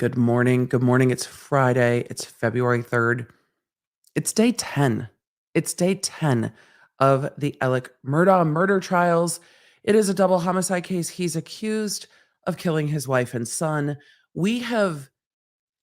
Good morning. Good morning. It's Friday. It's February 3rd. It's day 10. It's day 10 of the Alec Murdaugh murder trials. It is a double homicide case. He's accused of killing his wife and son. We have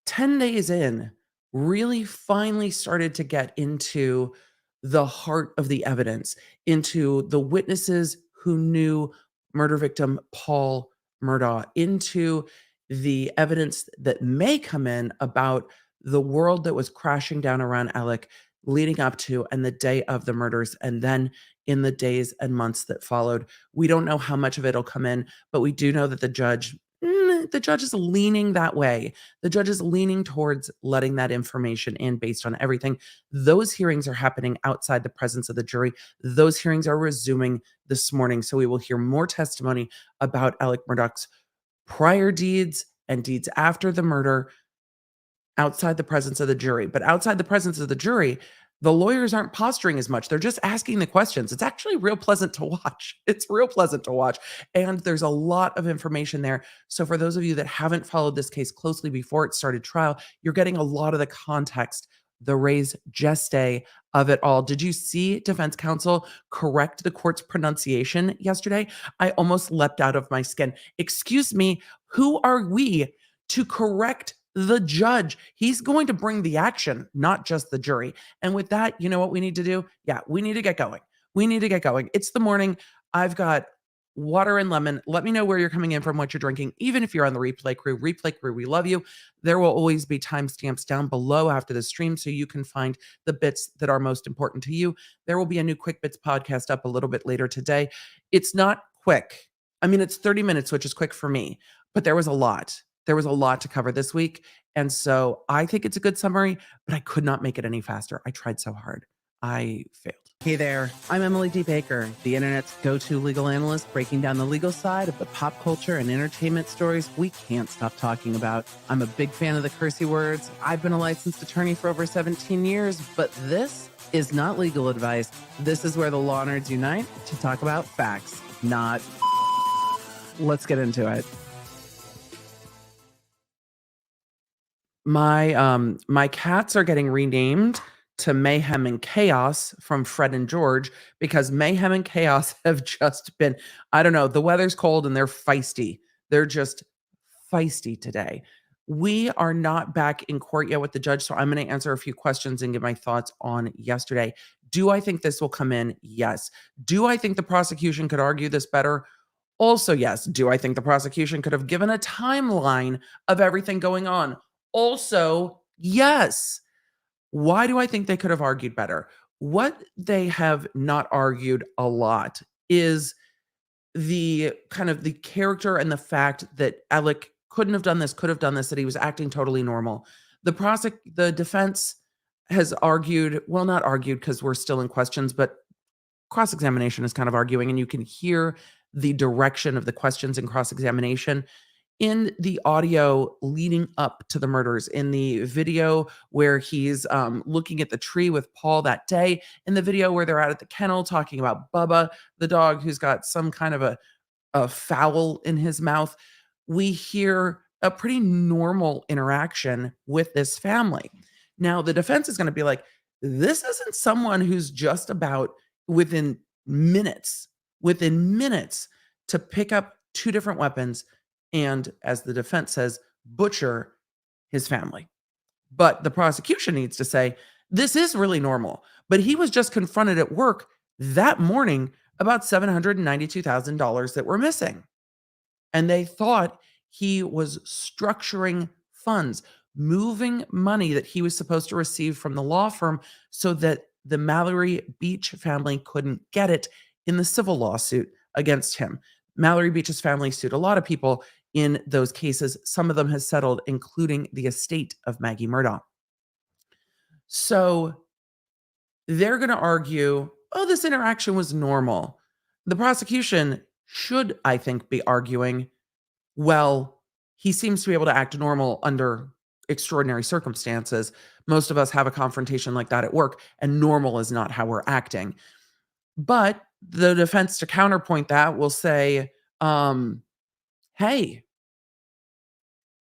10 days in really finally started to get into the heart of the evidence, into the witnesses who knew murder victim Paul Murdaugh, into the evidence that may come in about the world that was crashing down around Alec leading up to and the day of the murders, and then in the days and months that followed. We don't know how much of it'll come in, but we do know that the judge is leaning that way. The judge is leaning towards letting that information in based on everything. Those hearings are happening outside the presence of the jury. Those hearings are resuming this morning. So we will hear more testimony about Alec Murdaugh's prior deeds and deeds after the murder outside the presence of the jury. But outside the presence of the jury, the lawyers aren't posturing as much. They're just asking the questions. It's actually real pleasant to watch. It's real pleasant to watch. And there's a lot of information there. So for those of you that haven't followed this case closely before it started trial, you're getting a lot of the context, the res geste of it all. Did you see defense counsel correct the court's pronunciation yesterday? I almost leapt out of my skin. Excuse me, who are we to correct the judge? He's going to bring the action, not just the jury. And with that, you know what we need to do? Yeah, we need to get going. We need to get going. It's the morning. I've got water and lemon. Let me know where you're coming in from, what you're drinking. Even if you're on the replay crew, we love you. There will always be timestamps down below after the stream so you can find the bits that are most important to you. There will be a new Quick Bits podcast up a little bit later today. It's not quick. I mean, it's 30 minutes, which is quick for me, but there was a lot. There was a lot to cover this week. And so I think it's a good summary, but I could not make it any faster. I tried so hard. I failed. Hey there, I'm Emily D. Baker, the internet's go-to legal analyst, breaking down the legal side of the pop culture and entertainment stories we can't stop talking about. I'm a big fan of the cursey words. I've been a licensed attorney for over 17 years, but this is not legal advice. This is where the law nerds unite to talk about facts, not... Let's get into it. My cats are getting renamed to Mayhem and Chaos from Fred and George because Mayhem and Chaos have just been, I don't know, the weather's cold and they're feisty. They're just feisty today. We are not back in court yet with the judge, so I'm going to answer a few questions and give my thoughts on yesterday. Do I think this will come in? Yes. Do I think the prosecution could argue this better? Also, yes. Do I think the prosecution could have given a timeline of everything going on? Also, yes. Why do I think they could have argued better? What they have not argued a lot is the kind of the character and the fact that Alec couldn't have done this, could have done this, that he was acting totally normal. The defense has argued, well, not argued because we're still in questions, but cross-examination is kind of arguing, and you can hear the direction of the questions in cross-examination in the audio leading up to the murders, in the video where he's looking at the tree with Paul that day, in the video where they're out at the kennel talking about Bubba, the dog who's got some kind of a fowl in his mouth. We hear a pretty normal interaction with this family. Now, the defense is going to be like, this isn't someone who's just about within minutes to pick up two different weapons and, as the defense says, butcher his family. But the prosecution needs to say, this is really normal. But he was just confronted at work that morning about $792,000 that were missing. And they thought he was structuring funds, moving money that he was supposed to receive from the law firm so that the Mallory Beach family couldn't get it in the civil lawsuit against him. Mallory Beach's family sued a lot of people in those cases. Some of them has settled, including the estate of Maggie Murdaugh. So they're going to argue, oh, this interaction was normal. The prosecution should, I think, be arguing, well, he seems to be able to act normal under extraordinary circumstances. Most of us have a confrontation like that at work, and normal is not how we're acting. But the defense, to counterpoint that, will say, hey,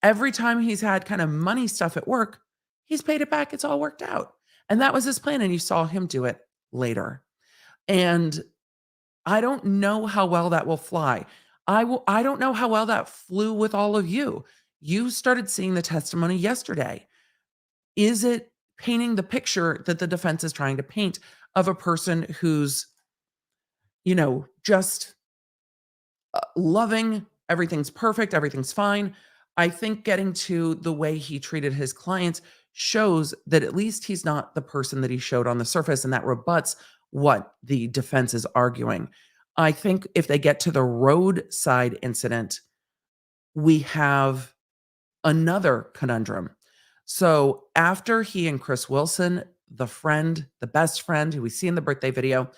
every time he's had kind of money stuff at work, he's paid it back. It's all worked out. And that was his plan. And you saw him do it later. And I don't know how well that will fly. I don't know how well that flew with all of you. You started seeing the testimony yesterday. Is it painting the picture that the defense is trying to paint of a person who's, just loving, everything's perfect, everything's fine? I think getting to the way he treated his clients shows that at least he's not the person that he showed on the surface, and that rebuts what the defense is arguing. I think if they get to the roadside incident, we have another conundrum. So after he and Chris Wilson, the best friend who we see in the birthday video,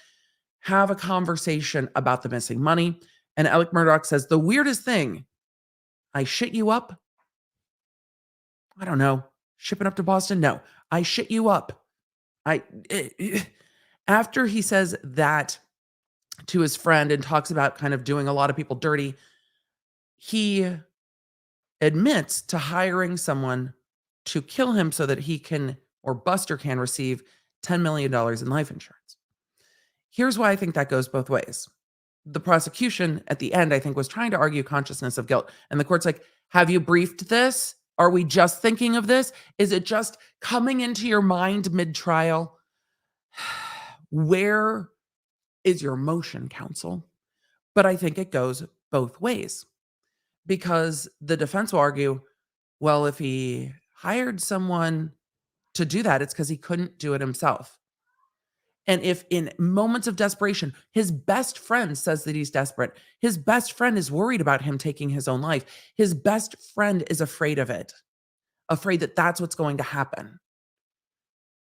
have a conversation about the missing money, and Alec Murdaugh says, the weirdest thing, I shit you up. I don't know. Shipping up to Boston? No. I shit you up. After he says that to his friend and talks about kind of doing a lot of people dirty, he admits to hiring someone to kill him so that he can, or Buster can, receive $10 million in life insurance. Here's why I think that goes both ways. The prosecution at the end, I think, was trying to argue consciousness of guilt. And the court's like, have you briefed this? Are we just thinking of this? Is it just coming into your mind mid-trial? Where is your motion, counsel? But I think it goes both ways, because the defense will argue, well, if he hired someone to do that, it's because he couldn't do it himself. And if in moments of desperation, his best friend says that he's desperate, his best friend is worried about him taking his own life, his best friend is afraid of it, afraid that that's what's going to happen.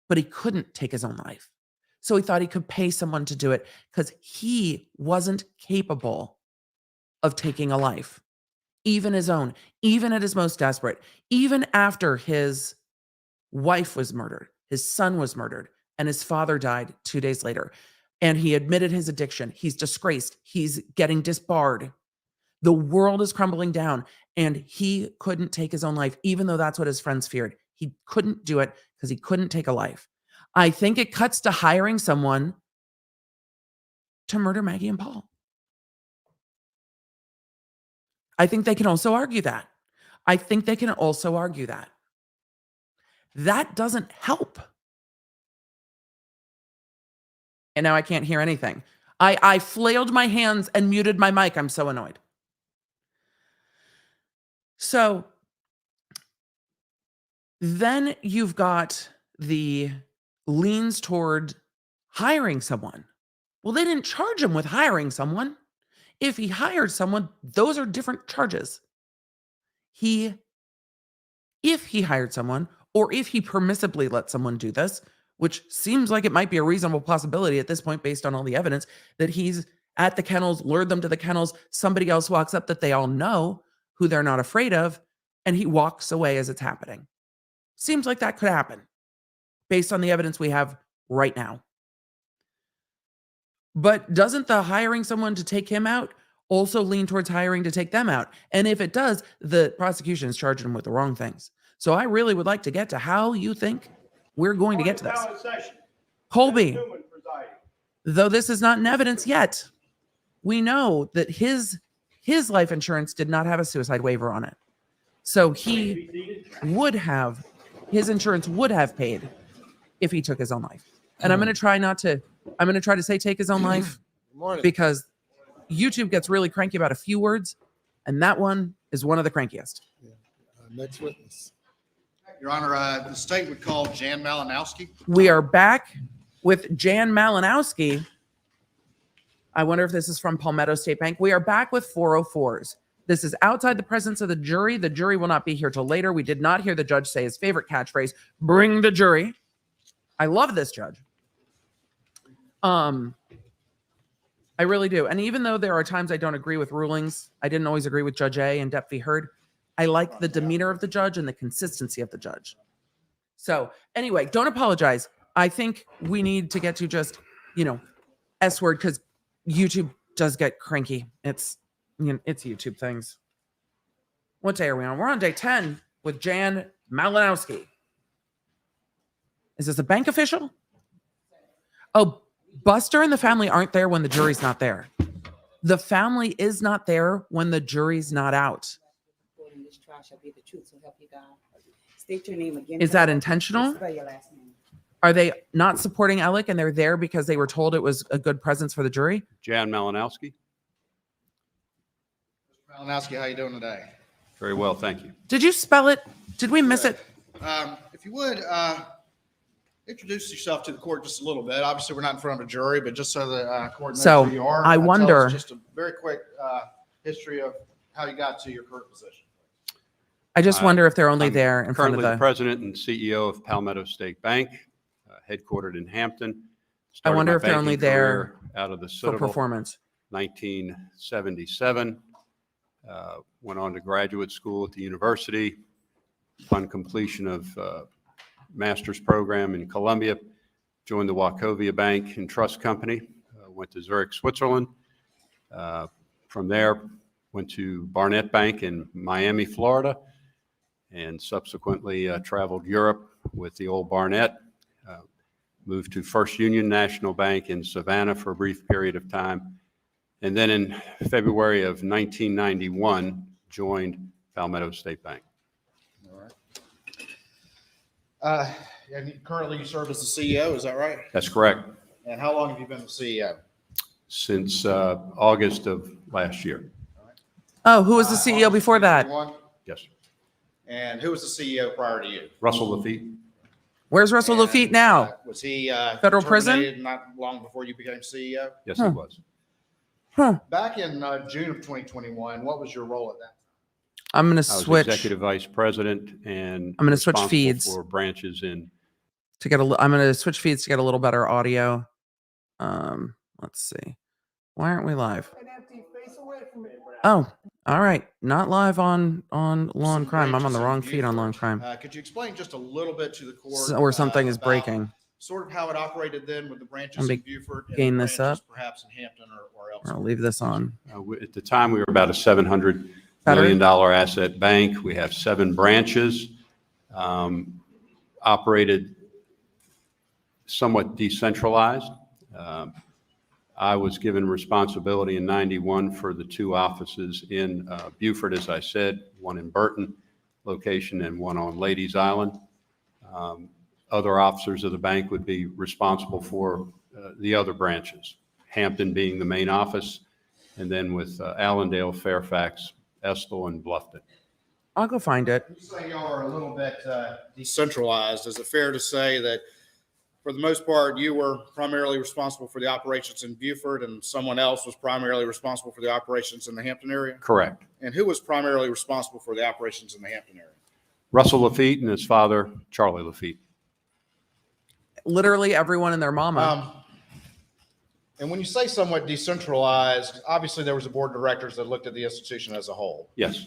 But he couldn't take his own life. So he thought he could pay someone to do it because he wasn't capable of taking a life, even his own, even at his most desperate, even after his wife was murdered, his son was murdered, and his father died 2 days later. And he admitted his addiction. He's disgraced. He's getting disbarred. The world is crumbling down, and he couldn't take his own life, even though that's what his friends feared. He couldn't do it because he couldn't take a life. I think it cuts to hiring someone to murder Maggie and Paul. I think they can also argue that. That doesn't help. And now I can't hear anything. I flailed my hands and muted my mic. I'm so annoyed. So then you've got the leans toward hiring someone. Well, they didn't charge him with hiring someone. If he hired someone, those are different charges. If he hired someone, or if he permissibly let someone do this, which seems like it might be a reasonable possibility at this point based on all the evidence, that he's at the kennels, lured them to the kennels, somebody else walks up that they all know, who they're not afraid of, and he walks away as it's happening. Seems like that could happen based on the evidence we have right now. But doesn't the hiring someone to take him out also lean towards hiring to take them out? And if it does, the prosecution is charging him with the wrong things. So I really would like to get to how you think we're going to get to this. Colby, though this is not in evidence yet, we know that his life insurance did not have a suicide waiver on it. So his insurance would have paid if he took his own life. And I'm going to try to say take his own life because YouTube gets really cranky about a few words, and that one is one of the crankiest. Yeah. Next witness. Your Honor, the state would call Jan Malinowski. We are back with Jan Malinowski. I wonder if this is from Palmetto State Bank. We are back with 404s. This is outside the presence of the jury. The jury will not be here till later. We did not hear the judge say his favorite catchphrase, bring the jury. I love this judge. I really do. And even though there are times I don't agree with rulings, I didn't always agree with Judge A and Depp v. Heard. I like the demeanor of the judge and the consistency of the judge. So anyway, don't apologize. I think we need to get to just, S word, because YouTube does get cranky. It's YouTube things. What day are we on? We're on day 10 with Jan Malinowski. Is this a bank official? Oh, Buster and the family aren't there when the jury's not there. The family is not there when the jury's not out. This trial shall be the truth, so help you God. State your name again. Is that intentional? Spell your last name. Are they not supporting Alec and they're there because they were told it was a good presence for the jury? Jan Malinowski. Mr. Malinowski, how you doing today? Very well, thank you. Did you spell it? Did we miss it? If you would, introduce yourself to the court just a little bit. Obviously, we're not in front of a jury, but just so the court knows So, who you are. I tell us wonder- just a very quick history of how you got to your current position. I just wonder if they're only I'm there in front of Currently the the. president and CEO of Palmetto State Bank, headquartered in Hampton. I wonder Started if they're my only banking there career out of the for Citadel, performance. 1977. Went on to graduate school at the university. Upon completion of master's program in Columbia, joined the Wachovia Bank and Trust Company. Went to Zurich, Switzerland. From there, went to Barnett Bank in Miami, Florida, and subsequently traveled Europe with the old Barnett. Moved to First Union National Bank in Savannah for a brief period of time. And then in February of 1991, joined Palmetto State Bank. All right. And currently you serve as the CEO, is that right? That's correct. And how long have you been the CEO? Since August of last year. Oh, who was the CEO before that? 2021? Yes. sir. And who was the CEO prior to you? Russell Lafitte. Where's Russell And, Lafitte now? Was he Federal prison? terminated not long before you became CEO? Yes, Huh. he was. Huh. Back in June of 2021, what was your role at that? I'm going to I was switch executive vice president and I'm gonna switch responsible feeds. for branches in. to get I'm going to switch feeds to get a little better audio. Let's see. Why aren't we live? Oh, all right. Not live on Law and Crime. I'm on the wrong feed on Law and Crime. Could you explain just a little bit to the court? Or something is about breaking. Sort of how it operated then with the branches Let me in Beaufort and gain the this branches up. perhaps in Hampton or I'll elsewhere. leave this on. At the time, we were about a $700 Better? million asset bank. We have 7 branches, operated somewhat decentralized. I was given responsibility in 91 for the 2 offices in Beaufort, as I said, one in Burton location and one on Ladies Island. Other officers of the bank would be responsible for the other branches, Hampton being the main office, and then with Allendale, Fairfax, Estill, and Bluffton. I'll go find it. You say y'all are a little bit decentralized. Is it fair to say that for the most part, you were primarily responsible for the operations in Beaufort and someone else was primarily responsible for the operations in the Hampton area? Correct. And who was primarily responsible for the operations in the Hampton area? Russell Lafitte and his father, Charlie Lafitte. Literally everyone and their mama. And when you say somewhat decentralized, obviously there was a board of directors that looked at the institution as a whole. Yes.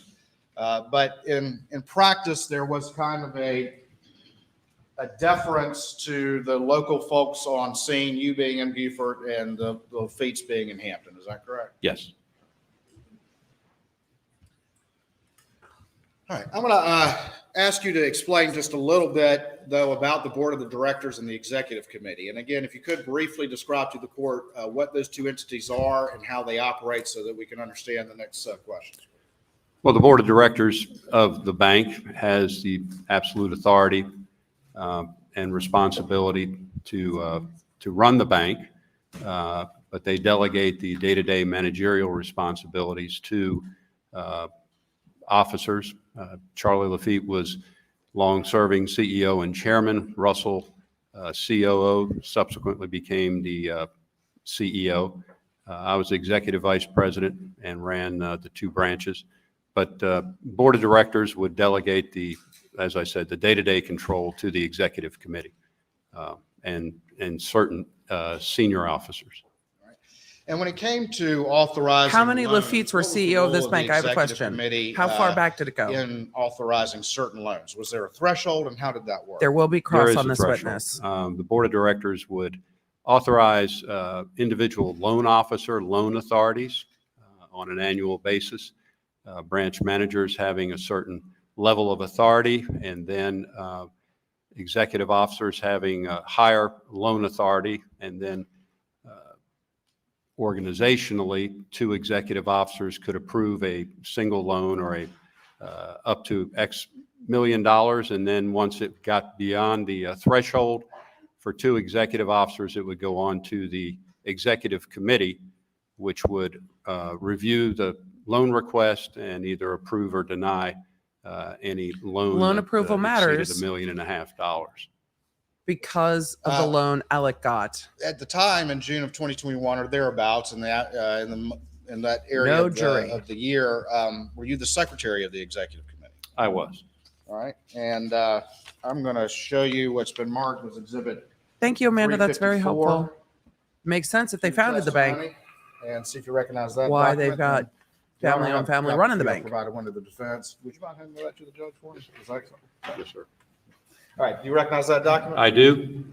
But in practice, there was kind of a deference to the local folks on scene, you being in Beaufort and the Lafitte's being in Hampton. Is that correct? Yes. All right. I'm going to ask you to explain just a little bit, though, about the board of the directors and the executive committee. And again, if you could briefly describe to the court what those 2 entities are and how they operate so that we can understand the next questions. Well, the board of directors of the bank has the absolute authority and responsibility to run the bank, but they delegate the day-to-day managerial responsibilities to officers. Charlie Lafitte was long-serving CEO and chairman. Russell, COO, subsequently became the CEO. I was executive vice president and ran the 2 branches. But board of directors would delegate as I said, the day-to-day control to the executive committee and certain senior officers. And when it came to authorizing, How many loans, Lafitte's were what was the CEO of this role bank? the I have a executive question. committee, How far back did it go? in authorizing certain loans? Was there a threshold, and how did that work? There will be There cross is on a this threshold. witness. The board of directors would authorize individual loan officer, loan authorities on an annual basis. branch managers having a certain level of authority, and then executive officers having a higher loan authority, and then organizationally, 2 executive officers could approve a single loan or a up to X million dollars, and then once it got beyond the threshold for 2 executive officers, it would go on to the executive committee, which would review the loan request and either approve or deny any loan. Loan that, approval exceeded matters. $1.5 million. Because of the loan Alec got. At the time in June of 2021 or thereabouts, in that area No of, jury. of the year, were you the secretary of the executive committee? I was. All right, and I'm going to show you what's been marked as Exhibit Thank you, Amanda. That's very 354. helpful. Makes sense if they founded the bank. Testimony, and see if you recognize that. Why document. they've got And family Jomar, on family have running the you bank. Provided one to the defense. Would you mind handing that to the judge for us? Is that- Yes, sir. All right, do you recognize that document? I do.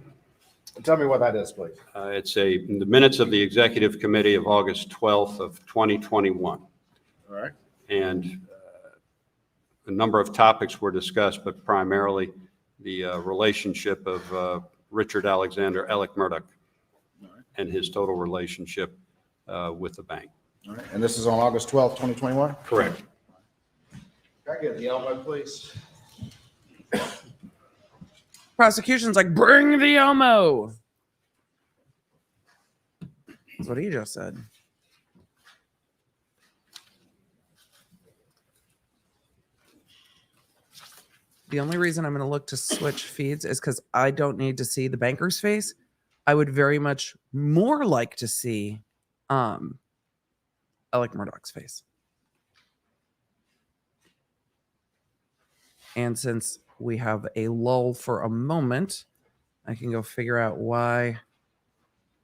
Tell me what that is, please. It's in the minutes of the executive committee of August 12th of 2021. All right. And a number of topics were discussed, but primarily the relationship of Richard Alexander Alec Murdaugh and his total relationship with the bank. All right, and this is on August 12th, 2021? Correct. Can I get the elbow, please? Prosecution's like, bring the Elmo. That's what he just said. The only reason I'm going to look to switch feeds is because I don't need to see the banker's face. I would very much more like to see Alec Murdaugh's face. And since we have a lull for a moment, I can go figure out why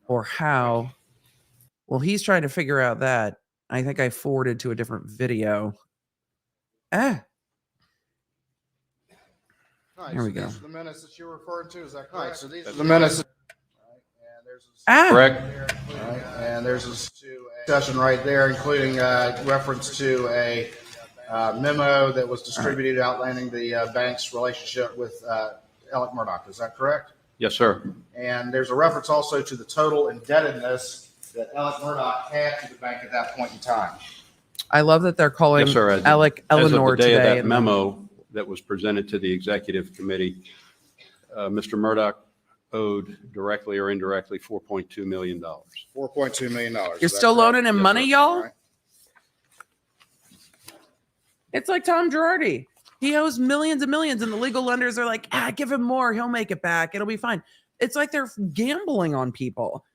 or how. Well, he's trying to figure out that. I think I forwarded to a different video. All right, Here we so go. These are the minutes that you're referring to, is that correct? All right, so these are the minutes. All right, and there's Correct. All right, and there's a session right there, including reference to a memo that was distributed outlining the bank's relationship with Alec Murdaugh. Is that correct? Yes, sir. And there's a reference also to the total indebtedness that Alec Murdaugh had to the bank at that point in time. I love that they're calling Yes, sir. Alec Eleanor As of the day today. of that memo that was presented to the executive committee, Mr. Murdaugh owed directly or indirectly $4.2 million. $4.2 million. You're still loaning him Yes, money, sir. y'all? All right. It's like Tom Girardi. He owes millions and millions, and the legal lenders are like, give him more. He'll make it back. It'll be fine. It's like they're gambling on people.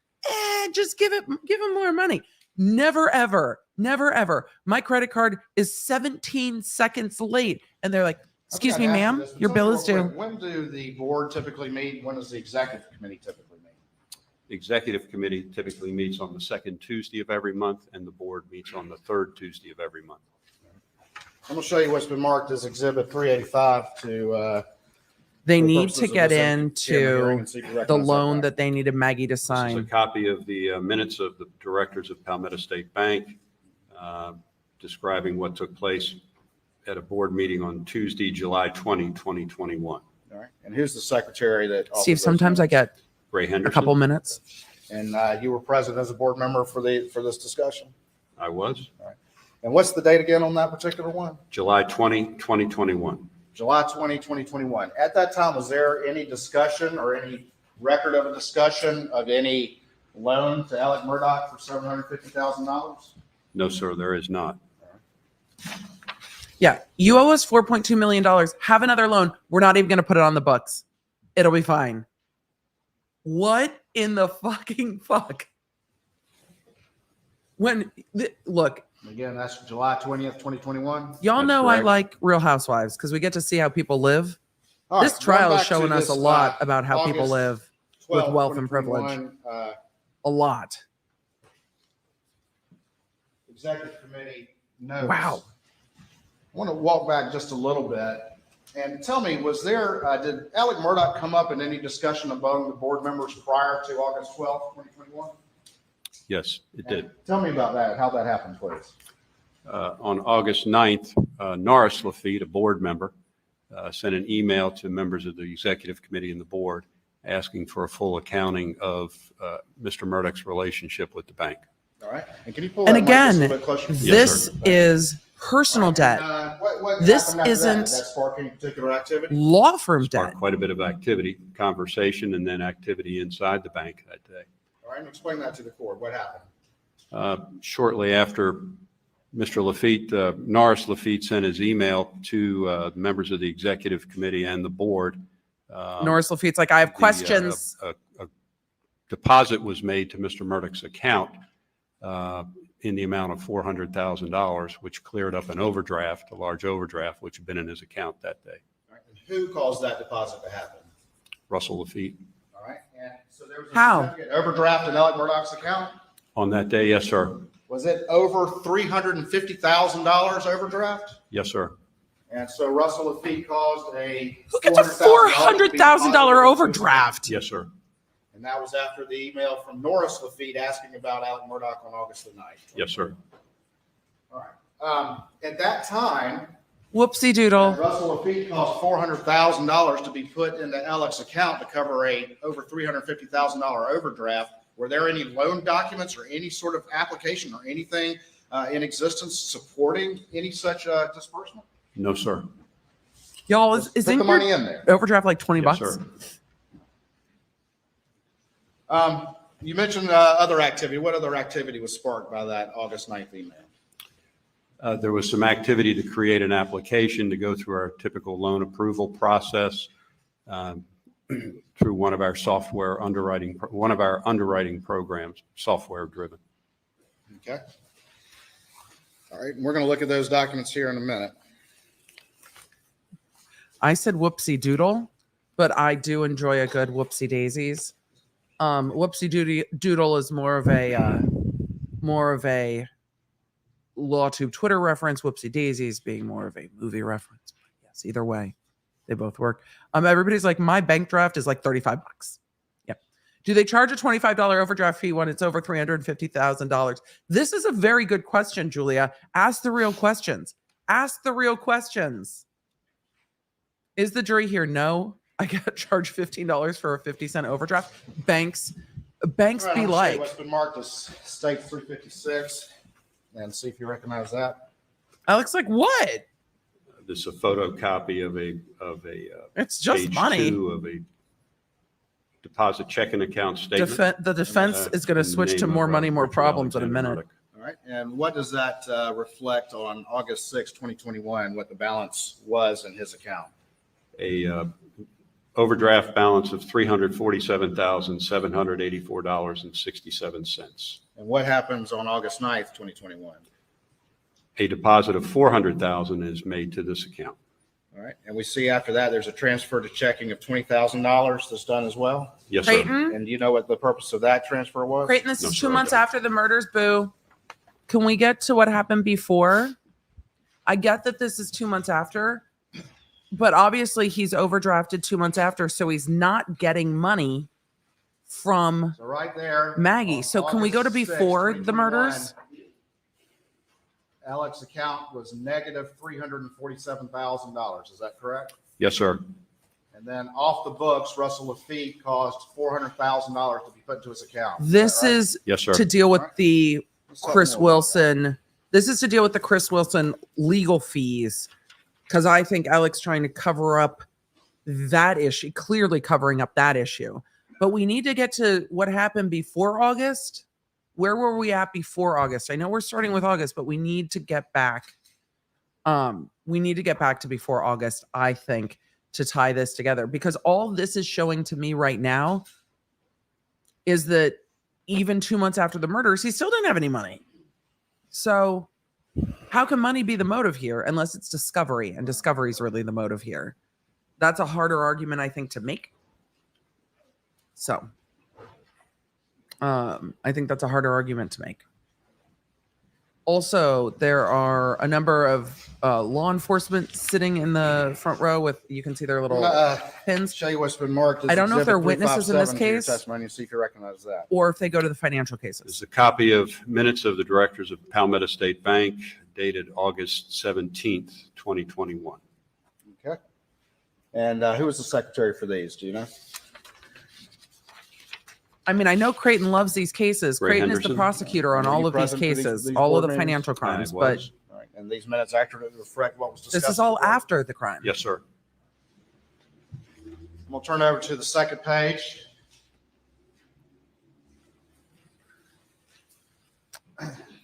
Just give him more money. Never, ever, never, ever. My credit card is 17 seconds late. And they're like, excuse me, I forgot to ask ma'am, you this, but your tell bill me is real due. quick, when do the board typically meet? When does the executive committee typically meet? The executive committee typically meets on the second Tuesday of every month, and the board meets on the third Tuesday of every month. I'm going to show you what's been marked as Exhibit 385 to. They for need purposes to of get this hearing into and see if you the recognize loan that. that they needed Maggie to This is a sign. copy of the minutes of the directors of Palmetto State Bank describing what took place at a board meeting on Tuesday, July 20, 2021. All right, and who's the secretary that? authored Steve, those sometimes I minutes? get Ray a Henderson. couple minutes. And you were present as a board member for this discussion? I was. And what's the date again on that particular one? July 20, 2021. July 20, 2021. At that time, was there any discussion or any record of a discussion of any loan to Alec Murdaugh for $750,000? No, sir, there is not. Yeah, you owe us $4.2 million. Have another loan. We're not even going to put it on the books. It'll be fine. What in the fucking fuck? Look, Again, that's July 20th, 2021. y'all That's know I correct. like Real Housewives because we get to see how people live. All This right, trial going is back to showing us this, a lot about how people August live with 12th, wealth and privilege. 2021, A lot. Executive committee notes. Wow. I want to walk back just a little bit and tell me, was there, did Alec Murdaugh come up in any discussion among the board members prior to August 12th, 2021? Yes, it did. And tell me about that, how that happened, please. On August 9th, Norris Lafitte, a board member, sent an email to members of the executive committee and the board asking for a full accounting of Mr. Murdaugh's relationship with the bank. All right. And can you pull And that mic just a again, little bit closer? this sir. is personal debt, What This happened after isn't- that? Did that spark any particular activity? law firm Sparked debt. quite a bit of activity, conversation, and then activity inside the bank that day. All right, and explain that to the court. What happened? Shortly after Mr. Lafitte, Norris Lafitte sent his email to members of the executive committee and the board. Norris Lafitte's like, I have the, questions. A deposit was made to Mr. Murdaug's account in the amount of $400,000, which cleared up an overdraft, a large overdraft, which had been in his account that day. All right, and who caused that deposit to happen? Russell Lafitte. All right, and so there was a How? significant overdraft in Alec Murdaugh's account? On that day, yes, sir. Was it over $350,000 overdraft? Yes, sir. And so Russell Lafitte caused a Who gets a $400,000 overdraft? Yes, sir. And that was after the email from Norris Lafitte asking about Alec Murdaugh on August the 9th. Yes, sir. All right. At that time, Whoopsie doodle. Russell Lafitte caused $400,000 to be put into Alec's account to cover a over $350,000 overdraft. Were there any loan documents or any sort of application or anything in existence supporting any such disbursement? No, sir. Y'all, Put is the in money your in there. overdraft like 20 Yes, bucks? sir. You mentioned other activity. What other activity was sparked by that August 9th email? There was some activity to create an application to go through our typical loan approval process through one of our underwriting programs, software driven. Okay. All right. And we're going to look at those documents here in a minute. I said whoopsie doodle, but I do enjoy a good whoopsie daisies. Whoopsie doodle is more of a LawTube Twitter reference. Whoopsie daisies being more of a movie reference. But yes, either way, they both work. Everybody's like, my bank draft is like 35 bucks. Yep. Do they charge a $25 overdraft fee when it's over $350,000? This is a very good question, Julia. Ask the real questions. Ask the real questions. Is the jury here? No. I got charged $15 for a 50-cent overdraft. Banks All right, be I'll like, say what's been marked as State 356 and see if you recognize that. Alex, like what? This is a photocopy of a It's just page money. 2 of a deposit checking account statement. The defense is going to in the switch to name more of, money, more Richard problems in a Alexander minute. Murdaugh. All right. And what does that reflect on August 6, 2021, what the balance was in his account? A overdraft balance of $347,784.67. And what happens on August 9th, 2021? A deposit of $400,000 is made to this account. All right. And we see after that, there's a transfer to checking of $20,000 that's done as well. Yes, sir. Creighton, And do you know what the purpose of that transfer was? Creighton, this No, is sir, 2 I months don't. after the murders, boo. Can we get to what happened before? I get that this is 2 months after, but obviously he's overdrafted 2 months after, so he's not getting money from So right there. Maggie. on So can we go to August 6, before the 2021, murders? Alex's account was negative $347,000. Is that correct? Yes, sir. And then off the books, Russell Lafitte caused $400,000 to be put into his account. This right? is Yes, sir. to deal with Alright. the Let's talk Chris more about Wilson. This is to deal with the Chris Wilson legal fees, because I think Alex trying to cover up that issue, clearly covering up that issue. But we need to get to what happened before August. Where were we at before August? I know we're starting with August, but we need to get back. We need to get back to before August, I think, to tie this together, because all this is showing to me right now is that even 2 months after the murders, he still didn't have any money. So how can money be the motive here unless it's discovery, and discovery is really the motive here? That's a harder argument, I think, to make. So I think that's a harder argument to make. Also, there are a number of law enforcement sitting in the front row with, you can see their little pins, Show you what's been marked. as I don't know if they're Exhibit witnesses in this 357 to your case. Testimony, and see if you recognize that. or if they go to the financial This cases. is a copy of minutes of the directors of Palmetto State Bank dated August 17th, 2021. Okay. And who was the secretary for these? Do you know? I mean, I know Creighton loves these cases. Ray Creighton is the Henderson? prosecutor on Were all you of these present for cases, these all of board the meetings? financial crimes, I but was. All right. And these minutes accurately reflect what was discussed. this is all before? after the crime. Yes, sir. We'll turn over to the second page.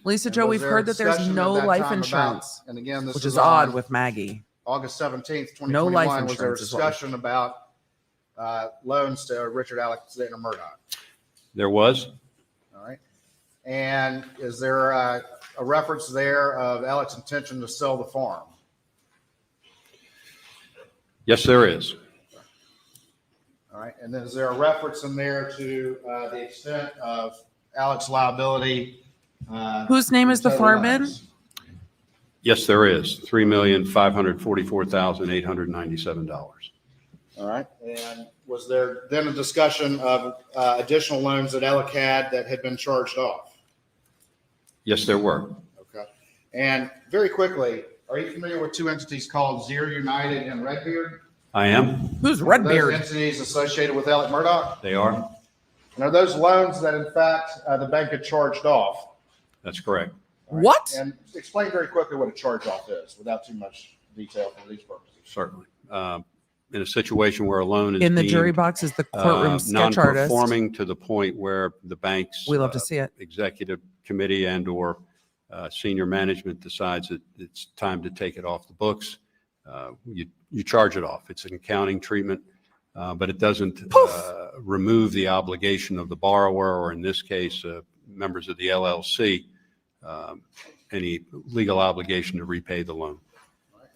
Lisa And Joe, was we've there heard that there's discussion no at that life time about- insurance, And again, this which is is odd on with Maggie. August 17th, No life 2021. Was there a insurance is what we- discussion about loans to Richard Alexander Murdaugh? There was. All right. And is there a reference there of Alex's intention to sell the farm? Yes, there is. All right. And then is there a reference in there to the extent of Alex's liability? Whose name is the total farm in? loans? Yes, there is. $3,544,897. All right. And was there then a discussion of additional loans that Alec had that had been charged off? Yes, there were. Okay. And very quickly, are you familiar with two entities called Zero United and Redbeard? I am. Who's Those Redbeard? entities associated with Alec Murdaugh? They are. And are those loans that in fact the bank had charged off? That's correct. All right. What? And explain very quickly what a charge off is without too much detail for these purposes. Certainly. In a situation where a loan is In the deemed, jury box is the courtroom sketch artist. non-performing to the point where the bank's We love to see it. executive committee and or senior management decides that it's time to take it off the books, you charge it off. It's an accounting treatment, but it doesn't remove the obligation of the borrower, or in this case, members of the LLC, any legal obligation to repay the loan.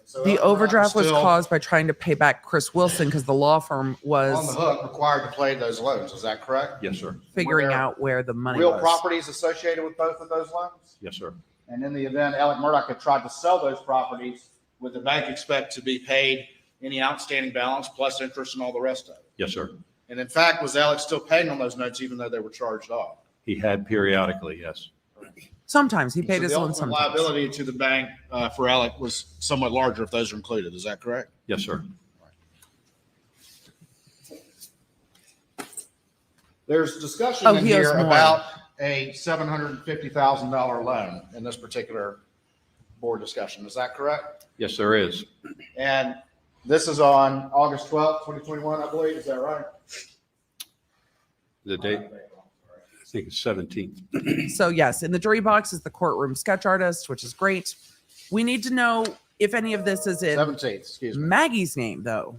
So The Alec Murdaugh overdraft was still caused by trying to pay back Chris Wilson because the law firm on the was hook, required to pay those loans. Is that correct? Yes, sir. figuring Were there out where the money Real was. properties associated with both of those loans? Yes, sir. And in the event Alec Murdaugh had tried to sell those properties, would the bank expect to be paid any outstanding balance plus interest and all the rest of it? Yes, sir. And in fact, was Alec still paying on those notes even though they were charged off? He had periodically, yes. Sometimes he paid So his the loan ultimate sometimes. liability to the bank for Alec was somewhat larger if those are included. Is that correct? Yes, sir. There's discussion Oh, in he owes here more. about a $750,000 loan in this particular board discussion. Is that correct? Yes, there is. And this is on August 12th, 2021, I believe. Is that right? The date, I think it's 17th. So yes, in the jury box is the courtroom sketch artist, which is great. We need to know if any of this is in 17th, excuse me. Maggie's name, though.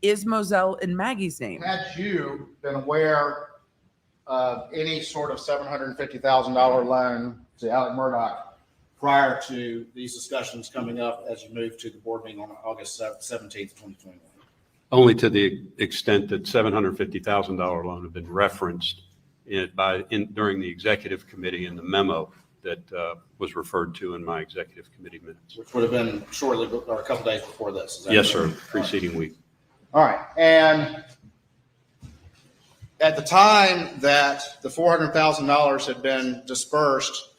Is Moselle in Maggie's name? Had you been aware of any sort of $750,000 loan to Alec Murdaugh prior to these discussions coming up as you move to the board meeting on August 17th, 2021? Only to the extent that $750,000 loan had been referenced during the executive committee in the memo that was referred to in my executive committee minutes. Which would have been shortly or a couple days before this. Is that Yes, correct? sir, preceding week. All right. And at the time that the $400,000 had been dispersed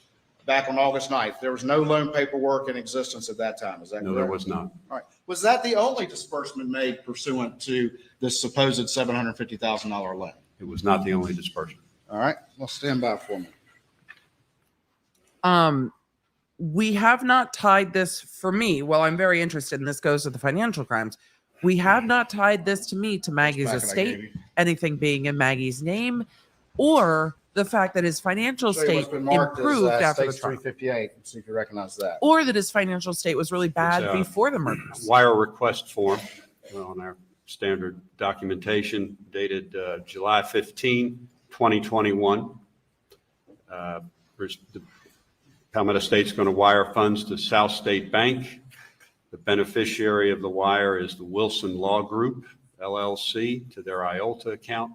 back on August 9th, there was no loan paperwork in existence at that time. Is that correct? No, there was not. All right. Was that the only disbursement made pursuant to this supposed $750,000 loan? It was not the only disbursement. All right. Well, stand by for me. We have not tied this for me. Well, I'm very interested, and this goes to the financial crimes. We have not tied this to me to Maggie's Packet I estate, gave you. anything being in Maggie's name, or the fact that his financial Show you what's state been marked as, improved after the States trial, 358. See if you recognize that. or that his financial state was really bad It's, before the murders. Wire request form on our standard documentation dated July 15, 2021. The Palmetto State's going to wire funds to South State Bank. The beneficiary of the wire is the Wilson Law Group, LLC, to their IOLTA account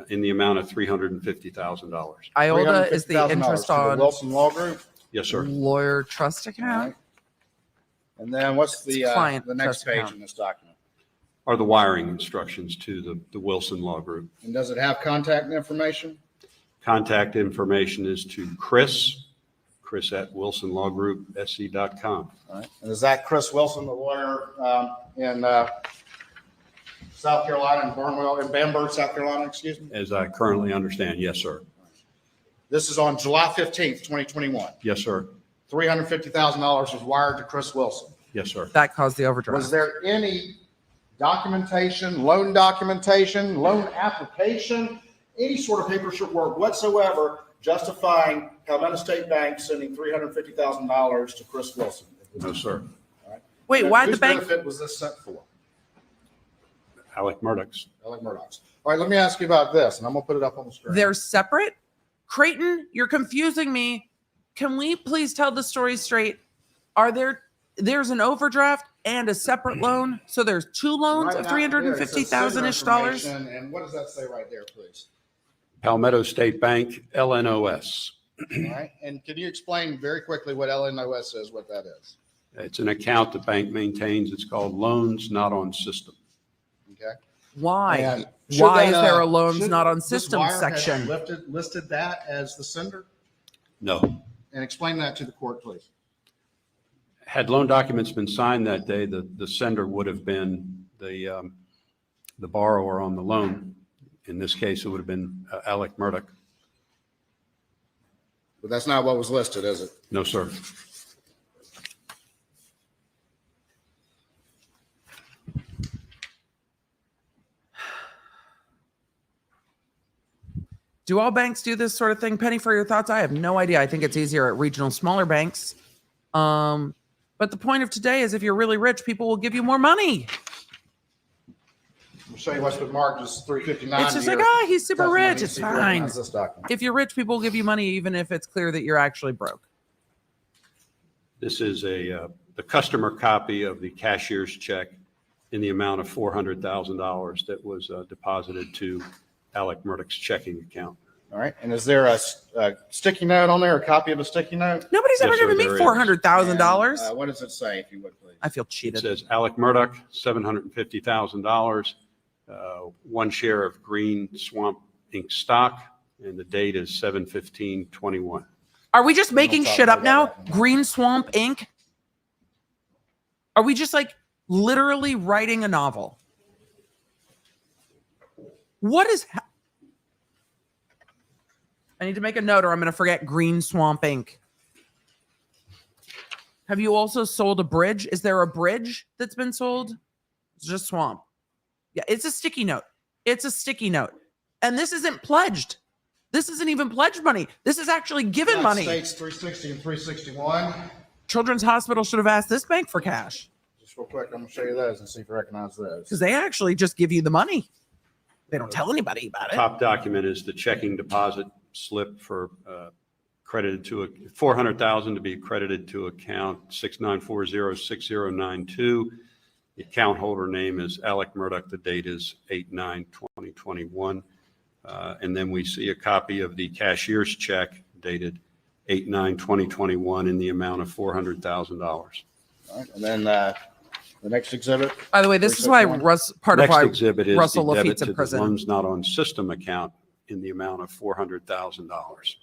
in the amount of $350,000. IOLTA is the $350,000 interest to the on Wilson Law Group. Yes, sir. lawyer trust All account. right. And then what's It's client the next trust page account. in this document? Are the wiring instructions to the Wilson Law Group. And does it have contact information? Contact information is to Chris Chris at wilsonlawgroup.sc.com. All right. And is that Chris Wilson, the lawyer in South Carolina, in Barnwell, in Bamberg, South Carolina, excuse me? As I currently understand, yes, sir. This is on July 15th, 2021. Yes, sir. $350,000 was wired to Chris Wilson. Yes, sir. That caused the overdraft. Was there any documentation, loan application, any sort of paperwork whatsoever justifying Palmetto State Bank sending $350,000 to Chris Wilson? No, sir. Wait, And why the whose bank? benefit was this sent for? Alec Murdaugh's. Alec Murdaugh's. All right, let me ask you about this, and I'm going to put it up on the screen. They're separate? Creighton, you're confusing me. Can we please tell the story straight? There's an overdraft and a separate loan? So there's two loans Right of now, here, it says $350,000-ish dollars? information, and what does that say right there, please? Palmetto State Bank, LNOS. All right, and can you explain very quickly what LNOS is, what that is? It's an account the bank maintains. It's called Loans Not on System. Okay. Why? And should Why is that, there a loans should not on this system wire have section? listed that as the sender? No. And explain that to the court, please. Had loan documents been signed that day, the sender would have been the borrower on the loan. In this case, it would have been Alec Murdaugh. But that's not what was listed, is it? No, sir. Do all banks do this sort of thing? Penny, for your thoughts? I have no idea. I think it's easier at regional, smaller banks. But the point of today is if you're really rich, people will give you more money. I'll show you what's been marked as 359. It's just here. like, oh, he's super Doesn't mean rich. It's he fine. recognizes this document. If you're rich, people will give you money even if it's clear that you're actually broke. This is the customer copy of the cashier's check in the amount of $400,000 that was deposited to Alec Murdaugh's checking account. All right. And is there a sticky note on there, a copy of a sticky note? Nobody's ever Yes, sir, given me there is. $400,000. And, what does it say, if you would, please? I feel It cheated. says Alec Murdaugh, $750,000, one share of Green Swamp Inc. stock, and the date is 7/15/21. Are we just making talk shit up now? about that. Green Swamp Inc. Are we just like literally writing a novel? What is? I need to make a note, or I'm going to forget Green Swamp Inc. Have you also sold a bridge? Is there a bridge that's been sold? It's just swamp. Yeah, it's a sticky note. It's a sticky note, and this isn't pledged. This isn't even pledged money. This is actually given money. States 360 and 361. Children's Hospital should have asked this bank for cash Just real quick, I'm going to show you those and see if you recognize those. because they actually just give you the money. They don't tell anybody about it. Top document is the checking deposit slip for credited to a $400,000 to be credited to account 69406092. The account holder name is Alec Murdaugh. The date is 8/9/2021. And then we see a copy of the cashier's check dated 8/9/2021 in the amount of $400,000. All right. And then the next exhibit. By the way, this is why 361. part of Next why exhibit is Russell the debit Lafitte's to in the prison. loans not on system account in the amount of $400,000,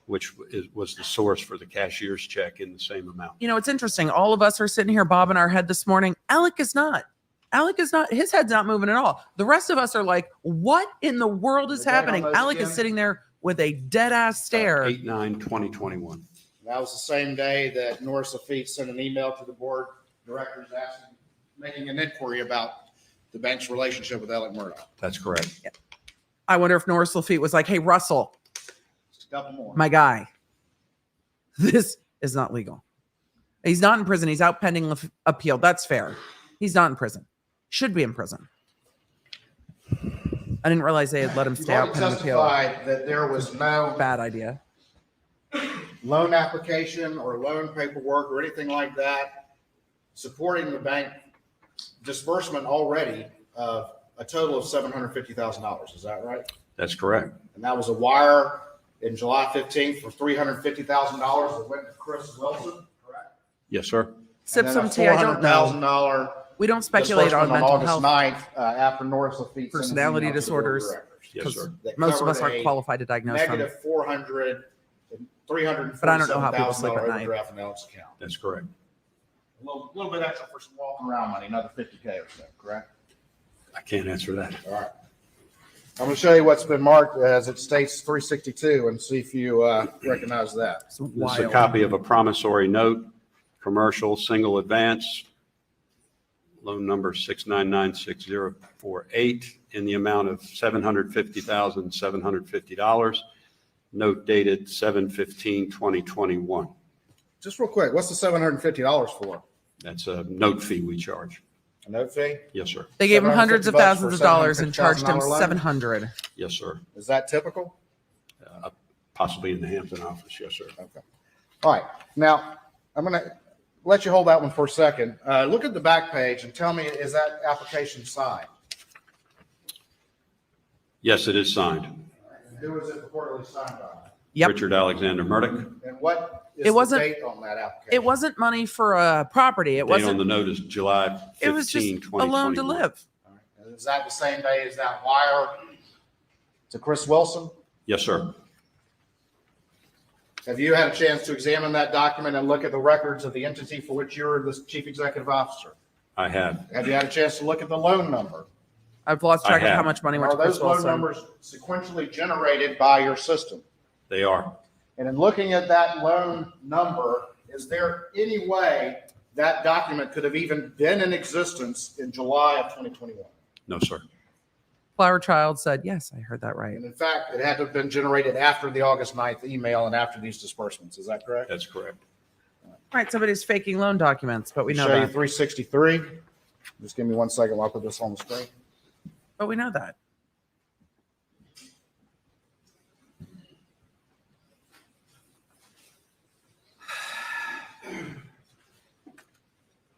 which was the source for the cashier's check in the same amount. You know, it's interesting. All of us are sitting here bobbing our head this morning. Alec is not. Alec is not. His head's not moving at all. The rest of us are like, what in the world is The date on happening? those Alec again? is sitting there with a dead ass stare. 8/9/2021. That was the same day that Norris Lafitte sent an email to the board directors asking, making an inquiry about the bank's relationship with Alec Murdaugh. That's correct. I wonder if Norris Lafitte was like, hey, Russell, Just a couple more. my guy, this is not legal. He's not in prison. He's out pending appeal. That's fair. He's not in prison. Should be in prison. I didn't realize they had let him You've stay out already pending appeal. testified that there was no Bad idea. loan application or loan paperwork or anything like that supporting the bank disbursement already of a total of $750,000. Is that right? That's correct. And that was a wire in July 15th for $350,000 that went to Chris Wilson, correct? Yes, sir. Sip And then some a tea. I don't know. $400,000 We don't speculate on disbursement mental August health 9th, after Norris Lafitte sent an personality email to the board of disorders. directors Yes, because sir. that most of us covered aren't a qualified to diagnose them. negative But I don't know how people sleep at $347,000 night. overdraft in Ellis account. That's correct. A little bit extra for some walking around money, another 50K or so, correct? I can't answer that. All right. I'm going to show you what's been marked as it states 362 and see if you recognize that. It's This is a wild. copy of a promissory note, commercial single advance, loan number 6996048 in the amount of $750,750. Note dated 7/15/2021. Just real quick, what's the $750 for? That's a note fee we charge. A note fee? Yes, sir. They gave him hundreds of $750 thousands of for dollars and charged him $750,000 loan? 700. Yes, sir. Is that typical? Possibly in the Hampton office. Yes, sir. Okay. All right. Now, I'm going to let you hold that one for a second. Look at the back page and tell me, is that application signed? Yes, it is signed. And who was it purportedly signed by? Yep. Richard Alexander Murdaugh. And what is It wasn't- the date on that application? It wasn't money for a property. It Date on wasn't. the note is July 15, It was just a 2021. loan to live. All right. And is that the same day as that wire to Chris Wilson? Yes, sir. Have you had a chance to examine that document and look at the records of the entity for which you're the chief executive officer? I have. Have you had a chance to look at the loan number? I've lost track of have. how much money went Are to Chris those loan Wilson. numbers sequentially generated by your system? They are. And in looking at that loan number, is there any way that document could have even been in existence in July of 2021? No, sir. Flower Child said, yes, I heard that right. And in fact, it had to have been generated after the August 9th email and after these disbursements. Is that correct? That's correct. Right, somebody's faking loan documents, but we know Show you that. 363. Just give me 1 second while I put this on the screen. But we know that.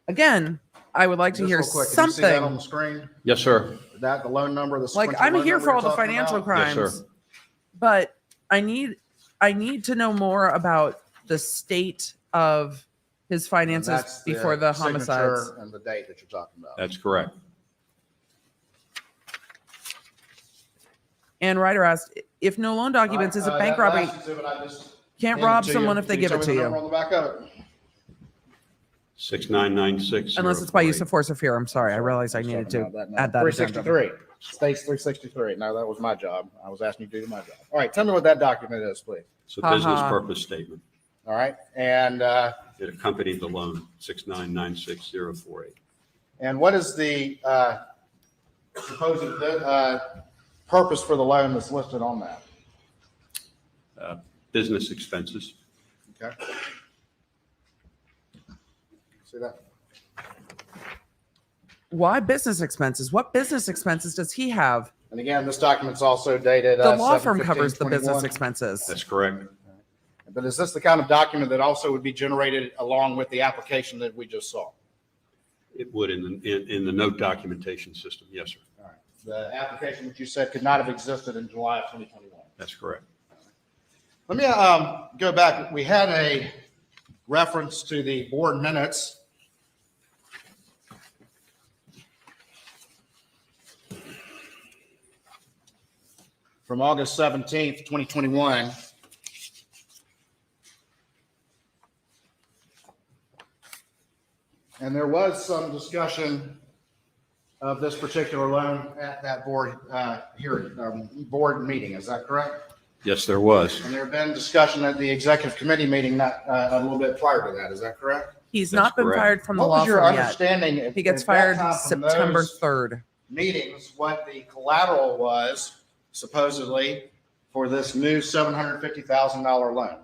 Again, I would like to Just hear real quick, can you see that on the something. screen? Yes, sir. That, the loan number, the Like, sequential I'm loan here number for all you're the talking financial about? crimes, Yes, sir. but I need to know more about the state of his And finances that's before the signature homicides. and the date that you're talking about. That's correct. And Ryder asked, if no loan documents is a bank That robbery, last exhibit I just can't handed rob to you. someone if they Can give tell it me to the number you. on the back of it? 6996. Unless it's by use of force or fear. I'm sorry. I realized I needed to add that. addendum. 363. States 363. No, that was my job. I was asking you to do my job. All right. Tell me what that document is, please. It's a business Uh-huh. purpose statement. All right. And It accompanied the loan, 6996048. what is the supposed purpose for the loan that's listed on that? Business expenses. Okay. See that? Why business expenses? What business expenses does he have? And again, this document's also dated. The law firm covers the 7/15/21. business expenses. That's correct. But is this the kind of document that also would be generated along with the application that we just saw? It would in the note documentation system. Yes, sir. All right. The application that you said could not have existed in July of 2021. That's correct. Let me go back. We had a reference to the board minutes. From August 17th, 2021. And there was some discussion of this particular loan at that board board meeting. Is that correct? Yes, there was. And there had been discussion at the executive committee meeting not a little bit prior to that. Is that correct? He's That's not been correct. fired from the What law was your firm yet. understanding? He gets at that fired time from September those 3rd. meetings, what the collateral was supposedly for this new $750,000 loan?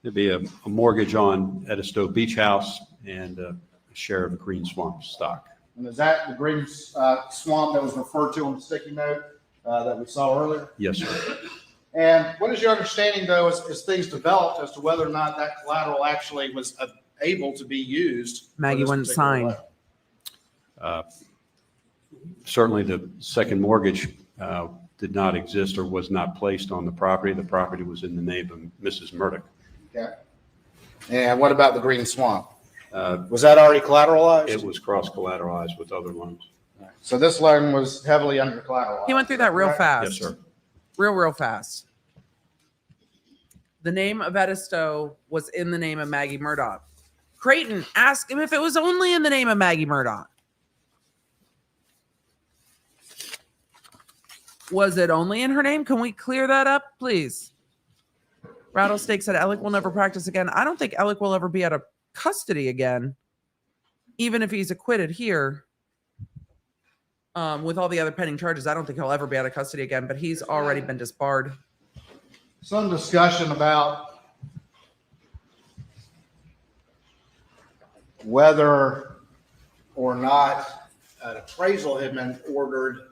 There'd be a mortgage on Edisto Beach House and a share of Green Swamp stock. And is that the green swamp that was referred to on the sticky note that we saw earlier? Yes, sir. And what is your understanding, though, as things developed as to whether or not that collateral actually was able to be used? for Maggie this wouldn't particular sign. loan? Certainly, the second mortgage did not exist or was not placed on the property. The property was in the name of Mrs. Murdaugh. Okay. And what about the green swamp? Uh, Was that already collateralized? It was cross-collateralized with other loans. So this loan was heavily under collateralized. He went through that real correct? fast. Yes, sir. Real fast. The name of Edisto was in the name of Maggie Murdaugh. Creighton, ask him if it was only in the name of Maggie Murdaugh. Was it only in her name? Can we clear that up, please? Rattlesnake said Alec will never practice again. I don't think Alec will ever be out of custody again, even if he's acquitted here. With all the other pending charges, I don't think he'll ever be out of custody again, but he's already been disbarred. Some discussion about whether or not an appraisal had been ordered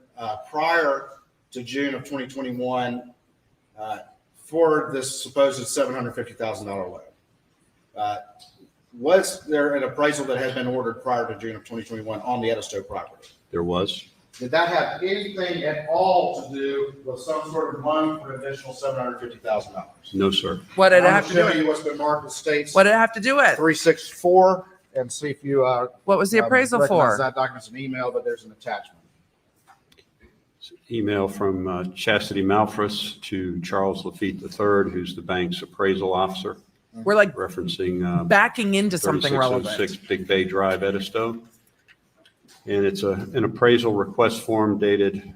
prior to June of 2021 for this supposed $750,000 loan. Was there an appraisal that had been ordered prior to June of 2021 on the Edisto property? There was. Did that have anything at all to do with some sort of loan for an additional $750,000? No, sir. What did it I'm have gonna to show do you with? what's been marked as states What did it have to do with? 364 and see if you What was the appraisal recognize for? that document's an email, but there's an attachment. Email from Chastity Malfris to Charles Lafitte III, who's the bank's appraisal officer, We're like referencing backing into something relevant. 3606 Big Bay Drive, Edisto. And it's an appraisal request form dated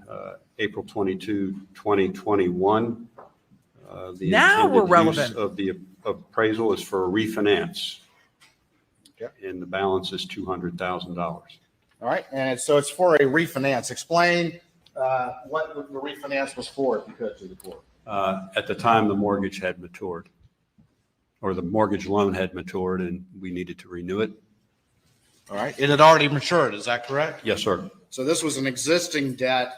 April 22, 2021. The Now we're intended use relevant. of the appraisal is for a refinance. Okay. And the balance is $200,000. All right, and so it's for a refinance. Explain what the refinance was for, if you could, to the court. At the time, the mortgage had matured, or the mortgage loan had matured, and we needed to renew it. All right, it had already matured, is that correct? Yes, sir. So this was an existing debt,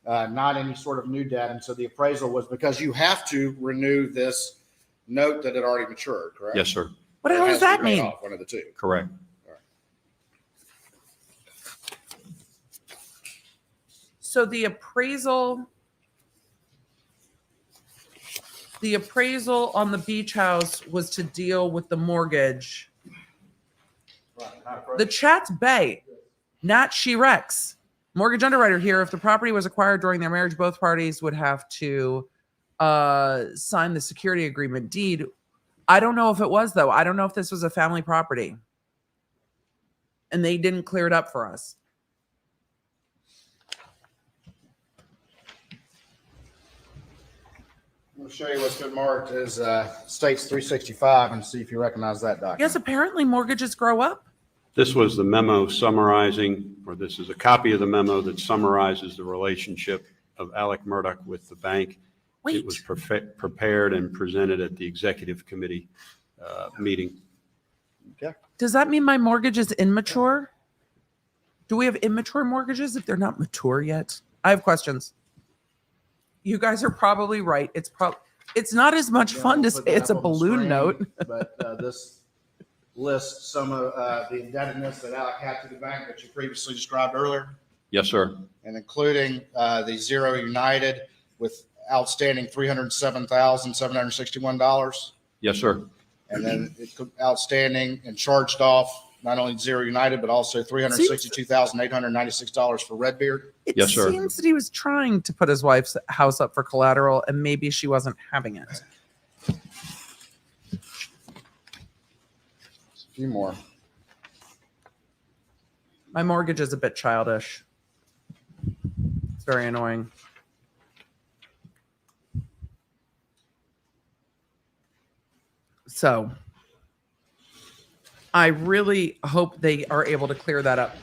not any sort of new debt, and so the appraisal was because you have to renew this note that had already matured, correct? Yes, sir. What the hell It does has to that be paid mean? off, one of the two. Correct. So the appraisal on the beach house was to deal with the mortgage. The chat's Bay, not She Rex. Mortgage underwriter here. If the property was acquired during their marriage, both parties would have to sign the security agreement deed. I don't know if it was, though. I don't know if this was a family property. And they didn't clear it up for us. I'm going to show you what's been marked as states 365 and see if you recognize that document. Yes, apparently mortgages grow up. This was the memo summarizing, or this is a copy of the memo that summarizes the relationship of Alec Murdaugh with the bank. Wait. It was prepared and presented at the executive committee meeting. Okay. Does that mean my mortgage is immature? Do we have immature mortgages if they're not mature yet? I have questions. You guys are probably right. It's not as much fun to say it's a balloon note. But this lists some of the indebtedness that Alec had to the bank that you previously described earlier, Yes, sir. and including the Zero United with outstanding $307,761. Yes, sir. And then it's outstanding and charged off not only Zero United, but also $362,896 for Redbeard. It Yes, sir. seems that he was trying to put his wife's house up for collateral and maybe she wasn't having it. A few more. My mortgage is a bit childish. It's very annoying. So I really hope they are able to clear that up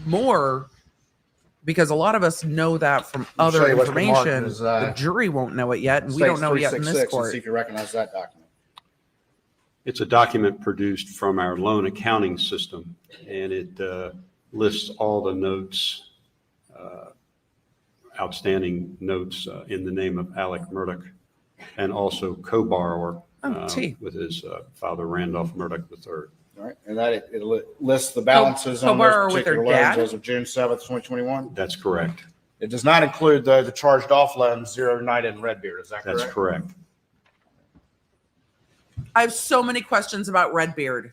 more because a lot of us know that from I'll show other you what's been marked information. as, The jury won't know it yet, and we States don't know it yet in this 366, and court. see if you recognize that document. It's a document produced from our loan accounting system, and it lists all the notes, outstanding notes in the name of Alec Murdaugh, and also co-borrower with his father, Randolph Murdaugh III. All right, and that it lists the balances on co-borrower those with their particular loans dad? as of June 7th, 2021. That's correct. It does not include the charged off loans, Zero United and Redbeard. Is that correct? That's correct. I have so many questions about Redbeard,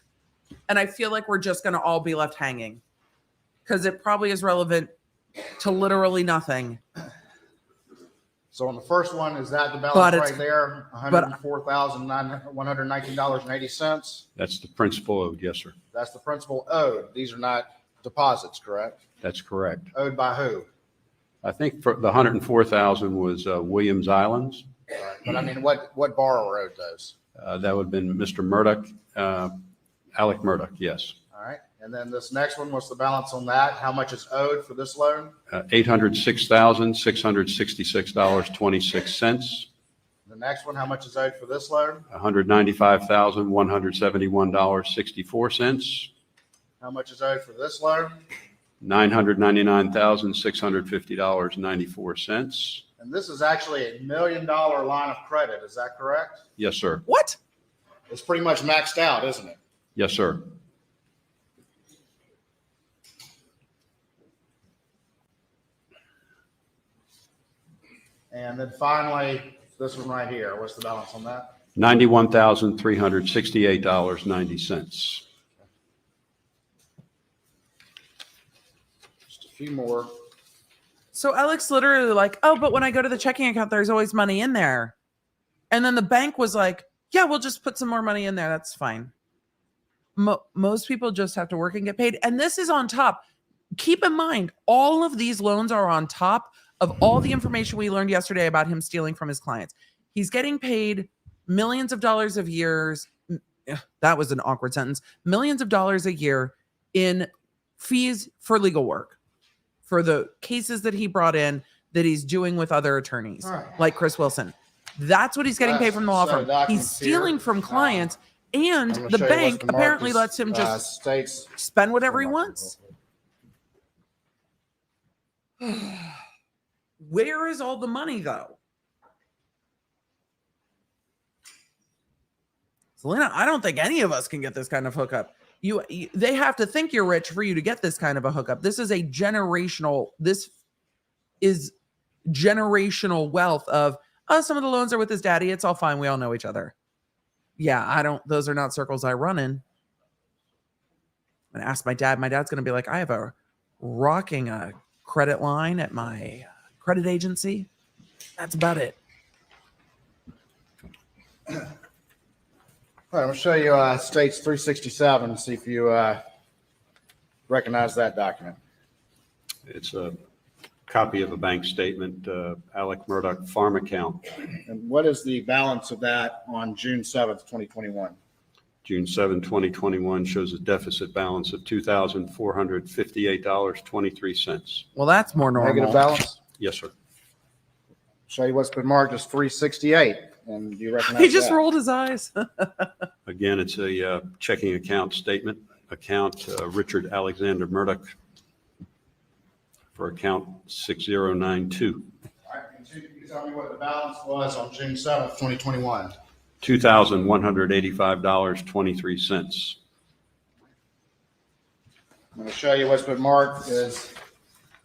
and I feel like we're just going to all be left hanging because it probably is relevant to literally nothing. So on the first one, is that the But balance it's- right there? $104,119.80. That's the principal owed, yes, sir. That's the principal owed. These are not deposits, correct? That's correct. Owed by who? I think for the 104,000 was Williams Islands. But I mean, what borrower owed those? That would have been Mr. Murdaugh, Alec Murdaugh, yes. All right. And then this next one, what's the balance on that? How much is owed for this loan? $806,666.26. The next one, how much is owed for this loan? $195,171.64. How much is owed for this loan? $999,650.94. And this is actually $1 million line of credit. Is that correct? Yes, sir. What? It's pretty much maxed out, isn't it? Yes, sir. And then finally, this one right here, what's the balance on that? $91,368.90. Just a few more. So Alex literally like, oh, but when I go to the checking account, there's always money in there. And then the bank was like, yeah, we'll just put some more money in there. That's fine. Most people just have to work and get paid. And this is on top. Keep in mind, all of these loans are on top of all the information we learned yesterday about him stealing from his clients. He's getting paid millions of dollars of years. That was an awkward sentence. Millions of dollars a year in fees for legal work, for the cases that he brought in that he's doing with other attorneys, All right. like Chris Wilson. That's what he's getting paid from the law So firm. documents He's stealing here. from clients, and I'm gonna the show you bank what's been apparently marked lets him as, just states. spend whatever he wants. Where is all the money, though? Selena, I don't think any of us can get this kind of hookup. They have to think you're rich for you to get this kind of a hookup. This is generational wealth of, oh, some of the loans are with his daddy. It's all fine. We all know each other. Yeah, those are not circles I run in. I'm gonna ask my dad. My dad's gonna be like, I have a rocking credit line at my credit agency. That's about it. All right, I'm going to show you states 367 and see if you recognize that document. It's a copy of a bank statement, Alec Murdaugh farm account, And what is the balance of that on June 7th, 2021? June 7, 2021, shows a deficit balance of $2,458.23. Well, that's more Negative normal. balance? Yes, sir. Show you what's been marked as 368. And do you recognize He just that? rolled his eyes. Again, it's a checking account statement, Richard Alexander Murdaugh for account 6092. All right, can you tell me what the balance was on June 7th, 2021? $2,185.23. I'm going to show you what's been marked as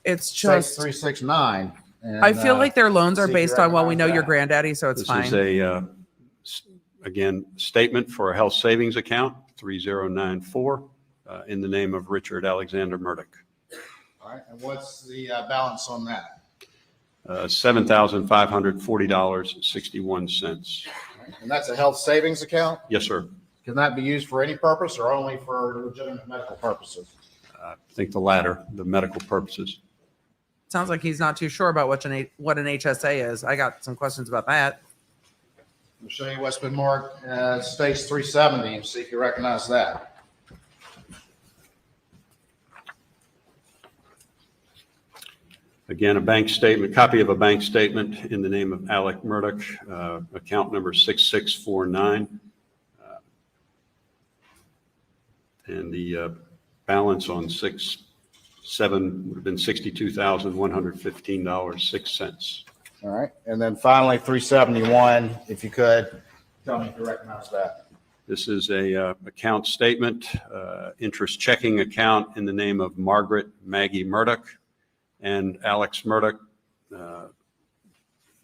It's states just, 369. And, I feel like their loans are see if you based on, well, we know recognize your that. granddaddy, so it's This fine. is a, again, statement for a health savings account, 3094, in the name of Richard Alexander Murdaugh. All right, and what's the balance on that? $7,540.61. And that's a health savings account? Yes, sir. Can that be used for any purpose or only for legitimate medical purposes? I think the latter, the medical purposes. Sounds like he's not too sure about what an HSA is. I got some questions about that. I'll show you what's been marked as states 370 and see if you recognize that. Again, a bank statement, copy of a bank statement in the name of Alec Murdaugh, account number 6649. And the balance on 6/7 would have been $62,115.06. All right, and then finally 371, if you could, tell me if you recognize that. This is a account statement, interest checking account in the name of Margaret Maggie Murdaugh and Alex Murdaugh,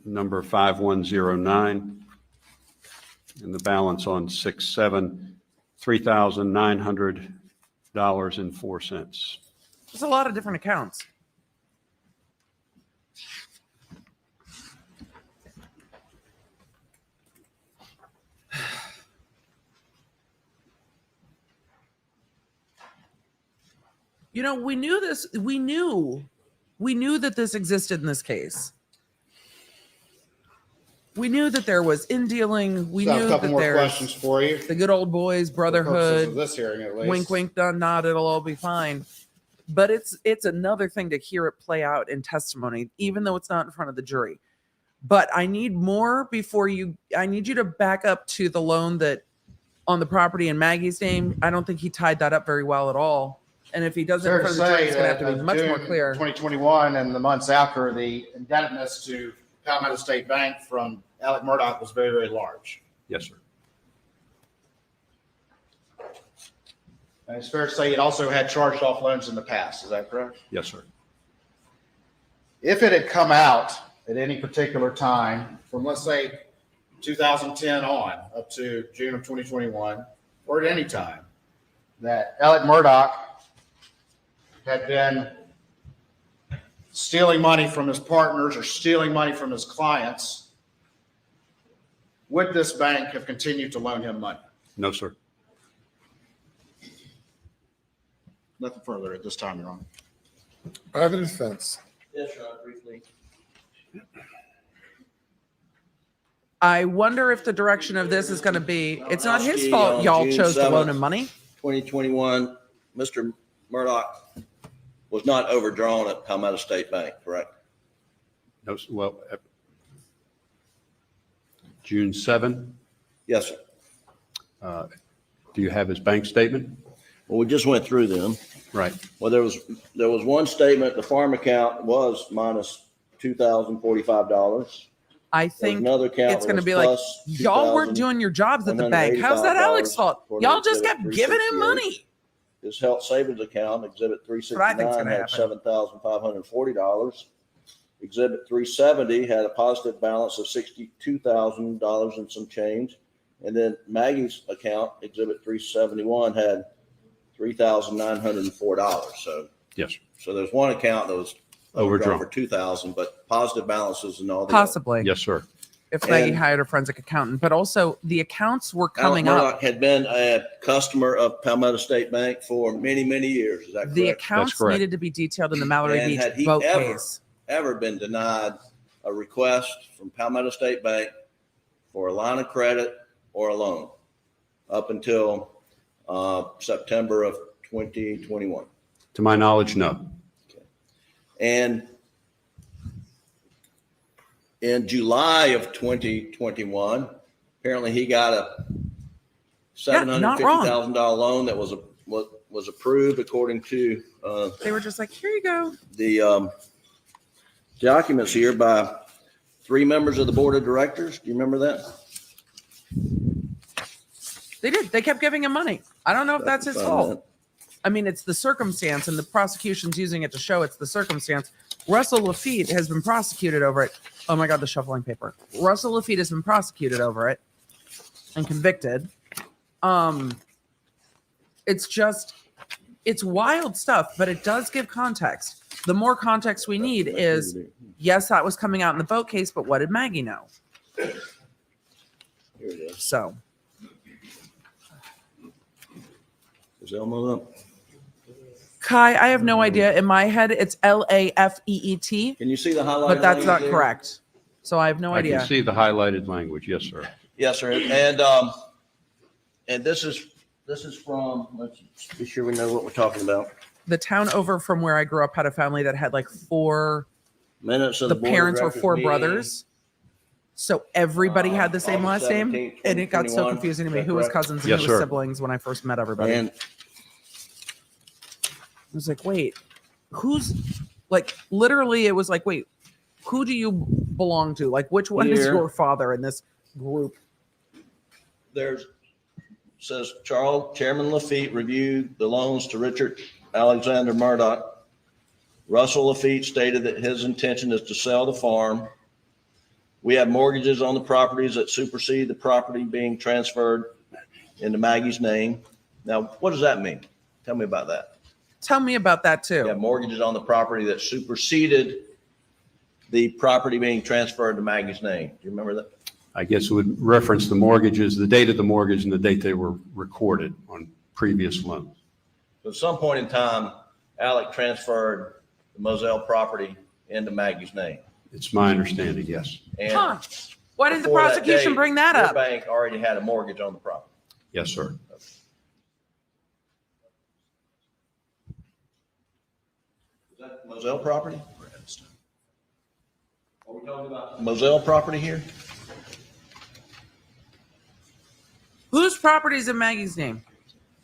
number 5109. And the balance on 6/7, $3,900.04. There's a lot of different accounts. You know, we knew this. We knew that this existed in this case. We knew that there was in dealing. We So I have knew a couple that more there's questions for you. the good old boys, For purposes of brotherhood, this hearing, at least. wink, wink, nod, nod. It'll all be fine. But it's another thing to hear it play out in testimony, even though it's not in front of the jury. But I need more before you. I need you to back up to the loan that on the property in Maggie's name. I don't think he tied that up very well at all. And if he doesn't, in Fair to front of the jury, say it's going to have that to be much more June clear. 2021 and the months after, the indebtedness to Palmetto State Bank from Alec Murdaugh was very, very large. Yes, sir. And it's fair to say it also had charged off loans in the past. Is that correct? Yes, sir. If it had come out at any particular time from, let's say, 2010 on up to June of 2021, or at any time, that Alec Murdaugh had been stealing money from his partners or stealing money from his clients, would this bank have continued to loan him money? No, sir. Nothing further at this time, Your Honor. Private defense. Yes, Your Honor, briefly. I wonder if the direction of this is going to be, it's not his Malinowski fault on y'all June chose to loan 7th. him money. 2021, Mr. Murdaugh was not overdrawn at Palmetto State Bank, correct? No, well, June 7. Yes, sir. Do you have his bank statement? Well, we just went through them. Right. Well, there was one statement, the farm account was minus $2,045. I There was think another account it's going to that be was like, plus y'all weren't doing your jobs at the bank. How's that Alec's fault? according Y'all to just Exhibit kept giving him 368. money. His health savings account, Exhibit what I think's 369, gonna had $7,540. Exhibit 370 had a positive balance of $62,000 and some change. And then Maggie's account, Exhibit 371, had $3,904. Yes, sir. So there's one account that was overdrawn Overdrawn. for $2,000, but positive balances and all the Possibly. Yes, sir. If Maggie And- hired a forensic accountant, but also the accounts were Alec coming up. Murdaugh had been a customer of Palmetto State Bank for many, many years. Is that The correct? accounts correct. needed to be detailed in the Mallory And Beach had he boat ever- case. Ever been denied a request from Palmetto State Bank for a line of credit or a loan up until September of 2021? To my knowledge, no. And in July of 2021, apparently he got a not wrong. $750,000 loan that was approved according to They were just like, here you go. the documents here by 3 members of the board of directors. Do you remember that? They did. They kept giving him money. I don't know if that's his Find fault. that. I mean, it's the circumstance, and the prosecution's using it to show it's the circumstance. Russell Lafitte has been prosecuted over it. Oh my God, the shuffling paper. Russell Lafitte has been prosecuted over it and convicted. It's wild stuff, but it does give context. The more context we need is, yes, that was coming out in the boat case, but what did Maggie know? Here it is. So Is Elmo up? Kai, I have no idea. In my head, it's Lafeet, Can you see the highlighted? but that's not language there? correct. So I have no I idea. can see the highlighted language. Yes, sir. Yes, sir. And this is from, let's be sure we know what we're talking about. The town over from where I grew up had a family that had like 4. Minutes of The the board of parents were directors 4 meeting. brothers. So everybody had the same August last name. 17th, And it got so 2021. confusing to me. Is that Who was correct? cousins and Yes, who was sir. siblings when I first met everybody. And I was like, wait, who's like, literally, it was like, wait, who do you belong to? Like, which one is Here. your father in this group? there's, says Chairman Lafitte reviewed the loans to Richard Alexander Murdaugh. Russell Lafitte stated that his intention is to sell the farm. We have mortgages on the properties that supersede the property being transferred into Maggie's name. Now, what does that mean? Tell me about that. Tell me about that We too. have mortgages on the property that superseded the property being transferred to Maggie's name. Do you remember that? I guess it would reference the mortgages, the date of the mortgage and the date they were recorded on previous loans. At some point in time, Alec transferred the Moselle property into Maggie's name. It's my understanding, yes. And Huh. Why didn't the before that prosecution date, bring that your up? bank already had a mortgage on the property. Yes, sir. Is that Moselle property? Are we talking about Moselle property here? Whose property is in Maggie's name?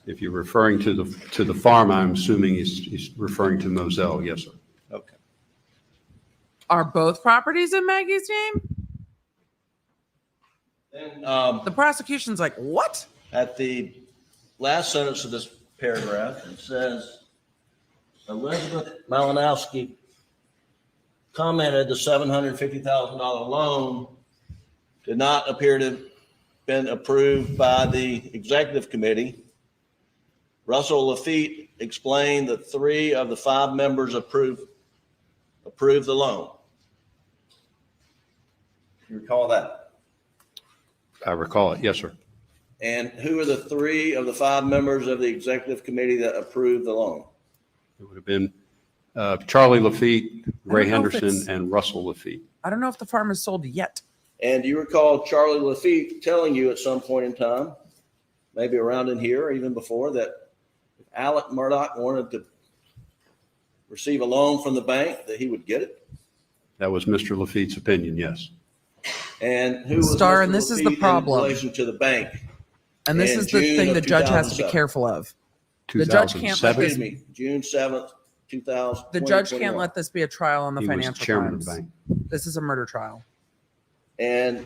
If you're referring to the farm, I'm assuming he's referring to Moselle. Yes, sir. Okay. Are both properties in Maggie's name? Then, The prosecution's like, what? at the last sentence of this paragraph, it says, Elizabeth Malinowski commented the $750,000 loan did not appear to have been approved by the executive committee. Russell Lafitte explained that 3 of the 5 members approved the loan. You recall that? I recall it. Yes, sir. And who are the 3 of the 5 members of the executive committee that approved the loan? It would have been Charlie Lafitte, Ray know if Henderson, it's- and Russell Lafitte. I don't know if the farm is sold yet. And do you recall Charlie Lafitte telling you at some point in time, maybe around in here or even before, that if Alec Murdaugh wanted to receive a loan from the bank, that he would get it? That was Mr. Lafitte's opinion, yes. And who was Star, Mr. and this is the Lafitte problem. in relation to the bank? And this In is the June thing of the judge has to be 2007. careful of. The judge can't let 2007, Excuse me, June 7th, 2000. The judge can't let this be a trial on the he was financial chairman of the crimes. bank. This is a murder trial. And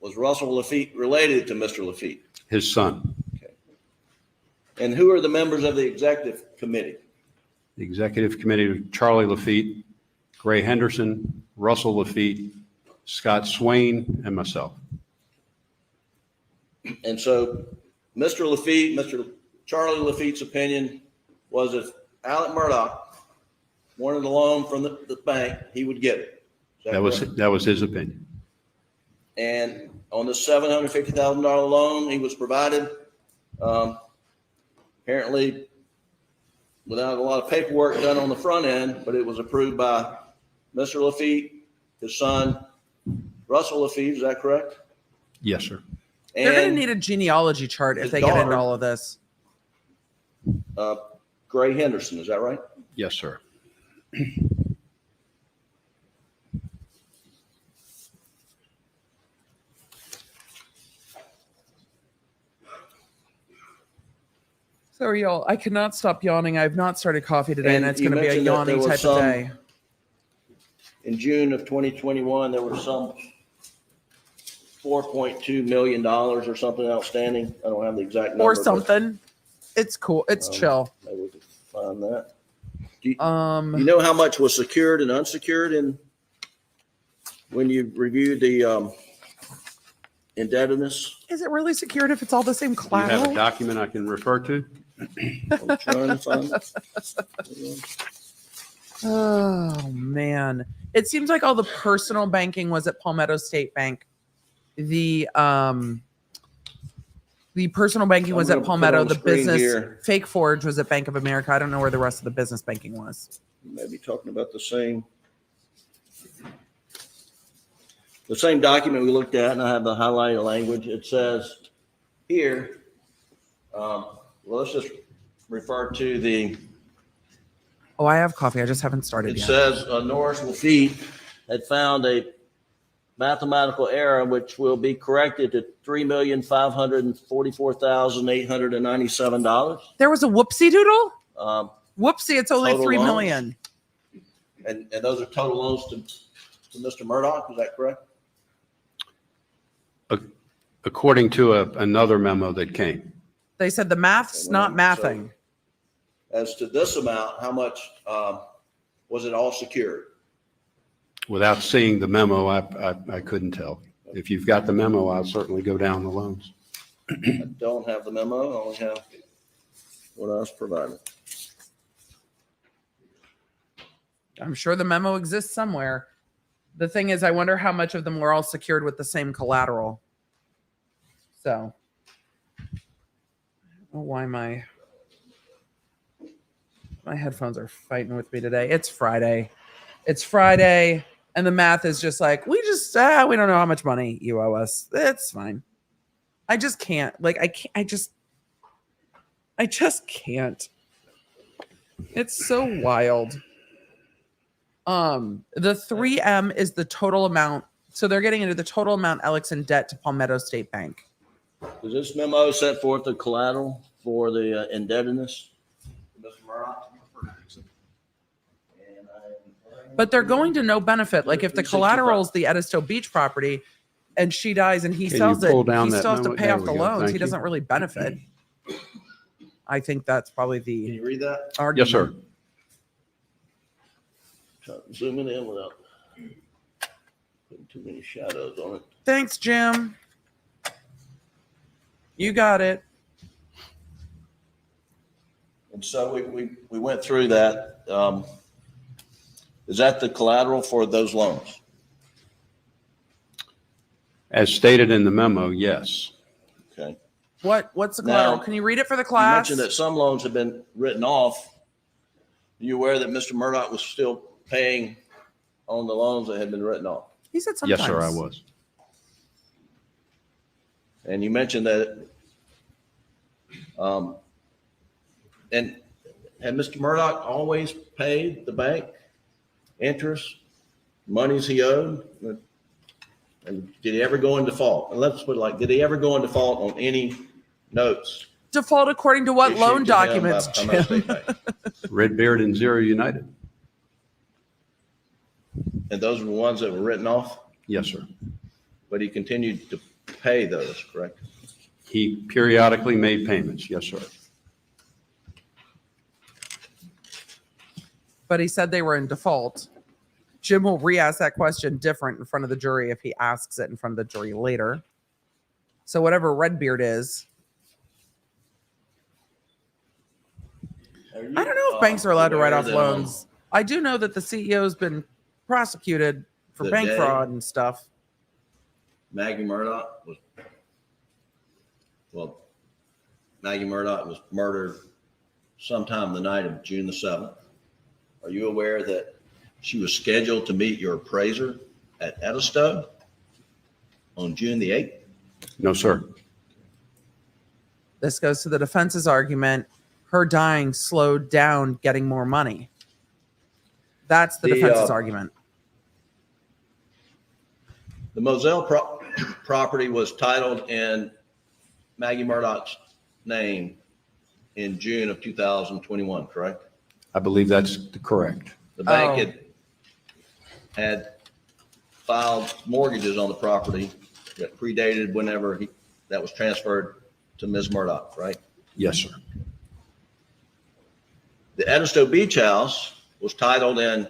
was Russell Lafitte related to Mr. Lafitte? His son. And who are the members of the executive committee? The executive committee, Charlie Lafitte, Ray Henderson, Russell Lafitte, Scott Swain, and myself. And so Mr. Charlie Lafitte's opinion was if Alec Murdaugh wanted a loan from the bank, he would get it. Is correct? That was his opinion. And on the $750,000 loan he was provided, apparently without a lot of paperwork done on the front end, but it was approved by Mr. Lafitte, his son, Russell Lafitte, is that correct? Yes, sir. They're going to And need a genealogy chart if his they get into daughter- all of this. Gray Henderson, is that right? Yes, sir. So y'all, I cannot stop yawning. I've not started coffee today, and And it's you going to be a mentioned that there yawning was type of some- day. In June of 2021, there was some $4.2 million or something outstanding. I don't have the exact number. Or but something. It's cool. It's chill. Maybe we can find that. You Um, know how much was secured and unsecured when you reviewed the indebtedness? is it really secured if it's all the same Do you have a collateral? document I can refer to? I'm trying to find it. Oh man, it seems like all the personal banking was at Palmetto State Bank. The personal banking I'm was gonna at put it on Palmetto. the The screen business here. fake forge was at Bank of America. I don't know where the rest of the business banking was. Maybe talking about the same document we looked at, and I have the highlighted language. It says here, well, let's just refer to the, Oh, I have coffee. I just haven't started it yet. says Norris Lafitte had found a mathematical error which will be corrected to $3,544,897. There was a whoopsie doodle. Um, Whoopsie! It's only Total 3 loans? million. and those are total loans to Mr. Murdaugh, is that correct? According to another memo that came. They said the math's not So- mathing. As to this amount, how much was it all secured? Without seeing the memo, I couldn't tell. If you've got the memo, I'll certainly go down the loans. I don't have the memo, I only have what I was provided. I'm sure the memo exists somewhere. The thing is, I wonder how much of them were all secured with the same collateral. So, oh, why am I? My headphones are fighting with me today. It's Friday. It's Friday. And the math is just like, we don't know how much money you owe us. It's fine. I just can't. I just can't. It's so wild. The 3M is the total amount. So they're getting into the total amount Alec's in debt to Palmetto State Bank. Does this memo set forth the collateral for the indebtedness? Mr. Murdaugh? But they're going to no benefit. Like if the collateral is the Edisto Beach property and she dies and he Can sells you it, pull down he that still has to memo? pay There off we the go. loans. Thank He you. doesn't really benefit. I think that's probably Can the you read that? argument. Yes, sir. Try to zoom it in without putting too many shadows on it. Thanks, Jim. You got it. And so we went through that. Is that the collateral for those loans? As stated in the memo, yes. Okay. What's the collateral? Now, Can you read it for the You class? mentioned that some loans have been written off. Are you aware that Mr. Murdaugh was still paying on the loans that had been written off? He said sometimes. Yes, sir, I was. And you mentioned that, and had Mr. Murdaugh always paid the bank interest, monies he owed? And did he ever go in default? And let's put it like, did he ever go in default on any notes? Default according to what issued loan to him by documents, Palmetto Jim? State Bank? Redbeard and Zero United. And those were the ones that were written off, Yes, sir. but he continued to pay those, correct? He periodically made payments. Yes, sir. But he said they were in default. Jim will re-ask that question different in front of the jury if he asks it in front of the jury later. So whatever Redbeard is, Are you, I don't know if banks are allowed to write aware off that, loans. I do know that the CEO's been prosecuted for The bank day- fraud and stuff. Maggie Murdaugh was murdered sometime the night of June the 7th. Are you aware that she was scheduled to meet your appraiser at Edisto on June the 8th? No, sir. This goes to the defense's argument. Her dying slowed down getting more money. That's the The, defense's argument. The Moselle property was titled in Maggie Murdaugh's name in June of 2021, correct? I believe that's correct. The bank Oh. had filed mortgages on the property that predated whenever that was transferred to Ms. Murdaugh, right? Yes, sir. The Edisto Beach House was titled in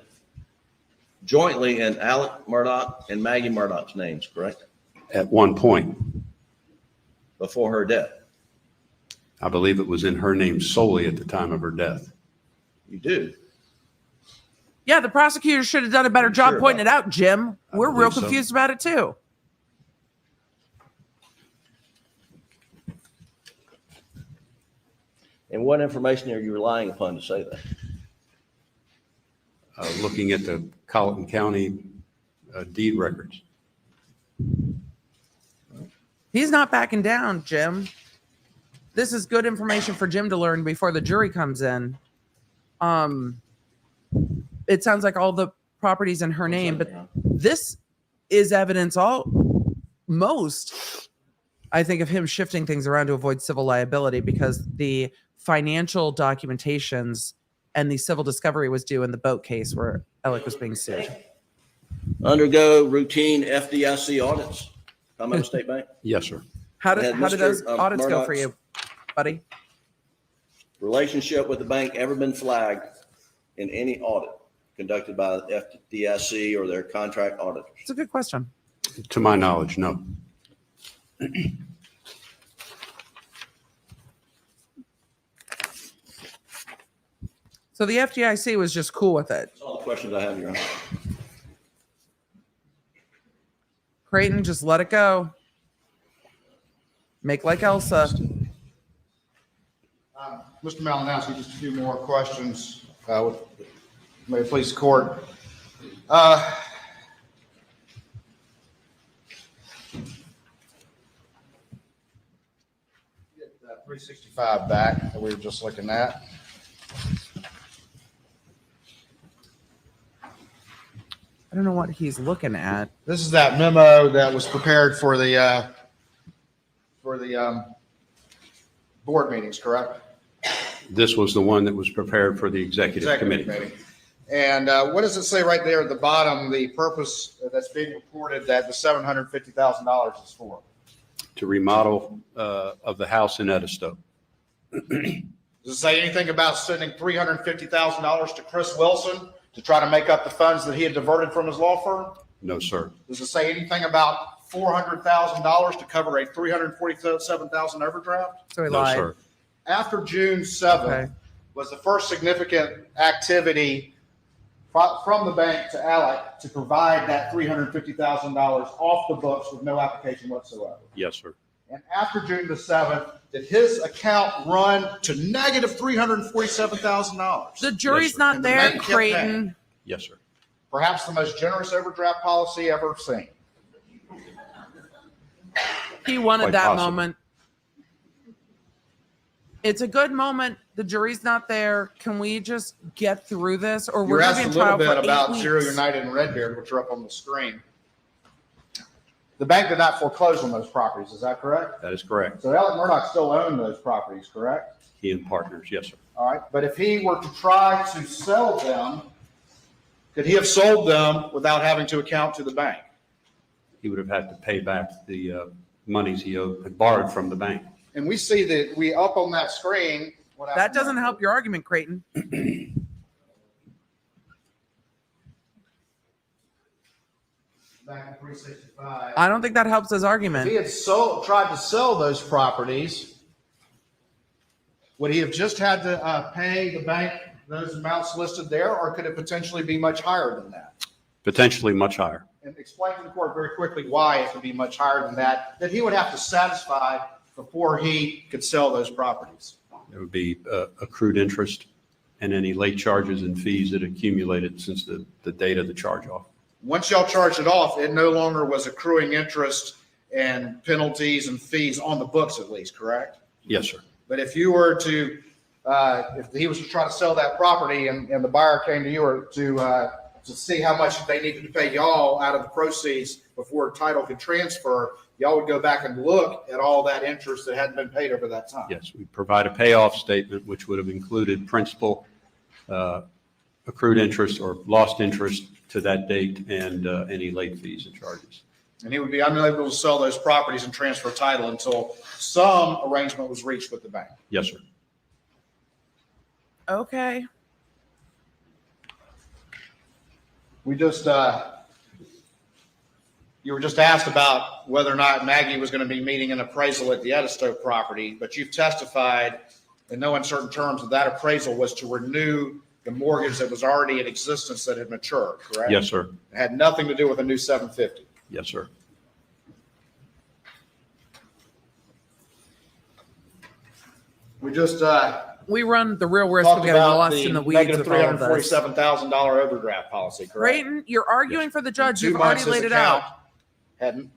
jointly in Alec Murdaugh and Maggie Murdaugh's names, correct? At one point, Before her death. I believe it was in her name solely at the time of her death. You do. Yeah, the prosecutor should have done a better job Sure pointing it about out, Jim. I We're real believe so. confused about it too. And what information are you relying upon to say that? Looking at the Colleton County deed records. He's not backing down, Jim. This is good information for Jim to learn before the jury comes in. It sounds like all the properties in her name, but this is evidence most, I think, of him shifting things around to avoid civil liability because the financial documentations and the civil discovery was due in the boat case where Alec was being sued. Undergo routine FDIC audits, Palmetto State Bank. Yes, sir. How did Had those Mr. audits go for Murdaugh's you, buddy? Relationship with the bank ever been flagged in any audit conducted by the FDIC or their contract auditors? It's a good question. To my knowledge, no. So the FDIC was just cool with it. That's all the questions I have, Your Honor. Creighton, just let it go. Make like Elsa. Mr. Malinowski, just a few more questions. May it please the court. Get that 365 back that we were just looking at. I don't know what he's looking at. This is that memo that was prepared for the board meetings, correct? This was the one that was prepared for the executive committee. And what does it say right there at the bottom, the purpose that's being reported that the $750,000 is for? To remodel of the house in Edisto. Does it say anything about sending $350,000 to Chris Wilson to try to make up the funds that he had diverted from his law firm? No, sir. Does it say anything about $400,000 to cover a $347,000 overdraft? So he No, lied. sir. After June 7th Okay. was the first significant activity from the bank to Alec to provide that $350,000 off the books with no application whatsoever. Yes, sir. And after June the 7th, did his account run to negative $347,000? The jury's sir. not And the there, bank kept Creighton. Yes, sir. Perhaps the most generous overdraft policy ever seen. He wanted Quite that possible. moment. It's a good moment. The jury's not there. Can we just get through this, or You we're going asked to a be in little trial for bit 8 about weeks? Zero United and Redbeard, which are up on the screen. The bank did not foreclose on those properties, is that correct? That is correct. So Alec Murdaugh still owned those properties, correct? He and partners. Yes, sir. All right, but if he were to try to sell them, could he have sold them without having to account to the bank? He would have had to pay back the monies he had borrowed from the bank. And we see that we up on that screen. What That happened doesn't there? help your argument, Creighton. Back in 365. I don't think that helps his If he argument. had tried to sell those properties, would he have just had to pay the bank those amounts listed there, or could it potentially be much higher than that? Potentially much higher. And explain to the court very quickly why it could be much higher than that he would have to satisfy before he could sell those properties. There would be accrued interest and any late charges and fees that accumulated since the date of the charge off. Once y'all charged it off, it no longer was accruing interest and penalties and fees on the books at least, correct? Yes, sir. But if you were to, if he was to try to sell that property and the buyer came to you or to see how much they needed to pay y'all out of the proceeds before title could transfer, y'all would go back and look at all that interest that hadn't been paid over that time. Yes, we provide a payoff statement, which would have included principal, accrued interest or lost interest to that date, and any late fees and charges. And he would be unable to sell those properties and transfer title until some arrangement was reached with the bank. Yes, sir. Okay. We just, you were just asked about whether or not Maggie was going to be meeting an appraisal at the Edisto property, but you've testified in no uncertain terms that appraisal was to renew the mortgage that was already in existence that had matured, correct? Yes, sir. It had nothing to do with a new 750. Yes, sir. We just We run the real risk of talked getting about lost the in the weeds negative with all of this. $347,000 overdraft policy, correct? Creighton, you're arguing for the judge. In 2 You've already months, his laid it account out. had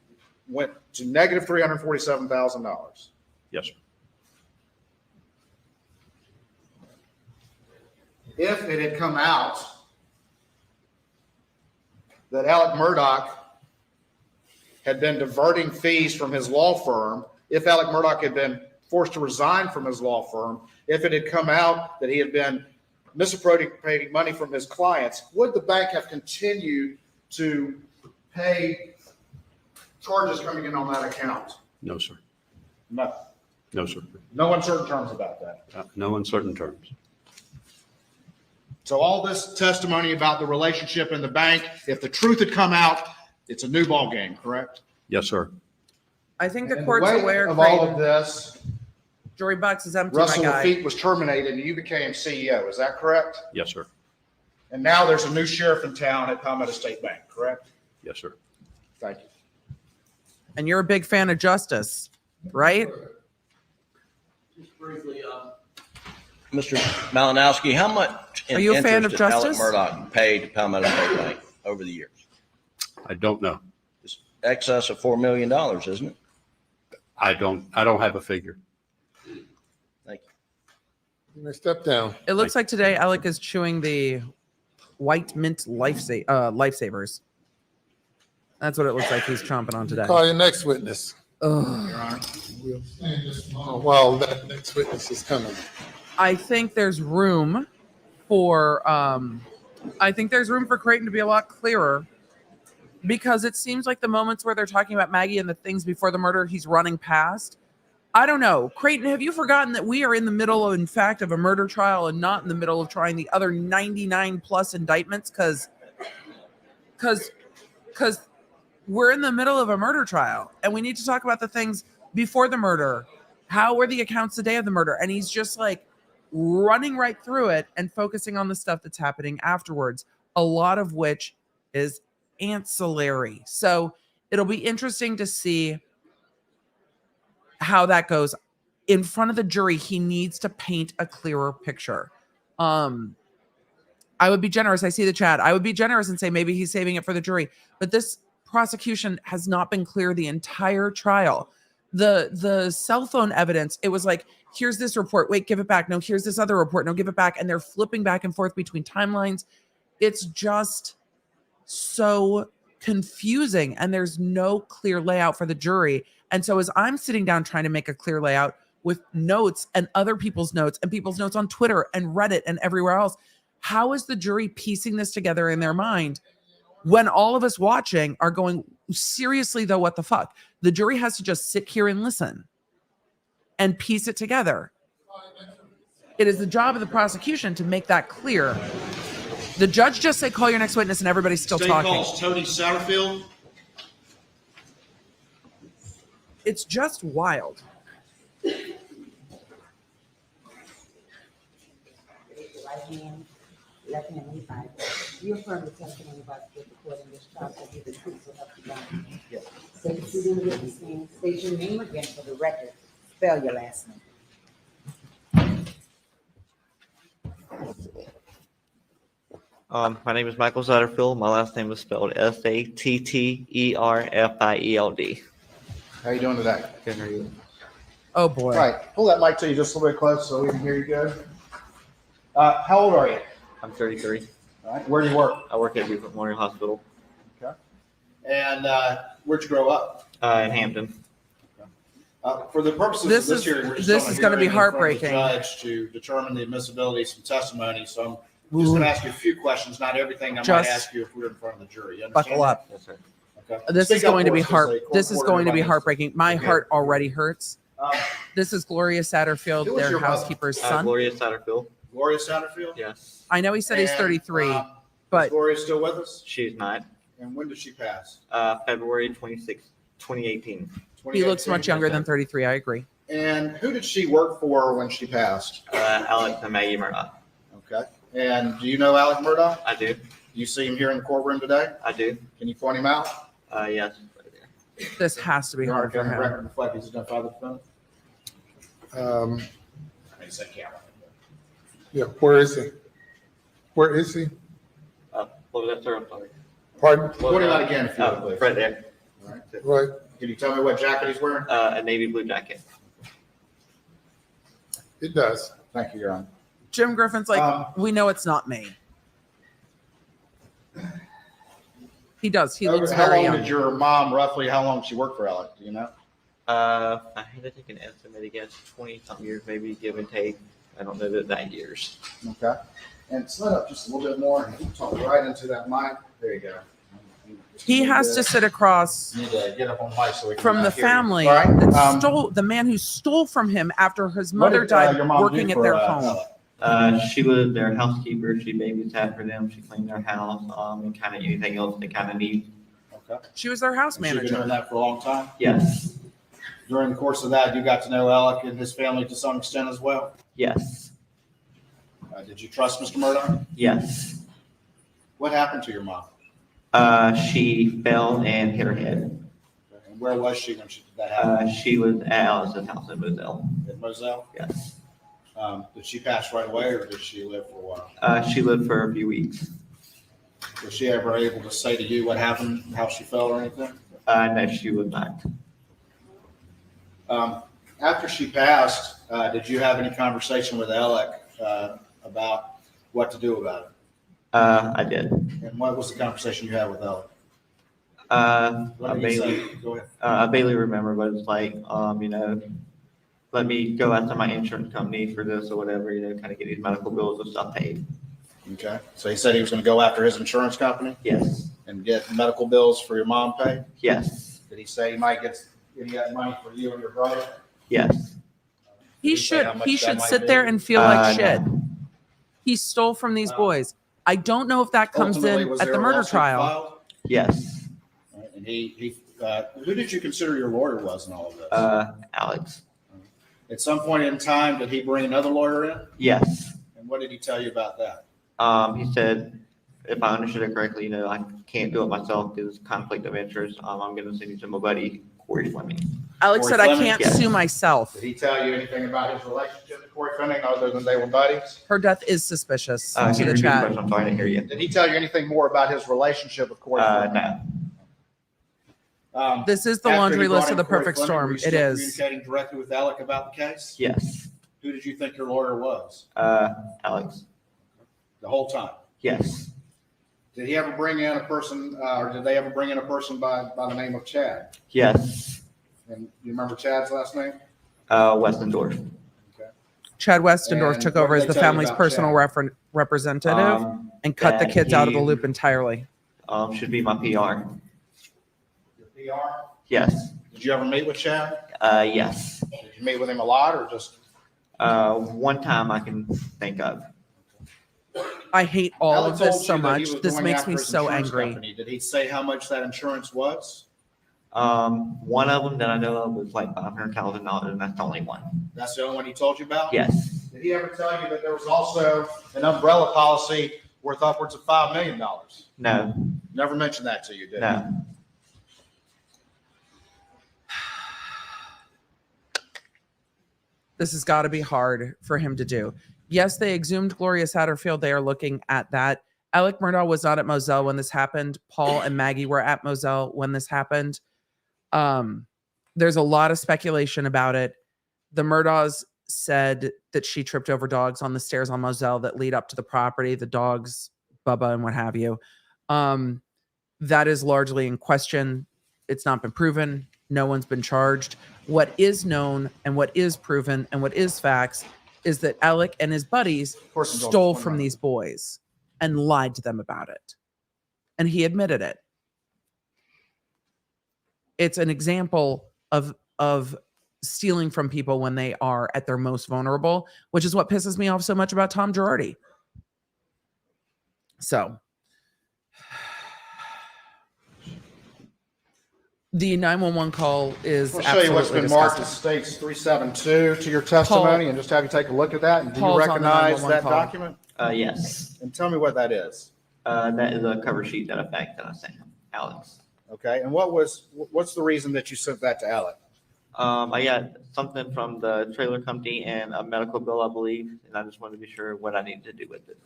went to negative $347,000. Yes, sir. If it had come out that Alec Murdaugh had been diverting fees from his law firm, if Alec Murdaugh had been forced to resign from his law firm, if it had come out that he had been misappropriating money from his clients, would the bank have continued to pay charges coming in on that account? No, sir. No. No, sir. No uncertain terms about that. No uncertain terms. So all this testimony about the relationship in the bank, if the truth had come out, it's a new ball game, correct? Yes, sir. I think the In court's wake aware, of all of Creighton. this, Jury box is empty, Russell my guy. Lafitte was terminated and you became CEO. Is that correct? Yes, sir. And now there's a new sheriff in town at Palmetto State Bank, correct? Yes, sir. Thank you. And you're a big fan of justice, right? Just briefly, Mr. Malinowski, how much in Are you a fan of interest that Alec justice? Murdaugh paid to Palmetto State Bank over the years? I don't know. It's excess of $4 million, isn't it? I don't have a figure. Thank you. You may step down. It looks like today Alec is chewing the white mint lifesavers. That's what it looks like he's chomping on today. Call your next witness. Ugh. While that next witness is coming. I think there's room for Creighton to be a lot clearer, because it seems like the moments where they're talking about Maggie and the things before the murder he's running past. I don't know. Creighton, have you forgotten that we are in the middle of, in fact, of a murder trial and not in the middle of trying the other 99 plus indictments? Because we're in the middle of a murder trial and we need to talk about the things before the murder. How were the accounts the day of the murder? And he's just like running right through it and focusing on the stuff that's happening afterwards, a lot of which is ancillary. So it'll be interesting to see how that goes. In front of the jury, he needs to paint a clearer picture. I would be generous. I see the chat. I would be generous and say maybe he's saving it for the jury. But this prosecution has not been clear the entire trial. The cell phone evidence, it was like, here's this report. Wait, give it back. No, here's this other report. No, give it back. And they're flipping back and forth between timelines. It's just so confusing. And there's no clear layout for the jury. And so as I'm sitting down trying to make a clear layout with notes and other people's notes and people's notes on Twitter and Reddit and everywhere else, how is the jury piecing this together in their mind when all of us watching are going, seriously though, what the fuck? The jury has to just sit here and listen and piece it together. It is the job of the prosecution to make that clear. The judge just said, call your next witness, and everybody's still State talking. calls Tony Satterfield. It's just wild. Raise your right hand, left hand on your Bible. You affirm the testimony about the court in this trial shall be the truth, so help you God. Yes. Say the truth in the witness stand. State your name again for the record. Spell your last name. My name is Michael Satterfield. My last name is spelled Satterfield. How you doing today? Good, how are you? Oh boy. All right, pull that mic to you just a little bit close so we can hear you good. How old are you? I'm 33. All right, where do you work? I work at Greer Memorial Hospital Okay. And where'd you grow up? in Hampton. For the purposes This of this is- hearing, we're just this on a is gonna be hearing in front of the heartbreaking. Judge to determine the admissibility of some testimony. So I'm just going to ask you a few questions, not everything I might Just ask you if we're in front of the jury. You understand Buckle up. Yes, sir. that? Okay. This is Speak up going to for be us, 'cause the this is court going to be reporter heartbreaking. My Okay. heart already hurts. might- This is Gloria Satterfield, Who was their your mother? housekeeper's son. Gloria Satterfield. Gloria Satterfield? Yes. I know he said he's And, 33, is but Gloria still with us? She's not. And when did she pass? February 26, 2018. he looks 2018? much younger than 33. I agree. And who did she work for when she passed? Alex and Maggie Murdaugh. Okay. And do you know Alec Murdaugh? I do. Do you see him here in the courtroom today? I do. Can you point him out? Yes. Right there. This has to be Your hard for Honor, can the him. record reflect he's identified the defendant? I said camera. Yeah, where is he? Where is he? What was that, sir? I'm sorry. Pardon? Point him out again if you would, please. Right there. All right. Right. Can you tell me what jacket he's wearing? A navy blue jacket. It does. Thank you, Your Honor. Jim Griffin's like, we know it's not me. He does. He looks How very long young. did your mom, roughly, how long did she work for Alec? Do you know? I had to take an estimate, I guess, 20-something years, maybe, give and take. I don't know the exact years. Okay. And slide up just a little bit more and talk right into that mic. There you go. He has to sit across You need to get up on the mic so we can from the hear you. family All right. that stole the man who stole from him after his What mother did, died your mom working do at for, their home. Alec? She was their housekeeper. She babysat for them. She cleaned their house, and kind of anything else they kind of need. Okay. She was their house She's been doing manager. that for a long time. Yes. During the course of that, you got to know Alec and his family to some extent as well. Yes. Did you trust Mr. Murdaugh? Yes. What happened to your mom? She fell and hit her head. And where was she when that happened? She was at Alice's house in Moselle. At Moselle? Yes. Did she pass right away or did she live for a while? She lived for a few weeks. Was she ever able to say to you what happened, how she felt or anything? No, she was not. After she passed, did you have any conversation with Alec about what to do about it? I did. And what was the conversation you had with Alec? I What did he barely, say? Go ahead. I barely remember, but it's like, let me go after my insurance company for this or whatever, kind of get these medical bills and stuff paid. Okay. So he said he was going to go after his insurance company Yes. and get medical bills for your mom paid? Yes. Did he say he might get money for you and your brother? Yes. He Did he say should how much he that should might sit be? there and feel like No. shit. He stole from these boys. I don't know if that comes Ultimately, in was at there the a murder lawsuit trial. filed? Yes. Right, and who did you consider your lawyer was in all of this? Alex. At some point in time, did he bring another lawyer in? Yes. And what did he tell you about that? He said, if I understood it correctly, I can't do it myself because conflict of interest. I'm going to send you to my buddy, Corey Fleming. Alex Corey said, I Fleming? can't Yes. sue myself. Did he tell you anything about his relationship with Corey Fleming other than they were buddies? Her death is suspicious Can to you the repeat the chat. question? I'm sorry, I didn't hear you. Did he tell you anything more about his relationship with Corey Fleming? No. This is the After laundry he brought list of in the Corey perfect Fleming, were storm. you It still is. communicating directly with Alec about the case? Yes. Who did you think your lawyer was Alex. the whole time? Yes. Did he ever bring in a person, or did they ever bring in a person by the name of Chad? Yes. And you remember Chad's last name? Westendorf. Okay. Chad Westendorf And took what over did as they the tell you family's about personal Chad? representative and cut the that kids out of the he, loop entirely. Should be my PR. Your PR? Yes. Did you ever meet with Chad? Yes. Did you meet with him a lot or just? One time I can think of. I hate all Alec of told this so you that he much. was This going makes after me his so insurance angry. company. Did he say how much that insurance was? One of them that I know of was like $500,000, and that's the only one. That's the only one he told you about? Yes. Did he ever tell you that there was also an umbrella policy worth upwards of $5 million? No. Never mentioned that to you, did he? No. This has got to be hard for him to do. Yes, they exhumed Gloria Satterfield. They are looking at that. Alec Murdaugh was not at Moselle when this happened. Paul and Maggie were at Moselle when this happened. There's a lot of speculation about it. The Murdaughs said that she tripped over dogs on the stairs on Moselle that lead up to the property, the dogs, Bubba, and what have you. That is largely in question. It's not been proven. No one's been charged. What is known and what is proven and what is facts is that Alec and his buddies stole from these boys and lied to them about it. And he admitted it. It's an example of stealing from people when they are at their most vulnerable, which is what pisses me off so much about Tom Girardi. So the 911 call is I'll show you what's absolutely been marked as disgusting. states 372 to your testimony and just have you take a look at that. And do you Paul's on the recognize 911 that call. document? Yes. And tell me what that is. That is a cover sheet that I sent him, Alex. Okay. And what's the reason that you sent that to Alec? I got something from the trailer company and a medical bill, I believe, and I just wanted to be sure what I needed to do with it.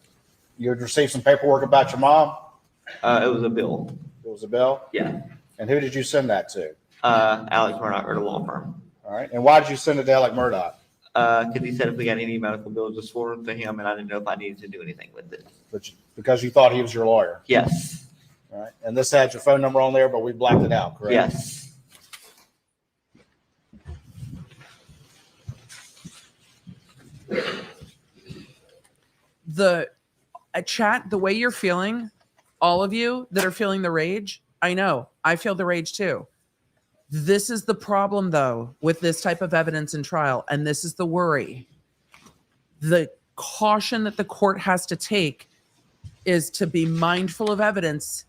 You had received some paperwork about your mom? It was a bill. It was a bill? Yeah. And who did you send that to? Alex Murdaugh, or the law firm. All right. And why did you send it to Alec Murdaugh? Because he said if we got any medical bills, just forward them to him, and I didn't know if I needed to do anything with it. Because you thought he was your lawyer. Yes. All right. And this had your phone number on there, but we blacked it out, correct? Yes. The chat, the way you're feeling, all of you that are feeling the rage, I know, I feel the rage too. This is the problem, though, with this type of evidence in trial, and this is the worry. The caution that the court has to take is to be mindful of evidence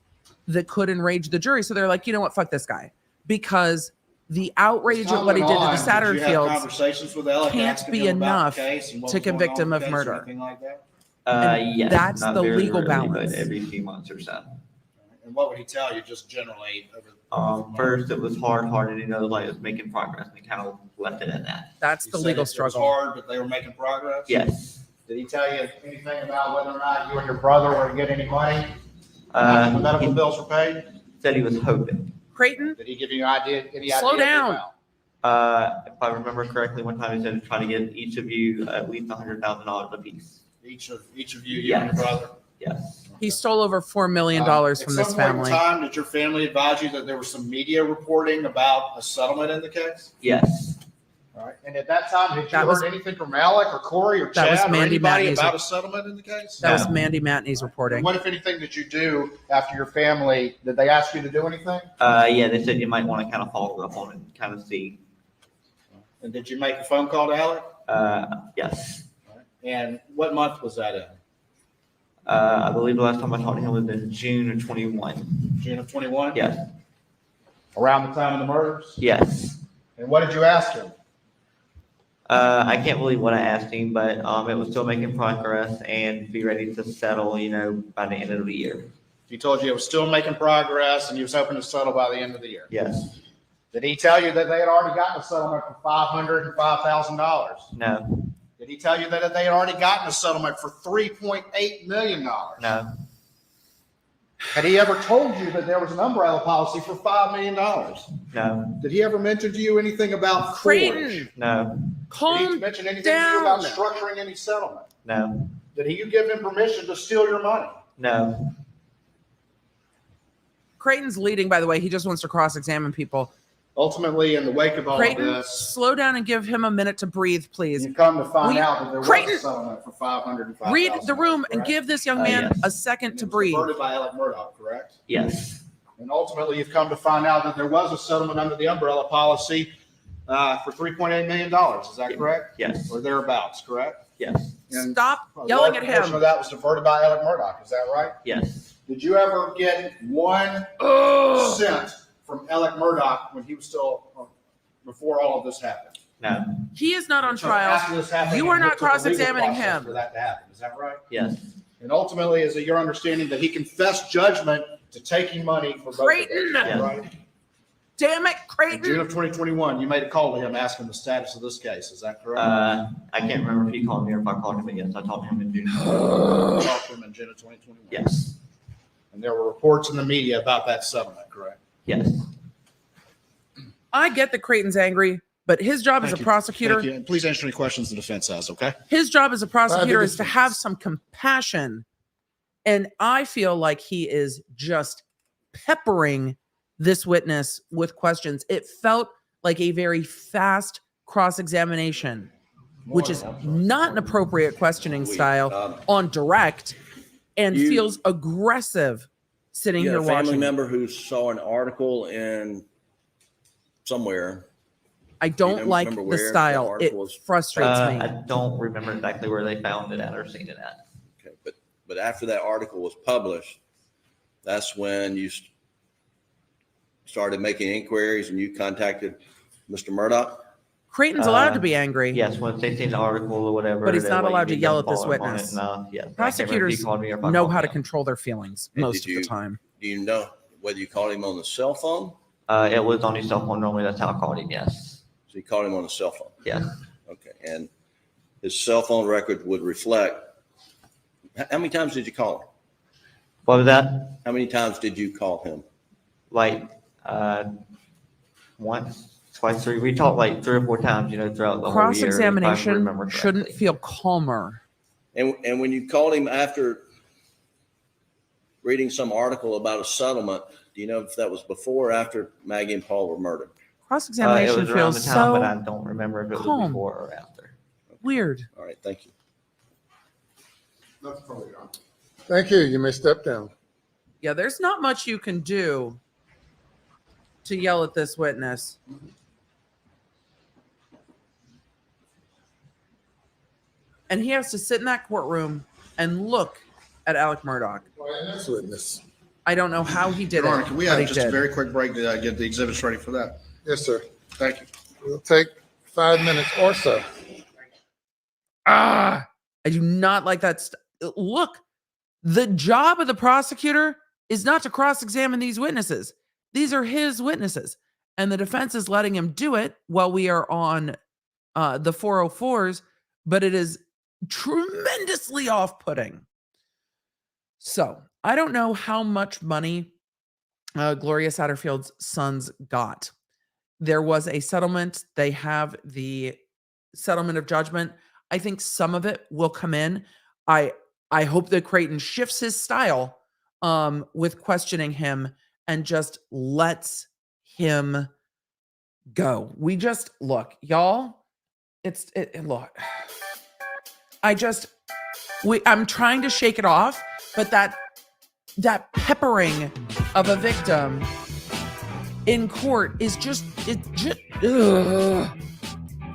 that could enrage the jury. So they're like, you know what, fuck this guy. Because the outrage at what he did to the Satterfields conversations with Alec can't asking be him about enough the case and what to was going convict on him with of the case or murder. anything like that? And Yes. that's not the very legal rarely, balance. but every few months or so. And what would he tell you just generally? First, it was hard-hearted, like it was making progress, and he kind of left it at that. That's He the said legal it was struggle. hard, but they were making progress? Yes. Did he tell you anything about whether or not you and your brother were to get any money after the medical He bills were paid? said he was hoping. Creighton, Did he give you any idea? Slow of the down. amount? If I remember correctly, one time he said try to get each of you at least $100,000 apiece. Each of you and your brother? Yes. he stole over $4 million from this At some point family. in time, did your family advise you that there was some media reporting about a settlement in the case? Yes. All right. And at that time, had you That was- heard anything from Alec or Corey or That was Chad or Mandy anybody Matney's- about a settlement in the case? That was No. Mandy Matney's reporting. And what, if anything, did you do after your family? Did they ask you to do anything? Yeah, they said you might want to kind of follow up on it and kind of see. And did you make a phone call to Alec? Yes. And what month was that in? I believe the last time I talked to him was in June of 21. June of 21? Yes. Around the time of the murders? Yes. And what did you ask him? I can't believe what I asked him, but it was still making progress and be ready to settle, by the end of the year. He told you it was still making progress and he was hoping to settle by the end of the year. Yes. Did he tell you that they had already gotten a settlement for $500 and $5,000? No. Did he tell you that they had already gotten a settlement for $3.8 million? No. Had he ever told you that there was an umbrella policy for $5 million? No. Did he ever mention to you anything about Creighton, forge? No. Did he calm mention anything to you about down. structuring any settlement? No. Did you give him permission to steal your money? No. Creighton's leading, by the way. He just wants to cross-examine people. Ultimately, in the wake of all of Creighton, this, slow down and give him a minute to breathe, please. you come to find We- out that there was Creighton, a settlement for $500 and $5,000. Read the room and correct? give this young man yes. a second And to it was breathe. diverted by Alec Murdaugh, correct? Yes. And ultimately, you've come to find out that there was a settlement under the umbrella policy for $3.8 million. Is that correct? Yes. Or thereabouts, correct? Yes. And Stop a yelling large at portion of him. that was diverted by Alec Murdaugh. Is that right? Yes. Did you ever get 1 cent from Alec Murdaugh when he was still before all of this happened? No. He is not on So trial. after this happened, You are it not took a legal cross-examining process him. for that to happen. Is that right? Yes. And ultimately, is it your understanding that he confessed judgment to taking money for both of them? Creighton! Yes. Right? Damn it, In June Creighton. of 2021, you made a call to him asking the status of this case. Is that correct? I can't remember if he called me or if I called him, but yes, I talked to him in June. You talked to him in June of 2021. Yes. And there were reports in the media about that settlement, correct? Yes. I get that Creighton's angry, but his job as a Thank you. prosecutor, Thank you. And please answer any questions the defense has, okay? his job as a prosecutor is to defense. have some compassion. And I feel like he is just peppering this witness with questions. It felt like a very fast cross-examination, which is not an appropriate questioning style on direct, and You- feels aggressive sitting You had here a family watching. member who saw an article in somewhere. I don't You like remember the where the style. It article was frustrates I me. don't remember exactly where they found it at or seen it at. Okay, but after that article was published, that's when you started making inquiries and you contacted Mr. Murdaugh. Creighton's allowed to be angry. Yes, once they seen the article or whatever. But he's they're not like, allowed you to need yell at this follow up on witness. it. No, yes. I can't remember if he Prosecutors called me or if I know called how to him. control their feelings And most did of the you- time. Do you know whether you called him on the cell phone? It was on his cell phone normally. That's how I called him. Yes. So you called him on the cell phone? Yes. Okay, and his cell phone record would reflect, how many times did you call him? What was that? How many times did you call him? Like once, twice, three. We talked like 3 or 4 times, throughout the whole year. if I Cross-examination remember shouldn't correctly. feel calmer. And when you called him after reading some article about a settlement, do you know if that was before or after Maggie and Paul were murdered? It Cross-examination was around the feels time, but I so don't remember if it was calm. before or after. weird. All right, thank you. Thank you. You may step down. Yeah, there's not much you can do to yell at this witness. And he has to sit in that courtroom and look at Alec Murdaugh. Next witness. I don't know how he did Your Honor, it, can we but have he just a did. very quick break to get the exhibits ready for that? Yes, sir. Thank you. We'll take 5 minutes or so. I do not like that. Look, the job of the prosecutor is not to cross-examine these witnesses. These are his witnesses. And the defense is letting him do it while we are on the 404s, but it is tremendously off-putting. So I don't know how much money Gloria Satterfield's sons got. There was a settlement. They have the settlement of judgment. I think some of it will come in. I hope that Creighton shifts his style with questioning him and just lets him go. We just look, y'all. Look. I'm trying to shake it off, but that peppering of a victim in court is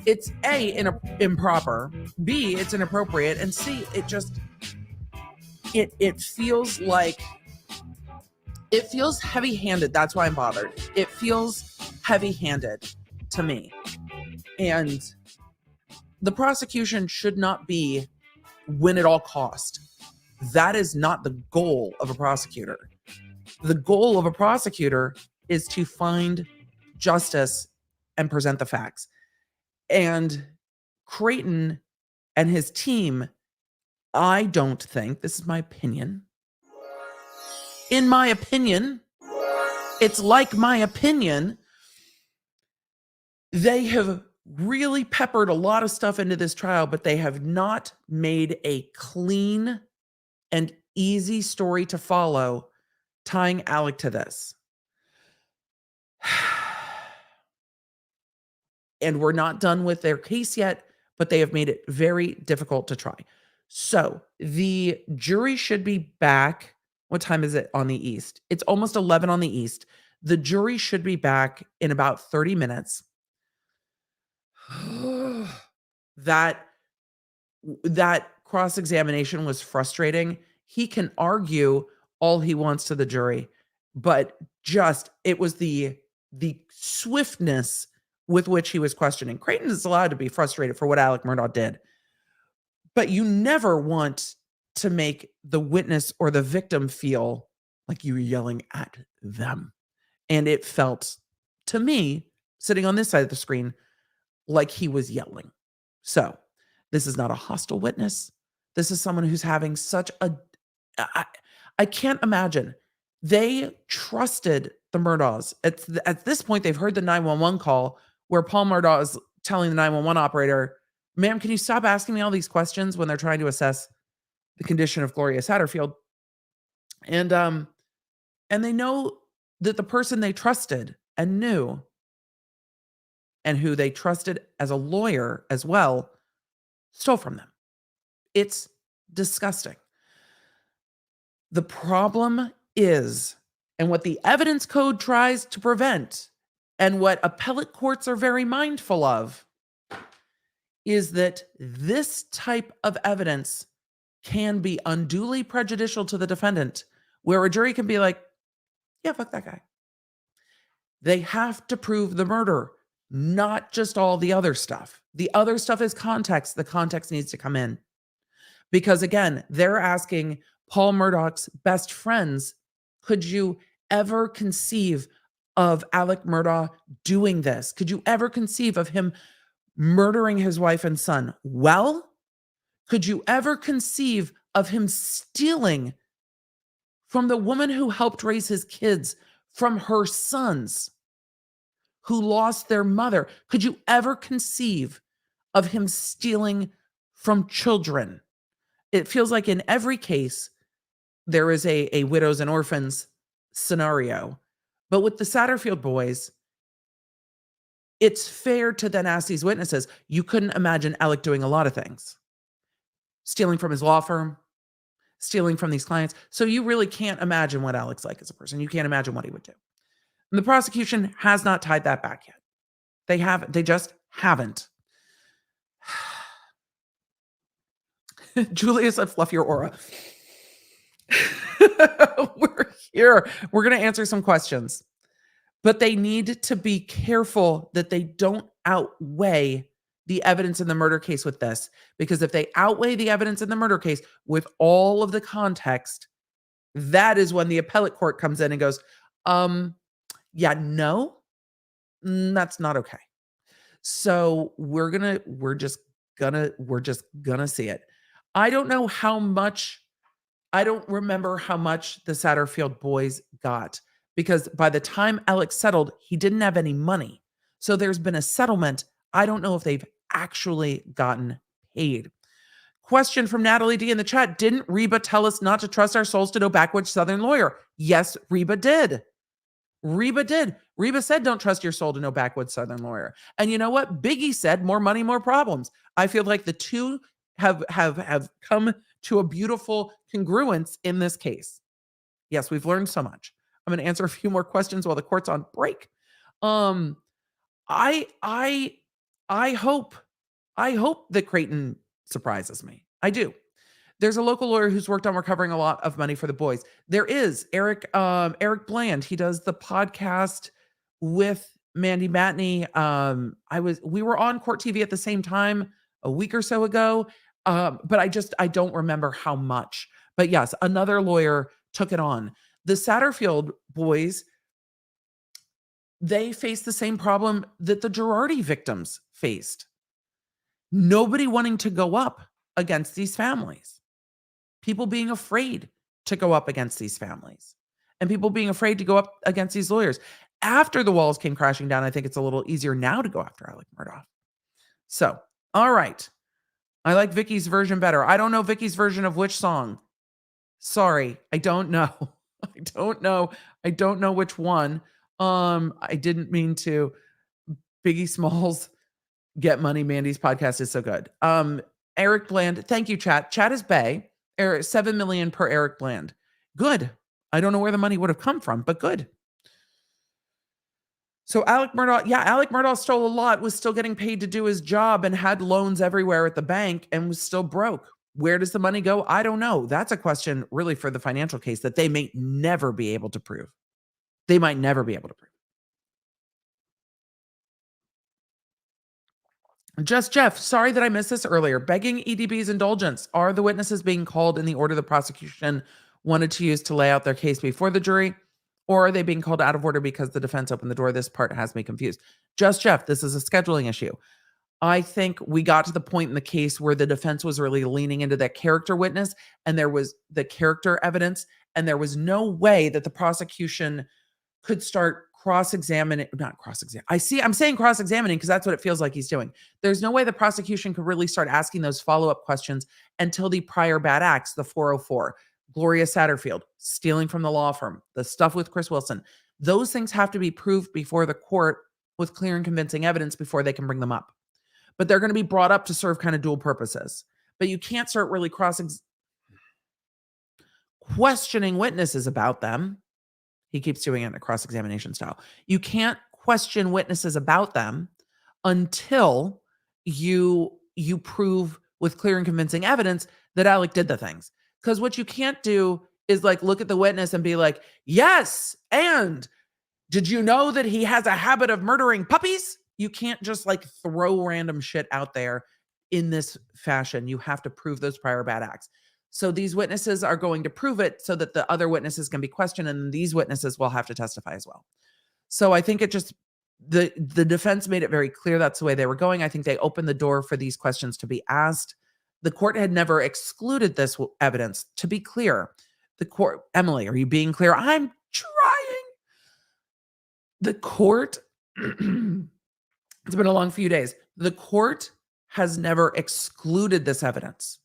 it's A, improper, B, it's inappropriate, and C, it feels like, it feels heavy-handed. That's why I'm bothered. It feels heavy-handed to me. And the prosecution should not be win at all cost. That is not the goal of a prosecutor. The goal of a prosecutor is to find justice and present the facts. And Creighton and his team, I don't think, this is my opinion. In my opinion, it's like my opinion, they have really peppered a lot of stuff into this trial, but they have not made a clean and easy story to follow tying Alec to this. And we're not done with their case yet, but they have made it very difficult to try. So the jury should be back. What time is it on the East? It's almost 11 on the East. The jury should be back in about 30 minutes. That cross-examination was frustrating. He can argue all he wants to the jury, but it was the swiftness with which he was questioning. Creighton is allowed to be frustrated for what Alec Murdaugh did, but you never want to make the witness or the victim feel like you were yelling at them. And it felt, to me, sitting on this side of the screen, like he was yelling. So this is not a hostile witness. This is someone who's having such I can't imagine. They trusted the Murdaughs. At this point, they've heard the 911 call where Paul Murdaugh is telling the 911 operator, ma'am, can you stop asking me all these questions when they're trying to assess the condition of Gloria Satterfield? And they know that the person they trusted and knew and who they trusted as a lawyer as well stole from them. It's disgusting. The problem is, and what the evidence code tries to prevent, and what appellate courts are very mindful of, is that this type of evidence can be unduly prejudicial to the defendant, where a jury can be like, yeah, fuck that guy. They have to prove the murder, not just all the other stuff. The other stuff is context. The context needs to come in. Because again, they're asking Paul Murdaugh's best friends, could you ever conceive of Alec Murdaugh doing this? Could you ever conceive of him murdering his wife and son? Well, could you ever conceive of him stealing from the woman who helped raise his kids, from her sons who lost their mother? Could you ever conceive of him stealing from children? It feels like in every case, there is a widows and orphans scenario. But with the Satterfield boys, it's fair to then ask these witnesses, you couldn't imagine Alec doing a lot of things. Stealing from his law firm, stealing from these clients. So you really can't imagine what Alec's like as a person. You can't imagine what he would do. And the prosecution has not tied that back yet. They haven't. They just haven't. Julia said, fluff your aura. We're here. We're going to answer some questions. But they need to be careful that they don't outweigh the evidence in the murder case with this. Because if they outweigh the evidence in the murder case with all of the context, That is when the appellate court comes in and goes, yeah, no, that's not okay. So we're just gonna see it. I don't know how much, I don't remember how much the Satterfield boys got, because by the time Alex settled, he didn't have any money. So there's been a settlement. I don't know if they've actually gotten paid. Question from Natalie D in the chat. Didn't Reba tell us not to trust our souls to no backwoods Southern lawyer? Yes, Reba did. Reba did. Reba said, don't trust your soul to no backwoods Southern lawyer. And you know what? Biggie said, more money, more problems. I feel like the two have come to a beautiful congruence in this case. Yes, we've learned so much. I'm going to answer a few more questions while the court's on break. I hope that Creighton surprises me. I do. There's a local lawyer who's worked on recovering a lot of money for the boys. There is Eric Bland. He does the podcast with Mandy Matney. We were on Court TV at the same time a week or so ago. But I don't remember how much. But yes, another lawyer took it on. The Satterfield boys, they faced the same problem that the Girardi victims faced. Nobody wanting to go up against these families. People being afraid to go up against these families. And people being afraid to go up against these lawyers. After the walls came crashing down, I think it's a little easier now to go after Alec Murdaugh. So, all right. I like Vicky's version better. I don't know Vicky's version of which song. Sorry, I don't know. I don't know which one. I didn't mean to. Biggie Smalls, Get Money, Mandy's podcast is so good. Eric Bland, thank you, chat. Chat is Bay. 7 million per Eric Bland. Good. I don't know where the money would have come from, but good. So Alec Murdaugh stole a lot, was still getting paid to do his job, and had loans everywhere at the bank, and was still broke. Where does the money go? I don't know. That's a question really for the financial case that they may never be able to prove. They might never be able to prove. Just Jeff, sorry that I missed this earlier. Begging EDB's indulgence. Are the witnesses being called in the order the prosecution wanted to use to lay out their case before the jury? Or are they being called out of order because the defense opened the door? This part has me confused. Just Jeff, this is a scheduling issue. I think we got to the point in the case where the defense was really leaning into that character witness, and there was the character evidence, and there was no way that the prosecution could start I'm saying cross-examining because that's what it feels like he's doing. There's no way the prosecution could really start asking those follow-up questions until the prior bad acts, the 404, Gloria Satterfield, stealing from the law firm, the stuff with Chris Wilson. Those things have to be proved before the court with clear and convincing evidence before they can bring them up. But they're going to be brought up to serve kind of dual purposes. But you can't start really questioning witnesses about them. He keeps doing it in a cross-examination style. You can't question witnesses about them until you prove with clear and convincing evidence that Alec did the things. Because what you can't do is like look at the witness and be like, yes, and did you know that he has a habit of murdering puppies? You can't just like throw random shit out there in this fashion. You have to prove those prior bad acts. So these witnesses are going to prove it so that the other witnesses can be questioned, and these witnesses will have to testify as well. So I think the defense made it very clear that's the way they were going. I think they opened the door for these questions to be asked. The court had never excluded this evidence. To be clear, the court, Emily, are you being clear? I'm trying. The court, it's been a long few days. The court has never excluded this evidence.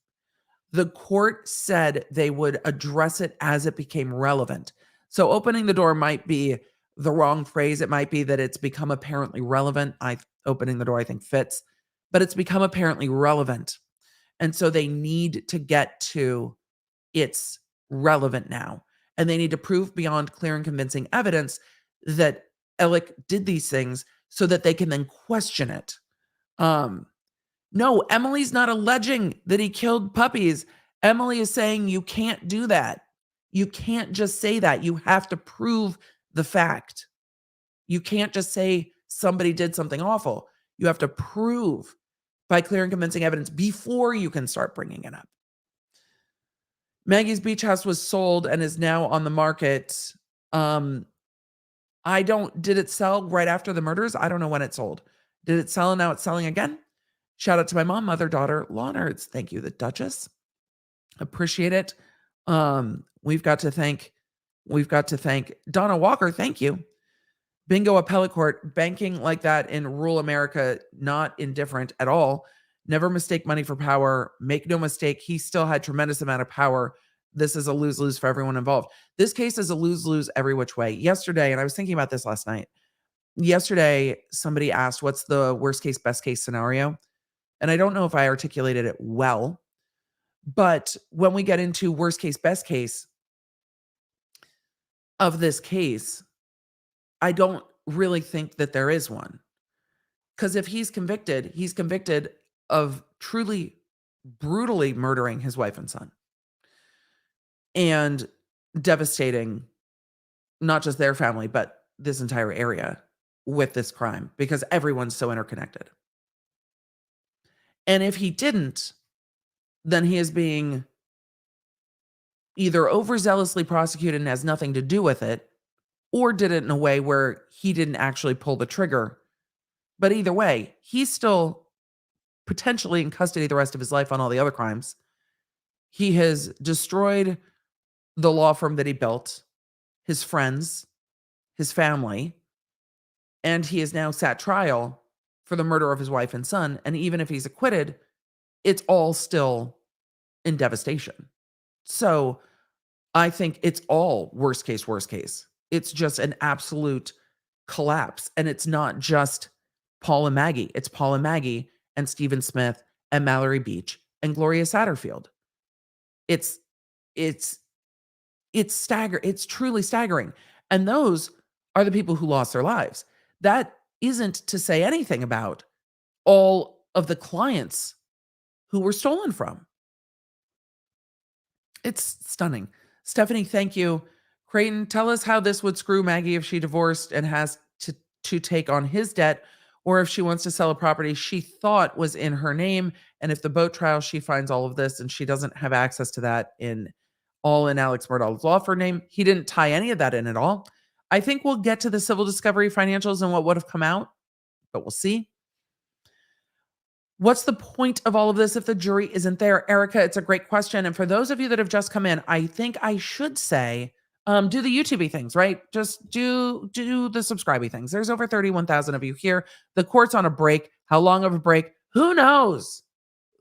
The court said they would address it as it became relevant. So opening the door might be the wrong phrase. It might be that it's become apparently relevant. Opening the door, I think, fits, but it's become apparently relevant. And so they need to get to it's relevant now. And they need to prove beyond clear and convincing evidence that Alec did these things so that they can then question it. No, Emily's not alleging that he killed puppies. Emily is saying you can't do that. You can't just say that. You have to prove the fact. You can't just say somebody did something awful. You have to prove by clear and convincing evidence before you can start bringing it up. Maggie's Beach House was sold and is now on the market. Did it sell right after the murders? I don't know when it sold. Did it sell and now it's selling again? Shout out to my mom, mother, daughter, law nerds. Thank you, the Duchess. Appreciate it. We've got to thank Donna Walker. Thank you. Bingo appellate court, banking like that in rural America, not indifferent at all. Never mistake money for power. Make no mistake, he still had tremendous amount of power. This is a lose-lose for everyone involved. This case is a lose-lose every which way. Yesterday, and I was thinking about this last night. Yesterday, somebody asked, what's the worst case, best case scenario? And I don't know if I articulated it well, but when we get into worst case, best case of this case, I don't really think that there is one. Because if he's convicted of truly brutally murdering his wife and son and devastating not just their family, but this entire area with this crime, because everyone's so interconnected. And if he didn't, then he is being either overzealously prosecuted and has nothing to do with it, or did it in a way where he didn't actually pull the trigger. But either way, he's still potentially in custody the rest of his life on all the other crimes. He has destroyed the law firm that he built, his friends, his family, and he is now sat trial for the murder of his wife and son. And even if he's acquitted, it's all still in devastation. So I think it's all worst case. It's just an absolute collapse. And it's not just Paul and Maggie. It's Paul and Maggie and Stephen Smith and Mallory Beach and Gloria Satterfield. It's truly staggering. And those are the people who lost their lives. That isn't to say anything about all of the clients who were stolen from. It's stunning. Stephanie, thank you. Creighton, tell us how this would screw Maggie if she divorced and has to take on his debt, or if she wants to sell a property she thought was in her name, and if the boat trial she finds all of this and she doesn't have access to that in Alex Murdaugh's law firm name. He didn't tie any of that in at all. I think we'll get to the civil discovery financials and what would have come out, but we'll see. What's the point of all of this if the jury isn't there? Erica, it's a great question. And for those of you that have just come in, I think I should say, do the YouTube things, right? Just do the subscribey things. There's over 31,000 of you here. The court's on a break. How long of a break? Who knows?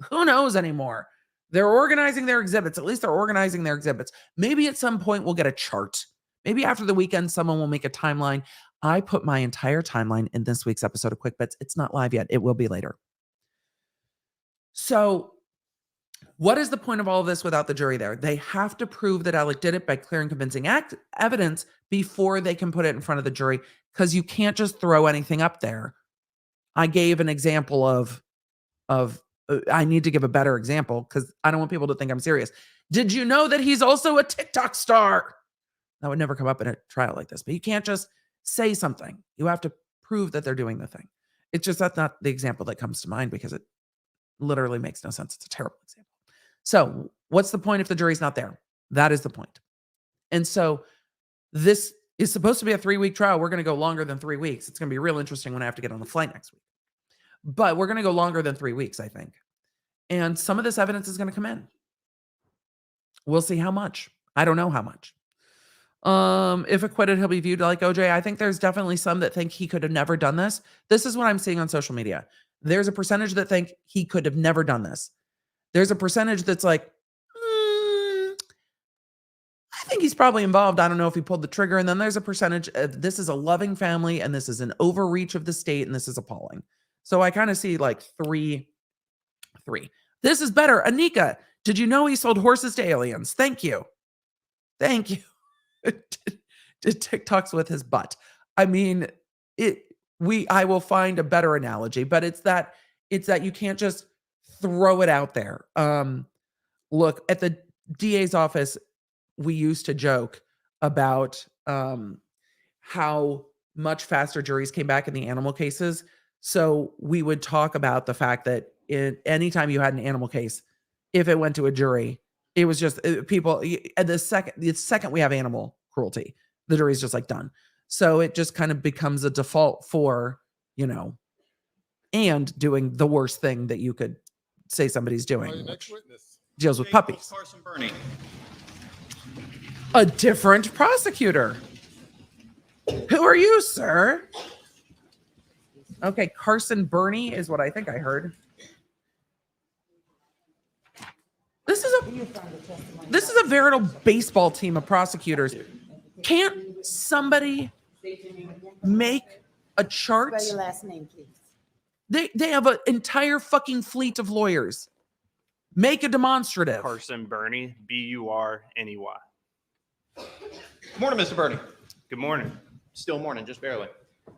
Who knows anymore? They're organizing their exhibits. At least they're organizing their exhibits. Maybe at some point we'll get a chart. Maybe after the weekend, someone will make a timeline. I put my entire timeline in this week's episode of Quick Bits. It's not live yet. It will be later. So what is the point of all of this without the jury there? They have to prove that Alec did it by clear and convincing evidence before they can put it in front of the jury, because you can't just throw anything up there. I gave an example of I need to give a better example because I don't want people to think I'm serious. Did you know that he's also a TikTok star? That would never come up in a trial like this, but you can't just say something. You have to prove that they're doing the thing. It's just, that's not the example that comes to mind because it literally makes no sense. It's a terrible example. So what's the point if the jury's not there? That is the point. And so this is supposed to be a 3-week trial. We're going to go longer than 3 weeks. It's going to be real interesting when I have to get on the flight next week. But we're going to go longer than 3 weeks, I think. And some of this evidence is going to come in. We'll see how much. I don't know how much. If acquitted, he'll be viewed like OJ. I think there's definitely some that think he could have never done this. This is what I'm seeing on social media. There's a percentage that think he could have never done this. There's a percentage that's like, I think he's probably involved. I don't know if he pulled the trigger. And then there's a percentage of, this is a loving family and this is an overreach of the state and this is appalling. So I kind of see like three. This is better. Anika, did you know he sold horses to aliens? Thank you. Thank you. Did TikToks with his butt. I mean, I will find a better analogy, but it's that you can't just throw it out there. Look, at the DA's office, we used to joke about how much faster juries came back in the animal cases. So we would talk about the fact that anytime you had an animal case, if it went to a jury, It was just people. At the second we have animal cruelty, the jury's just like done. So it just kind of becomes a default for, and doing the worst thing that you could say somebody's doing, Your next which witness. deals with puppies. Carson Burney. A different prosecutor. Who are you, sir? Okay, Carson Burney is what I think I heard. This is a veritable baseball team of prosecutors. Can't somebody make a chart? Spell your last name, please. They have an entire fucking fleet of lawyers. Make a demonstrative. Carson Burney, Burney. Morning, Mr. Burney. Good morning. Still morning, just barely.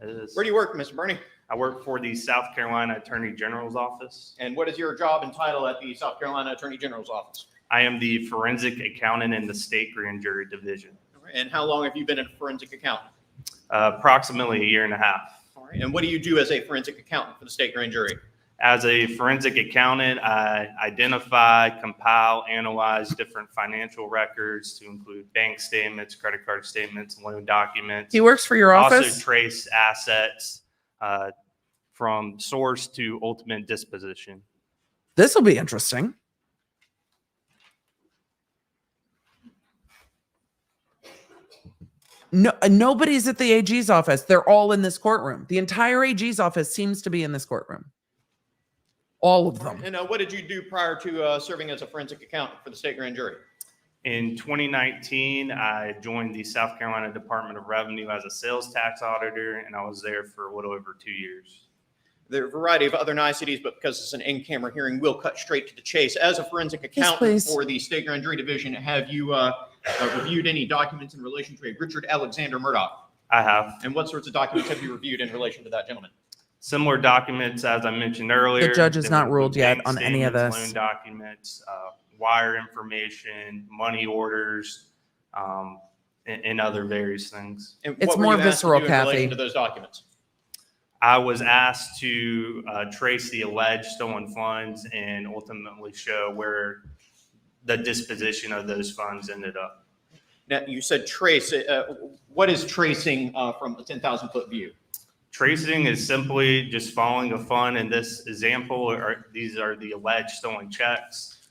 It is- Where do you work, Mr. Burney? I work for the South Carolina Attorney General's office. And what is your job and title at the South Carolina Attorney General's office? I am the forensic accountant in the state grand jury division. All right, and how long have you been a forensic accountant? Approximately a year and a half. All right, and what do you do as a forensic accountant for the state grand jury? As a forensic accountant, I identify, compile, analyze different financial records to include bank statements, credit card statements, loan documents. He works for your office? Also trace assets from source to ultimate disposition. This will be interesting. No, nobody's at the AG's office. They're all in this courtroom. The entire AG's office seems to be in this courtroom. All of them. And what did you do prior to serving as a forensic accountant for the state grand jury? In 2019, I joined the South Carolina Department of Revenue as a sales tax auditor, and I was there for a little over 2 years. There are a variety of other niceties, but because it's an in-camera hearing, we'll cut straight to the chase. As a forensic accountant please. for the state grand jury division, have you reviewed any documents in relation to a Richard Alexander Murdaugh? I have And what sorts of documents have you reviewed in relation to that gentleman? similar documents, as I mentioned earlier. The judge has They not would ruled include yet bank on any of statements, this. Loan documents, wire information, money orders, and other various things. And It's what were more you asked to visceral, do in relation Kathy. to those documents? I was asked to trace the alleged stolen funds and ultimately show where the disposition of those funds ended up. Now, you said trace. What is tracing from a 10,000-foot view? Tracing is simply just following a fund. In this example, these are the alleged stolen checks,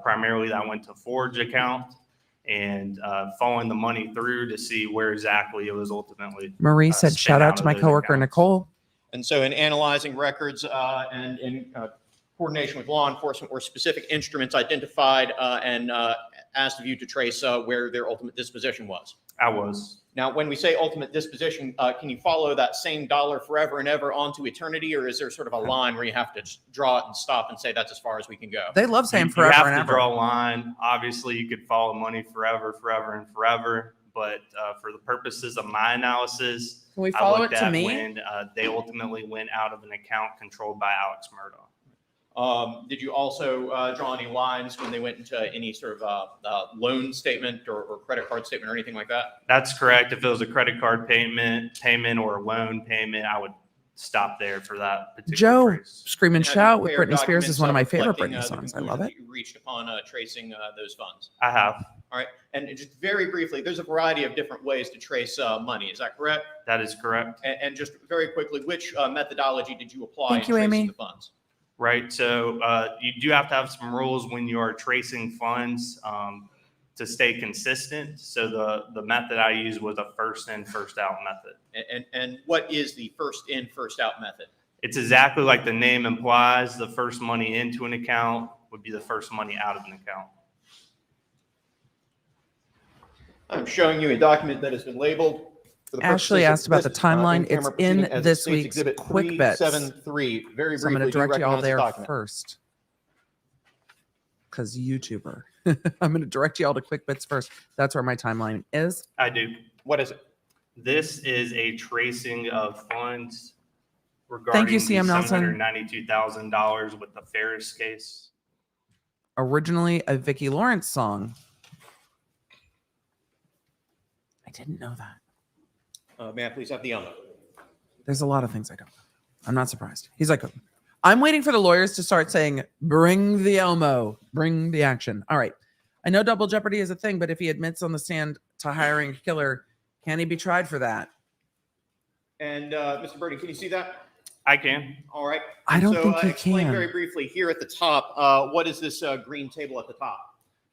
primarily that went to Forge account, and following the money through to see where exactly it was ultimately. Marie said, spent shout out to of my those coworker, accounts. Nicole. And so in analyzing records and in coordination with law enforcement, were specific instruments identified and asked of you to trace where their ultimate disposition was? I was. Now, when we say ultimate disposition, can you follow that same dollar forever and ever onto eternity, or is there sort of a line where you have to just draw it and stop and say that's as far as we can go? They love saying You forever have and to ever. draw a line. Obviously, you could follow money forever, and forever. But for the purposes of my analysis, Can we I follow it looked to at me? when they ultimately went out of an account controlled by Alex Murdaugh. Did you also draw any lines when they went into any sort of loan statement or credit card statement or anything like that? That's correct. If it was a credit card payment or a loan payment, I would stop there for that particular Joe, trace. Scream and Have you Shout with prepared Britney Spears is documents, one of my favorite reflecting, Britney the songs. I conclusion love that it. you reached upon tracing those funds. I have. All right. And just very briefly, there's a variety of different ways to trace money. Is that correct? That is correct. And just very quickly, which methodology did you apply Thank in you, tracing Amy. the funds? Right. So you do have to have some rules when you are tracing funds to stay consistent. So the method I used was a first in, first out method. And what is the first in, first out method? It's exactly like the name implies. The first money into an account would be the first money out of an account. I'm showing you a document that has been labeled. For the Ashley purposes of asked about the this, timeline. in-camera It's in proceeding as this State's week's Exhibit Quick Bets. 373. Very So I'm going briefly, to do you direct you all recognize the there document? first. Because YouTuber. I'm going to direct you all to Quick Bits first. That's where my timeline is. I do. What is it? This is a tracing of funds regarding Thank you, CM Nelson. $792,000 with the Ferris case. Originally a Vicki Lawrence song. I didn't know that. May I please have the honor? There's a lot of things I don't know. I'm not surprised. He's like, I'm waiting for the lawyers to start saying, bring the Elmo, bring the action. All right. I know double jeopardy is a thing, but if he admits on the stand to hiring a killer, can he be tried for that? And Mr. Burney, can you see that? I can. All right. I don't So, think he explain can. very briefly here at the top, what is this green table at the top?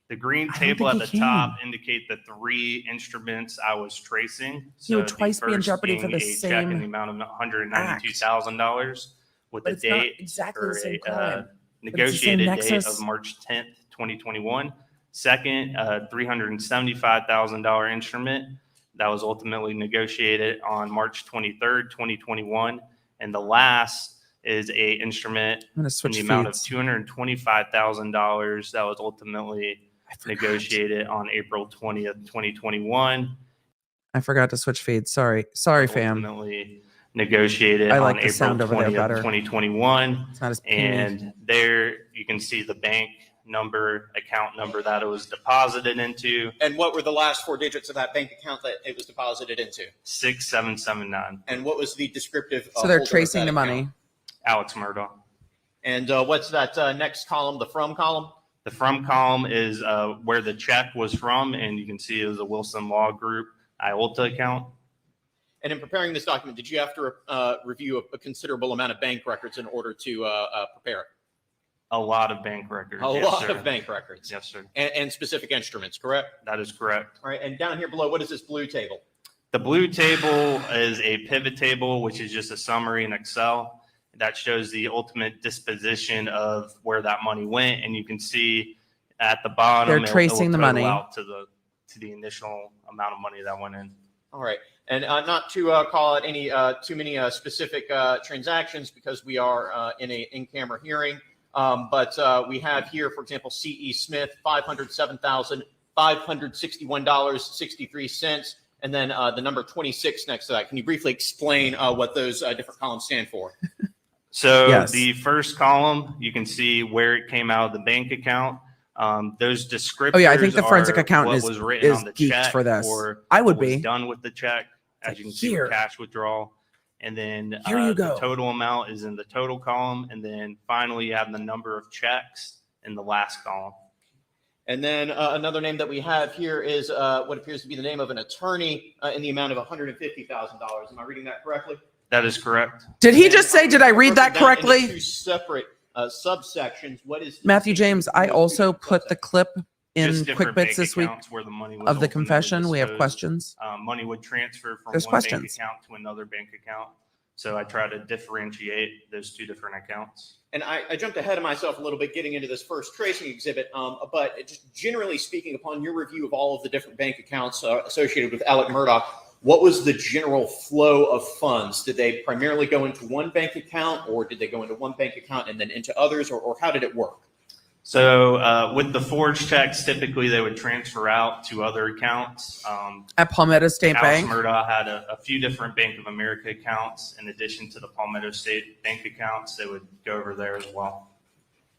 The green I don't table at think the he top indicate the 3 instruments I was tracing. He would the twice be in first jeopardy for being the a check in same the amount of $192,000 with But the it's not date exactly or the same a crime. negotiated date nexus. of March 10th, 2021. Second, $375,000 instrument that was ultimately negotiated on March 23rd, 2021. And the last is a instrument I'm gonna in switch the amount of feeds. $225,000 that was ultimately negotiated on April 20th, 2021. I forgot to switch feeds. Sorry, fam. Ultimately negotiated I like on the April sound over there 20th, better. 2021. It's not as peamy. And there you can see the bank number, account number that it was deposited into, And what were the last 4 digits of that bank account that it was deposited into? 6779. And what was the descriptive? So they're holder of tracing that the money. account? Alex Murdaugh. And what's that next column, the from column? The from column is where the check was from, and you can see it was a Wilson Law Group IOLTA account. And in preparing this document, did you have to review a considerable amount of bank records in order to prepare it? A lot of bank records. A Yes, lot sir. of bank records. Yes, sir. And specific instruments, correct? That is correct. All right. And down here below, what is this blue table? The blue table is a pivot table, which is just a summary in Excel that shows the ultimate disposition of where that money went. And you can see at the bottom, They're it will tracing the total money. out to the initial amount of money that went in. All right. And not to call out any too many specific transactions because we are in an in-camera hearing. But we have here, for example, C.E. Smith, $507,561.63. And then the number 26 next to that. Can you briefly explain what those different columns stand for? So Yes. the first column, you can see where it came out of the bank account. Those descriptors. Oh, yeah, I think the forensic are accountant what is- was written is on the geeked check for this. or I would what was be. done with the check, as you can see Here. with cash withdrawal. And then Here you go. the total amount is in the total column. And then finally, you have the number of checks in the last column. And then another name that we have here is what appears to be the name of an attorney in the amount of $150,000. Am I reading that correctly? That is correct. Did he just say, did I read that Broken down into correctly? 2 separate subsections. What is Matthew James, I also put the clip in Just different Quick Bits bank this week accounts where the money was of the ultimately confession. We have disposed. questions. Money would transfer from There's one bank questions. account to another bank account. So I try to differentiate those 2 different accounts. And I jumped ahead of myself a little bit getting into this first tracing exhibit, but just generally speaking, upon your review of all of the different bank accounts associated with Alec Murdaugh, what was the general flow of funds? Did they primarily go into one bank account, or did they go into one bank account and then into others, or how did it work? So with the forged checks, typically they would transfer out to other accounts. At Palmetto State Alex Bank. Murdaugh had a few different Bank of America accounts in addition to the Palmetto State Bank accounts. They would go over there as well.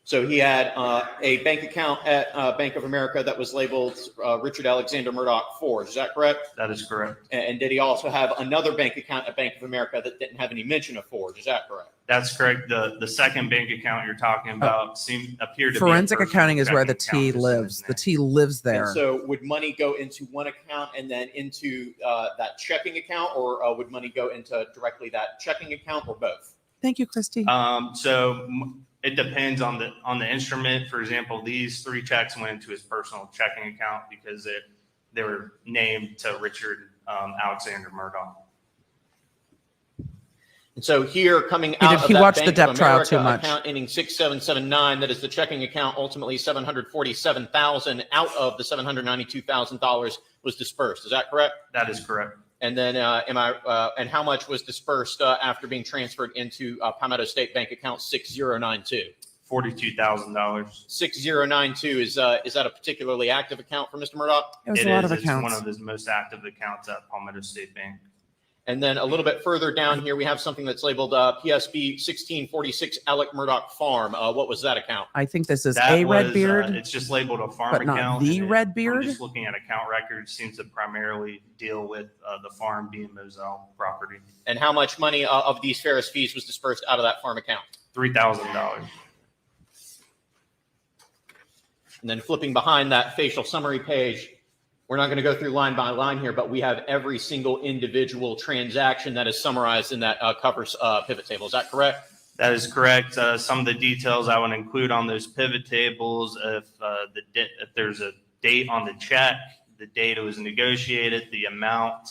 So he had a bank account at Bank of America that was labeled Richard Alexander Murdaugh Forge. Is that correct? That is correct. And did he also have another bank account at Bank of America that didn't have any mention of Forge? Is that correct? That's correct. The second bank account you're talking about appeared to be a Forensic personal accounting is where the checking T account just in his lives. The name. T lives there. And so would money go into one account and then into that checking account, or would money go into directly that checking account, or both? Thank you, Christy. It depends on the instrument. For example, these 3 checks went into his personal checking account because they were named to Richard Alexander Murdaugh. And so here, coming out of He that watched the Bank Depp of trial America too much. account ending 6779, that is the checking account, ultimately $747,000 out of the $792,000 was dispersed. Is that correct? That is correct. And then and how much was dispersed after being transferred into Palmetto State Bank account 6092? $42,000. 6092 is that a particularly active account for Mr. Murdaugh? It was It a lot is. of It's one accounts. of his most active accounts at Palmetto State Bank. And then a little bit further down here, we have something that's labeled PSB 1646 Alec Murdaugh Farm. What was that account? I think this is That a was, red beard. it's just labeled a farm but not account. the and red beard? I'm just looking at account records. Seems to primarily deal with the farm being Moselle property. And how much money of these Ferris fees was dispersed out of that farm account? $3,000. And then flipping behind that facial summary page, we're not going to go through line by line here, but we have every single individual transaction that is summarized in that covers pivot table. Is that correct? That is correct. Some of the details I would include on those pivot tables, if there's a date on the check, the date it was negotiated, the amount,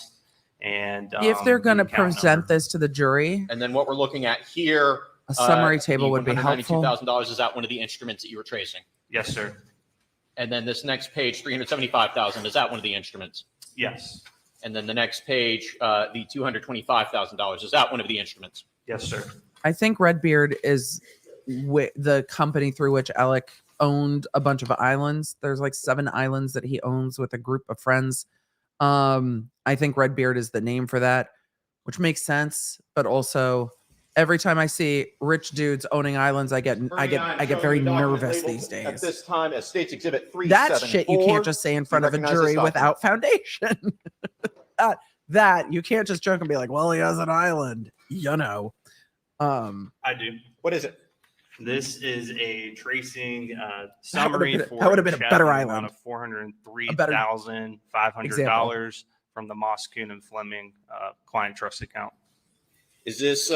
and If they're going to the account present number. this to the jury, And then what we're looking at here, a summary table would be helpful. $192,000, is that one of the instruments that you were tracing? Yes, sir. And then this next page, 375,000, is that one of the instruments? Yes. And then the next page, the $225,000, is that one of the instruments? Yes, sir. I think Redbeard is the company through which Alec owned a bunch of islands. There's like 7 islands that he owns with a group of friends. I think Redbeard is the name for that, which makes sense. But also, every time I see rich dudes owning islands, I get very nervous these days. At this time, as States Exhibit 374. That shit you can't just say in front of a recognize jury this without foundation. that you can't just joke and be like, well, he has an island, you know. I do. What is it? This is a tracing summary that for would have been a check better in the island. amount of $403,500 from the Moscoon and Fleming client trust account. Is this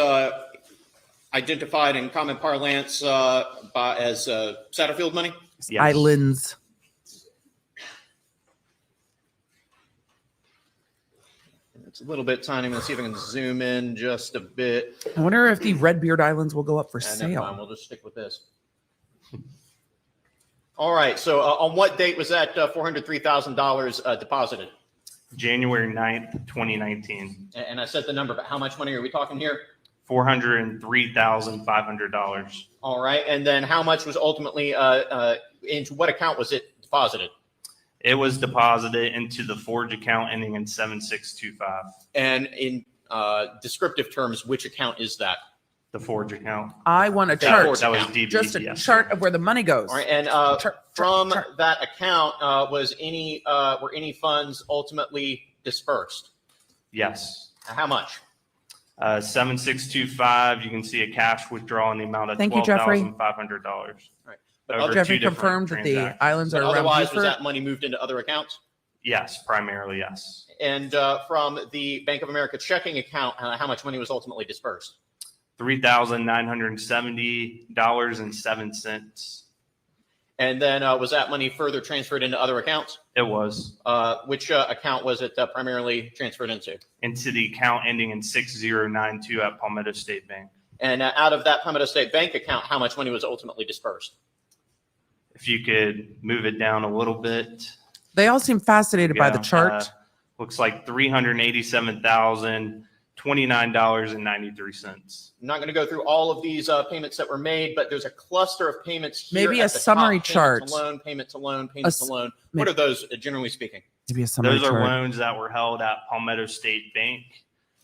identified in common parlance as Satterfield money? Yes. Islands. It's a little bit tiny. Let's see if I can zoom in just a bit. I wonder if the Redbeard Islands will go up for Never mind. sale. We'll just stick with this. All right. So on what date was that $403,000 deposited? January 9th, 2019. And I said the number, but how much money are we talking here? $403,500. All right. And then how much was ultimately into what account was it deposited? It was deposited into the Forge account ending in 7625. And in descriptive terms, which account is that? The Forge account. I want a That chart. Forge That was account. DB. Just a yes. chart of where the money goes. All right. And from that account, were any funds ultimately dispersed? Yes. How much? 7625. You can see a cash withdrawal in the amount of Thank you, Jeffrey. $12,500. But Over Jeffrey 2 different confirmed that the transactions. islands are But around otherwise, was Beaufort. that money moved into other accounts? Yes, primarily yes. And from the Bank of America checking account, how much money was ultimately dispersed? $3,970.07. And then was that money further transferred into other accounts? It was Which account was it primarily transferred into? into the account ending in 6092 at Palmetto State Bank. And out of that Palmetto State Bank account, how much money was ultimately dispersed? If you could move it down a little bit. They all seem fascinated by the Yeah, chart. looks like $387,029.93. I'm not going to go through all of these payments that were made, but there's a cluster of payments here. Maybe at a the top. summary Payment chart. to loan, payment to loan, payment to loan. What maybe- are those, generally speaking? Maybe a summary Those are chart. loans that were held at Palmetto State Bank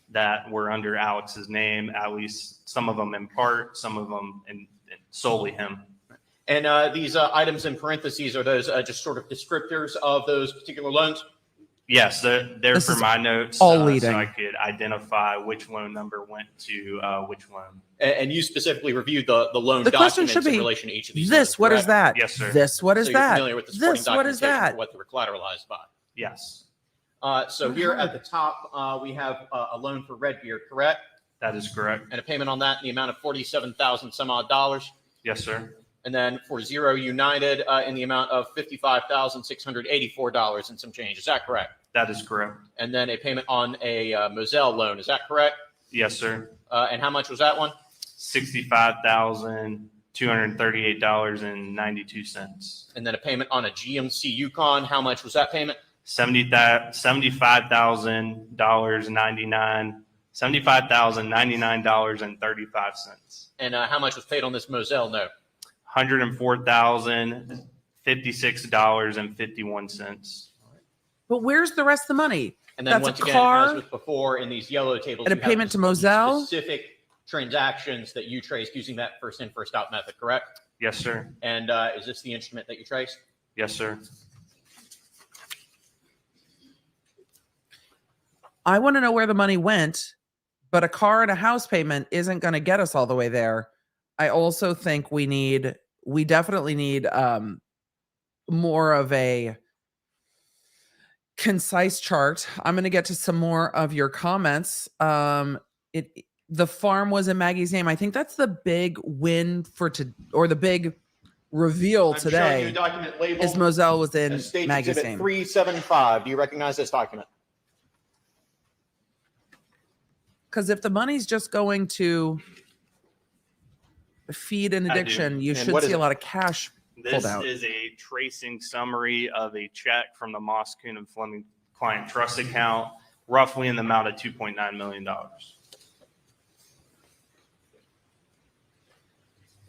that were under Alex's name, at least some of them in part, some of them in solely him. And these items in parentheses, are those just sort of descriptors of those particular loans? Yes, they're This for is my notes. all So leading. I could identify which loan number went to which loan. And you specifically reviewed the loan The question documents should in be, relation to each of these. This, loans, what is correct? that? Yes, sir. This, what is So you're that? familiar with the supporting This, what is documentation that? for what they were collateralized by. Yes, So here at the top, we have a loan for Redbeard, correct? that is correct. And a payment on that in the amount of $47,000 some odd dollars. Yes, sir. And then for Zero United in the amount of $55,684 and some change. Is that correct? That is correct. And then a payment on a Moselle loan. Is that correct? Yes, sir. And how much was that one? $65,238.92. And then a payment on a GMC Yukon. How much was that payment? $75,099.35. And how much was paid on this Moselle note? $104,056.51. But where's the rest of the money? And then That's once a again, car as with before in these yellow tables, and a you have payment to the Moselle? specific transactions that you traced using that first in, first out method, correct? Yes, sir. And is this the instrument that you traced? Yes, sir. I want to know where the money went, but a car and a house payment isn't going to get us all the way there. I also think we definitely need more of a concise chart. I'm going to get to some more of your comments. The farm was in Maggie's name. I think that's the big win or the big reveal I'm showing you a today document labeled is Moselle was in as State Maggie's Exhibit name. 375. Do you recognize this document? Because if the money's just going to feed an I do. addiction, you And should what is see a it? lot of cash pulled This out. is a tracing summary of a check from the Moss, Kuhn, and Fleming client trust account, roughly in the amount of $2.9 million.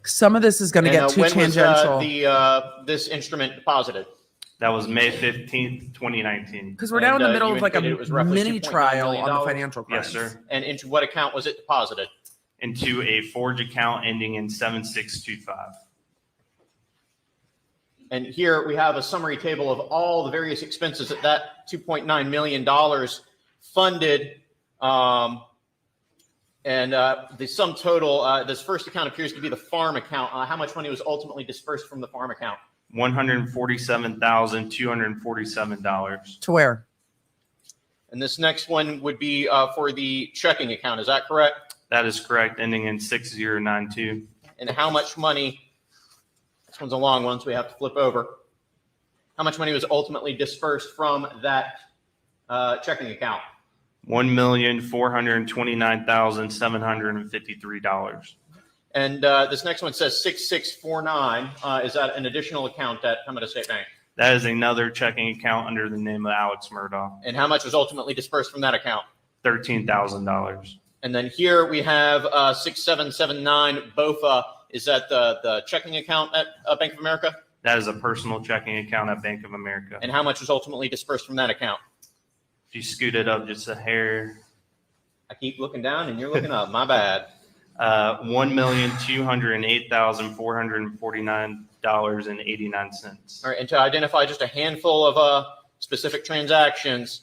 Some of this is going to get too when tangential was this instrument deposited? That was May 15th, 2019. because we're now in the And, middle you of like a indicated it was roughly mini $2.9 trial million? on the financial crimes. Yes, sir. And into what account was it deposited? Into a Forge account ending in 7625. And here we have a summary table of all the various expenses that $2.9 million funded. And the sum total, this first account appears to be the farm account. How much money was ultimately dispersed from the farm account? $147,247. To where? And this next one would be for the checking account. Is that correct? That is correct, ending in 6092. And how much money, this one's a long one, so we have to flip over. How much money was ultimately dispersed from that checking account? $1,429,753. And this next one says 6649. Is that an additional account at Palmetto State Bank? That is another checking account under the name of Alex Murdaugh. And how much was ultimately dispersed from that account? $13,000. And then here we have 6779 BOFA. Is that the checking account at Bank of America? That is a personal checking account at Bank of America. And how much was ultimately dispersed from that account? If you scoot it up just a hair, I keep looking down and you're looking up. My bad. $1,208,449.89. All right. And to identify just a handful of specific transactions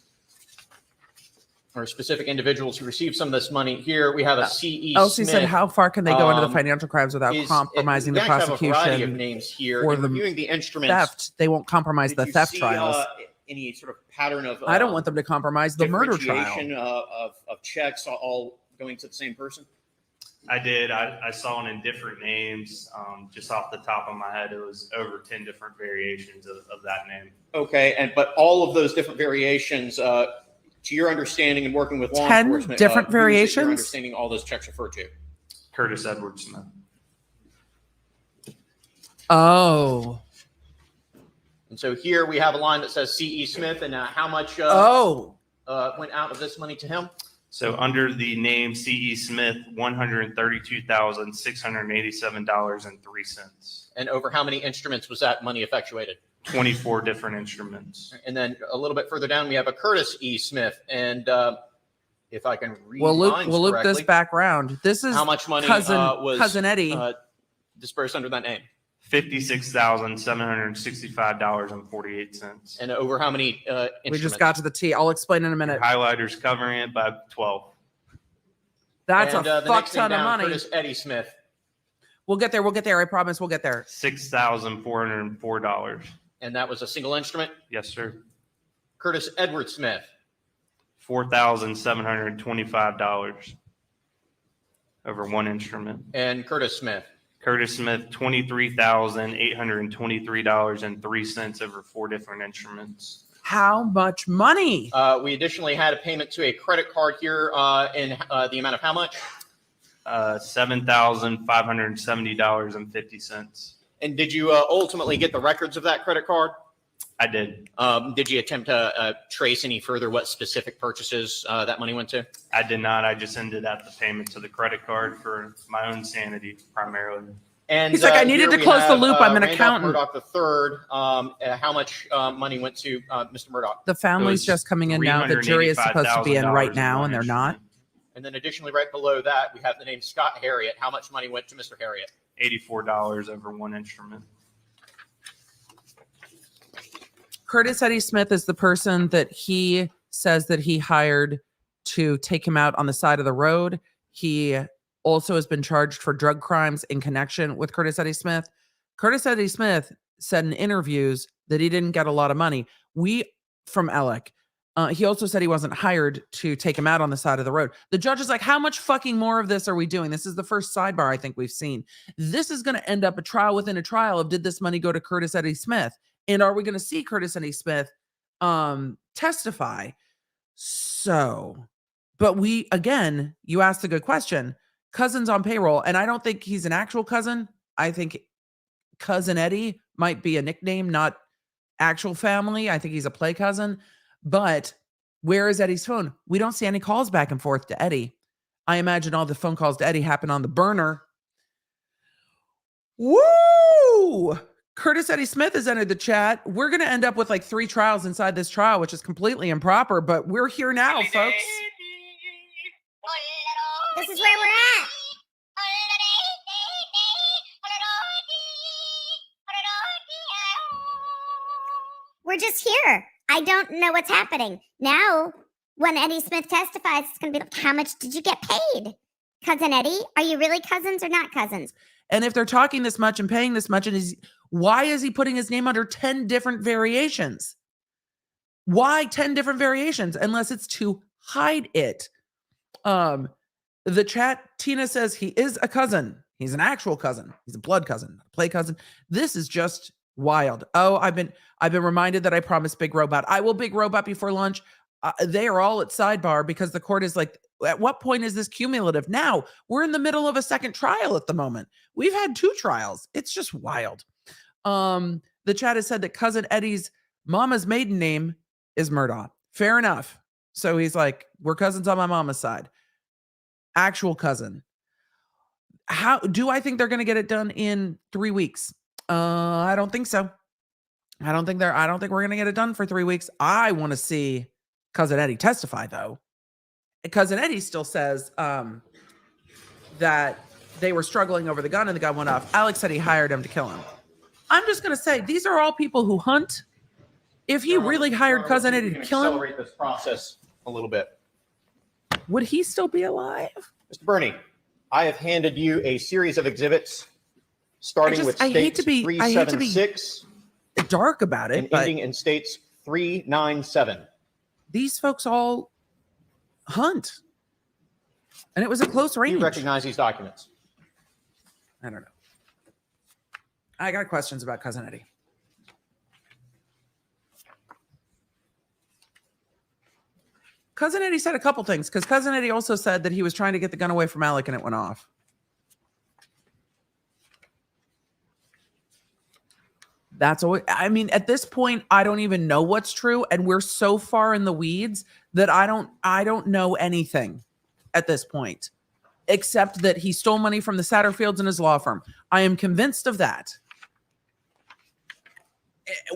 or specific individuals who received some of this money, here we have a C.E. Elsie Smith. said, how far can they go into the um, financial crimes without compromising we the actually have a variety of prosecution? names here. or In the reviewing the instruments, Theft. They won't compromise did the you theft see, trials. Any sort of pattern of I don't want them to compromise the murder differentiation trial. of checks all going to the same person? I did. I saw it in different names. Just off the top of my head, it was over 10 different variations of that name. Okay, but all of those different variations, to your understanding and working with law 10 enforcement, different who is it variations? Your understanding all those checks refer to? Curtis Edward Smith. Oh. And so here we have a line that says C.E. Smith, and how much went out of this money to him? So under the name C.E. Smith, $132,687.03. And over how many instruments was that money effectuated? 24 different instruments. And then a little bit further down, we have a Curtis E. Smith. And if I can read We'll loop correctly, this back round. This is how much money was cousin Eddie. Dispersed under that name? $56,765.48. And over how many instruments? We just got to the T. I'll explain in a minute. Highlighters covering it by 12. That's And, a the fuck next name ton of down, money. Curtis Eddie Smith. We'll get there. We'll get there. I promise we'll get there. $6,404. And that was a single instrument. Yes, sir. Curtis Edward Smith. $4,725 over one instrument. And Curtis Smith. Curtis Smith, $23,823.03 over four different instruments. How much money? We additionally had a payment to a credit card here in the amount of how much? $7,570.50. And did you ultimately get the records of that credit card? I did. Did you attempt to trace any further what specific purchases that money went to? I did not. I just ended up the payment to the credit card for my own sanity primarily. And He's like, I needed here to we close the have, loop. I'm an Randolph accountant. Murdaugh III. How much money went to Mr. Murdaugh? The family's It was just coming in now. The jury is supposed to be in right $385,000 now, in and they're one not. instrument. And then additionally, right below that, we have the name Scott Harriet. How much money went to Mr. Harriet? $84 over one instrument. Curtis Eddie Smith is the person that he says that he hired to take him out on the side of the road. He also has been charged for drug crimes in connection with Curtis Eddie Smith. Curtis Eddie Smith said in interviews that he didn't get a lot of money. From Alec, he also said he wasn't hired to take him out on the side of the road. The judge is like, how much fucking more of this are we doing? This is the first sidebar I think we've seen. This is going to end up a trial within a trial of, did this money go to Curtis Eddie Smith? And are we going to see Curtis Eddie Smith testify? So, but again, you asked a good question. Cousin's on payroll, and I don't think he's an actual cousin. I think Cousin Eddie might be a nickname, not actual family. I think he's a play cousin. But where is Eddie's phone? We don't see any calls back and forth to Eddie. I imagine all the phone calls to Eddie happen on the burner. Woo! Curtis Eddie Smith has entered the chat. We're going to end up with like 3 trials inside this trial, which is completely improper, but we're here now, folks. This is where we're at. We're just here. I don't know what's happening. Now, when Eddie Smith testifies, it's going to be like, how much did you get paid? Cousin Eddie, are you really cousins or not cousins? And if they're talking this much and paying this much, why is he putting his name under 10 different variations? Why 10 different variations? Unless it's to hide it. The chat, Tina says he is a cousin. He's an actual cousin. He's a blood cousin, a play cousin. This is just wild. Oh, I've been reminded that I promised Big Robot. I will Big Robot before lunch. They are all at sidebar because the court is like, at what point is this cumulative? Now we're in the middle of a second trial at the moment. We've had 2 trials. It's just wild. The chat has said that Cousin Eddie's mama's maiden name is Murdaugh. Fair enough. So he's like, we're cousins on my mama's side. Actual cousin. How do I think they're going to get it done in 3 weeks? I don't think so. I don't think we're going to get it done for 3 weeks. I want to see Cousin Eddie testify though. Cousin Eddie still says that they were struggling over the gun and the gun went off. Alex said he hired him to kill him. I'm just going to say these are all people who hunt. If he really hired Cousin Eddie to kill him, accelerate this process a little bit. Would he still be alive? Mr. Burney, I have handed you a series of exhibits starting with I hate states to be 376 dark about it, and but ending in states 397. These folks all hunt. And it was a close range. Do you recognize these documents? I don't know. I got questions about Cousin Eddie. Cousin Eddie said a couple things because Cousin Eddie also said that he was trying to get the gun away from Alec and it went off. That's always, I mean, at this point, I don't even know what's true. And we're so far in the weeds that I don't know anything at this point, except that he stole money from the Satterfields and his law firm. I am convinced of that.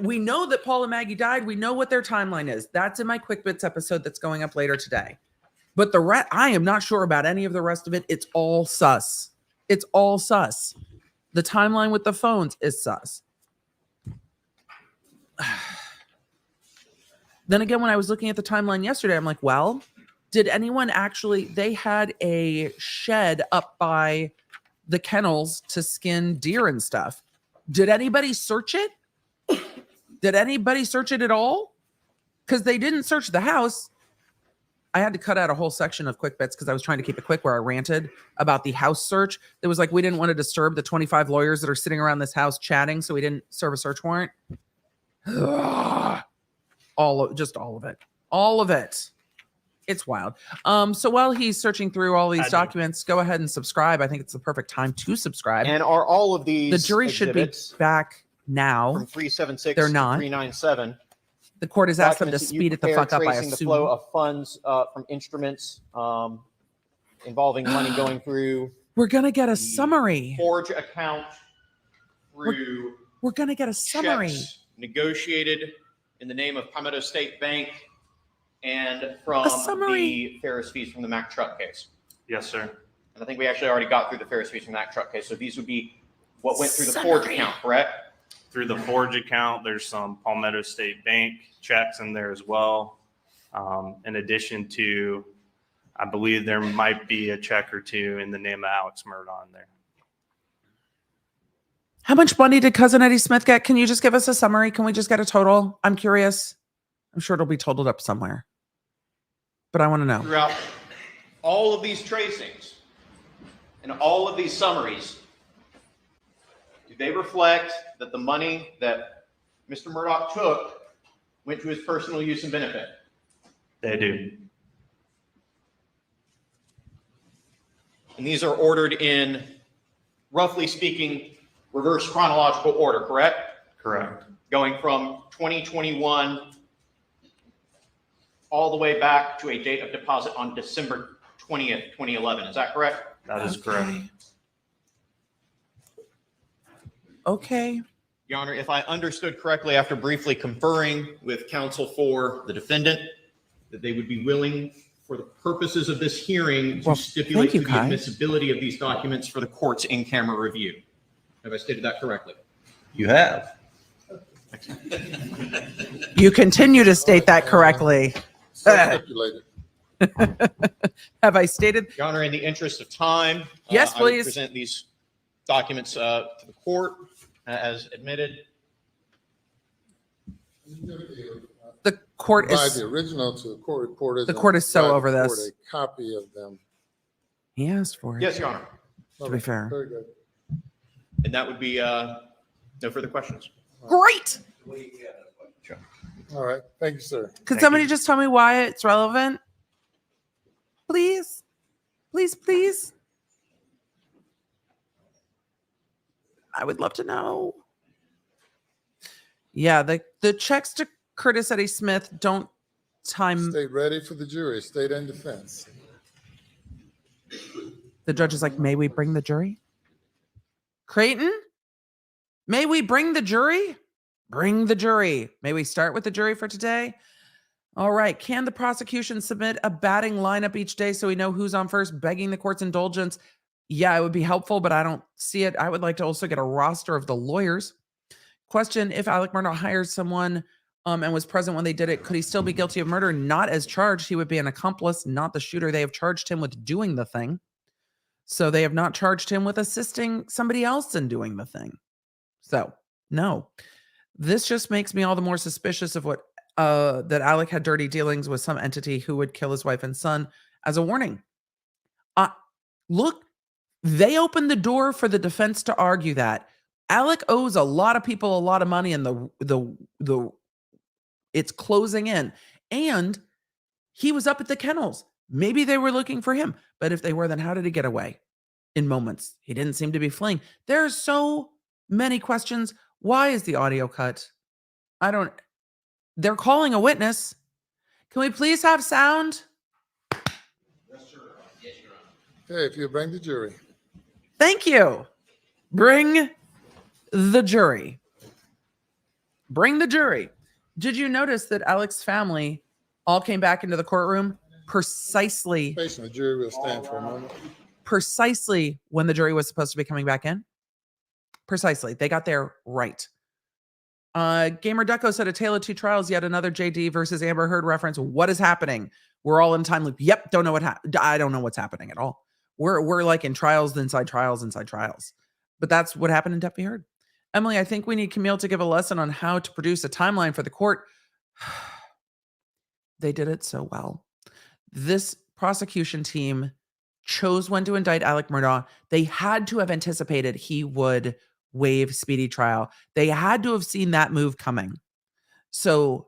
We know that Paul and Maggie died. We know what their timeline is. That's in my Quick Bits episode that's going up later today. But I am not sure about any of the rest of it. It's all sus. It's all sus. The timeline with the phones is sus. Then again, when I was looking at the timeline yesterday, I'm like, well, did anyone actually, they had a shed up by the kennels to skin deer and stuff. Did anybody search it? Did anybody search it at all? Because they didn't search the house. I had to cut out a whole section of Quick Bits because I was trying to keep it quick where I ranted about the house search. It was like, we didn't want to disturb the 25 lawyers that are sitting around this house chatting, so we didn't serve a search warrant. All of it. It's wild. So while he's searching through all these documents, go ahead and subscribe. I think it's the perfect time to subscribe. And are all of these the jury should be back now? From 376 They're to not. 397. The court has asked them to speed it the fuck up, I tracing the assume. flow of funds from instruments involving money going through. We're gonna get a summary. Forge account through. We're gonna get a summary. Checks negotiated in the name of Palmetto State Bank and from the Ferris fees from the Mack truck case. Yes, sir. And I think we actually already got through the Ferris fees from that truck case. So these would be what went through the Forge account, correct? Through the Forge account, there's some Palmetto State Bank checks in there as well. In addition to, I believe there might be a check or two in the name of Alex Murdaugh in there. How much money did Cousin Eddie Smith get? Can you just give us a summary? Can we just get a total? I'm curious. I'm sure it'll be totaled up somewhere. But I want to know. Throughout all of these tracings and all of these summaries, do they reflect that the money that Mr. Murdaugh took went to his personal use and benefit? They do. And these are ordered in, roughly speaking, reverse chronological order, correct? Correct. Going from 2021 all the way back to a date of deposit on December 20th, 2011. Is that correct? That is correct. Okay. Your Honor, if I understood correctly after briefly conferring with counsel for the defendant, that they would be willing, for the purposes of this hearing, to stipulate thank you, to the Kai. admissibility of these documents for the court's in-camera review. Have I stated that correctly? You have. You continue to state that correctly. So stipulated. Have I stated? Your Honor, in the interest of time, Yes, I would please. present these documents to the court as admitted. The court Provide is. the original to the court reporters. The and court is so provide over the this. court a copy of them. He asked for it. Yes, Your Honor. To be fair. Very good. And that would be no further questions. Great. All right. Thank you, sir. Could somebody just tell me why it's relevant? Please? Please, please? I would love to know. Yeah, the checks to Curtis Eddie Smith don't time. State ready for the jury, state and defense. The judge is like, may we bring the jury? Creighton? May we bring the jury? Bring the jury. May we start with the jury for today? All right. Can the prosecution submit a batting lineup each day so we know who's on first, begging the court's indulgence? Yeah, it would be helpful, but I don't see it. I would like to also get a roster of the lawyers. Question, if Alec Murdaugh hires someone and was present when they did it, could he still be guilty of murder? Not as charged. He would be an accomplice, not the shooter. They have charged him with doing the thing. So they have not charged him with assisting somebody else in doing the thing. So, no. This just makes me all the more suspicious of what that Alec had dirty dealings with some entity who would kill his wife and son as a warning. Look, they opened the door for the defense to argue that Alec owes a lot of people a lot of money, and the it's closing in. And he was up at the kennels. Maybe they were looking for him, but if they were, then how did he get away in moments? He didn't seem to be fleeing. There are so many questions. Why is the audio cut? They're calling a witness. Can we please have sound? Okay, if you bring the jury. Thank you. Bring the jury. Bring the jury. Did you notice that Alec's family all came back into the courtroom precisely The jury will stand for a moment. precisely when the jury was supposed to be coming back in? Precisely. They got there right. Gamer Ducko said a tale of two trials, yet another JD versus Amber Heard reference. What is happening? We're all in time loop. Yep, don't know what I don't know what's happening at all. We're like in trials inside trials inside trials. But that's what happened in Duffy Heard. Emily, I think we need Camille to give a lesson on how to produce a timeline for the court. They did it so well. This prosecution team chose when to indict Alec Murdaugh. They had to have anticipated he would waive speedy trial. They had to have seen that move coming. So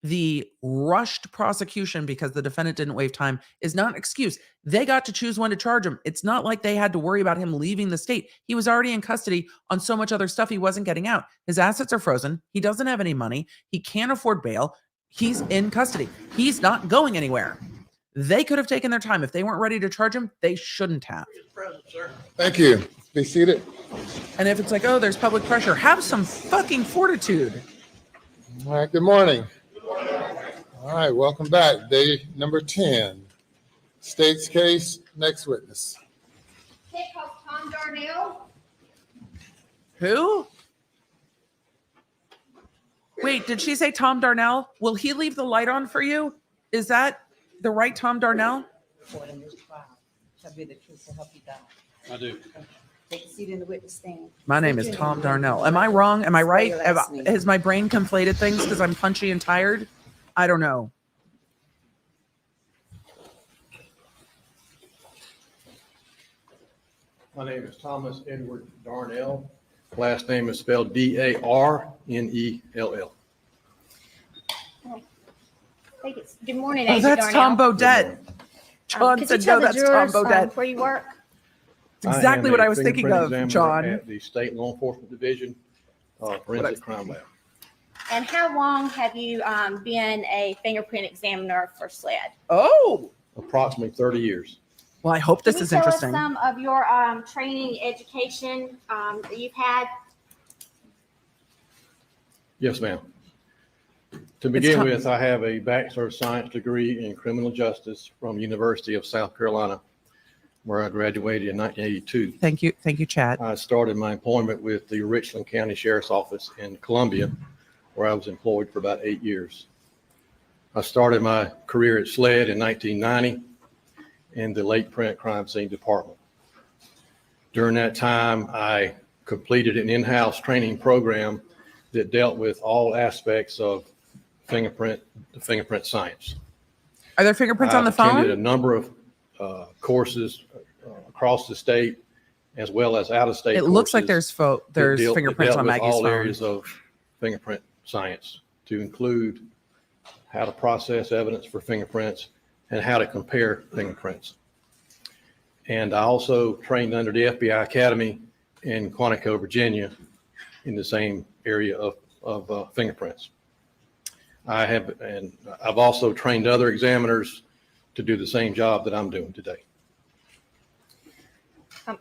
the rushed prosecution because the defendant didn't waive time is not an excuse. They got to choose when to charge him. It's not like they had to worry about him leaving the state. He was already in custody on so much other stuff he wasn't getting out. His assets are frozen. He doesn't have any money. He can't afford bail. He's in custody. He's not going anywhere. They could have taken their time. If they weren't ready to charge him, they shouldn't have. Thank you. Be seated. And if it's like, oh, there's public pressure, have some fucking fortitude. All right, good morning. All right, welcome back. Day number 10. State's case, next witness. Hey, called Tom Darnell. Who? Wait, did she say Tom Darnell? Will he leave the light on for you? Is that the right Tom Darnell? Court in this trial shall be the truth to help you die. I do. Take a seat in the witness stand. My name is Tom Darnell. Am I wrong? Am I right? Has my brain conflated things because I'm punchy and tired? I don't know. My name is Thomas Edward Darnell. Last name is spelled Darnell. Good morning, Oh, Agent that's Tom Darnell. Bodette. John Could you said, tell no, the that's Tom jurors Bodette. where you work? It's exactly what I was thinking of, John. At the State Law Enforcement Division, Forensic Crime Lab. And how long have you been a fingerprint examiner for SLED? Oh, Approximately 30 years. well, I hope this Can you is tell us interesting. some of your training, education that you've had? Yes, ma'am. To begin with, I have a Bachelor of Science degree in Criminal Justice from University of South Carolina, where I graduated in 1982. Thank you, Chad. I started my employment with the Richland County Sheriff's Office in Columbia, where I was employed for about 8 years. I started my career at SLED in 1990 in the Late Print Crime Scene Department. During that time, I completed an in-house training program that dealt with all aspects of fingerprint science. Are there fingerprints on the I attended a phone? number of courses across the state, as well as out-of-state. It looks like courses there's that fingerprints dealt on with Maggie's all phone. areas of fingerprint science, to include how to process evidence for fingerprints and how to compare fingerprints. And I also trained under the FBI Academy in Quantico, Virginia, in the same area of fingerprints. I've also trained other examiners to do the same job that I'm doing today.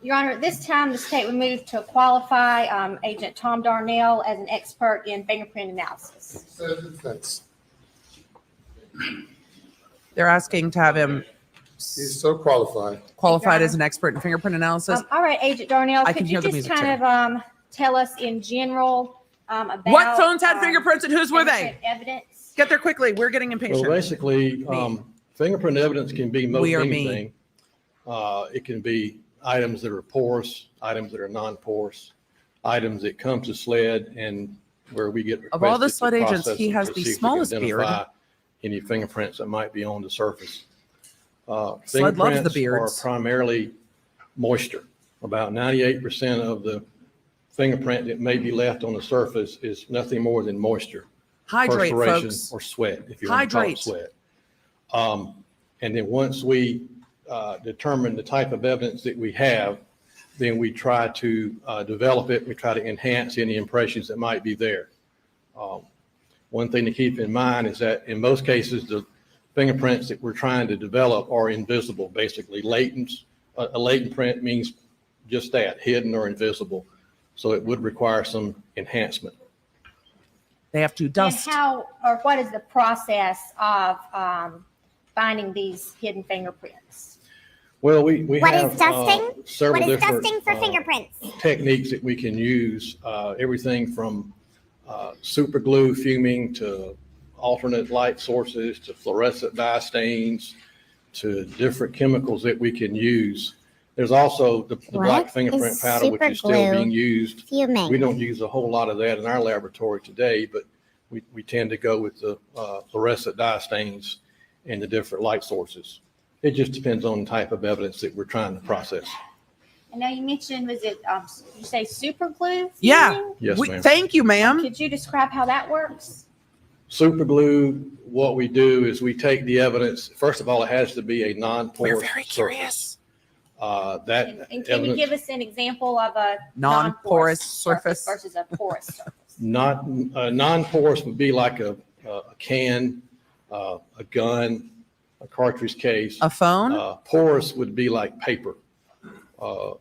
Your Honor, at this time, the state would move to qualify Agent Tom Darnell as an expert in fingerprint analysis. Defense. They're asking to have him He's so qualified. qualified as an expert in fingerprint analysis. All right, Agent Darnell, I can could you hear the just music kind of tell us in general about What phones had fingerprints and whose were they? fingerprint evidence? Get there quickly. We're getting So impatient. basically, fingerprint evidence can be most We are me. anything. It can be items that are porous, items that are non-porous, items that come to SLED and where we get Of all the requested to SLED agents, process he them has to the see if we can smallest beard. identify any fingerprints that might be on the surface. SLED loves the Fingerprints beards. are primarily moisture. About 98% of the fingerprint that may be left on the surface is nothing more than moisture. Hydrate, perspiration, folks. or sweat, if you want to call Hydrate. it sweat. And then once we determine the type of evidence that we have, then we try to develop it. We try to enhance any impressions that might be there. One thing to keep in mind is that in most cases, the fingerprints that we're trying to develop are invisible, basically. A latent print means just that, hidden or invisible. So it would require some enhancement. They have to dust. And how, or what is the process of finding these hidden fingerprints? Well, we What have is dusting? several What is different dusting for fingerprints? techniques that we can use, everything from super glue fuming to alternate light sources to fluorescent dye stains to different chemicals that we can use. There's also the black What fingerprint is powder, which is still superglue being used. fuming? We don't use a whole lot of that in our laboratory today, but we tend to go with the fluorescent dye stains and the different light sources. It just depends on the type of evidence that we're trying to process. I know you mentioned, was it, you say super glue? Yeah. fuming? Yes, ma'am. Thank you, ma'am. Could you describe how that works? Super glue, what we do is we take the evidence. First of all, it has to be a non-porous We're very surface. curious. And can you give us an example of a Non-porous surface. versus a porous surface? Non-porous would be like a can, a gun, a cartridge case. A phone? Porous would be like paper, a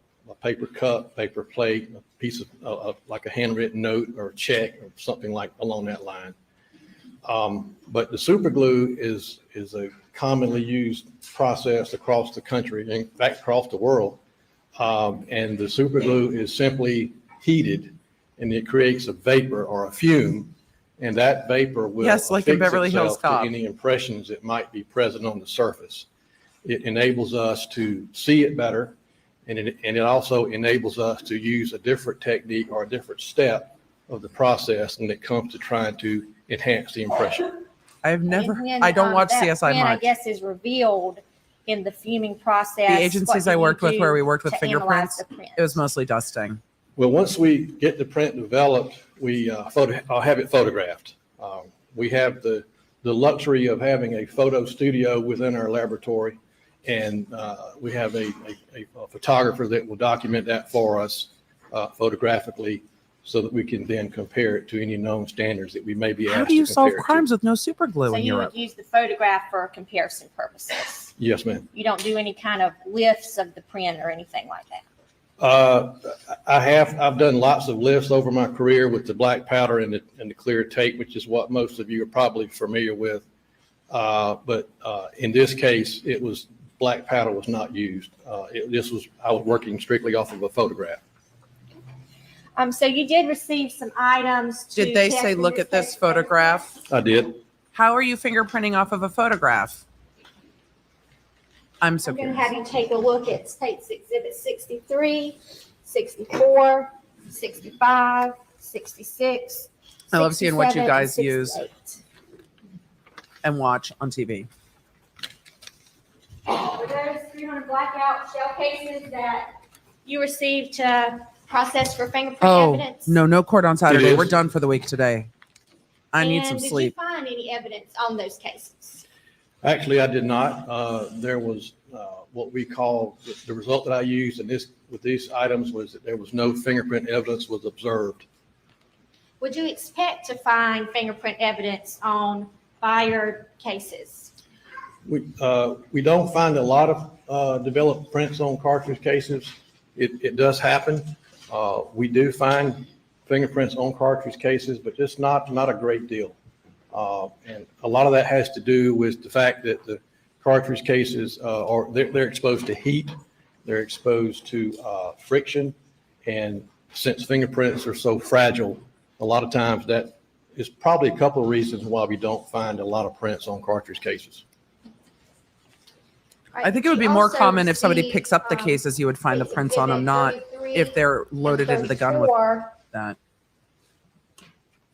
paper cup, paper plate, a piece of like a handwritten note or a check or something like along that line. But the super glue is a commonly used process across the country, in fact, across the world. And the super glue is simply heated and it creates a vapor or a fume. And that vapor will Yes, like in affix Beverly Hills itself to Cop. any impressions that might be present on the surface. It enables us to see it better. And it also enables us to use a different technique or a different step of the process when it comes to trying to enhance the impression. I've never, And when, I don't watch that CSI print, I much. guess, is revealed in the fuming process. The what agencies do I you worked with do where we worked with to analyze fingerprints, the print? it was mostly dusting. Well, once we get the print developed, I'll have it photographed. We have the luxury of having a photo studio within our laboratory, and we have a photographer that will document that for us photographically, so that we can then compare it to any known standards that we may be asked to compare it to. How do you solve crimes with no super glue So in you Europe? would use the photograph for comparison purposes. Yes, ma'am. You don't do any kind of lifts of the print or anything like that. I've done lots of lifts over my career with the black powder and the clear tape, which is what most of you are probably familiar with. But in this case, black powder was not used. I was working strictly off of a photograph. So you did receive some items to Did they test say, in look at this case. photograph? I did. How are you fingerprinting off of a photograph? I'm so I'm going to curious. have you take a look at State's Exhibit 63, 64, 65, 66. I love seeing what you 67, guys and use 68. and watch on TV. For those 300 blackout shell cases that you received to process for fingerprint Oh, evidence. no court on Saturday. is. We're done for the week today. I need some And sleep. Did you find any evidence on those cases? Actually, I did not. There was what we call the result that I used with these items was that there was no fingerprint evidence was observed. Would you expect to find fingerprint evidence on fired cases? We don't find a lot of developed prints on cartridge cases. It does happen. We do find fingerprints on cartridge cases, but just not a great deal. And a lot of that has to do with the fact that the cartridge cases they're exposed to heat, they're exposed to friction, and since fingerprints are so fragile, a lot of times that is probably a couple of reasons why we don't find a lot of prints on cartridge cases. I think it would be more common if somebody picks up the cases, you would find the prints on them, not if they're loaded into the gun with that.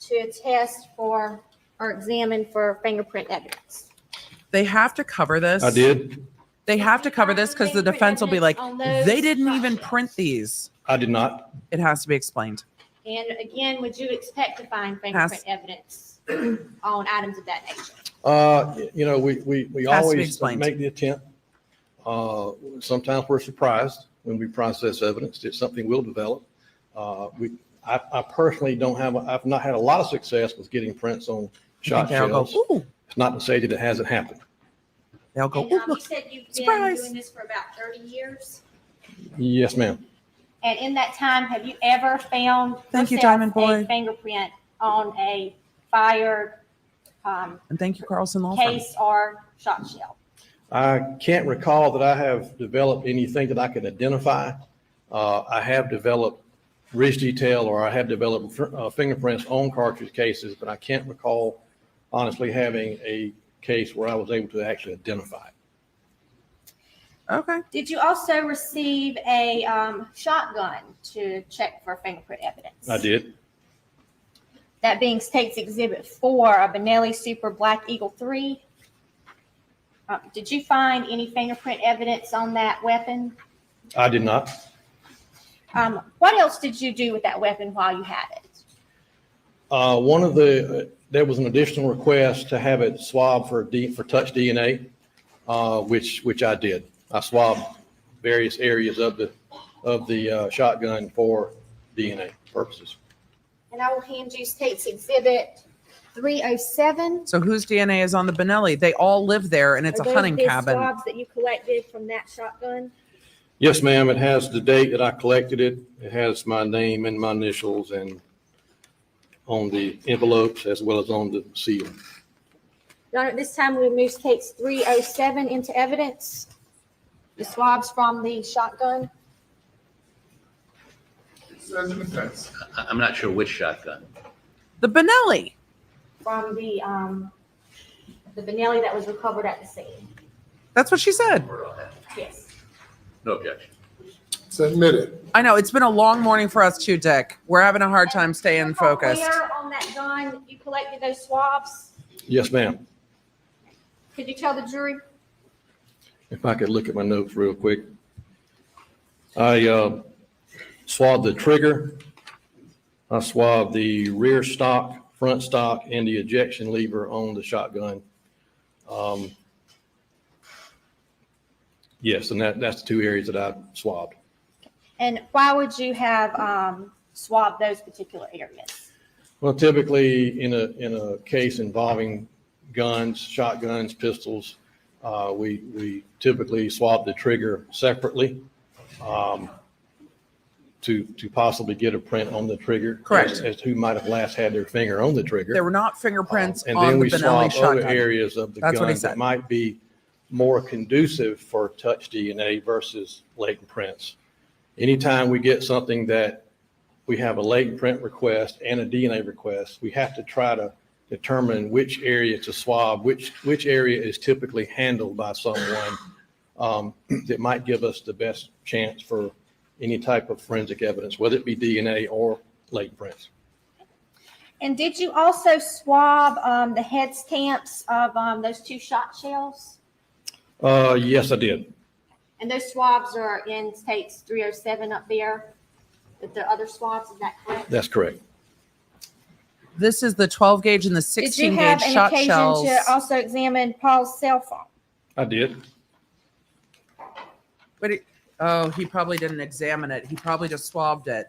To test for or examine for fingerprint evidence. They have to cover this. I did. They have to cover this because the defense will be like, they didn't even print these. I did not. It has to be explained. And again, would you expect to find fingerprint evidence on items of that nature? We Has to be always explained. make the attempt. Sometimes we're surprised when we process evidence that something will develop. I personally I've not had a lot of success with getting prints on shot They'll go, shells. ooh. It's not to say that it hasn't happened. They'll go, And ooh, you look. said you've been Surprise. doing this for about 30 years. Yes, ma'am. And in that time, have you ever found Thank you, yourself Diamond Boy. a fingerprint on a fired And thank you, Carlson Law Firm. case or shot shell? I can't recall that I have developed anything that I can identify. I have developed ridge detail or I have developed fingerprints on cartridge cases, but I can't recall honestly having a case where I was able to actually identify it. Okay. Did you also receive a shotgun to check for fingerprint evidence? I did. That being State's Exhibit 4, a Benelli Super Black Eagle 3. Did you find any fingerprint evidence on that weapon? I did not. What else did you do with that weapon while you had it? There was an additional request to have it swabbed for touch DNA, which I did. I swabbed various areas of the shotgun for DNA purposes. And I will hand you State's Exhibit 307. So whose DNA is on the Benelli? They all live there and it's Are a those hunting the cabin. swabs that you collected from that shotgun? Yes, ma'am. It has the date that I collected it. It has my name and my initials and on the envelopes as well as on the seal. Your Honor, at this time, we move State's 307 into evidence. The swabs from the shotgun. I'm not sure which shotgun. The Benelli. From the Benelli that was recovered at the scene. That's what she said. Yes. No objection. Submitted. I know, it's been a long morning for us too, Dick. We're having a hard time staying focused. Where on that gun you collected those swabs? Yes, ma'am. Could you tell the jury? If I could look at my notes real quick. I swabbed the trigger. I swabbed the rear stock, front stock, and the ejection lever on the shotgun. Yes, and that's the two areas that I swabbed. And why would you have swabbed those particular areas? Well, typically in a case involving guns, shotguns, pistols, we typically swab the trigger separately to possibly get a print on the trigger. Correct. As who might have last had their finger on the trigger. There were not fingerprints And on then the we Benelli swab other shotgun. areas of the That's what he gun said. that might be more conducive for touch DNA versus latent prints. Anytime we get something that we have a latent print request and a DNA request, we have to try to determine which area to swab, which area is typically handled by someone that might give us the best chance for any type of forensic evidence, whether it be DNA or latent prints. And did you also swab the head stamps of those two shot shells? Yes, I did. And those swabs are in states 307 up there with the other swabs, is that correct? That's correct. This is the 12 gauge and the Did 16 you have gauge an shot occasion shells. to also examine Paul's cell phone? I did. But he probably didn't examine it. He probably just swabbed it.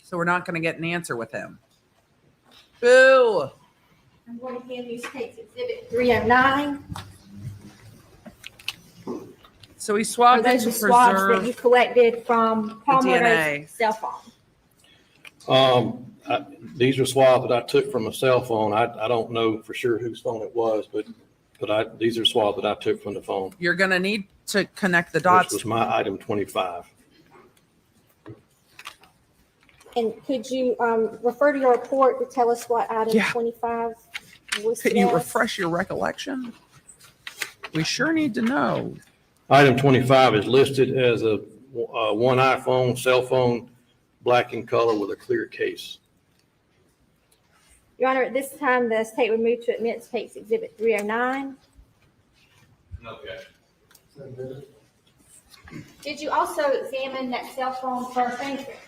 So we're not going to get an answer with him. Boo! I'm going to hand you states exhibit 309. So he Are swabbed it those to the swabs that preserve you collected from Paul the DNA. Murdaugh's cell phone? These are swabs that I took from a cell phone. I don't know for sure whose phone it was, but these are swabs that I took from the phone, You're going to need to connect the which dots. was my item 25. And could you refer to your report to tell us what item Yeah. 25 was? Can you refresh your recollection? We sure need to know. Item 25 is listed as a one iPhone cell phone, black in color with a clear case. Your Honor, at this time, the state would move to admit states exhibit 309. Okay. Did you also examine that cell phone for fingerprints?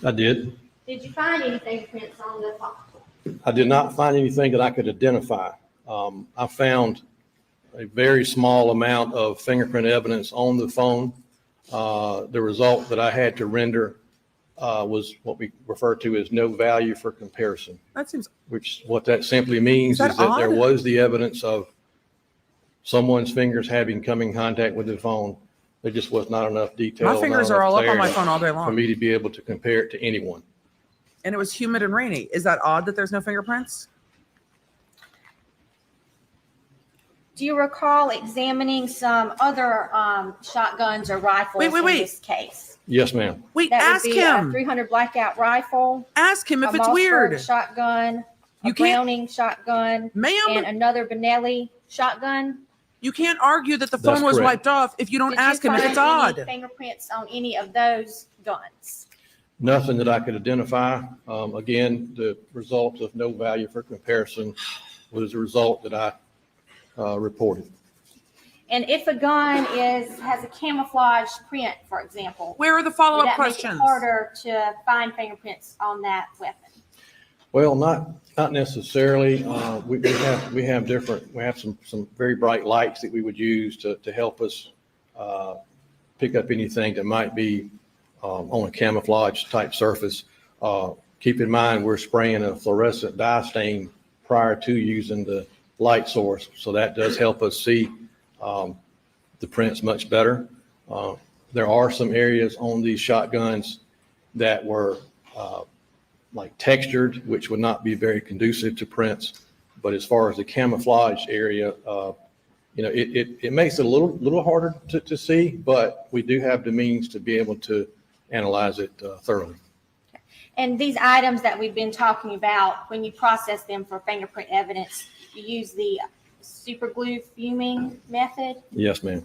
I did. Did you find any fingerprints on the phone? I did not find anything that I could identify. I found a very small amount of fingerprint evidence on the phone. The result that I had to render was what we refer to as no value for comparison, That seems which what that simply means Is that is that there odd? was the evidence of someone's fingers having come in contact with the phone. There just was not enough detail. my not fingers are enough all up on my clarity phone all day for long. me to be able to compare it to anyone. And it was humid and rainy. Is that odd that there's no fingerprints? Do you recall examining some other shotguns or rifles Wait. in this case? Yes, ma'am. Wait, That ask would be him. a 300 blackout rifle, Ask him if a it's Mossberg weird. shotgun, You a can't- Browning shotgun, and Ma'am, another Benelli shotgun. you can't argue that the That's phone was correct. wiped off if you don't Did ask you him if find it's any odd. fingerprints on any of those guns? Nothing that I could identify. Again, the result of no value for comparison was the result that I reported. And if a gun has a camouflage print, for example, Where are the would follow-up that make it questions? harder to find fingerprints on that weapon? Well, not necessarily. We have some very bright lights that we would use to help us pick up anything that might be on a camouflage type surface. Keep in mind, we're spraying a fluorescent dye stain prior to using the light source. So that does help us see the prints much better. There are some areas on these shotguns that were like textured, which would not be very conducive to prints. But as far as the camouflage area, it makes it a little harder to see, but we do have the means to be able to analyze it thoroughly. And these items that we've been talking about, when you process them for fingerprint evidence, you use the super glue fuming method. Yes, ma'am.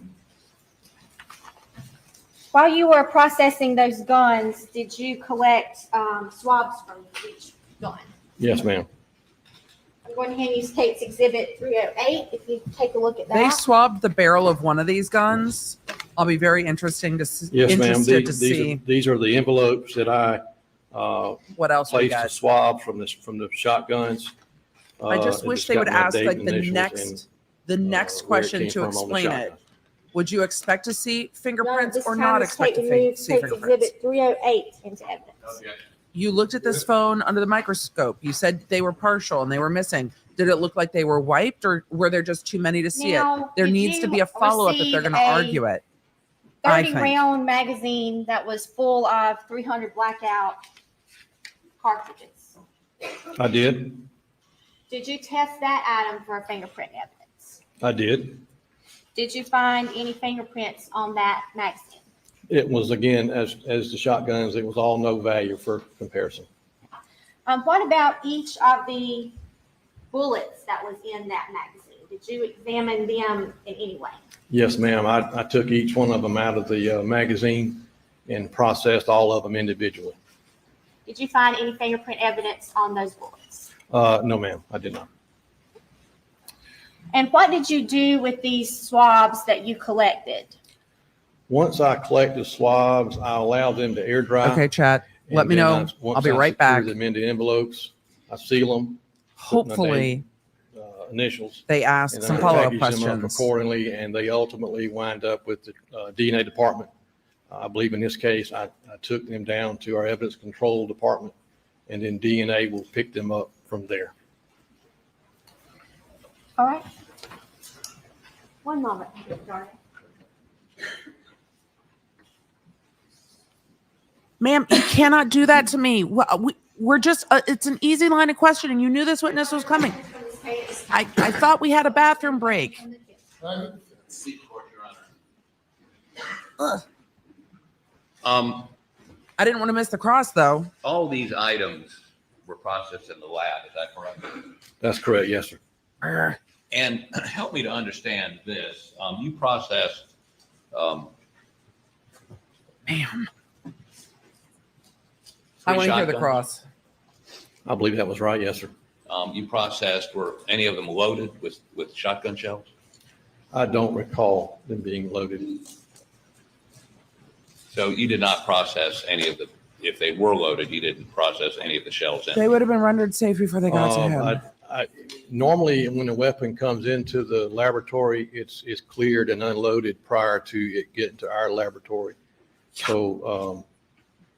While you were processing those guns, did you collect swabs from each gun? Yes, ma'am. I'm going to hand you State's Exhibit 308. If you take a look at that. They swabbed the barrel of one of these guns. I'll be very interesting to see. Yes, ma'am. See These are the envelopes that I what else we placed the got. swab from the shotguns. I just and wish it's they got would my ask date like and the initials next and where it question came to from on the explain it. shotgun. Would you expect to see fingerprints this or time not the expect state to removed see State's fingerprints? Exhibit 308 into evidence. You looked at this phone under the microscope. You said they were partial and they were missing. Did it look like they were wiped, or were there just too many to see it? Now, There did needs to you be a follow-up if they're receive going to a argue it. I think. 30-round magazine that was full of 300 blackout cartridges. I did. Did you test that item for fingerprint evidence? I did. Did you find any fingerprints on that magazine? It was, again, as the shotguns, it was all no value for comparison. What about each of the bullets that was in that magazine? Did you examine them in any way? Yes, ma'am. I took each one of them out of the magazine and processed all of them individually. Did you find any fingerprint evidence on those bullets? No, ma'am, I did not. And what did you do with these swabs that you collected? Once I collect the swabs, I allow them to air dry. Okay, chat. Let And me then know. once I'll be I right secure back. them into envelopes, I seal them. put my Hopefully, name, initials. they ask and some I follow-up package them up questions. accordingly, and they ultimately wind up with the DNA department. I believe in this case, I took them down to our evidence control department, and then DNA will pick them up from there. All right. One moment, Darnell. Ma'am, you cannot do that to me. We're just, it's an easy line of questioning. You knew this witness was coming. I thought we had a bathroom break. Ugh. I didn't want to miss the cross, though. All these items were processed in the lab, is that correct? That's correct, yes, sir. And help me to understand this. You processed, Ma'am. I want to hear the cross. I believe that was right, yes, sir. You processed, were any of them loaded with shotgun shells? I don't recall them being loaded. So you did not process any of the, if they were loaded, you didn't process any of the shells in? They would have been rendered safe before they got to him. Normally, when a weapon comes into the laboratory, it's cleared and unloaded prior to it getting to our laboratory. So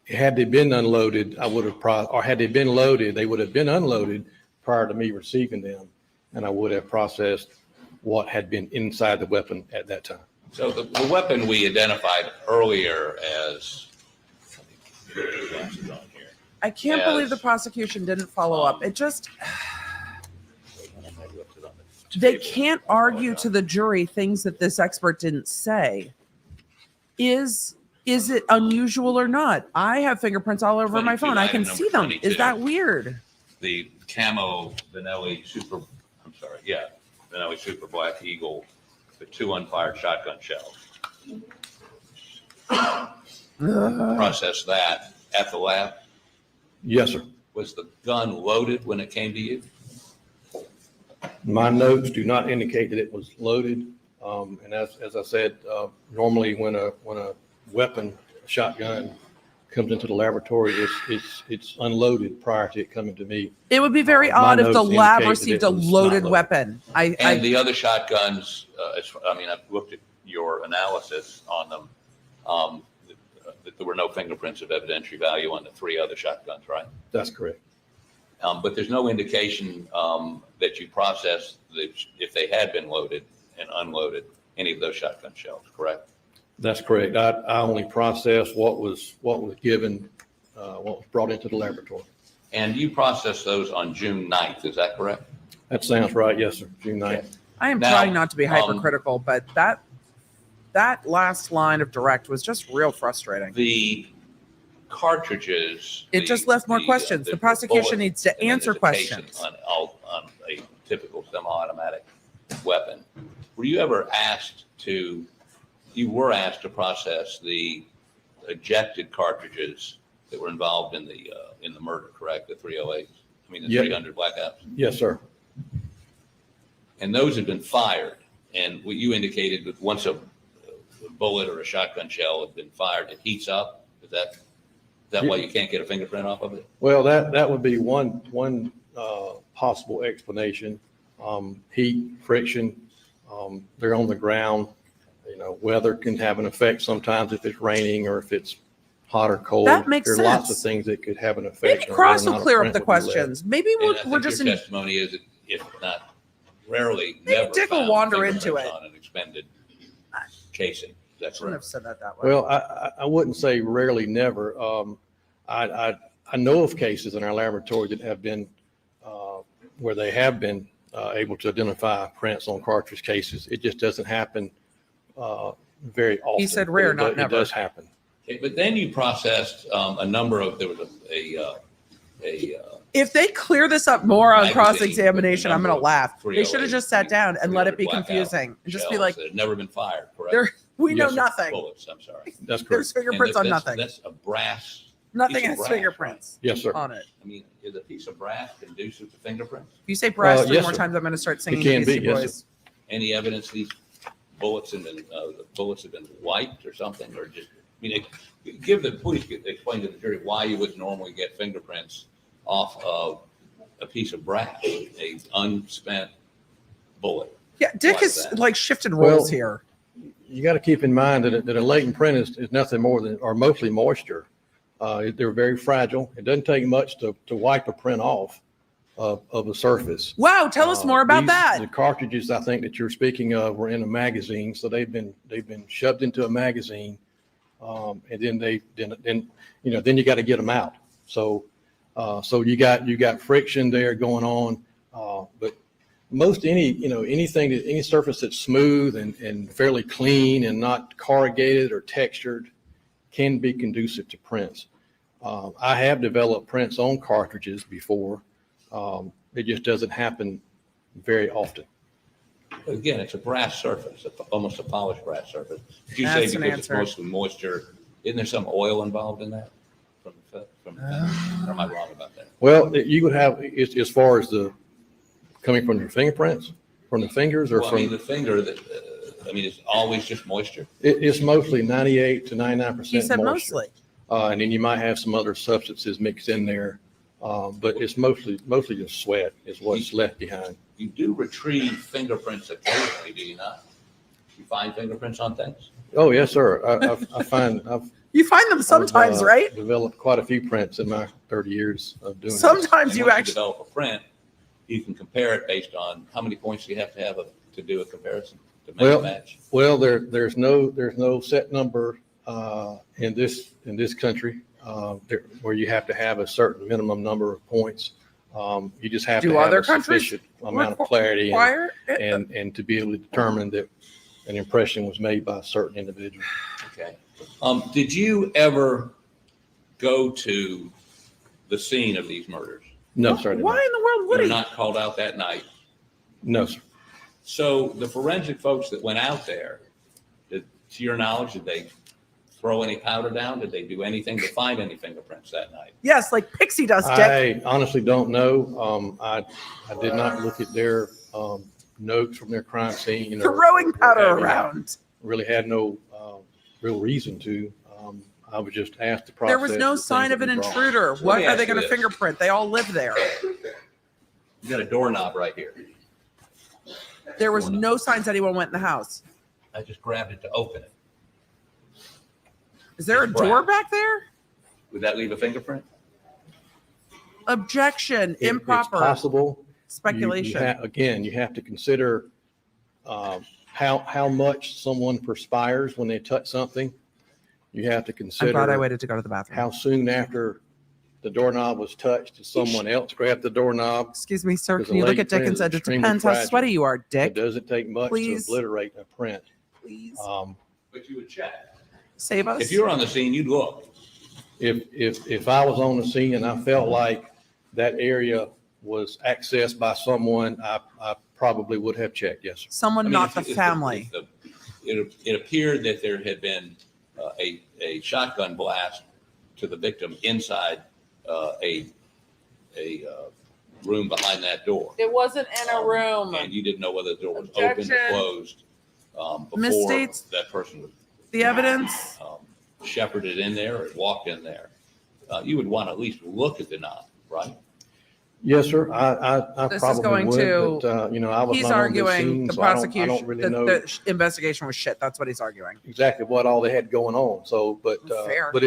had they been unloaded, I would have, or had they been loaded, they would have been unloaded prior to me receiving them, and I would have processed what had been inside the weapon at that time. So the weapon we identified earlier as, I can't believe the prosecution didn't follow up. It just, they can't argue to the jury things that this expert didn't say. Is it unusual or not? I have fingerprints all over my phone. I can item see number them. 22. Is that weird? the camo Benelli Benelli Super Black Eagle, the 2 unfired shotgun shells. Process that at the lab? Yes, sir. Was the gun loaded when it came to you? My notes do not indicate that it was loaded. And as I said, normally when a weapon, a shotgun, comes into the laboratory, it's unloaded prior to it coming to me. It would be very My odd if the notes lab indicate that received it a was not loaded loaded. weapon. And the other shotguns, I've looked at your analysis on them. That there were no fingerprints of evidentiary value on the 3 other shotguns, right? That's correct. But there's no indication that you processed if they had been loaded and unloaded any of those shotgun shells, correct? That's correct. I only processed what was given, what was brought into the laboratory. And you processed those on June 9th, is that correct? That sounds right. Yes, sir. June 9th. I am Now, trying not to be hypercritical, but that last line of direct was just real frustrating. The cartridges. It just left more questions. The prosecution needs to answer questions. On a typical semi-automatic weapon. Were you ever asked to process the ejected cartridges that were involved in the murder, correct? The 308s, I mean, the Yep. 300 Blackouts. Yes, sir. And those had been fired. And what you indicated that once a bullet or a shotgun shell had been fired, it heats up. Is that why you can't get a fingerprint off of it? Well, that would be one possible explanation. Heat, friction, they're on the ground. You know, weather can have an effect sometimes if it's raining or if it's hot or cold. That makes There are lots of sense. things that could have an effect. Maybe on Cross whether or will not a clear up print the would be left. questions. Maybe And I we're think just your in. testimony is that if not rarely, Maybe never Dick will found wander into fingerprints it. on an expended casing. That's Shouldn't right. have said that way. Well, I wouldn't say rarely, never. I know of cases in our laboratory that have been, where they have been able to identify prints on cartridge cases. It just doesn't happen very often. He said rare, But not it never. does happen. Okay, but then you processed a number of, there was If they clear this up more on magazine cross-examination, with a I'm going to number of laugh. They should have 308s, just sat down and let it be 300 confusing and just be shells like, that had never been fired, correct? "There, we know Yes, sir. nothing. Bullets, I'm sorry. That's correct. There's fingerprints And on that's- nothing. That's a brass. Nothing piece of has brass, fingerprints Yes, sir. on it." I mean, is a piece of brass conducive to fingerprints? If you say brass three yes, more sir. times, I'm going to start singing can Beastie be, yes, Boys. Any evidence these bullets have been, the bullets have been wiped or something, or just, I mean, please explain to the jury why you would normally get fingerprints off of a piece of brass, a unspent bullet. Yeah, Dick Why has is that? like shifted roles Well, here. You got to keep in mind that a latent print is nothing more than, or mostly moisture. They're very fragile. It doesn't take much to wipe a print off of the surface. Wow, tell us more about that. The cartridges I think that you're speaking of were in a magazine, so they've been shoved into a magazine, and then then you got to get them out. So you got friction there going on, but most any surface that's smooth and fairly clean and not corrugated or textured can be conducive to prints. I have developed prints on cartridges before. It just doesn't happen very often. Again, it's a brass surface, almost a polished brass surface. Did you That's say an because it's answer. mostly moisture? Isn't there some oil involved in that? Or am I wrong about that? Well, you would have, as far as the, coming from your fingerprints, from the fingers or Well, I mean, from, the finger that, it's always just moisture. it's mostly 98 to 99% He said moisture. mostly. And then you might have some other substances mixed in there. But it's mostly just sweat is what's left behind. You do retrieve fingerprints occasionally, do you not? You find fingerprints on things? Oh, yes, sir. I've You find them sometimes, right? developed quite a few prints in my 30 years of doing this. Sometimes And you once actually. develop a print, you can compare it based on how many points you have to have to do a comparison to make Well, a match. Well, there's no set number in this country where you have to have a certain minimum number of points. You just have Do to have other a countries sufficient amount of clarity require it? and to be able to determine that an impression was made by a certain individual. Okay. Did you ever go to the scene of these murders? No, sir. I did Why not. in the world You would were he? not called out that night. No, sir. So the forensic folks that went out there, to your knowledge, did they throw any powder down? Did they do anything to find any fingerprints that night? Yes, like pixie dust, Dick. I honestly don't know. I did not look at their notes from their crime scene. or- Throwing powder or had- around. Really had no real reason to. I was just asked to process. There was no the sign things of an that we brought. intruder. So let What me are ask they you going to this. fingerprint? They all live there. You got a doorknob right here. There was no signs anyone went in the house. I just grabbed it to open it. Is there a It's door brass. back there? Would that leave a fingerprint? Objection. It's Improper. possible. Speculation. Again, you have to consider how much someone perspires when they touch something. You have to I'm consider glad I waited to go to the bathroom. how soon after the doorknob was touched did someone else grab the doorknob. Excuse me, sir. Because Can the you look lady at Dick print and is said it extremely depends how fragile. sweaty you are, It Dick. doesn't take much Please. to obliterate a print. Please But you would check. save us. If you were on the scene, you'd look. If I was on the scene and I felt like that area was accessed by someone, I probably would have checked. Yes, sir. Someone I mean, not if the you- if family. It appeared that there had been a shotgun blast to the victim inside a room behind that door. It wasn't in a room. And you didn't know whether the door was open or Objection. closed before Misstates that person was the evidence. shepherded in there or walked in there. You would want to at least look at the knob, right? Yes, sir. I This is probably going would, to- but, I was He's not on the arguing scene, the so I prosecution, don't really that know the investigation was shit. That's what he's arguing. exactly what all they had going on. So, Fair. but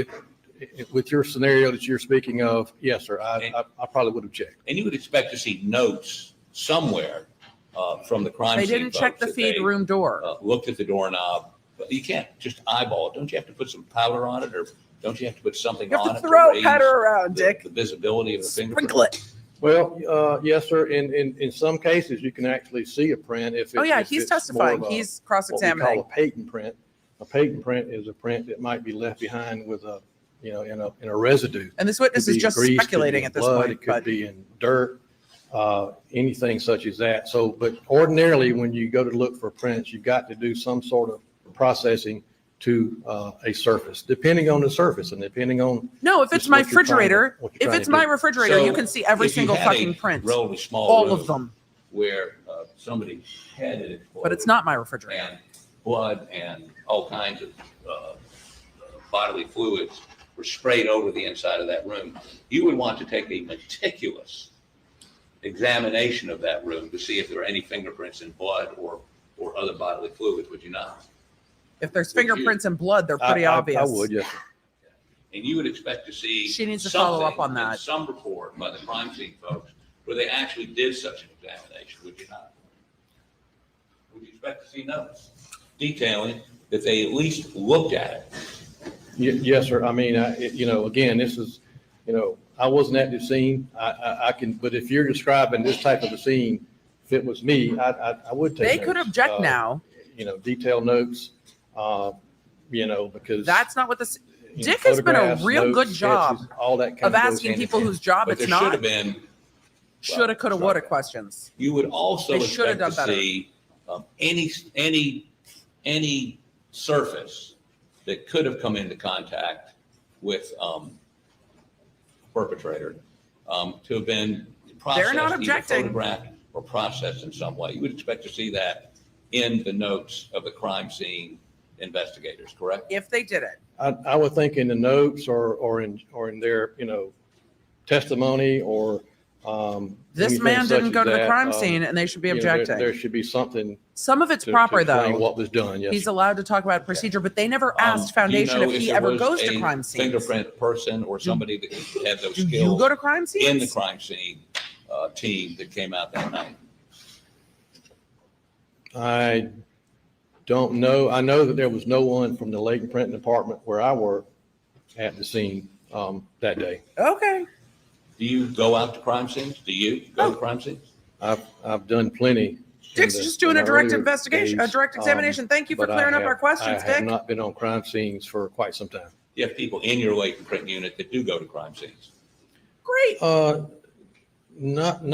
with your scenario that you're speaking of, yes, sir, I probably would have checked. And you would expect to see notes somewhere from the crime They scene. didn't check folks the that feed they, room door. Looked at the doorknob. But you can't just eyeball it. Don't you have to put some powder on it, or don't you have to put something You on have it to throw raise powder around, the Dick. visibility of the fingerprint? Sprinkle it. Well, yes, sir. In some cases, you can actually see a print if. Oh, yeah, if he's it's more testifying. of a- He's what we cross-examining. call a patent print. A patent print is a print that might be left behind with a, in a residue. And this witness Could is be just grease, could be speculating in at this blood, point. It could But be in dirt, anything such as that. So, but ordinarily, when you go to look for prints, you've got to do some sort of processing to a surface, depending on the surface and depending on. no, if it's just my what you're trying to- refrigerator, what you're if trying it's to my do. refrigerator, you So, can see every if you single had a fucking print. relatively small All room of them. where somebody head had exploded. But it's not my refrigerator. And blood and all kinds of bodily fluids were sprayed over the inside of that room. You would want to take a meticulous examination of that room to see if there are any fingerprints in blood or other bodily fluids, would you not? If there's fingerprints and blood, they're pretty obvious. I would, yes. And you would expect to see. She needs to follow up something on in that. Some report by the crime scene folks where they actually did such an examination, would you not? Would you expect to see notes detailing that they at least looked at it? Yes, sir. I mean, again, this is, I wasn't at the scene. I can, but if you're describing this type of a scene, if it was me, I would take They could notes. object now. Detailed notes, because. That's not what this. Dick has been a photographs, real notes, good job sketches, all that kind of goes asking hand in people hand. whose job But it's there should not. have been. Shoulda, coulda, woulda questions. You would also They should have expect to done better. see any surface that could have come into contact with perpetrator to have been processed, They're not either objecting. photographed or processed in some way. You would expect to see that in the notes of the crime scene investigators, correct? If they did it. I would think in the notes or in their, testimony or. This anything man such didn't as go to the that, crime scene and they should be objecting. There should be something. Some of it's to proper explain though. What was done, yes. He's allowed to talk about procedure, but they never asked Do you Foundation know if he there ever was goes to a crime scenes. fingerprint person or somebody that had those Do you skills go to crime scenes? in the crime scene team that came out that night? I don't know. I know that there was no one from the Lake and Printing Department where I work at the scene that day. Okay. Do you go out to crime scenes? Do you go to crime scenes? I've done plenty. Dick's just doing a direct investigation, a direct examination. Thank you for but I clearing up have- our questions, I have Dick. not been on crime scenes for quite some time. You have people in your latent print unit that do go to crime scenes. Great. Not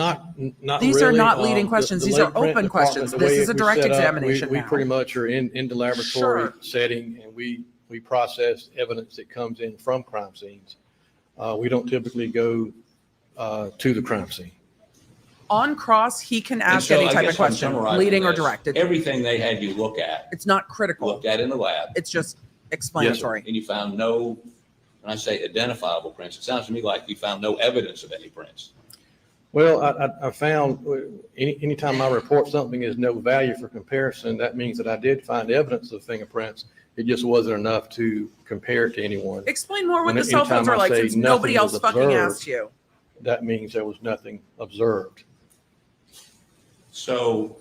These are really. not leading The- questions. the These are Lake Print open Department, questions. the This way is a we're direct set up, examination We now. pretty much are in the laboratory Sure. setting and we process evidence that comes in from crime scenes. We don't typically go to the crime scene. On cross, he can And ask so any I type guess of I'm question, summarizing leading or this. directed. Everything they had you look at, It's not critical. looked at in the lab. It's just Yes, sir. explanatory. And you found no, when I say identifiable prints, it sounds to me like you found no evidence of any prints. Well, I found anytime I report something as no value for comparison, that means that I did find evidence of fingerprints. It just wasn't enough to compare it to anyone. Explain more what When the cell anytime phones are I like say since nobody nothing else was fucking observed, asked you. That means there was nothing observed. So,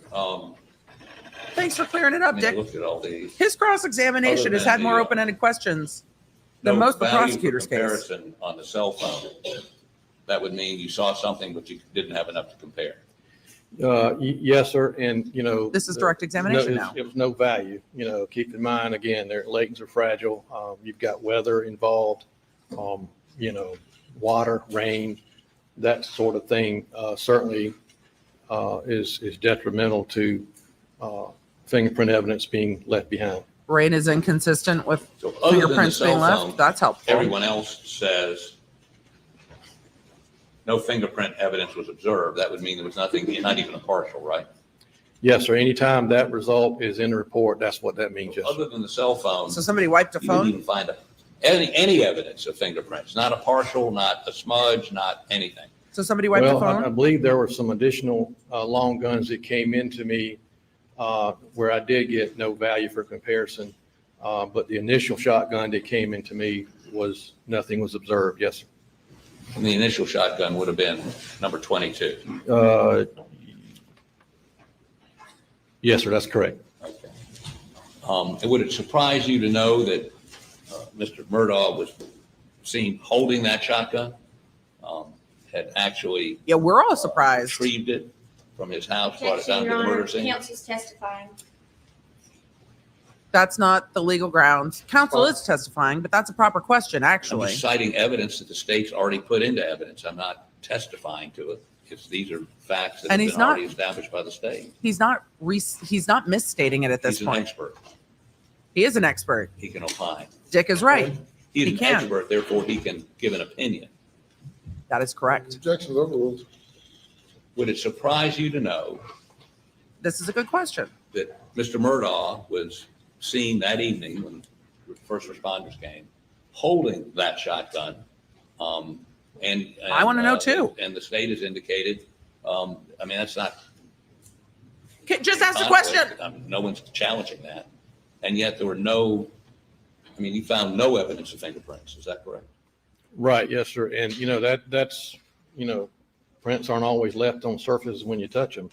Thanks for clearing it up, I Dick. looked at all these. His cross-examination Other has than had more the, open-ended questions than no most of the value for prosecutor's case. comparison on the cell phone. That would mean you saw something, but you didn't have enough to compare. Yes, sir. And, This is direct examination now. It was no value. Keep in mind, again, their latents are fragile. You've got weather involved, water, rain, that sort of thing certainly is detrimental to fingerprint evidence being left behind. Rain is inconsistent with So other than the fingerprints being cell left. phone, That's helpful. everyone else says no fingerprint evidence was observed. That would mean there was nothing, not even a partial, right? Yes, sir. Anytime that result is in the report, that's what that means, yes, sir. Other than the cell phone, So somebody wiped a you didn't phone? even find any evidence of fingerprints, not a partial, not a smudge, not anything. So somebody wiped the Well, I phone? believe there were some additional long guns that came into me where I did get no value for comparison. But the initial shotgun that came into me was, nothing was observed. Yes, sir. And the initial shotgun would have been number 22. Yes, sir, that's correct. And would it surprise you to know that Mr. Murdaugh was seen holding that shotgun? Had actually Yeah, we're all surprised. retrieved it from his house, brought it Objection, down to Your the Honor. murder scene? Counsel's testifying. That's not the legal grounds. Counsel is testifying, but that's a proper question, I'm actually. just citing evidence that the state's already put into evidence. I'm not testifying to it. These are facts that And have he's been not- already established by the state. He's not misstating it at this He's an point. expert. He is an expert. He can opine. Dick is right. He's He an can. expert, therefore he can give an opinion. That is correct. Objections overruled. Would it surprise you to know This is a good question. that Mr. Murdaugh was seen that evening when first responders came, holding that shotgun? And I wanna know too. And the state has indicated, I mean, that's not. Okay, just ask the conflict. question. No one's challenging that. And yet there were no, I mean, you found no evidence of fingerprints. Is that correct? Right, yes, sir. And, that's, prints aren't always left on surfaces when you touch them.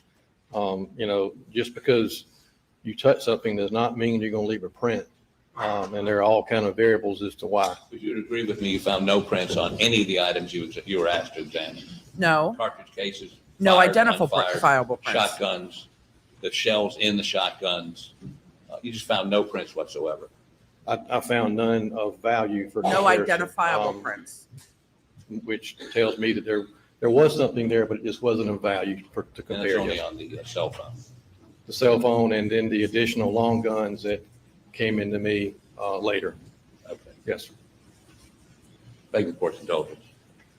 Just because you touch something does not mean you're going to leave a print. And there are all kind of variables as to why. Would you agree with me, you found no prints on any of the items you were asked to examine? No, Cartridge cases? no fired, identifiable prints. Shotguns, the shells in the shotguns. You just found no prints whatsoever. I found none of value for No comparison, identifiable prints. which tells me that there was something there, but it just wasn't of value to And it's compare. only Yes. on the cell phone. The cell phone and then the additional long guns that came into me later. Okay. Yes, sir. Beg the court's indulgence.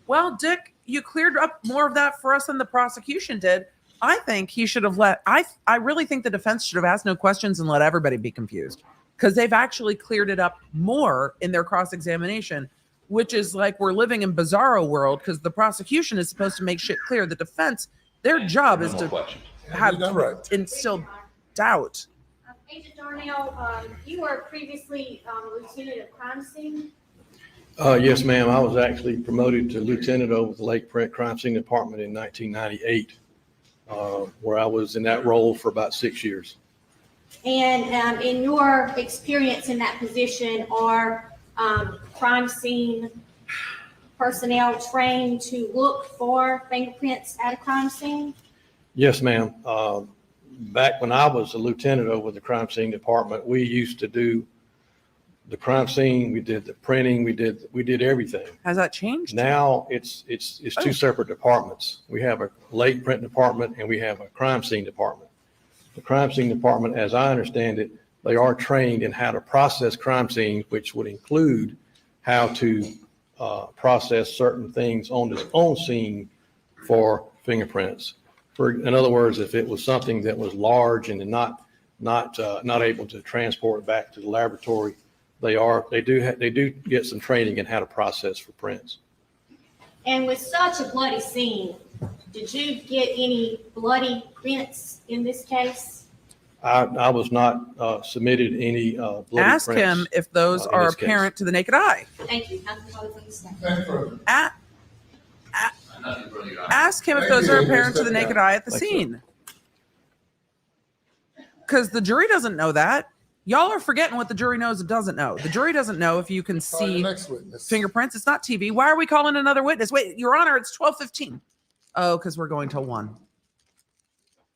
Well, Dick, you cleared up more of that for us than the prosecution did. I think he should have I really think the defense should have asked no questions and let everybody be confused, because they've actually cleared it up more in their cross-examination, which is like we're living in bizarro world, because the prosecution is supposed to make shit clear. The defense, their job is No more to questions. have You done right. instill doubt. Agent Darnell, you were previously lieutenant of crime scene. Yes, ma'am. I was actually promoted to lieutenant over the Lake Print Crime Scene Department in 1998, where I was in that role for about 6 years. And in your experience in that position, are crime scene personnel trained to look for fingerprints at a crime scene? Yes, ma'am. Back when I was a lieutenant over the crime scene department, we used to do the crime scene. We did the printing. We did everything. Has that changed? Now it's two separate departments. We have a lake print department and we have a crime scene department. The crime scene department, as I understand it, they are trained in how to process crime scenes, which would include how to process certain things on its own scene for fingerprints. In other words, if it was something that was large and not able to transport back to the laboratory, they do get some training in how to process for prints. And with such a bloody scene, did you get any bloody prints in this case? I was not submitted any bloody Ask prints. him if those in are this case. apparent to the naked eye. Thank you. Nothing further from the staff. Thank you. Ask him if Thank those you. are apparent to the Step naked down. eye at the Thank you. scene. Because the jury doesn't know that. Y'all are forgetting what the jury knows and doesn't know. The jury doesn't know if you can Call the see next witness. fingerprints. It's not TV. Why are we calling another witness? Wait, Your Honor, it's 12:15. Oh, because we're going till 1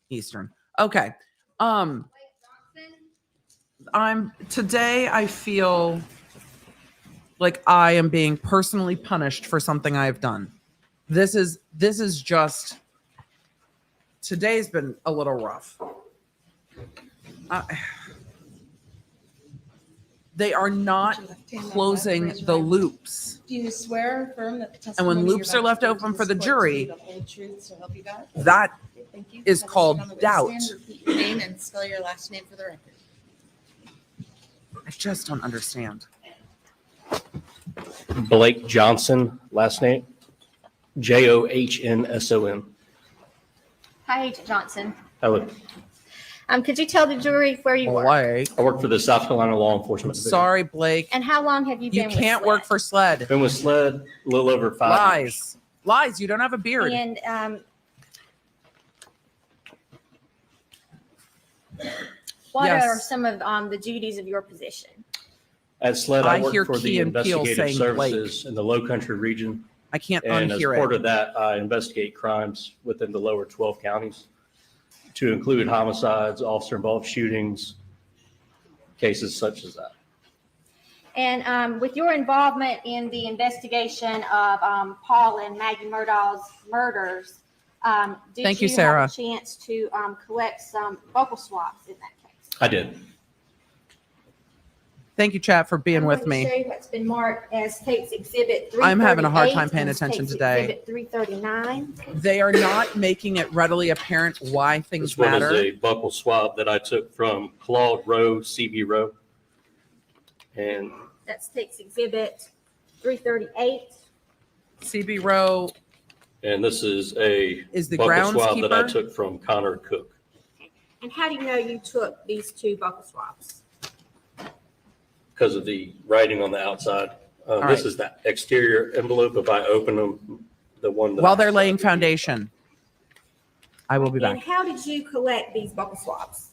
Eastern. Okay. Today I feel like I am being personally punished for something I have done. This is just, today's been a little rough. They are not closing the loops. Do you swear or affirm that the And testimony when you're loops are about left to give open to for the this court to be jury, the whole truth, so help you God? that Thank you. is Have a seat called on the witness doubt. stand. Repeat your name and spell your last name for the record. I just don't understand. Blake Johnson, last name Johnsson. Hi, Agent Johnson. Hello. Could you tell the jury where you work? Blake. I work for the South Carolina Law Enforcement Division. Sorry, Blake. And how long have you You been can't with work for SLED. Been with SLED a little over 5 years. Lies. You don't have a beard. And what Yes. are some of the duties of your position? At SLED, I I hear work for Key the and Peele investigative saying Blake. services in the Low Country region. I can't And as unhear part it. of that, I investigate crimes within the lower 12 counties to include homicides, officer-involved shootings, cases such as that. And with your involvement in the investigation of Paul and Maggie Murdaugh's murders, did Thank you, have Sarah. a chance to collect some vocal swabs in that case? I did. Thank you, chat, for being with I'm going me. to show you what's been marked as State's Exhibit 338. I'm having a hard time paying and attention State's today. Exhibit 339. They are not making it readily apparent why things This one is matter. a buccal swab that I took from Claude Rowe, CB Rowe. And That's State's Exhibit 338. CB Rowe this is a is the buccal swab that I groundskeeper. took from Connor Cook. And how do you know you took these two vocal swabs? Because of the writing on the outside. All This right. is the exterior envelope. If I open them, the one that While I they're have laying to- foundation. I will be And back. how did you collect these vocal swabs?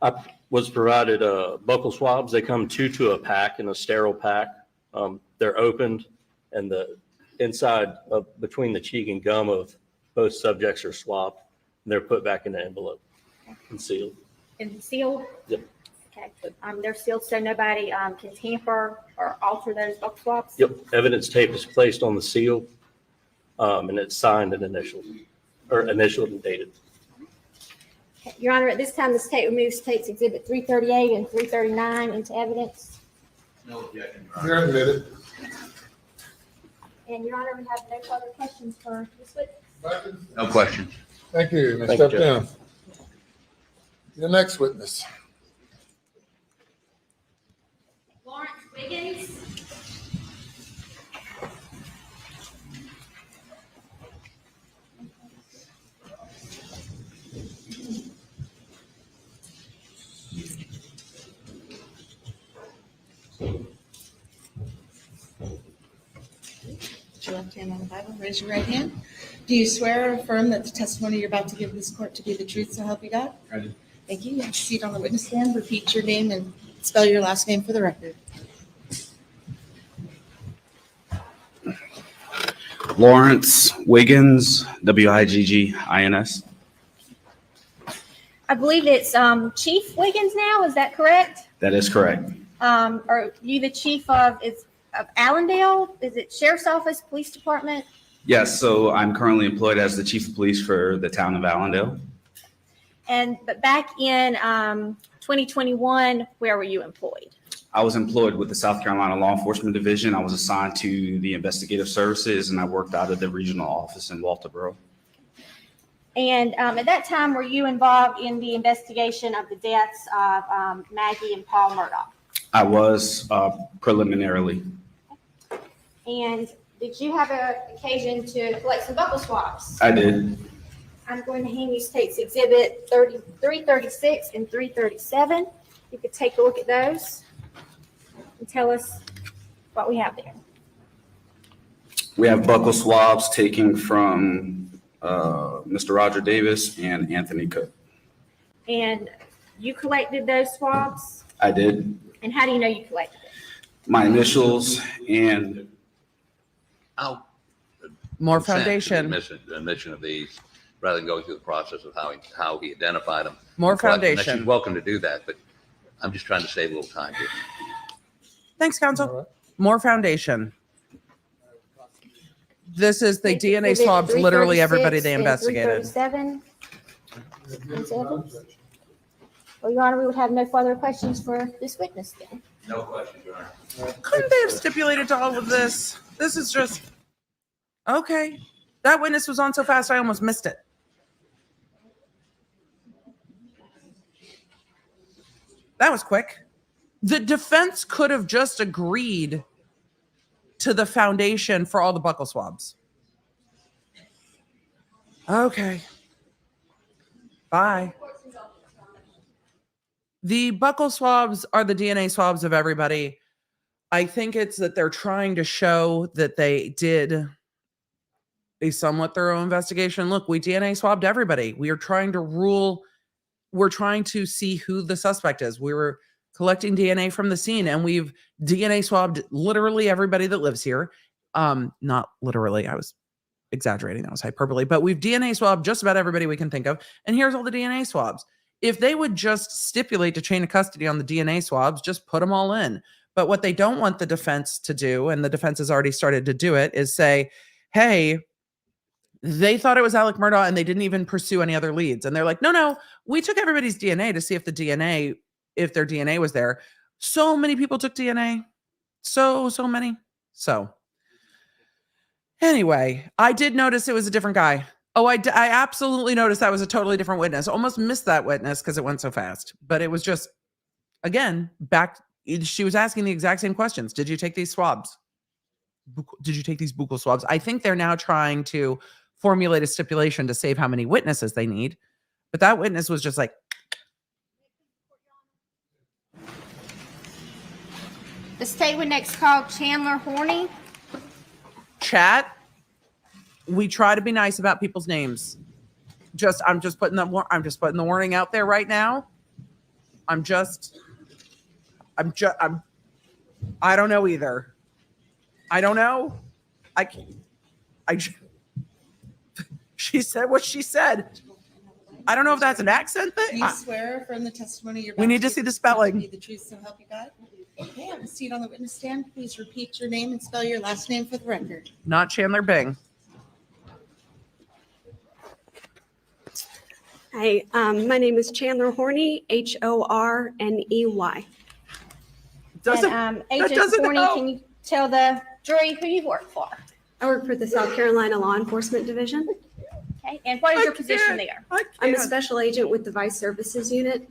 I was provided buccal swabs. They come two to a pack in a sterile pack. They're opened and the inside of between the cheek and gum of both subjects are swabbed. And they're put back in the envelope and sealed. And sealed? Yep. Okay. They're sealed so nobody can tamper or alter those vocal swabs? Yep. Evidence tape is placed on the seal and it's signed and initialed and dated. Okay. Your Honor, at this time, the state removes State's Exhibit 338 and 339 into evidence. No objection. You're admitted. And Your Honor, we have no further questions for this witness. No questions. Thank you. You may Thank you, step Judge. down. Your next witness. Lawrence Wiggins. Put your left hand on the Bible, raise your right hand. Do you swear or affirm that the testimony you're about to give this court to be the truth, so help you God? I do. Thank you. Have a seat on the witness stand. Repeat your name and spell your last name for the record. Lawrence Wiggins, Wiggins. I believe it's Chief Wiggins now, is that correct? That is correct. Are you the chief of Allendale? Is it Sheriff's Office, Police Department? Yes, so I'm currently employed as the chief of police for the town of Allendale. But back in 2021, where were you employed? I was employed with the South Carolina Law Enforcement Division. I was assigned to the investigative services and I worked out of the regional office in Walterboro. And at that time, were you involved in the investigation of the deaths of Maggie and Paul Murdaugh? I was preliminarily. And did you have an occasion to collect some buccal swabs? I did. I'm going to hand you State's Exhibit 336 and 337. You could take a look at those and tell us what we have there. We have buccal swabs taken from Mr. Roger Davis and Anthony Cook. And you collected those swabs? I did. And how do you know you collected them? My initials and More consent to foundation. the admission of these, rather than going through the process of how he identified them. More and collected them. Now, foundation. She's welcome to do that, but I'm just trying to save a little time here. Thanks, counsel. More foundation. This is the DNA Exhibit swabs, literally 336 everybody they and investigated. 337. Well, Your Honor, we would have no further questions for this witness then. No question, Your Honor. Couldn't they have stipulated to all of this? This is just, okay. That witness was on so fast, I almost missed it. That was quick. The defense could have just agreed to the foundation for all the buccal swabs. Okay. Bye. The buccal swabs are the DNA swabs of everybody. I think it's that they're trying to show that they did a somewhat thorough investigation. Look, we DNA swabbed everybody. We are trying to we're trying to see who the suspect is. We were collecting DNA from the scene, and we've DNA swabbed literally everybody that lives here. Not literally, I was exaggerating, that was hyperbole, but we've DNA swabbed just about everybody we can think of. And here's all the DNA swabs. If they would just stipulate to chain of custody on the DNA swabs, just put them all in. But what they don't want the defense to do, and the defense has already started to do it, is say, hey, they thought it was Alec Murdaugh and they didn't even pursue any other leads. And they're like, no, we took everybody's DNA to see if their DNA was there. So many people took DNA. So many. So anyway, I did notice it was a different guy. Oh, I absolutely noticed that was a totally different witness. Almost missed that witness because it went so fast. But it was just, again, she was asking the exact same questions. Did you take these swabs? Did you take these buccal swabs? I think they're now trying to formulate a stipulation to save how many witnesses they need. But that witness was just like, The state would next call Chandler Horney. chat. We try to be nice about people's names. I'm just putting the warning out there right now. I don't know either. I don't know. She said what she said. I don't know if that's an accent thing. Do you swear affirm the testimony you're about We need to give see the this court spelling. be the truth, so help you God? Okay, have a seat on the witness stand. Please repeat your name and spell your last name for the record. Not Chandler Bing. Hi, my name is Chandler Horney, Horney. Agent Horney, can you tell the jury who you work for? I work for the South Carolina Law Enforcement Division. Okay, and what is your position there? I'm a special agent with the Vice Services Unit.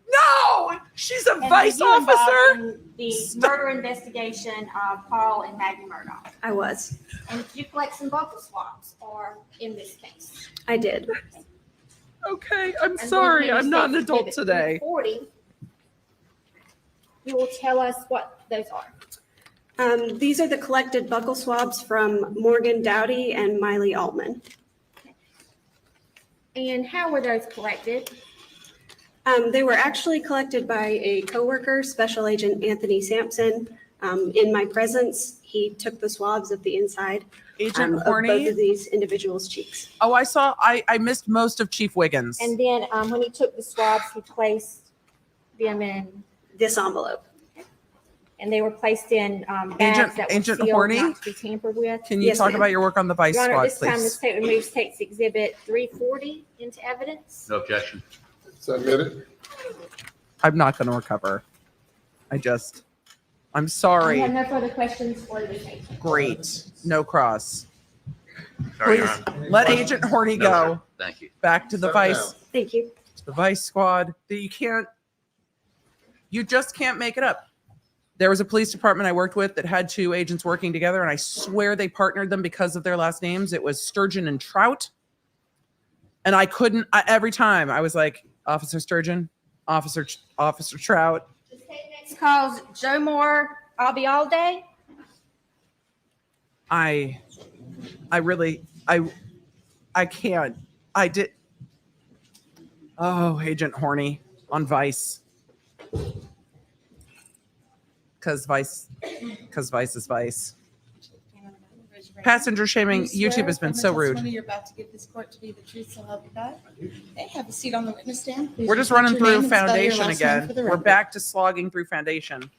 No, she's a And vice were you involved officer. in the murder investigation of Carl and Maggie Murdaugh. I was. And did you collect some buccal swabs or in this case? I did. Okay, I'm And sorry. then I'm not an adult Exhibit today. 40, you will tell us what those are. These are the collected buccal swabs from Morgan Dowdy and Miley Altman. And how were those collected? They were actually collected by a coworker, Special Agent Anthony Sampson. In my presence, he took the swabs of the inside Agent of Horney? both of these individuals' cheeks. Oh, I missed most of Chief Wiggins. And then when he took the swabs, he placed them in this envelope. And they were placed in bags that were Agent sealed, Horney? not to be tampered with. Can you talk about your work on the Vice Your Honor, Squad, this time the please? state removes takes Exhibit 340 into evidence. No objection. Submitted. I'm not going to recover. I'm I sorry. have no further questions for the case. Great. No cross. Sorry, Your Please Honor. let Agent Horney No, go. sir. Thank you. Back to the Shut Vice. down. Thank you. The Vice Squad. You just can't make it up. There was a police department I worked with that had two agents working together, and I swear they partnered them because of their last names. It was Sturgeon and Trout. And every time I was like, Officer Sturgeon, Officer Trout. The state next calls Jomar Albayalde. I can't. Oh, Agent Horny on Vice. Because Vice is Vice. Passenger shaming. Do you swear YouTube has been affirm the so rude. testimony you're about to give this court to be the truth, so help you God? Okay, have a seat on the witness stand. Please We're just repeat running your name through and spell your foundation last name again. for the We're record. back to slogging through foundation.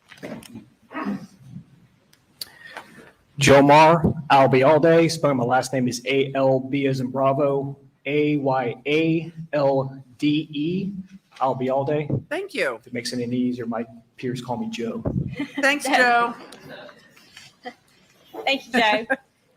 Jomar Albayalde, spelling my last name is A-L-B as in Bravo, A-Y-A-L-D-E, Albayalde. Thank you. If it makes it any easier, my peers call me Joe. Thanks, Joe. Thank you, Joe.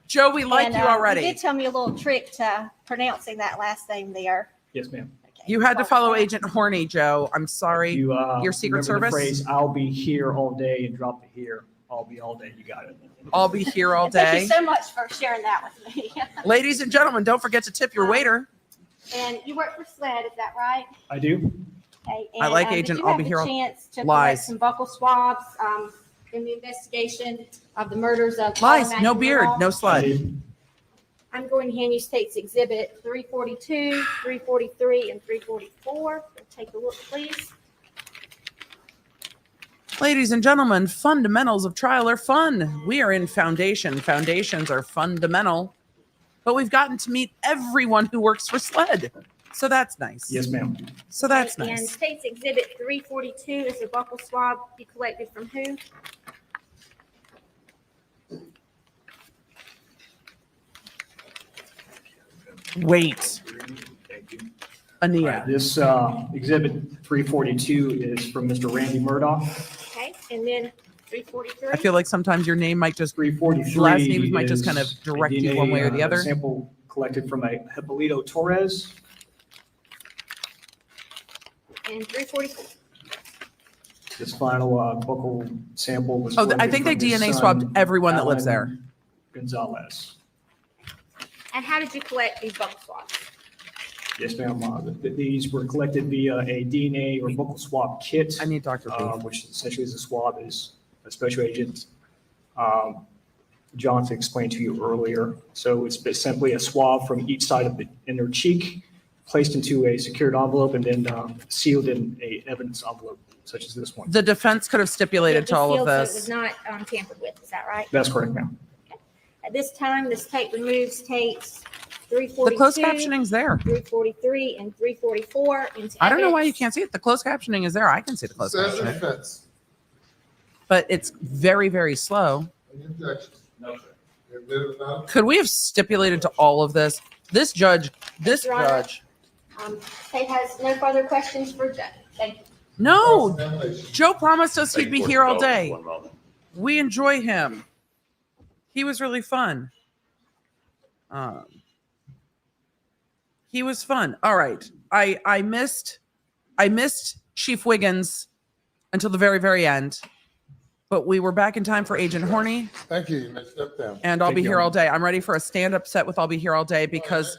Joe, we like And, you already. You did tell me a little trick to pronouncing that last name there. Yes, ma'am. You had to follow Agent Horney, Joe. I'm sorry. You, Your Secret remember the Service? phrase, "I'll be here all day," and drop the here. I'll be all day. You got it. I'll be here all Thank day. you so much for sharing that with me. Ladies and gentlemen, don't forget to tip your waiter. And you work for SLED, is that right? I do. Okay. I like did Agent you I'll have be the here all- chance to Lies. collect some buccal swabs in the investigation of the murders of Lies. Paul No and beard. Murdaugh? No sled. I'm going to hand you State's Exhibit 342, 343, and 344. Take a look, please. Ladies and gentlemen, fundamentals of trial are fun. We are in foundation. Foundations are fundamental. But we've gotten to meet everyone who works for SLED. So that's nice. Yes, ma'am. So that's And nice. State's Exhibit 342 is a buccal swab you collected from who? Wait. Ania. This exhibit 342 is from Mr. Randy Murdaugh. Okay, and then 343. I feel like sometimes your name might just, 343 last names might just kind of is a direct you DNA, one way or the other. Sample collected from a Hippolito Torres. And 344. This final buccal sample was. Oh, I collected think they from his DNA son, swabbed everyone that lives there. Alan Gonzalez. And how did you collect these buccal swabs? Yes, ma'am. These were collected via a DNA or buccal swab kit. I need Dr. B. Which essentially is a swab is a special agent Johnson explained to you earlier. So it's simply a swab from each side of the inner cheek, placed into a secured envelope and then sealed in a evidence envelope, such as this one. The defense could have stipulated to all of So it was this. not tampered with, is that right? That's correct, ma'am. At this time, this tape removes tapes 342. The closed captioning's there. 343 and 344. into I don't know why you evidence. can't see it. The closed captioning is there. I can see the closed Says captioning. defense. But it's very, very slow. Any objections? No, sir. You admit it now? Could we have stipulated to all of this? This judge, Your Honor. State has no further questions for Judge. Thank you. No, Cross-examination. Joe promised us he'd be here all day. One moment. We enjoy him. He was really fun. He was fun. All right. I missed Chief Wiggins until the very, very end. But we were back in time for Agent Horney, Thank you. You may step down. and I'll Thank be you. here all day. I'm ready for a stand-up set with I'll be here all day because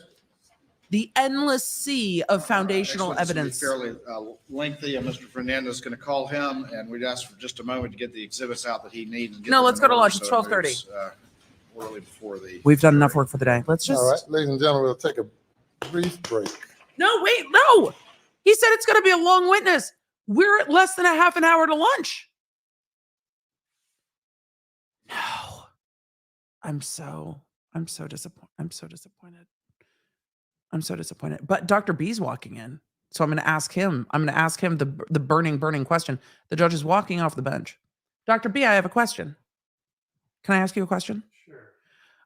the endless sea of foundational Next one evidence. is gonna be fairly lengthy, and Mr. Fernandez is going to call him, and we'd ask for just a moment to get the exhibits out that he needs. and get No, them let's in go to order lunch. so It's it 12:30. moves, Orderly before the. We've done enough work for the day. Let's just. All right, ladies and gentlemen, we'll take a brief break. No, wait, no. He said it's going to be a long witness. We're at less than a half an hour to lunch. No. I'm so disappointed. I'm so disappointed. But Dr. B's walking in. So I'm going to ask him. The burning question. The judge is walking off the bench. Dr. B, I have a question. Can I ask you a question? Sure.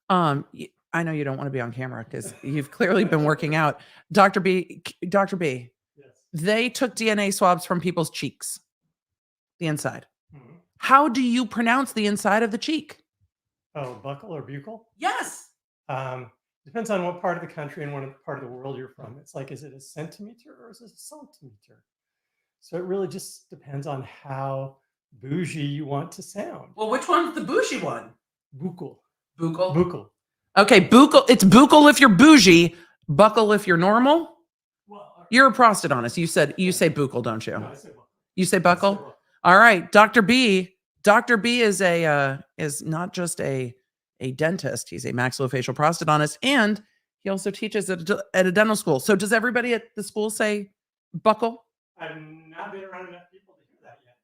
I know you don't want to be on camera because you've clearly been working out. Dr. B, Yes. they took DNA swabs from people's cheeks, the inside. Mhm. How do you pronounce the inside of the cheek? Oh, buccal or buccal? Yes. Depends on what part of the country and what part of the world you're from. It's like, is it a centimeter or is it a centimeter? So it really just depends on how bougie you want to sound. Well, which one's the bougie one? Buccal. Buccal. Buccal. Okay, buccal. It's buccal if you're bougie, buckle if you're normal. Well, You're a prostodontist. You say buccal, don't you? no, I say buccal. You say buckle? All right, Dr. B. Dr. B is is not just a dentist. He's a maxillofacial prostodontist, and he also teaches at a dental school. So does everybody at the school say buckle? I've not been around enough people to hear that yet.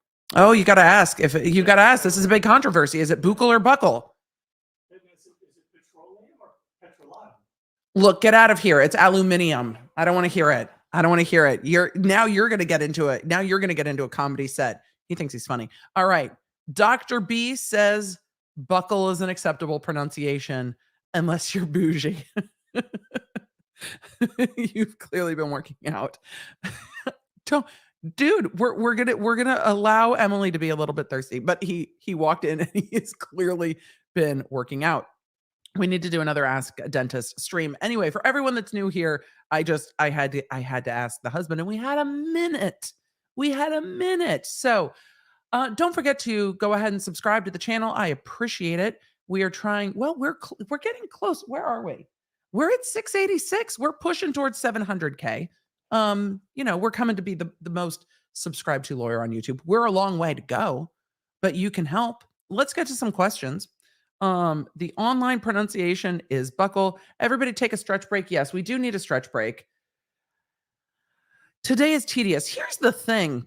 Oh, you got to ask. If you got to ask, this is a big controversy. Is it buccal or buckle? Is it petroleum or petrolatum? Look, get out of here. It's aluminium. I don't want to hear it. You're going to get into it. Now you're going to get into a comedy set. He thinks he's funny. All right. Dr. B says buckle is an acceptable pronunciation unless you're bougie. You've clearly been working out. dude, we're gonna allow Emily to be a little bit thirsty, but he walked in and he has clearly been working out. We need to do another Ask a Dentist stream. Anyway, for everyone that's new here, I had to ask the husband, and we had a minute. So don't forget to go ahead and subscribe to the channel. I appreciate it. We are trying. Well, we're getting close. Where are we? We're at 686. We're pushing towards 700K. We're coming to be the most subscribed to lawyer on YouTube. We're a long way to go, but you can help. Let's get to some questions. The online pronunciation is buckle. Everybody take a stretch break. Yes, we do need a stretch break. Today is tedious. Here's the thing.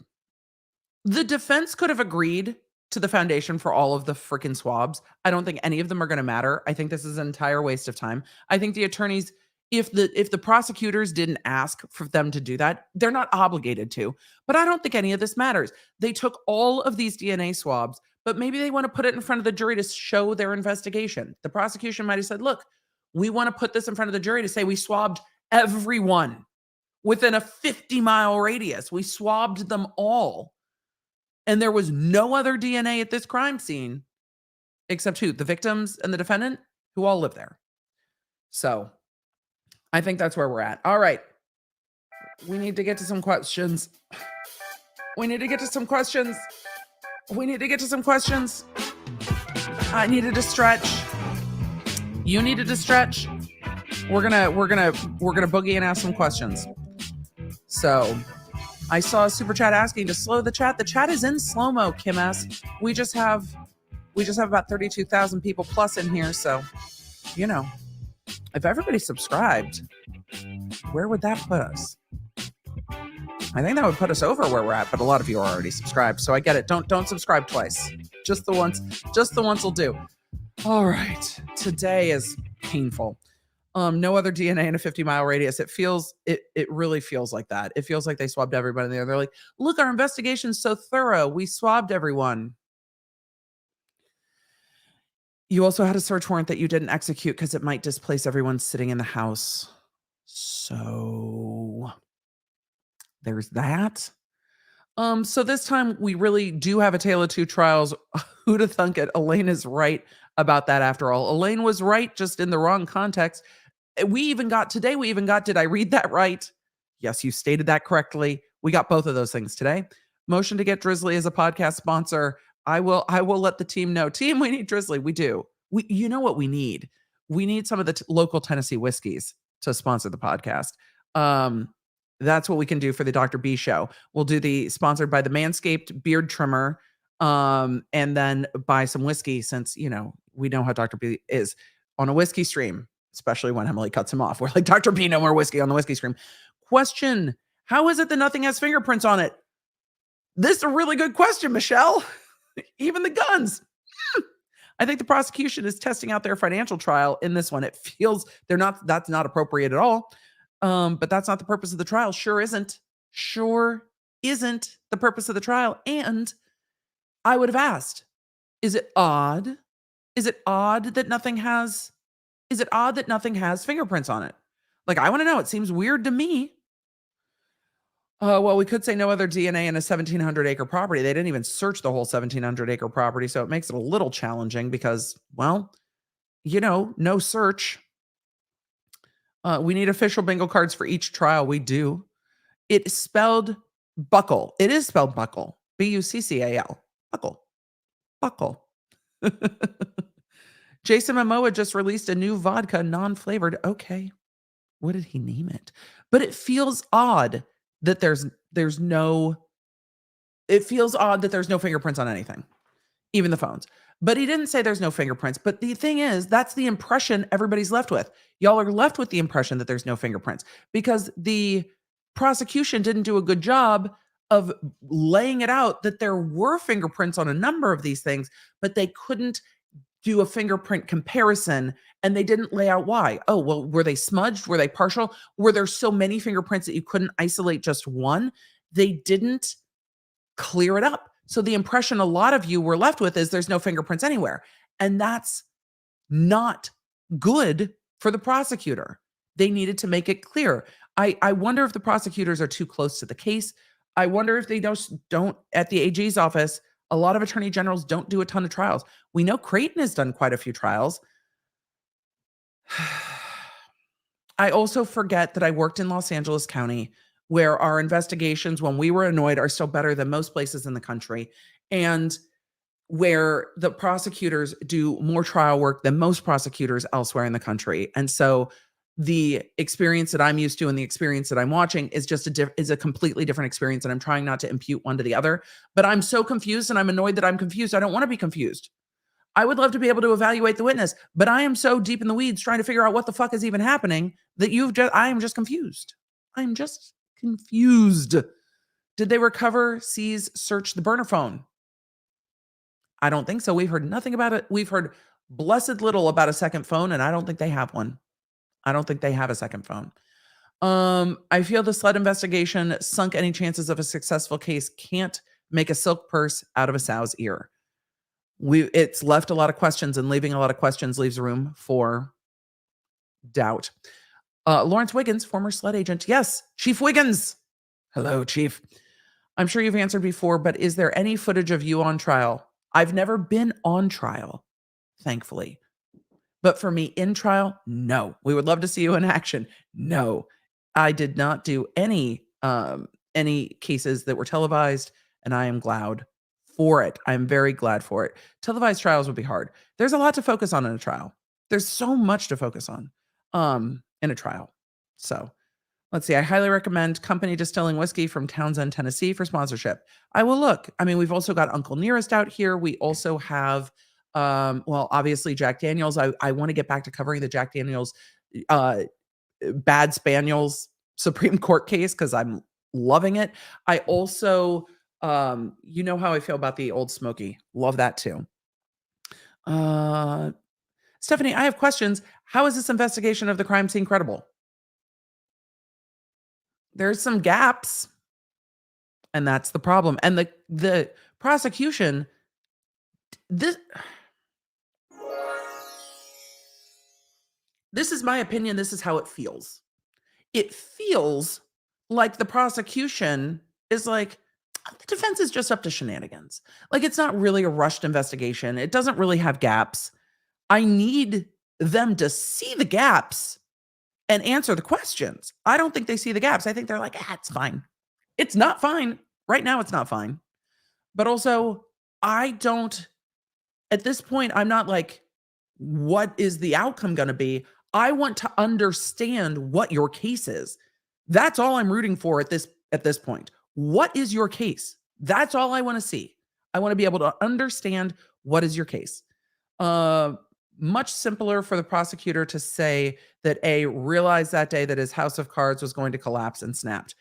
The defense could have agreed to the foundation for all of the freaking swabs. I don't think any of them are going to matter. I think this is an entire waste of time. I think the attorneys, if the prosecutors didn't ask for them to do that, they're not obligated to. But I don't think any of this matters. They took all of these DNA swabs, but maybe they want to put it in front of the jury to show their investigation. The prosecution might have said, look, we want to put this in front of the jury to say we swabbed everyone within a 50-mile radius. We swabbed them all. And there was no other DNA at this crime scene except who? The victims and the defendant, who all live there. So I think that's where we're at. All right. We need to get to some questions. I needed to stretch. You needed to stretch. We're gonna boogie and ask some questions. So I saw a super chat asking to slow the chat. The chat is in slow-mo, Kim S. We just have about 32,000 people plus in here. So, if everybody subscribed, where would that put us? I think that would put us over where we're at, but a lot of you are already subscribed. So I get it. Don't subscribe twice. Just the once will do. All right. Today is painful. No other DNA in a 50-mile radius. It really feels like that. It feels like they swabbed everybody there. They're like, look, our investigation's so thorough. We swabbed everyone. You also had a search warrant that you didn't execute because it might displace everyone sitting in the house. So there's that. So this time we really do have a tale of two trials. Who'd have thunk it? Elaine is right about that after all. Elaine was right, just in the wrong context. We even got, did I read that right? Yes, you stated that correctly. We got both of those things today. Motion to get Drizzly as a podcast sponsor. I will let the team know. Team, we need Drizzly. We do. You know what we need? We need some of the local Tennessee whiskeys to sponsor the podcast. That's what we can do for the Dr. B show. We'll do the sponsored by the Manscaped beard trimmer, and then buy some whiskey since, we know how Dr. B is on a whiskey stream, especially when Emily cuts him off. We're like, Dr. B, no more whiskey on the whiskey stream. Question: how is it that nothing has fingerprints on it? This is a really good question, Michelle. Even the guns. I think the prosecution is testing out their financial trial in this one. It feels that's not appropriate at all. But that's not the purpose of the trial. Sure isn't the purpose of the trial. And I would have asked, is it odd that nothing has fingerprints on it? Like, I want to know. It seems weird to me. Well, we could say no other DNA in a 1,700-acre property. They didn't even search the whole 1,700-acre property, so it makes it a little challenging because, well, no search. We need official bingo cards for each trial. We do. It's spelled buckle. It is spelled buckle. Buccal. Buckle. Jason Momoa just released a new vodka, non-flavored. Okay. What did he name it? But it feels odd that there's no fingerprints on anything, even the phones. But he didn't say there's no fingerprints. But the thing is, that's the impression everybody's left with. Y'all are left with the impression that there's no fingerprints because the prosecution didn't do a good job of laying it out that there were fingerprints on a number of these things, but they couldn't do a fingerprint comparison, and they didn't lay out why. Oh, well, were they smudged? Were they partial? Were there so many fingerprints that you couldn't isolate just one? They didn't clear it up. So the impression a lot of you were left with is there's no fingerprints anywhere. And that's not good for the prosecutor. They needed to make it clear. I wonder if the prosecutors are too close to the case. I wonder if they don't at the AG's office, a lot of attorney generals don't do a ton of trials. We know Creighton has done quite a few trials. I also forget that I worked in Los Angeles County, where our investigations, when we were annoyed, are still better than most places in the country, and where the prosecutors do more trial work than most prosecutors elsewhere in the country. And so the experience that I'm used to and the experience that I'm watching is just is a completely different experience, and I'm trying not to impute one to the other. But I'm so confused, and I'm annoyed that I'm confused. I don't want to be confused. I would love to be able to evaluate the witness, but I am so deep in the weeds trying to figure out what the fuck is even happening that I am just confused. I'm just confused. Did they recover, seize, search the burner phone? I don't think so. We've heard nothing about it. We've heard blessed little about a second phone, and I don't think they have one. I don't think they have a second phone. I feel the SLED investigation sunk any chances of a successful case. Can't make a silk purse out of a sow's ear. It's left a lot of questions, and leaving a lot of questions leaves room for doubt. Lawrence Wiggins, former SLED agent. Yes, Chief Wiggins. Hello, Chief. I'm sure you've answered before, but is there any footage of you on trial? I've never been on trial, thankfully. But for me in trial, no. We would love to see you in action. No, I did not do any cases that were televised, and I am glad for it. I'm very glad for it. Televised trials would be hard. There's a lot to focus on in a trial. There's so much to focus on in a trial. So let's see. I highly recommend Company Distilling Whiskey from Townsend, Tennessee for sponsorship. I will look. I mean, we've also got Uncle Nearest out here. We also have, well, obviously Jack Daniels. I want to get back to covering the Jack Daniels Bad Spaniels Supreme Court case because I'm loving it. I also, you know how I feel about the Old Smoky. Love that too. Stephanie, I have questions. How is this investigation of the crime scene credible? There's some gaps, and that's the problem. And the prosecution, this is my opinion. This is how it feels. It feels like the prosecution is like, the defense is just up to shenanigans. Like, it's not really a rushed investigation. It doesn't really have gaps. I need them to see the gaps and answer the questions. I don't think they see the gaps. I think they're like, it's fine. It's not fine. Right now, it's not fine. But also, at this point, I'm not like, what is the outcome going to be? I want to understand what your case is. That's all I'm rooting for at this point. What is your case? That's all I want to see. I want to be able to understand what is your case. Much simpler for the prosecutor to say that A, realized that day that his house of cards was going to collapse and snapped.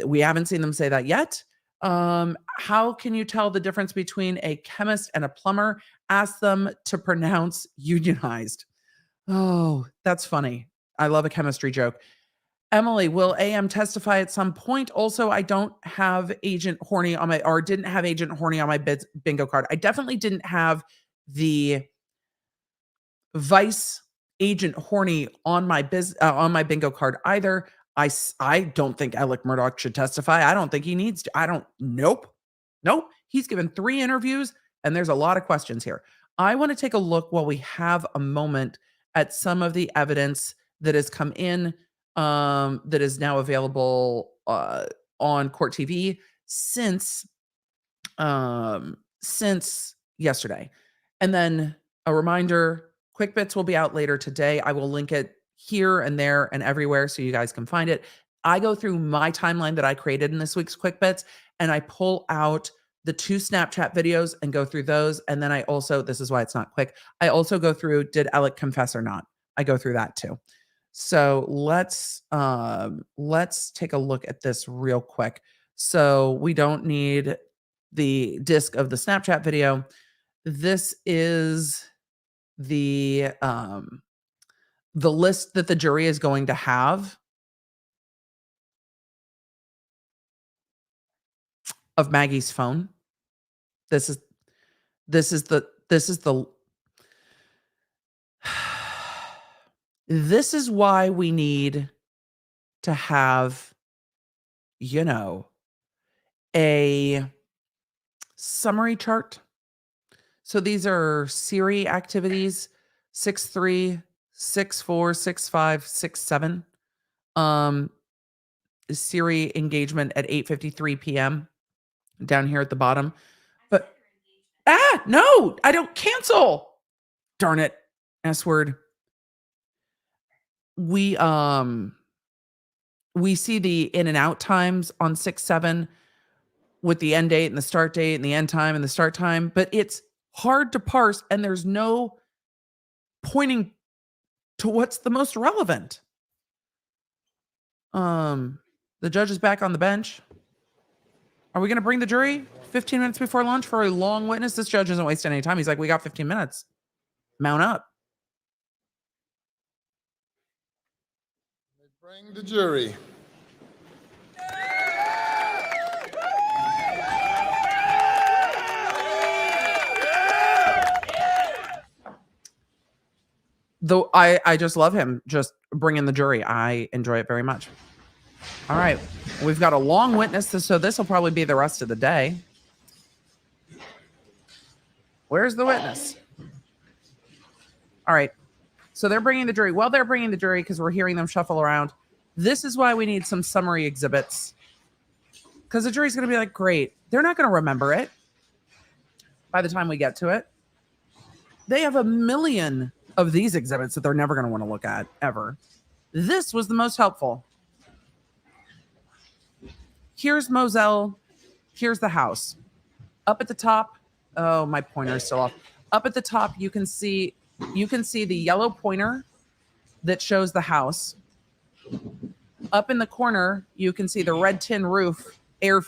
We haven't seen them say that yet. How can you tell the difference between a chemist and a plumber? Ask them to pronounce unionized. Oh, that's funny. I love a chemistry joke. Emily, will AM testify at some point? Also, I don't have Agent Horney on didn't have Agent Horney on my bingo card. I definitely didn't have the Vice Agent Horney on my bingo card either. I don't think Alec Murdaugh should testify. I don't think he needs to. Nope. He's given 3 interviews, and there's a lot of questions here. I want to take a look while we have a moment at some of the evidence that has come in, that is now available on Court TV since yesterday. And then a reminder, Quick Bits will be out later today. I will link it here and there and everywhere so you guys can find it. I go through my timeline that I created in this week's Quick Bits, and I pull out the 2 Snapchat videos and go through those. And then I also, this is why it's not quick, I also go through, did Alec confess or not? I go through that too. So let's take a look at this real quick. So we don't need the disc of the Snapchat video. This is the list that the jury is going to have of Maggie's phone. This is why we need to have, a summary chart. So these are Siri activities 6-3, 6-4, 6-5, 6-7. Siri engagement at 8:53 p.m. down here at the bottom. But no, I don't cancel. Darn it. S word. We see the in and out times on 6-7 with the end date and the start date and the end time and the start time, but it's hard to parse and there's no pointing to what's the most relevant. The judge is back on the bench. Are we going to bring the jury 15 minutes before lunch for a long witness? This judge isn't wasting any time. He's like, we got 15 minutes. Mount up. Bring the jury. Though I just love him just bringing the jury. I enjoy it very much. All right. We've got a long witness, so this will probably be the rest of the day. Where's the witness? All right. So they're bringing the jury. Well, they're bringing the jury because we're hearing them shuffle around. This is why we need some summary exhibits. Because the jury's going to be like, great. They're not going to remember it by the time we get to it. They have a million of these exhibits that they're never going to want to look at, ever. This was the most helpful. Here's Moselle. Here's the house. Up at the top. Oh, my pointer is still off. Up at the top, you can see the yellow pointer that shows the house. Up in the corner, you can see the red tin roof air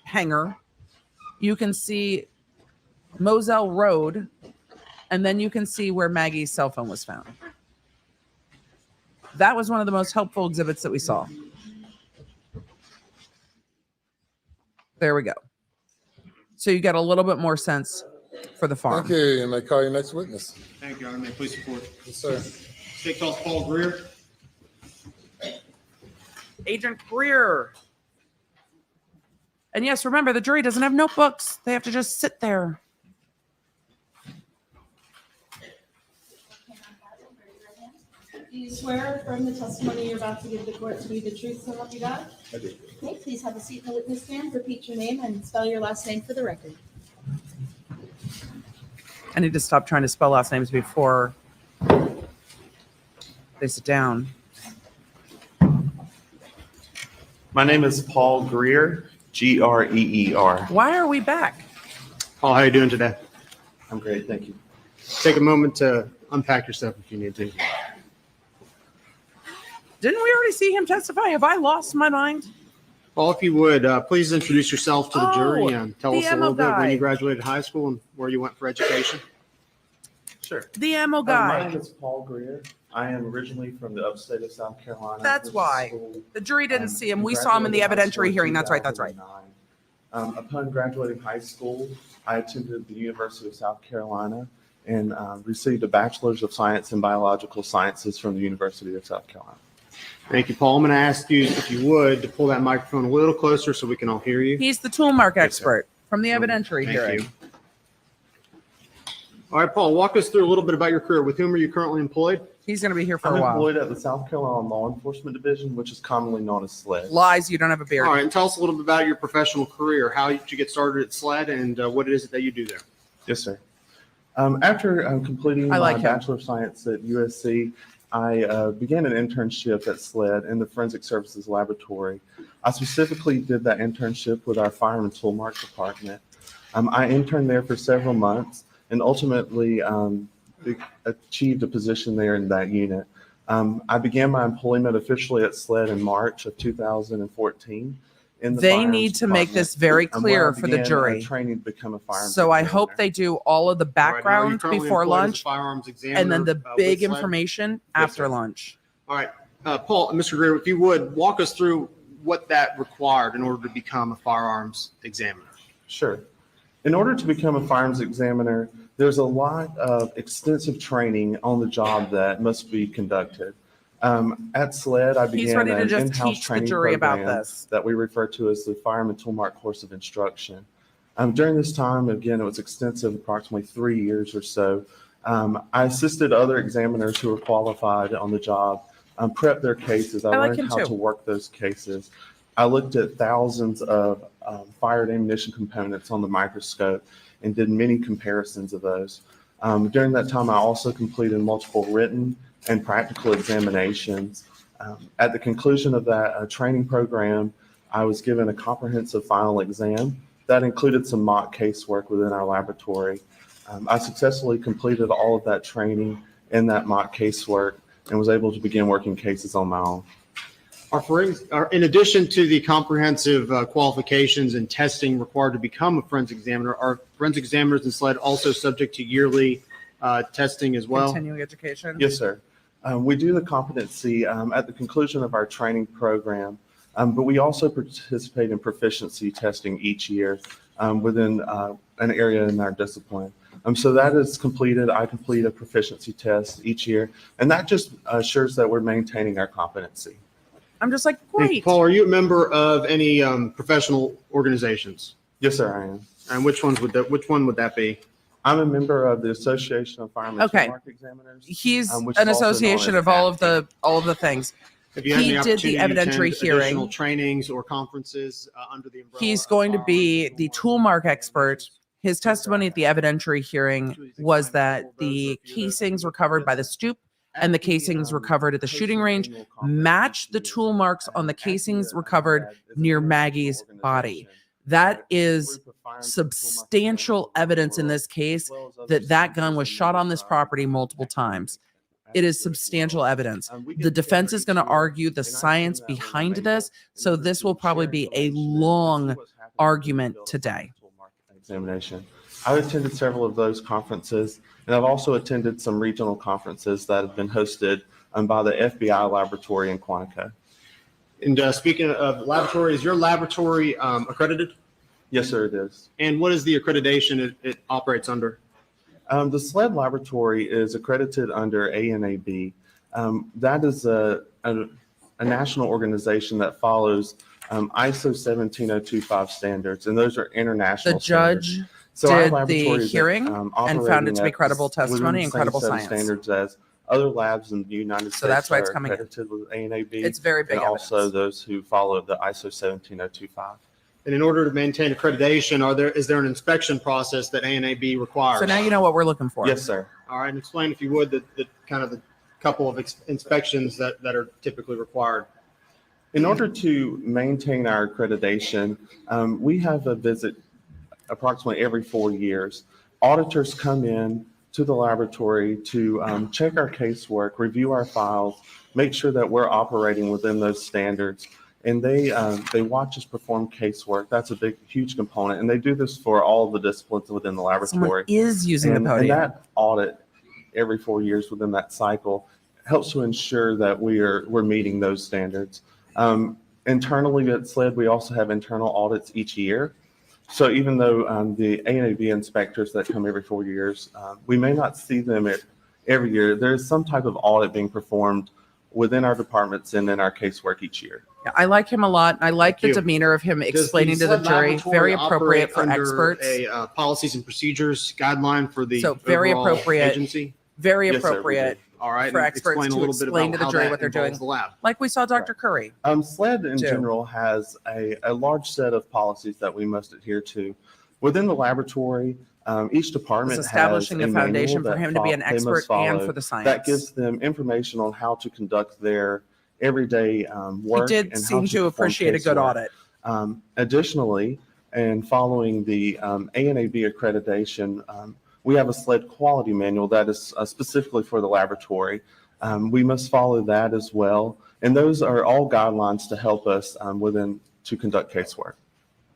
hanger. You can see Moselle Road, and then you can see where Maggie's cell phone was found. That was one of the most helpful exhibits that we saw. There we go. So you get a little bit more sense for the farm. Thank you. And I call your next witness. Thank you, Your Honor. May I please report? Yes, sir. State calls Paul Greer. Agent Greer. And yes, remember, the jury doesn't have notebooks. They have to just sit there. Do you swear or affirm the testimony you're about to give the court to be the truth, so help you God? I do. Okay, please have a seat in the witness stand. Repeat your name and spell your last name for the record. I need to stop trying to spell last names before they sit down. My name is Paul Greer, Greer. Why are we back? Paul, how are you doing today? I'm great, thank you. Take a moment to unpack your stuff if you need to. Didn't we already see him testify? Have I lost my mind? Paul, if you would, please introduce yourself to the jury and tell the us a ammo little bit when guy. you graduated high school and where you went for education. Sure. The ammo My guy. name is Paul Greer. I am originally from the upstate of South Carolina. That's Went to why. school, The jury didn't see him. We graduated saw him in the high school evidentiary in hearing. That's right. That's right. 2009. Upon graduating high school, I attended the University of South Carolina and received a Bachelor's of Science in Biological Sciences from the University of South Carolina. Thank you, Paul. I'm going to ask you, if you would, to pull that microphone a little closer so we can all hear you. He's the Toolmark expert from the evidentiary Thank hearing. you. All right, Paul, walk us through a little bit about your career. With whom are you currently employed? He's going to be here for I'm a while. employed at the South Carolina Law Enforcement Division, which is commonly known as SLED. Lies, you don't have a beard. All right, and tell us a little bit about your professional career. How did you get started at SLED and what it is that you do there? Yes, sir. After completing I my like him. Bachelor of Science at USC, I began an internship at SLED in the Forensic Services Laboratory. I specifically did that internship with our Firearm and Toolmark department. I interned there for several months and ultimately achieved a position there in that unit. I began my employment officially at SLED in March of 2014. In the They Firearms need to make department, this very where clear I for the began, jury. training to become a firearms So I examiner. hope they do all of the background currently before employed as a lunch firearms examiner, and then the with big SLED? information Yes, after sir. lunch. All right, Paul, Mr. Greer, if you would, walk us through what that required in order to become a firearms examiner. Sure. In order to become a firearms examiner, there's a lot of extensive training on the job that must be conducted. At SLED, I He's began ready to an just in-house teach the training jury about program this. that we refer to as the Firearm and Toolmark course of instruction. During this time, again, it was extensive, approximately 3 years or so. I assisted other examiners who were qualified on the job, prep their cases. I like learned him how too. to work those cases. I looked at thousands of fired ammunition components on the microscope and did many comparisons of those. During that time, I also completed multiple written and practical examinations. At the conclusion of that training program, I was given a comprehensive final exam that included some mock casework within our laboratory. I successfully completed all of that training in that mock casework and was able to begin working cases on my own. In addition to the comprehensive qualifications and testing required to become a forensic examiner, are forensic examiners in SLED also subject to yearly testing as well? Continuing education? Yes, sir. We do the competency at the conclusion of our training program, but we also participate in proficiency testing each year within an area in our discipline. So that is completed. I complete a proficiency test each year, and that just assures that we're maintaining our competency. I'm just like, Hey, great. Paul, are you a member of any professional organizations? Yes, sir, I am. And which one would that be? I'm a member of the Association of Firearm and Okay. Toolmark Examiners. He's which an is also known association as of all of the things. Have you had He any did the opportunity to evidentiary attend additional hearing. trainings or conferences under the umbrella? He's going to be the Toolmark expert. His testimony at the evidentiary hearing was that the casings recovered by the stoop and the casings recovered at the shooting range match the tool marks on the casings recovered near Maggie's body. That is substantial evidence in this case that that gun was shot on this property multiple times. It is substantial evidence. The defense is going to argue the science behind this, so this will probably be a long argument today. Examination. I've attended several of those conferences, and I've also attended some regional conferences that have been hosted by the FBI laboratory in Quantico. And speaking of laboratory, is your laboratory accredited? Yes, sir, it is. And what is the accreditation it operates under? The SLED laboratory is accredited under ANAB. That is a national organization that follows ISO 17025 standards, and those are international The judge standards. So our did laboratory the is, hearing and found operating it to be at credible within testimony the and same credible set of science. standards as other labs in the United States. So that's why it's that are coming in. accredited with ANAB. It's very big And also evidence. those who follow the ISO 17025. And in order to maintain accreditation, is there an inspection process that ANAB requires? So now you know what we're looking for. Yes, sir. All right, and explain if you would the couple of inspections that are typically required. In order to maintain our accreditation, we have a visit approximately every 4 years. Auditors come in to the laboratory to check our casework, review our files, make sure that we're operating within those standards. And they watch us perform casework. That's a huge component. And they do this for all of the disciplines within the laboratory. Someone is using the And podium. that audit every 4 years within that cycle helps to ensure that we're meeting those standards. Internally at SLED, we also have internal audits each year. So even though the ANAB inspectors that come every 4 years, we may not see them every year, there's some type of audit being performed within our departments and in our casework each year. Yeah, I like him a lot. I like the you. demeanor of him Does explaining to the SLED jury. laboratory Very appropriate for operate under experts. A policies and procedures guideline for the So very overall appropriate. agency? Very Yes, sir, we appropriate All right, for and experts explain a to little bit explain about to the how jury that what they're involves doing. the lab. Like we saw Dr. Curry. SLED in Two. general has a large set of policies that we must adhere to. Within the laboratory, each department It's establishing has the a foundation manual for him that to be an they must expert and follow for the science. that gives them information on how to conduct their everyday work. He did and seem how to perform appreciate a good casework. audit. Additionally, and following the ANAB accreditation, we have a SLED quality manual that is specifically for the laboratory. We must follow that as well. And those are all guidelines to help us to conduct casework.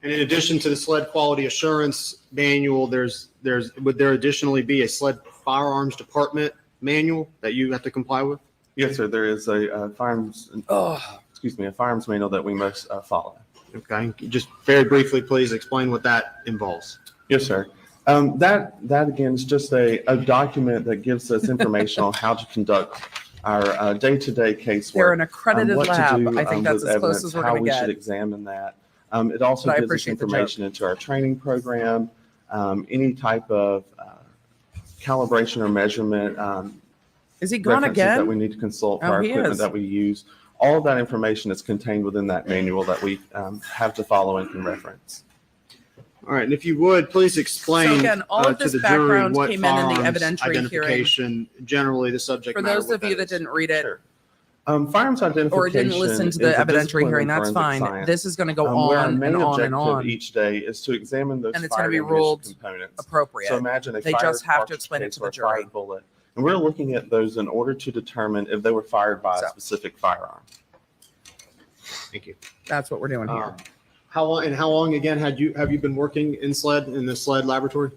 And in addition to the SLED quality assurance manual, would there additionally be a SLED firearms department manual that you have to comply with? Yes, sir. There is a firearms manual that we must follow. Okay, just very briefly, please explain what that involves. Yes, sir. That again is just a document that gives us information on how to conduct our day-to-day casework. They're an accredited what to lab. do, I think that's with as close evidence, as we're how going we to should get. examine that. It also But I gives us appreciate the joke. information into our training program, any type of calibration or measurement. Is he gone references again? that we need to consult for Oh, our he equipment is. that we use. All of that information is contained within that manual that we have to follow and can reference. All right, and if you would, please explain So again, all of to this the jury background what came in the firearms evidentiary hearing. identification, generally the subject For matter. those what of you that that is. didn't read it, Firearms identification or didn't listen to the is a evidentiary discipline hearing, in that's forensic fine. science, This is going to go where our on main and on objective and on. each day is to examine those And it's going to be fired ammunition ruled components. appropriate. So imagine a They fired just have to cartridge explain it case to or the a jury. fired bullet. And we're looking at those in order to determine if they were fired by a specific firearm. Thank you. That's what we're doing here. How long again have you been working in SLED, in the SLED laboratory?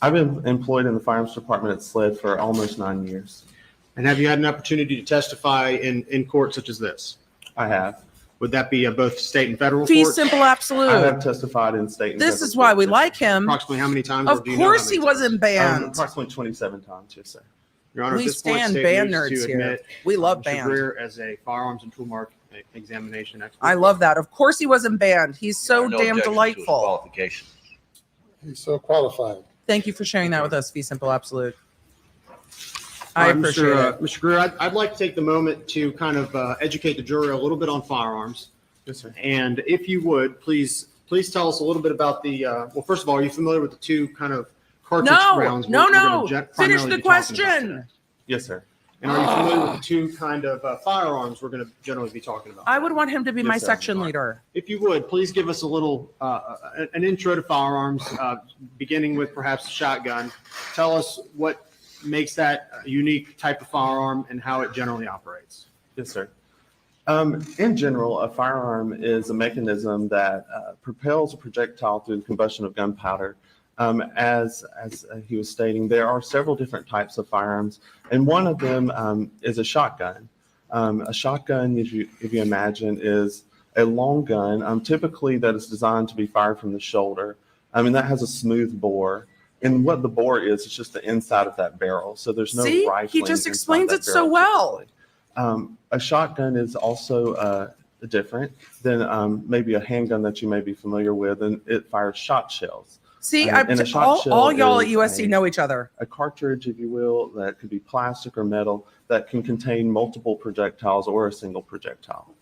I've been employed in the firearms department at SLED for almost 9 years. And have you had an opportunity to testify in court such as this? I have. Would that be both state and federal Fee courts? simple absolute. I have testified in state and This federal is why we courts. like him. Approximately how many times? Of or do you know how course many he times? wasn't banned. Approximately 27 times, yes, sir. Your Honor, We at this point, stand state band moves nerds to here. admit, We love Mr. band. Greer as a firearms and toolmark examination expert. I love that. Of course he wasn't banned. He's so No damn objection to his delightful. qualifications. He's so qualified. Thank you for sharing that with us, Fee simple absolute. I All right, appreciate it. Mr. Greer, I'd like to take the moment to kind of educate the jury a little bit on firearms. Yes, sir. And if you would, please tell us a little bit about the, well, first of all, are you familiar with the two kind of cartridge rounds? No. we're gonna Finish primarily the be talking about today? question. Yes, sir. And are you familiar with the two kind of firearms we're going to generally be talking about? I would want him to be Yes, my sir. section leader. If you would, please give us a little, an intro to firearms, beginning with perhaps the shotgun. Tell us what makes that a unique type of firearm and how it generally operates. Yes, sir. In general, a firearm is a mechanism that propels a projectile through the combustion of gunpowder. As he was stating, there are several different types of firearms, and one of them is a shotgun. A shotgun, if you imagine, is a long gun, typically that is designed to be fired from the shoulder. And that has a smooth bore. And what the bore is, it's just the inside of that barrel. So there's no See, rifling. he just inside explains that it so barrel well. typically. A shotgun is also different than maybe a handgun that you may be familiar with, and it fires shot shells. See, And a shot all shell y'all at is USC know each other. a cartridge, if you will, that could be plastic or metal that can contain multiple projectiles or a single projectile.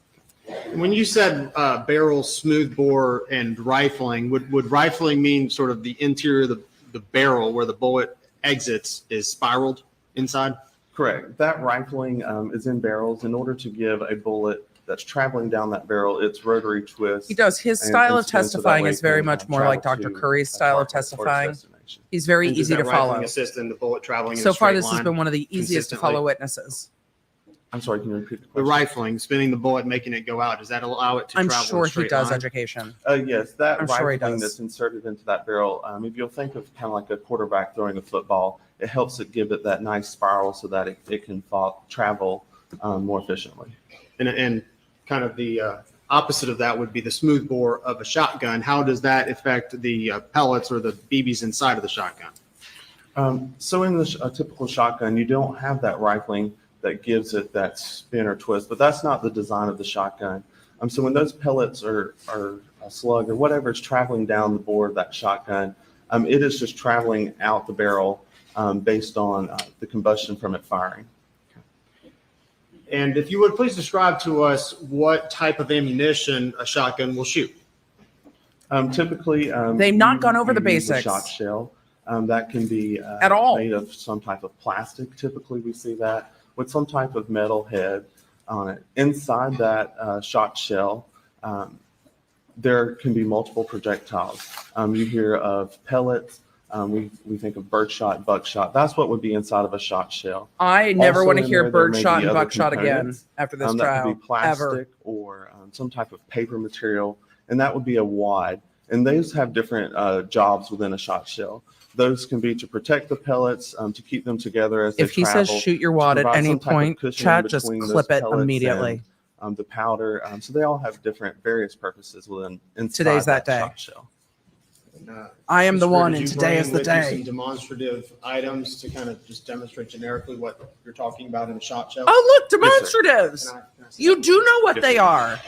When you said barrel, smooth bore, and rifling, would rifling mean sort of the interior of the barrel where the bullet exits is spiraled inside? Correct. That rifling is in barrels in order to give a bullet that's traveling down that barrel its rotary twist. He does. His and- style and of spin so that testifying way is it very can, much more travel like Dr. to Curry's a style of target or its testifying. destination. He's very And does easy that to rifling follow. assist in the bullet traveling in So a far, straight this has line been one of the easiest to consistently? follow witnesses. I'm sorry, can you repeat the The question? rifling, spinning the bullet, making it go out, does that allow it to I'm travel in sure a he straight does line? education. Yes, that I'm sure he rifling does. that's inserted into that barrel, if you'll think of kind of like a quarterback throwing a football, it helps it give it that nice spiral so that it can travel more efficiently. And kind of the opposite of that would be the smooth bore of a shotgun. How does that affect the pellets or the BBs inside of the shotgun? So in a typical shotgun, you don't have that rifling that gives it that spin or twist, but that's not the design of the shotgun. So when those pellets or a slug or whatever is traveling down the bore of that shotgun, it is just traveling out the barrel based on the combustion from it firing. And if you would please describe to us what type of ammunition a shotgun will shoot. Typically, They've not gone over the you use a basics. shot shell that can be At all. made of some type of plastic. Typically, we see that with some type of metal head on it. Inside that shot shell, there can be multiple projectiles. You hear of pellets. We think of birdshot, buckshot. That's what would be inside of a shot shell. I never Also want to in hear there, there may birdshot be and other buckshot again components, after this that trial. could be plastic Ever. or some type of paper material, and that would be a wad. And those have different jobs within a shot shell. Those can be to protect the pellets, to keep them together as they If he travel, says shoot your to wad at provide any some type of point, cushion Chad, in just between those clip it pellets immediately. and, the powder. So they all have different various purposes within inside Today's that day. shot shell. I am the Mr. one, did and you today bring is the with you day. Some demonstrative items to kind of just demonstrate generically what you're talking about in the shot shell. Oh, look, Yes, sir. demonstratives. Can I see You that? do know what Yes, they sir. are.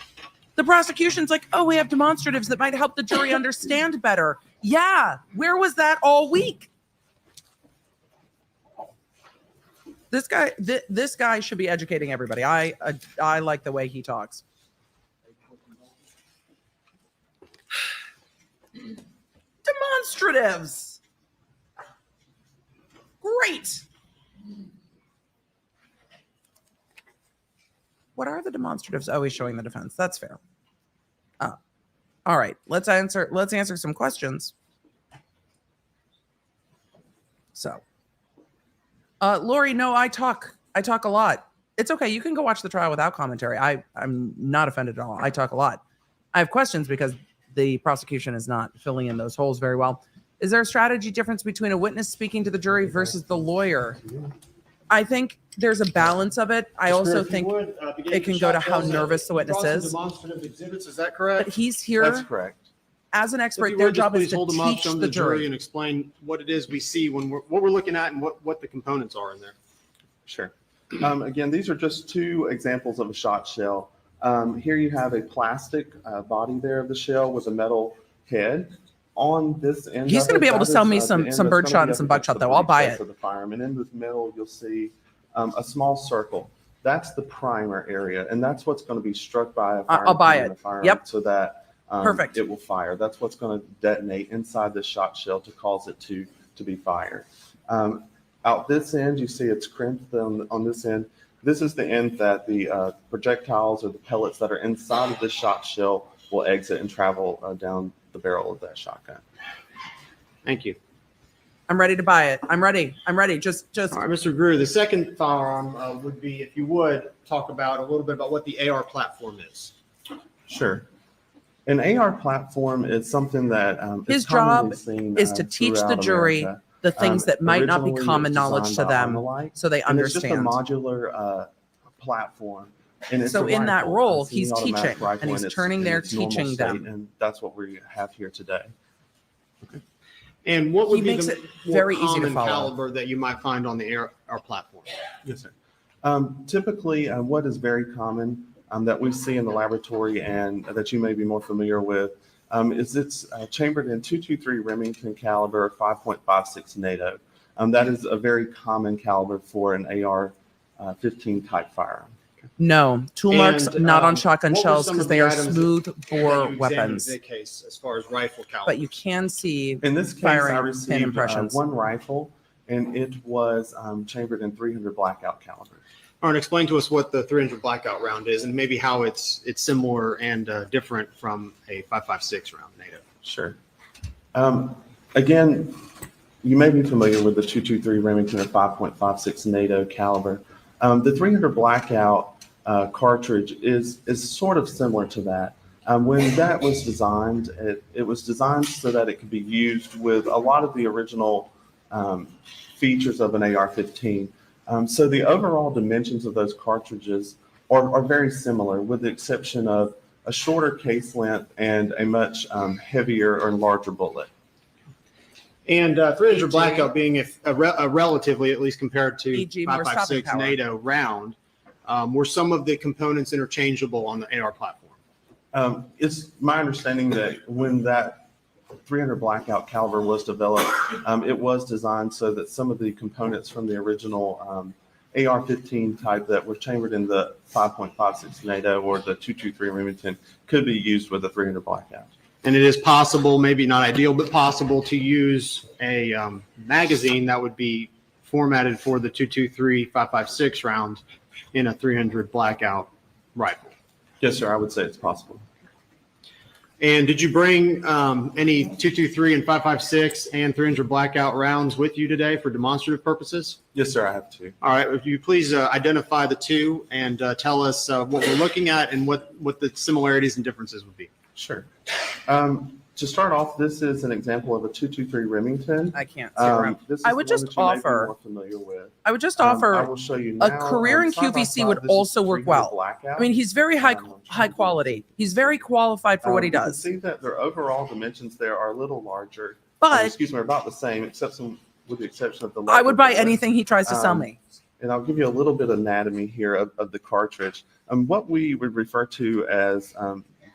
The prosecution's like, oh, we have demonstratives that might help the jury understand better. Yeah, where was that all week? This guy should be educating everybody. I like the way he talks. Demonstratives. Great. What are the demonstratives? Oh, he's showing the defense. That's fair. All right. Let's answer some questions. So, Lori, no, I talk a lot. It's okay. You can go watch the trial without commentary. I'm not offended at all. I talk a lot. I have questions because the prosecution is not filling in those holes very well. Is there a strategy difference between a witness speaking to the jury versus the lawyer? I think there's a balance of it. I also think it can go to how nervous the witness is. Demonstrative exhibits, is that correct? But he's here That's correct. as an If expert. you Their would, just job is please to hold them up, teach show them the the jury jury. and explain what it is we see when what we're looking at and what the components are in there. Sure. Again, these are just two examples of a shot shell. Here you have a plastic body there of the shell with a metal head. On this end, He's of going to it, be able to that sell is, me the some end some that's birdshot gonna be and some up against buckshot the though. I'll buy breech it. of the firearm, and in the middle you'll see a small circle. That's the primer area, and that's what's going to be struck by a firearm. I'll buy in it. the firearm Yep. So that Perfect. it will fire. That's what's going to detonate inside the shot shell to cause it to be fired. Out this end, you see it's crimped on this end. This is the end that the projectiles or the pellets that are inside of the shot shell will exit and travel down the barrel of that shotgun. Thank you. I'm ready to buy it. I'm ready. Just. All right, Mr. Greer, the second firearm would be, if you would, talk about a little bit about what the AR platform is. Sure. An AR platform is something that His is commonly job seen, is to teach the throughout jury America. the things that might not be Originally, it common was knowledge to designed by them, Armalite, so they and it's just a understand. modular platform. And it's So a in that rifle, role, a he's semi-automatic teaching, rifle and he's in its- turning in there its normal teaching state, them. and that's what we have here today. And what would He be makes the it more very easy to common follow. caliber that you might find on the AR platform? Yes, sir. Typically, what is very common that we see in the laboratory and that you may be more familiar with is it's chambered in .223 Remington caliber 5.56 NATO. That is a very common caliber for an AR-15 type firearm. No, Toolmark's And, not on shotgun what were shells some because of they the are items smooth that bore you examined weapons. in this case, as far as rifle caliber? But you can see In this case, firing I pin received impressions. one rifle, and it was chambered in .300 blackout caliber. All right, explain to us what the 300 blackout round is and maybe how it's similar and different from a 5.56 round NATO. Sure. Again, you may be familiar with the .223 Remington or 5.56 NATO caliber. The 300 blackout cartridge is sort of similar to that. When that was designed, it was designed so that it could be used with a lot of the original features of an AR-15. So the overall dimensions of those cartridges are very similar, with the exception of a shorter case length and a much heavier or larger bullet. And 300 blackout being a relatively, at least compared to EG, more stopping 5.56 power. NATO round, were some of the components interchangeable on the AR platform? It's my understanding that when that 300 blackout caliber was developed, it was designed so that some of the components from the original AR-15 type that were chambered in the 5.56 NATO or the .223 Remington could be used with a 300 blackout. And it is possible, maybe not ideal, but possible to use a magazine that would be formatted for the .223 5.56 round in a 300 blackout rifle. Yes, sir. I would say it's possible. And did you bring any .223 and 5.56 and 300 blackout rounds with you today for demonstrative purposes? Yes, sir. I have two. All right. If you please identify the two and tell us what we're looking at and what the similarities and differences would be. Sure. To start off, this is an example of a 223 Remington. I can't see around. This is I would the one just that you may be offer. more familiar with. I would just I offer will show you a now, career in side by QVC side, would this is also work 300 well. Blackout. I mean, he's very high quality. He's very qualified for what he You can does. see that their overall dimensions there are a little larger. But- excuse me, about the same, with the exception of the. I would buy leather anything he tries to sell me. And I'll give you a little bit of anatomy here of the cartridge. What we would refer to as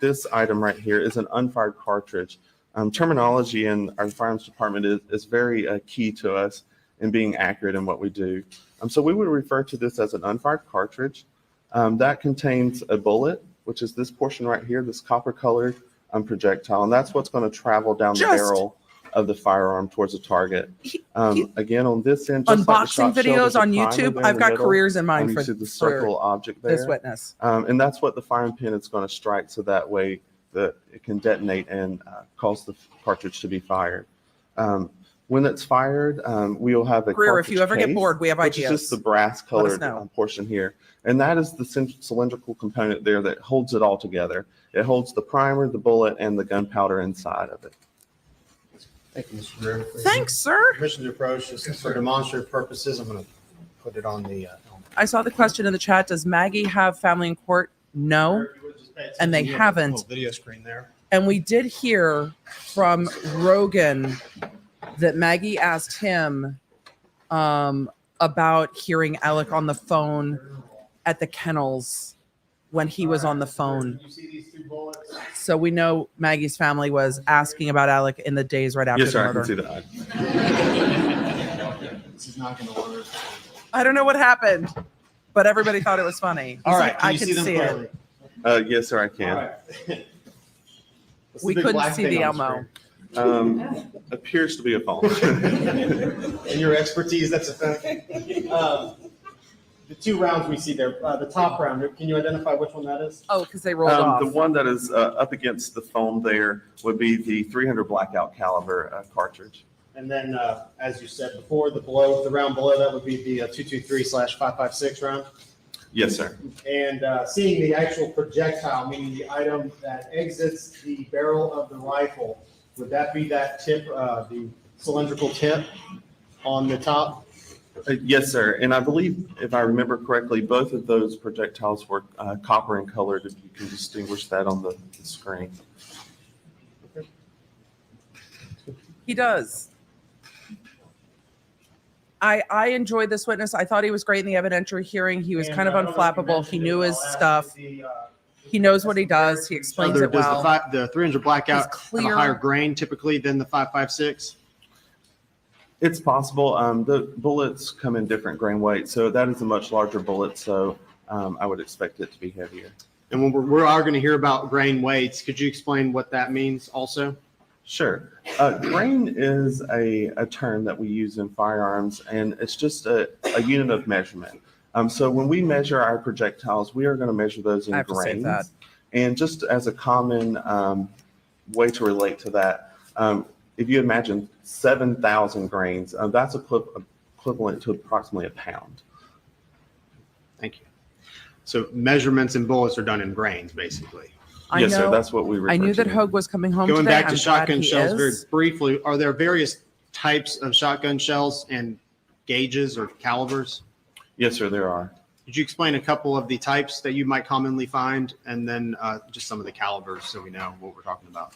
this item right here is an unfired cartridge. Terminology in our firearms department is very key to us in being accurate in what we do. So we would refer to this as an unfired cartridge. That contains a bullet, which is this portion right here, this copper colored projectile. And that's what's going to travel down the barrel of the firearm towards the target. Again, on this end, just like the Unboxing shot shell, videos there's a on primer YouTube. there in I've the got middle. careers in mind You for see the circle object there. this witness. And that's what the firing pin is going to strike, so that way it can detonate and cause the cartridge to be fired. When it's fired, we'll have a Greer, if you cartridge ever get case, bored, we have which ideas. is just the brass colored know. portion here. And that is the cylindrical component there that holds it all together. It holds the primer, the bullet, and the gunpowder inside of it. Thank you, Mr. Greer. Thanks, sir. Permission to approach, just for demonstrative purposes, I'm going to put it on the. I saw the question in the chat. Does Maggie have family in court? No. And they haven't. Video screen there. And we did hear from Rogan that Maggie asked him about hearing Alec on the phone at the kennels when he was on the phone. So we know Maggie's family was asking about Alec in the days right after Yes, the sir, I murder. can see that. This is not going to work. I don't know what happened, but everybody thought it was funny. All He's right, like, can I you can see them see clearly? it. Yes, sir, I can. We couldn't see the Elmo. Appears to be a phone. In your expertise, that's a fact. The two rounds we see there, the top round, can you identify which one that is? Oh, because they rolled off. The one that is up against the foam there would be the 300 blackout caliber cartridge. And then, as you said before, the round below that would be the 223/556 round. Yes, sir. And seeing the actual projectile, meaning the item that exits the barrel of the rifle, would that be that tip, the cylindrical tip on the top? Yes, sir. And I believe, if I remember correctly, both of those projectiles were copper in color. If you can distinguish that on the screen. He does. I enjoyed this witness. I thought he was great in the evidentiary hearing. He was kind of unflappable. He knew his stuff. He knows what he does. He explains it well. Does the 300 blackout have a clear. higher grain typically than the 556? It's possible. The bullets come in different grain weights, so that is a much larger bullet. So I would expect it to be heavier. And when we are going to hear about grain weights, could you explain what that means also? Sure. Grain is a term that we use in firearms, and it's just a unit of measurement. So when we measure our projectiles, we are going to measure those in I have to save that. grains. And just as a common way to relate to that, if you imagine 7,000 grains, that's equivalent to approximately a pound. Thank you. So measurements and bullets are done in grains, basically. Yes, sir. That's what we refer I knew to. that Hogue was coming home Going today. back to I'm shotgun glad he shells very is. briefly, are there various types of shotgun shells and gauges or calibers? Yes, sir, there are. Could you explain a couple of the types that you might commonly find, and then just some of the calibers so we know what we're talking about?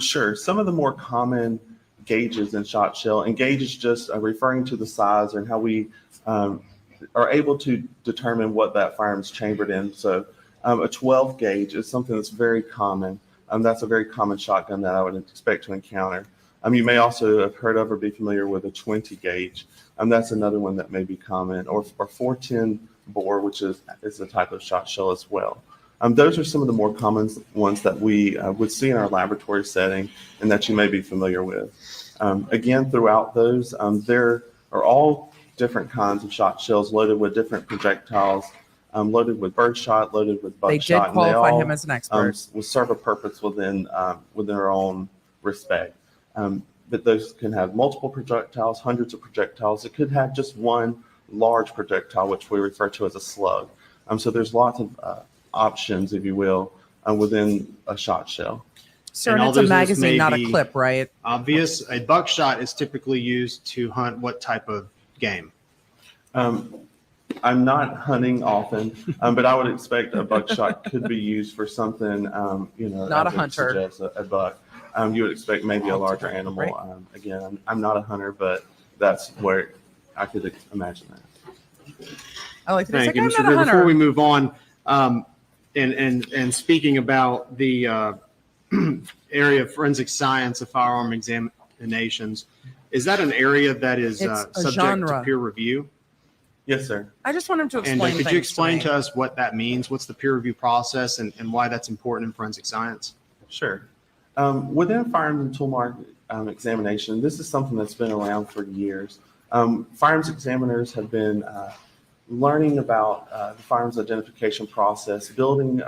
Sure. Some of the more common gauges in shot shell, and gauge is just referring to the size and how we are able to determine what that firearm's chambered in. So a 12 gauge is something that's very common. That's a very common shotgun that I would expect to encounter. You may also have heard of or be familiar with a 20 gauge. That's another one that may be common, or 410 bore, which is a type of shot shell as well. Those are some of the more common ones that we would see in our laboratory setting and that you may be familiar with. Again, throughout those, there are all different kinds of shot shells loaded with different projectiles, loaded with birdshot, loaded with They buckshot. did qualify him as an expert. Will serve a purpose within their own respect. But those can have multiple projectiles, hundreds of projectiles. It could have just one large projectile, which we refer to as a slug. So there's lots of options, if you will, within a shot shell. Sir, and it's a magazine, not a clip, right? Obvious. A buckshot is typically used to hunt what type of game? I'm not hunting often, but I would expect a buckshot could be used for something, Not a hunter. Suggests a buck. You would expect maybe a larger animal. Right. Again, I'm not a hunter, but that's where I could imagine that. I like Thank you, Mr. Greer. Before we move on, and speaking about the area of forensic science of firearm examinations, is that an area that is It's a subject genre. to peer review? Yes, sir. I just want him to And explain could things you explain me. to us what that means? What's the peer review process and why that's important in forensic science? Sure. Within Firearms and Toolmark examination, this is something that's been around for years. Firearms examiners have been learning about the firearms identification process, building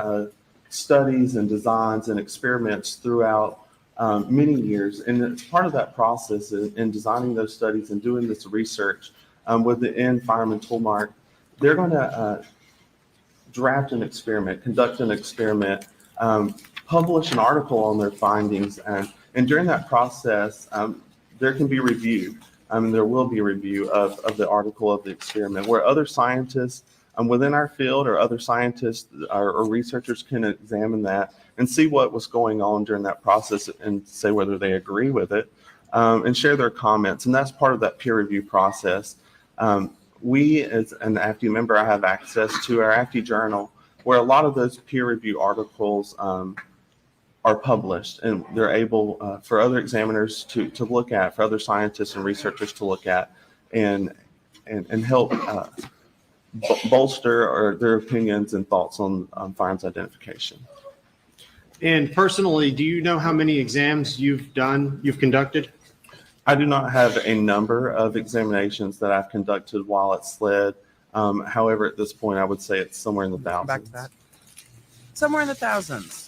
studies and designs and experiments throughout many years. And it's part of that process in designing those studies and doing this research within Firearm and Toolmark. They're going to draft an experiment, conduct an experiment, publish an article on their findings, and during that process, there can be review. There will be a review of the article of the experiment where other scientists within our field or other scientists or researchers can examine that and see what was going on during that process and say whether they agree with it and share their comments. And that's part of that peer review process. We, as an AFTI member, I have access to our AFTI journal where a lot of those peer review articles are published, and they're able for other examiners to look at, for other scientists and researchers to look at, and help bolster or their opinions and thoughts on firearms identification. And personally, do you know how many exams you've conducted? I do not have a number of examinations that I've conducted while at SLED. However, at this point, I would say it's somewhere in the thousands. Back to that. Somewhere in the thousands.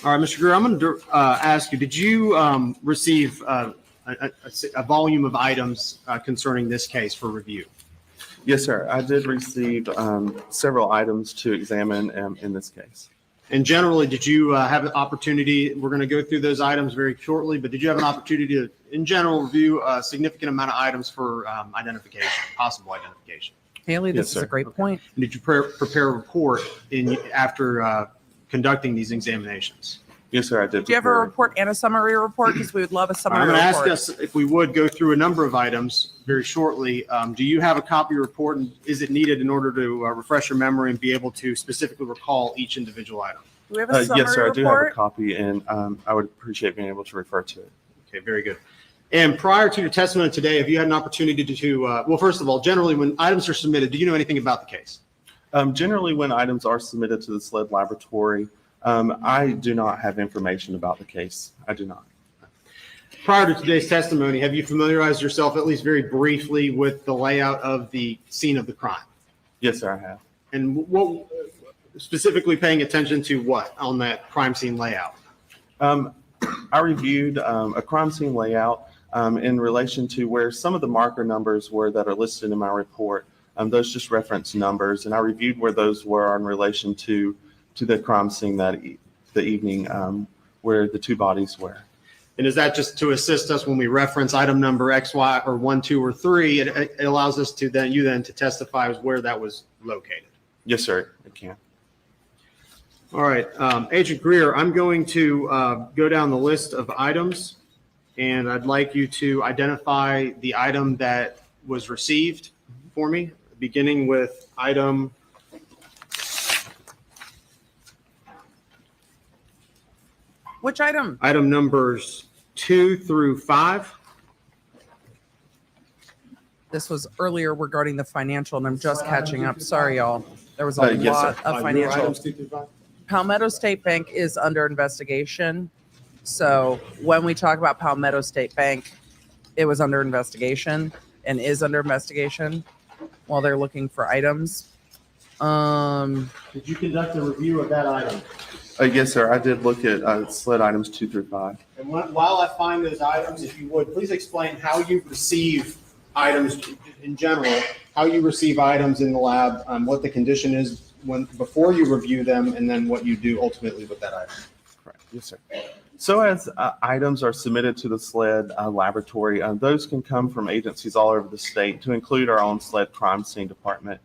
All right, Mr. Greer, I'm going to ask you, did you receive a volume of items concerning this case for review? Yes, sir. I did receive several items to examine in this case. And generally, did you have an opportunity, we're going to go through those items very shortly, but did you have an opportunity to, in general, review a significant amount of items for identification, possible identification? Haley, this is a great point. And did you prepare a report after conducting these examinations? Yes, sir, I did. Do you have a report and a summary report? Because we would love a summary I'm going to ask report. us if we would go through a number of items very shortly. Do you have a copy of your report, and is it needed in order to refresh your memory and be able to specifically recall each individual item? Do we have a summary yes, sir, I do have report? a copy, and I would appreciate being able to refer to it. Okay, very good. And prior to your testimony today, have you had an opportunity to well, first of all, generally when items are submitted, do you know anything about the case? Generally, when items are submitted to the SLED laboratory, I do not have information about the case. I do not. Prior to today's testimony, have you familiarized yourself at least very briefly with the layout of the scene of the crime? Yes, sir, I have. And what specifically paying attention to what on that crime scene layout? I reviewed a crime scene layout in relation to where some of the marker numbers were that are listed in my report. Those just reference numbers, and I reviewed where those were in relation to the crime scene the evening where the two bodies were. And is that just to assist us when we reference item number X, Y, or 1, 2, or 3? It allows us to then to testify as where that was located. Yes, sir, it can. All right, Agent Greer, I'm going to go down the list of items, and I'd like you to identify the item that was received for me, beginning with item Which item? Item numbers 2 through 5. This was earlier regarding the financial, and I'm just catching up. Sorry, y'all. There was a Yes, lot sir. of financial. Palmetto State Bank is under investigation. So when we talk about Palmetto State Bank, it was under investigation and is under investigation while they're looking for items. Did you conduct a review of that item? Yes, sir. I did look at SLED items 2 through 5. And while I find those items, if you would, please explain how you receive items in general, how you receive items in the lab, what the condition is before you review them, and then what you do ultimately with that item. Correct. Yes, sir. So as items are submitted to the SLED laboratory, those can come from agencies all over the state, to include our own SLED crime scene department.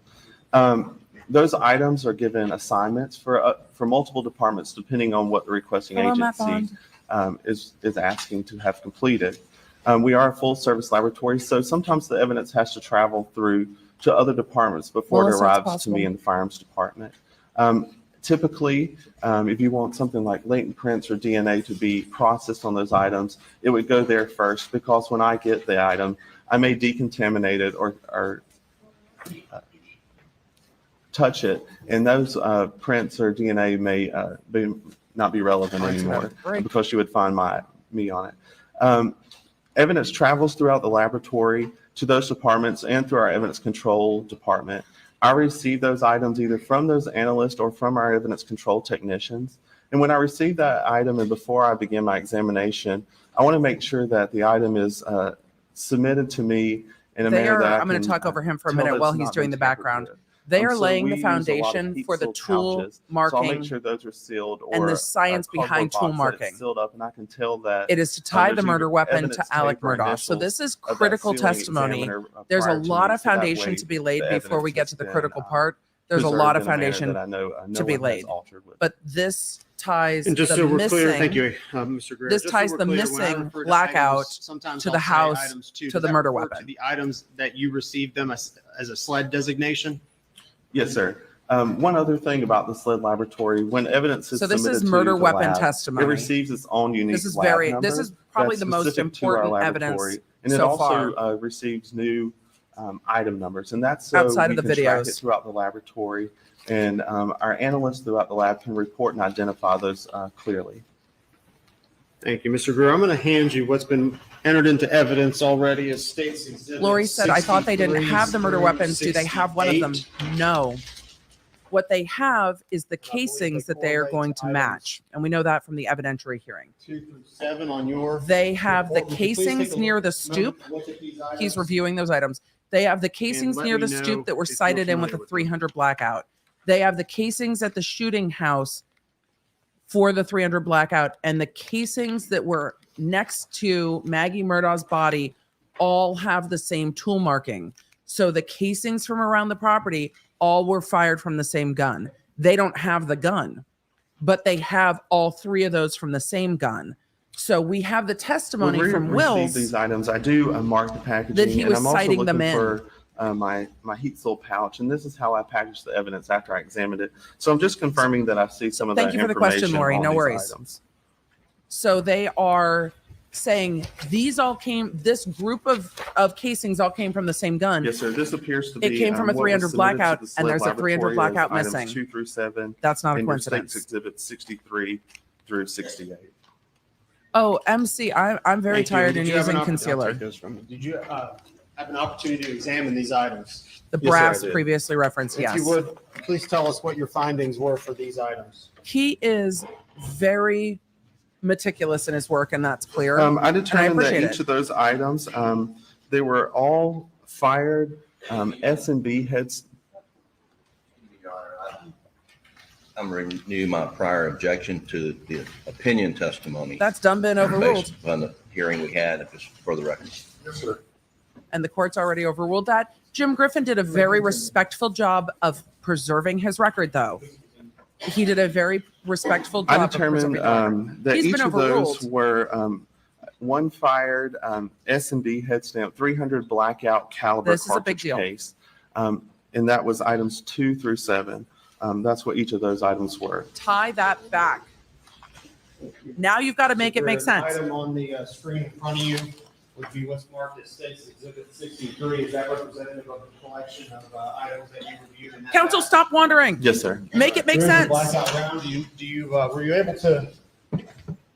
Those items are given assignments for multiple departments, depending on what the requesting agency is asking to have completed. We are a full service laboratory, so sometimes the evidence has to travel through to other departments before it arrives to me in the firearms department. Typically, if you want something like latent prints or DNA to be processed on those items, it would go there first, because when I get the item, I may decontaminate it or touch it, and those prints or DNA may not be relevant anymore, because you would find me on it. Evidence travels throughout the laboratory to those departments and through our evidence control department. I receive those items either from those analysts or from our evidence control technicians. And when I receive that item and before I begin my examination, I want to make sure that the item is submitted to me in a manner that I'm going to talk over him for a minute while he's doing the background. They are laying the foundation for the tool marking, so I'll make sure those are sealed, and the science behind tool marking. Sealed up, and I can tell that it is to tie the murder weapon to Alec Murdaugh. So this is critical testimony. There's a lot of foundation to be laid before we get to the critical part. There's a lot of foundation to be laid, but this ties and just the so we're missing, clear, thank you, Mr. Greer. This Just so ties we're the clear, when I missing refer to blackout items, sometimes to the I'll say house items too. to Does the that murder refer weapon. to the items that you received them as a SLED designation? Yes, sir. One other thing about the SLED laboratory, when evidence is So this submitted is to murder the weapon lab, testimony. it receives its own unique This is lab very. number This is probably that's the most specific to our important evidence laboratory, and it so also far. receives new item numbers, and that's so Outside we of the can track it videos. throughout the laboratory, and our analysts throughout the lab can report and identify those clearly. Thank you, Mr. Greer. I'm going to hand you what's been entered into evidence already as states exhibit. Lori said, I thought they didn't have the murder weapons. Do they have one of them? 68. No. What they have is the casings that they are going to match. And we know that from the evidentiary hearing. 2 through 7 on your. They have the report. Would you please take casings a near the moment stoop. to look at these items? He's reviewing those items. They have the casings let near me the know stoop that were if you're cited in with the familiar with them. 300 blackout. They have the casings at the shooting house for the 300 blackout, and the casings that were next to Maggie Murdaugh's body all have the same tool marking. So the casings from around the property all were fired from the same gun. They don't have the gun, but they have all three of those from the same gun. So we have the testimony When we from receive Wills these items, I do mark the packaging, that he and was I'm also citing them looking in. for my heat seal pouch, and this is how I packaged the evidence after I examined it. So I'm just confirming that I see some of Thank that you for the question, information Lori. on No these worries. items. So they are saying these all came, this group of casings all came from the same gun. Yes, sir. This appears to be. It came from a what was 300 submitted to blackout, the and SLED there's a 300 laboratory as blackout items missing. 2 through 7. That's not a in your state's coincidence. Exhibit 63 through 68. Oh, MC, I'm very Thank you. tired Did and you have using an opp- I'll concealer. take those from you. Did you have an opportunity to examine these items? The Yes, sir, I brass did. previously referenced, If yes. you would, please tell us what your findings were for these items. He is very meticulous in his work, and that's clear. I And I determined that appreciate each it. of those items, they were all fired S&B heads. I'm renew my prior objection to the opinion testimony. That's done been overruled, Based upon the hearing we had, if it's for the record. Yes, sir. and the court's already overruled that. Jim Griffin did a very respectful job of preserving his record, though. He did a very respectful job I of determined preserving the record. that He's each been of those overruled. were one fired S&B head stamp 300 blackout caliber This is a big cartridge deal. case, and that was items 2 through 7. That's what each of those items were. Tie that back. Now you've got to make it make Is there an sense. Item on the screen in front of you would be what's marked as State's Exhibit 63. Is that representative of the collection of items that you reviewed in that? Counsel, stop wandering. Yes, sir. Make it make During the sense. blackout round, were you able to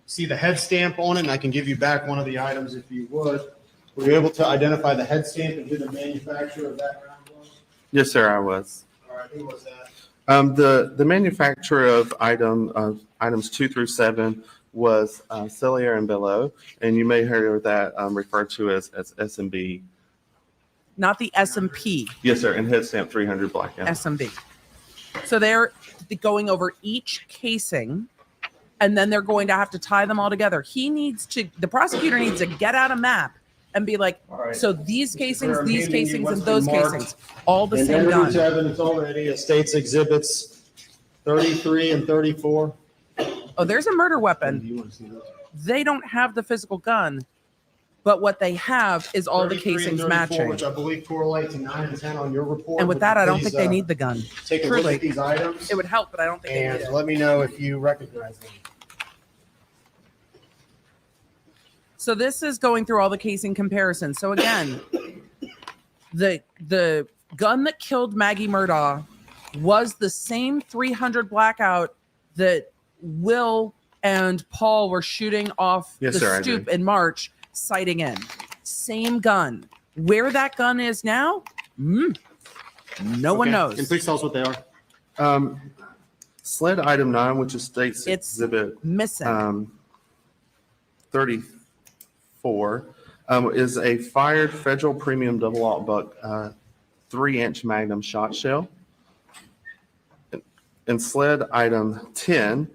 see the head stamp on it? And I can give you back one of the items if you would. Were you able to identify the head stamp and who the manufacturer of that round was? Yes, sir, I was. All right, who was that? The manufacturer of items 2 through 7 was Cellier and Bellow, and you may hear that referred to as S&B. Not the S&P, Yes, sir, and head stamp 300 blackout. S&B. So they're going over each casing and then they're going to have to tie them all together. The prosecutor needs to get out a map and be like, so these casings, these casings, and those casings, all the same gun. Into evidence already, State's Exhibits 33 and 34. Oh, there's a murder weapon. They don't have the physical gun, but what they have is all the 33 and casings 34, matching. Which I believe correlate to 9 and 10 on your report. And with Would that, you I don't please, think they need the gun. Take a Truly. look at these items It would help, but I don't think they need and it. let me know if you recognize them. So this is going through all the casing comparisons. So again, the gun that killed Maggie Murdaugh was the same 300 blackout that Will and Paul were shooting off Yes, the sir, I stoop agree. in March, sighting in. Same gun. Where that gun is now, no one Okay. knows. And please tell us what they are. SLED item 9, which is State's Exhibit missing. 34, is a fired federal premium double aught buck 3-inch Magnum shot shell. And SLED item 10,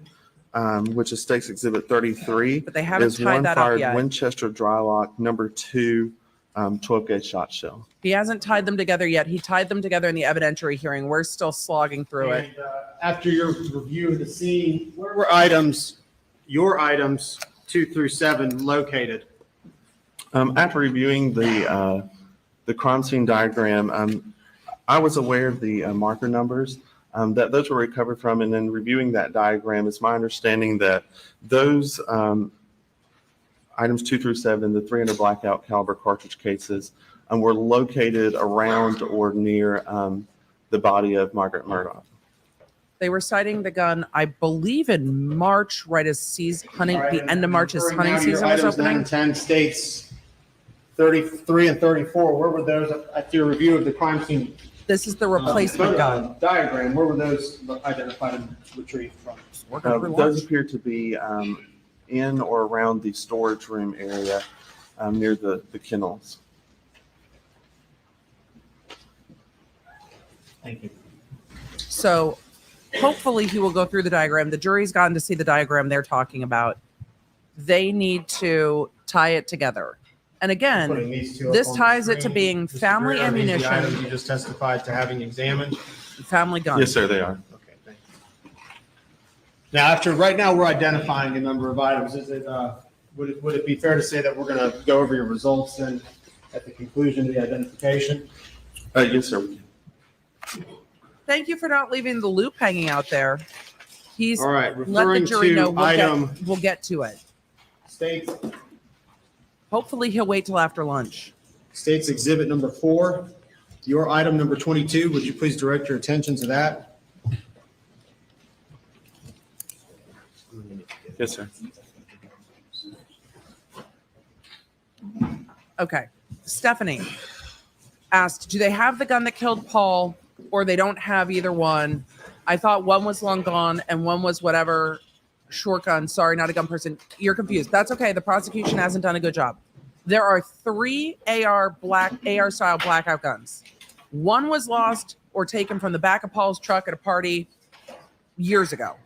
which is State's Exhibit 33, But they haven't is tied one that up fired yet. Winchester Drylock number 2 12-gauge shot shell. He hasn't tied them together yet. He tied them together in the evidentiary hearing. We're still slogging through it. And, after your review of the scene, where were items, your items 2 through 7 located? After reviewing the crime scene diagram, I was aware of the marker numbers that those were recovered from, and then reviewing that diagram, it's my understanding that those items 2 through 7, the 300 blackout caliber cartridge cases, were located around or near the body of Margaret Murdaugh. They were sighting the gun, I believe, in March, right as hunting, All right, the and end of March as referring hunting now to your season was items 9 opening. and 10 States 33 and 34, where were those at your review of the crime scene? This is the replacement gun. Diagram, where were those identified and retrieved from? Those appear to be in or around the storage room area near the kennels. Thank you. So hopefully he will go through the diagram. The jury's gotten to see the diagram they're talking about. They need to tie it together. And Putting again, these two up this on the ties it to screen. being Mr. family Greer, are these the items ammunition, you just testified to having examined? family gun. Yes, sir, they are. Okay, thank you. Now, right now, we're identifying a number of items. Is it, would it be fair to say that we're going to go over your results then at the conclusion of the identification? Yes, sir. we can. Thank you for not leaving the loop hanging out there. He's All right, let the referring jury to know item we'll get to it. States, Hopefully he'll wait till after lunch. States Exhibit number 4, your item number 22, would you please direct your attention to that? Yes, sir. Okay. Stephanie asked, do they have the gun that killed Paul or they don't have either one? I thought one was long gone and one was whatever short gun. Sorry, not a gun person. You're confused. That's okay. The prosecution hasn't done a good job. There are 3 AR style blackout guns. One was lost or taken from the back of Paul's truck at a party years ago.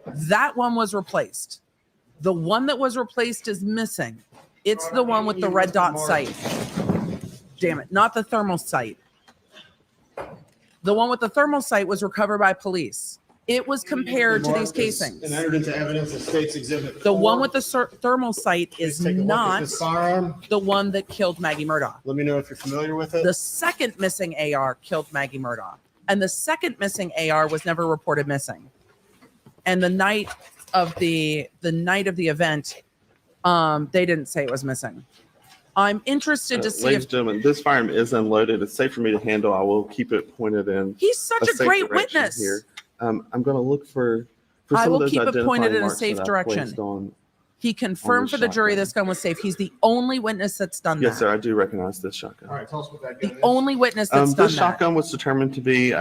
That one was replaced. The one that was replaced is missing. It's the one with the red dot sight. Damn it, not the thermal sight. The one with the thermal sight was recovered by police. It was compared to these casings. And entered into evidence of States Exhibit 4. The one with the thermal sight is Take a look at not this firearm. the one that killed Maggie Murdaugh. Let me know if you're familiar with it. The second missing AR killed Maggie Murdaugh. And the second missing AR was never reported missing. And the night of the event, they didn't say it was missing. I'm interested to see Ladies if and gentlemen, this firearm is unloaded. It's safe for me to handle. I will keep it pointed in. he's such a safe great direction witness. here. I'm going to look for I some will of those keep it pointed identifying in a marks safe that I direction. placed on. He confirmed for the jury shotgun. this gun was safe. He's the only witness that's done Yes, that. sir. I do recognize this shotgun. All right, tell us what that gun The is. only witness that's done This that. shotgun was determined to be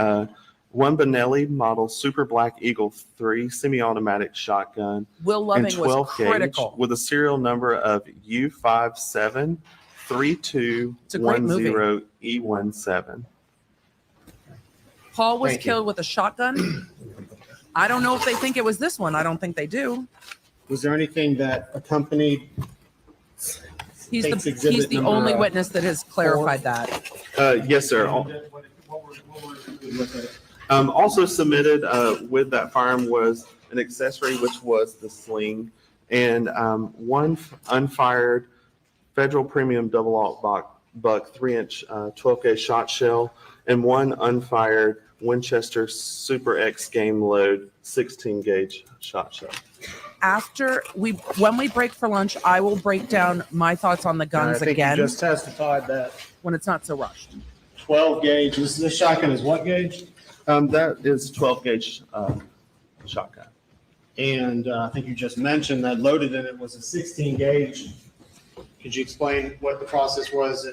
one Benelli model Super Black Eagle 3 semi-automatic shotgun. Will Loving and was 12 gauge critical. E with a serial number of U573210E17. Paul was Thank you. killed with a shotgun. I don't know if they think it was this one. I don't think they do. Was there anything that accompanied? He's State's the exhibit number, only witness that has clarified that. Yes, sir. Also submitted with that firearm was an accessory, which was the sling, and one unfired Federal Premium Double Aught Buck 3-inch 12-gauge shot shell, and one unfired Winchester Super X Game Load 16-gauge shot shell. When we break for lunch, I will break down my thoughts on the guns again. You just testified that when it's not so rushed. 12 gauge. This shotgun is what gauge? That is 12-gauge shotgun. And I think you just mentioned that loaded in it was a 16 gauge. Could you explain what the process was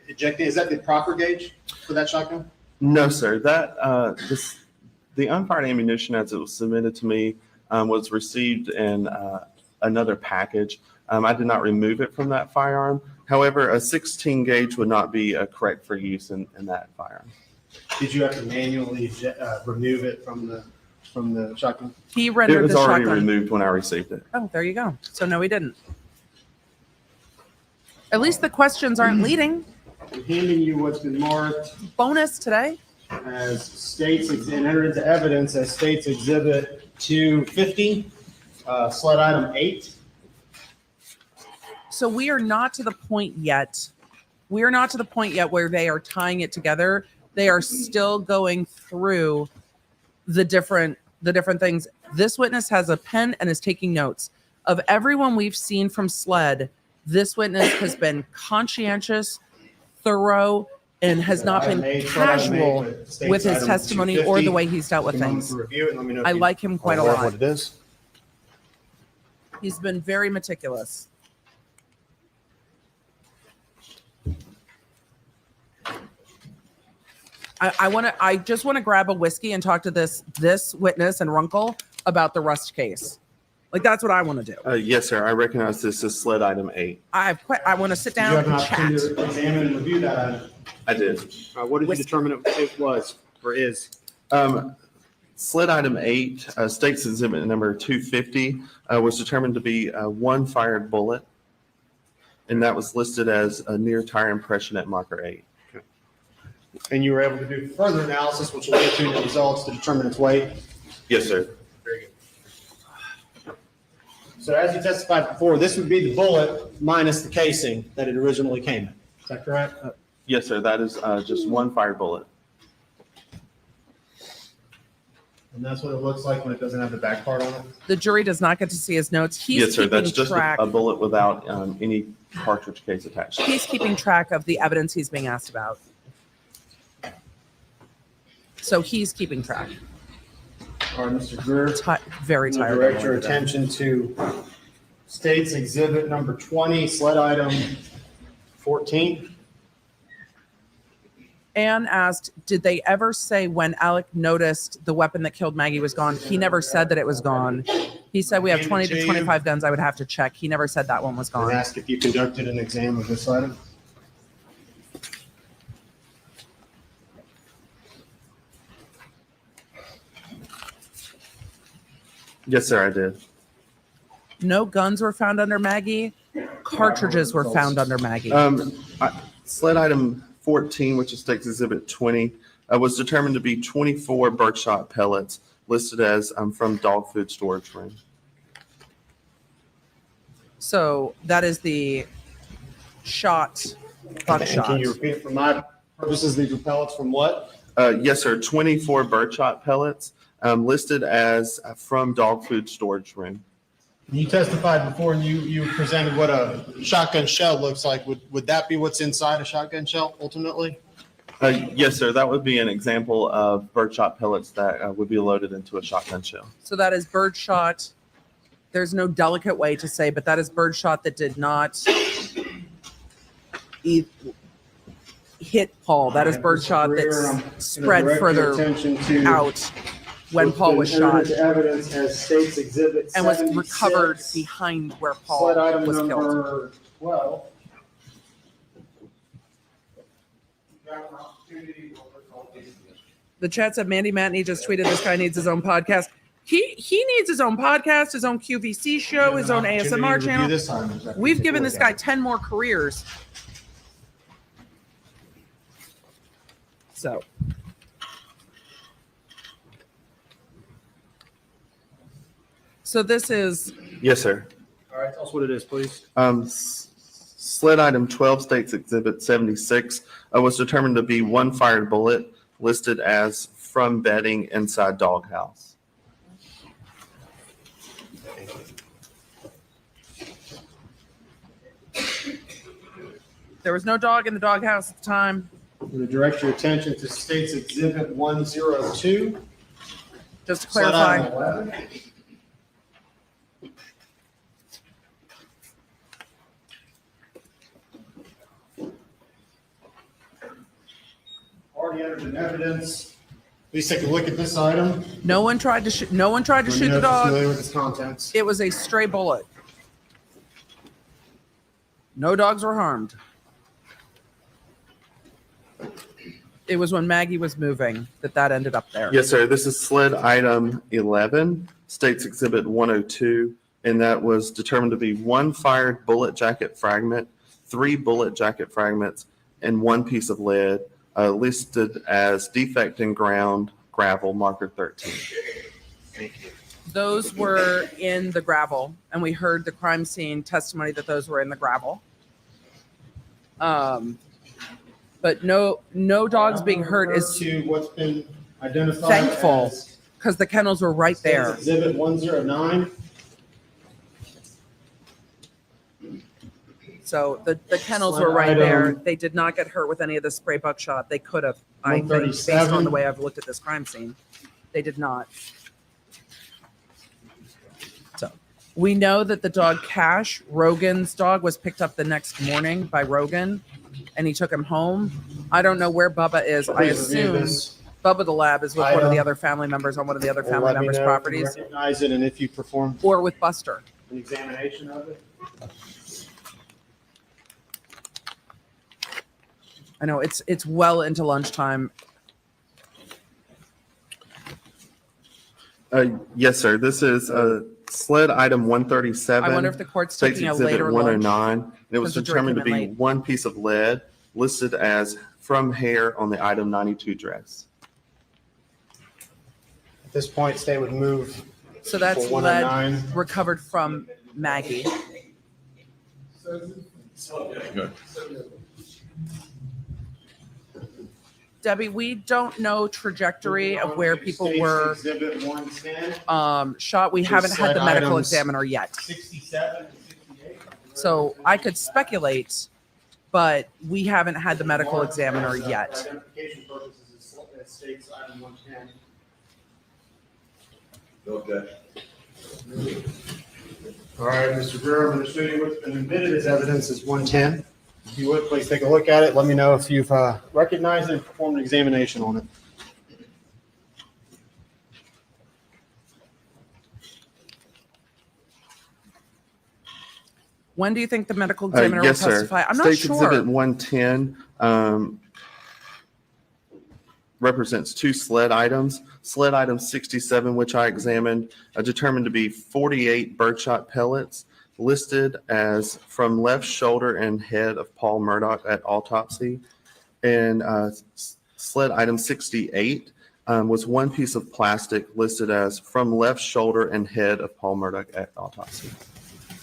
ejecting? Is that the proper gauge for that shotgun? No, sir. The unfired ammunition, as it was submitted to me, was received in another package. I did not remove it from that firearm. However, a 16 gauge would not be correct for use in that firearm. Did you have to manually remove it from the shotgun? He rendered it was the already shotgun. removed when I received it. Oh, there you go. So no, he didn't. At least the questions aren't leading. I'm handing you what's been marked bonus today as states and entered into evidence as states exhibit 250, SLED item 8. So we are not to the point yet. We are not to the point yet where they are tying it together. They are still going through the different things. This witness has a pen and is taking notes. Of everyone we've seen from SLED, this witness has been conscientious, thorough, and has not been casual with his testimony or the way he's dealt with things. I like him quite a lot. What it is. He's been very meticulous. I just want to grab a whiskey and talk to this witness and Runkle about the Rust case. Like, that's what I want to do. Yes, sir. I recognize this as SLED item 8. I want to sit Did you down have an and chat. opportunity to examine and review that item? I did. What did you determine it was or is? SLED item 8, states exhibit number 250, was determined to be one fired bullet, and that was listed as a near tire impression at marker 8. And you were able to do further analysis, which will get to the results to determine its weight? Yes, sir. Very good. So as you testified before, this would be the bullet minus the casing that it originally came in. Is that correct? Yes, sir. That is just one fired bullet. And that's what it looks like when it doesn't have the back part on it? The jury does not get to see his notes. He's Yes, sir. keeping That's just track. a bullet without any cartridge case attached. He's keeping track of the evidence he's being asked about. So he's keeping track. All right, Mr. Greer. Very I'm gonna tired. direct your attention to states exhibit number 20, SLED item 14. Anne asked, did they ever say when Alec noticed the weapon that killed Maggie was gone? He never said that it was gone. He said we have 20 to 25 guns. I would have to check. He never said that one was And gone. ask if you conducted an exam of this item. Yes, sir. I did. No guns were found under Maggie. Cartridges were found under Maggie. SLED item 14, which is states exhibit 20, was determined to be 24 birdshot pellets listed as from dog food storage room. So that is the buckshot. Can you repeat for my purposes, these were pellets from what? Yes, sir. 24 birdshot pellets listed as from dog food storage room. You testified before and you presented what a shotgun shell looks like. Would that be what's inside a shotgun shell ultimately? Yes, sir. That would be an example of birdshot pellets that would be loaded into a shotgun shell. So that is birdshot. There's no delicate way to say, but that is birdshot that did not hit Paul. That is birdshot that's spread further out when Paul was shot Evidence as states exhibit and was 76, recovered behind where Paul SLED item was killed. number 12. The chat said Mandy Matney just tweeted this guy needs his own podcast. He needs his own podcast, his own QVC show, his own ASMR channel. We've given this guy 10 more careers. So. So this is. Yes, sir. All right, tell us what it is, please. SLED item 12 states exhibit 76 was determined to be one fired bullet listed as from bedding inside doghouse. There was no dog in the doghouse at the time. I'm going to direct your attention to State's Exhibit 102. Just to clarify. Already entered in evidence. Please take a look at this item. No one tried to shoot. No one tried to shoot the dog. Familiar with its contents. It was a stray bullet. No dogs were harmed. It was when Maggie was moving that ended up there. Yes, sir. This is SLED item 11, States Exhibit 102, and that was determined to be one fired bullet jacket fragment, 3 bullet jacket fragments, and 1 piece of lead, listed as defect in ground gravel marker 13. Thank you. Those were in the gravel, and we heard the crime scene testimony that those were in the gravel. But no dogs being hurt is to what's been identified. Thankful, because the kennels were right there. Exhibit 109. So the kennels were right there. They did not get hurt with any of the spray buckshot. They could have, I think, based on the way I've looked at this crime scene. They did not. So we know that the dog Cash, Rogan's dog, was picked up the next morning by Rogan, and he took him home. I don't know where Bubba is. I assume Bubba the lab is with one of the other family members on one of the other family members' properties. Recognize it, and if you perform or with Buster. An examination of it. I know it's well into lunchtime. Yes, sir. This is SLED item 137. I wonder if the court's States taking a Exhibit later 109. lunch, It was 'cause they're determined to be drinking it late. 1 piece of lead listed as from hair on the item 92 dress. At this point, State would move. So that's for lead 109. recovered from Maggie. Debbie, we don't know trajectory of where people were Exhibit 110. shot. We Just haven't had the said medical items examiner yet. 67 and 68. So I could speculate, but we haven't had the medical examiner yet. Identification purposes, it states item 110. Okay. All right, Mr. Greer, I'm going to show you what's been admitted as evidence is 110. If you would, please take a look at it. Let me know if you've recognized it and performed an examination on it. When do you think the medical examiner Yes, will sir. testify? I'm not States sure. Exhibit 110 represents 2 SLED items. SLED item 67, which I examined, determined to be 48 birdshot pellets listed as from left shoulder and head of Paul Murdaugh at autopsy. And SLED item 68 was 1 piece of plastic listed as from left shoulder and head of Paul Murdaugh at autopsy.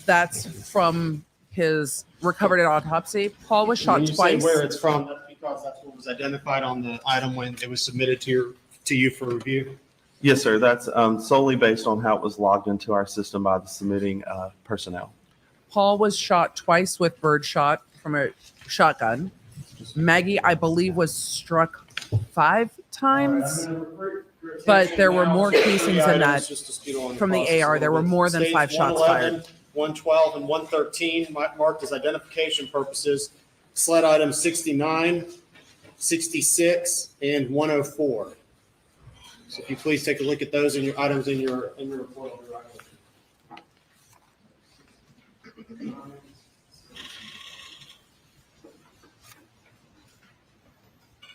That's from his recovered at autopsy. Paul was shot When you twice. say where it's from, that's because that's what was identified on the item when it was submitted to you for review. Yes, sir. That's solely based on how it was logged into our system by the submitting personnel. Paul was shot twice with birdshot from a shotgun. Maggie, I believe, was struck 5 times, but there were more casings than that from the AR. There were more than 5 shots fired. 112 and 113 marked as identification purposes. SLED item 69, 66, and 104. So if you please take a look at those in your items in your report.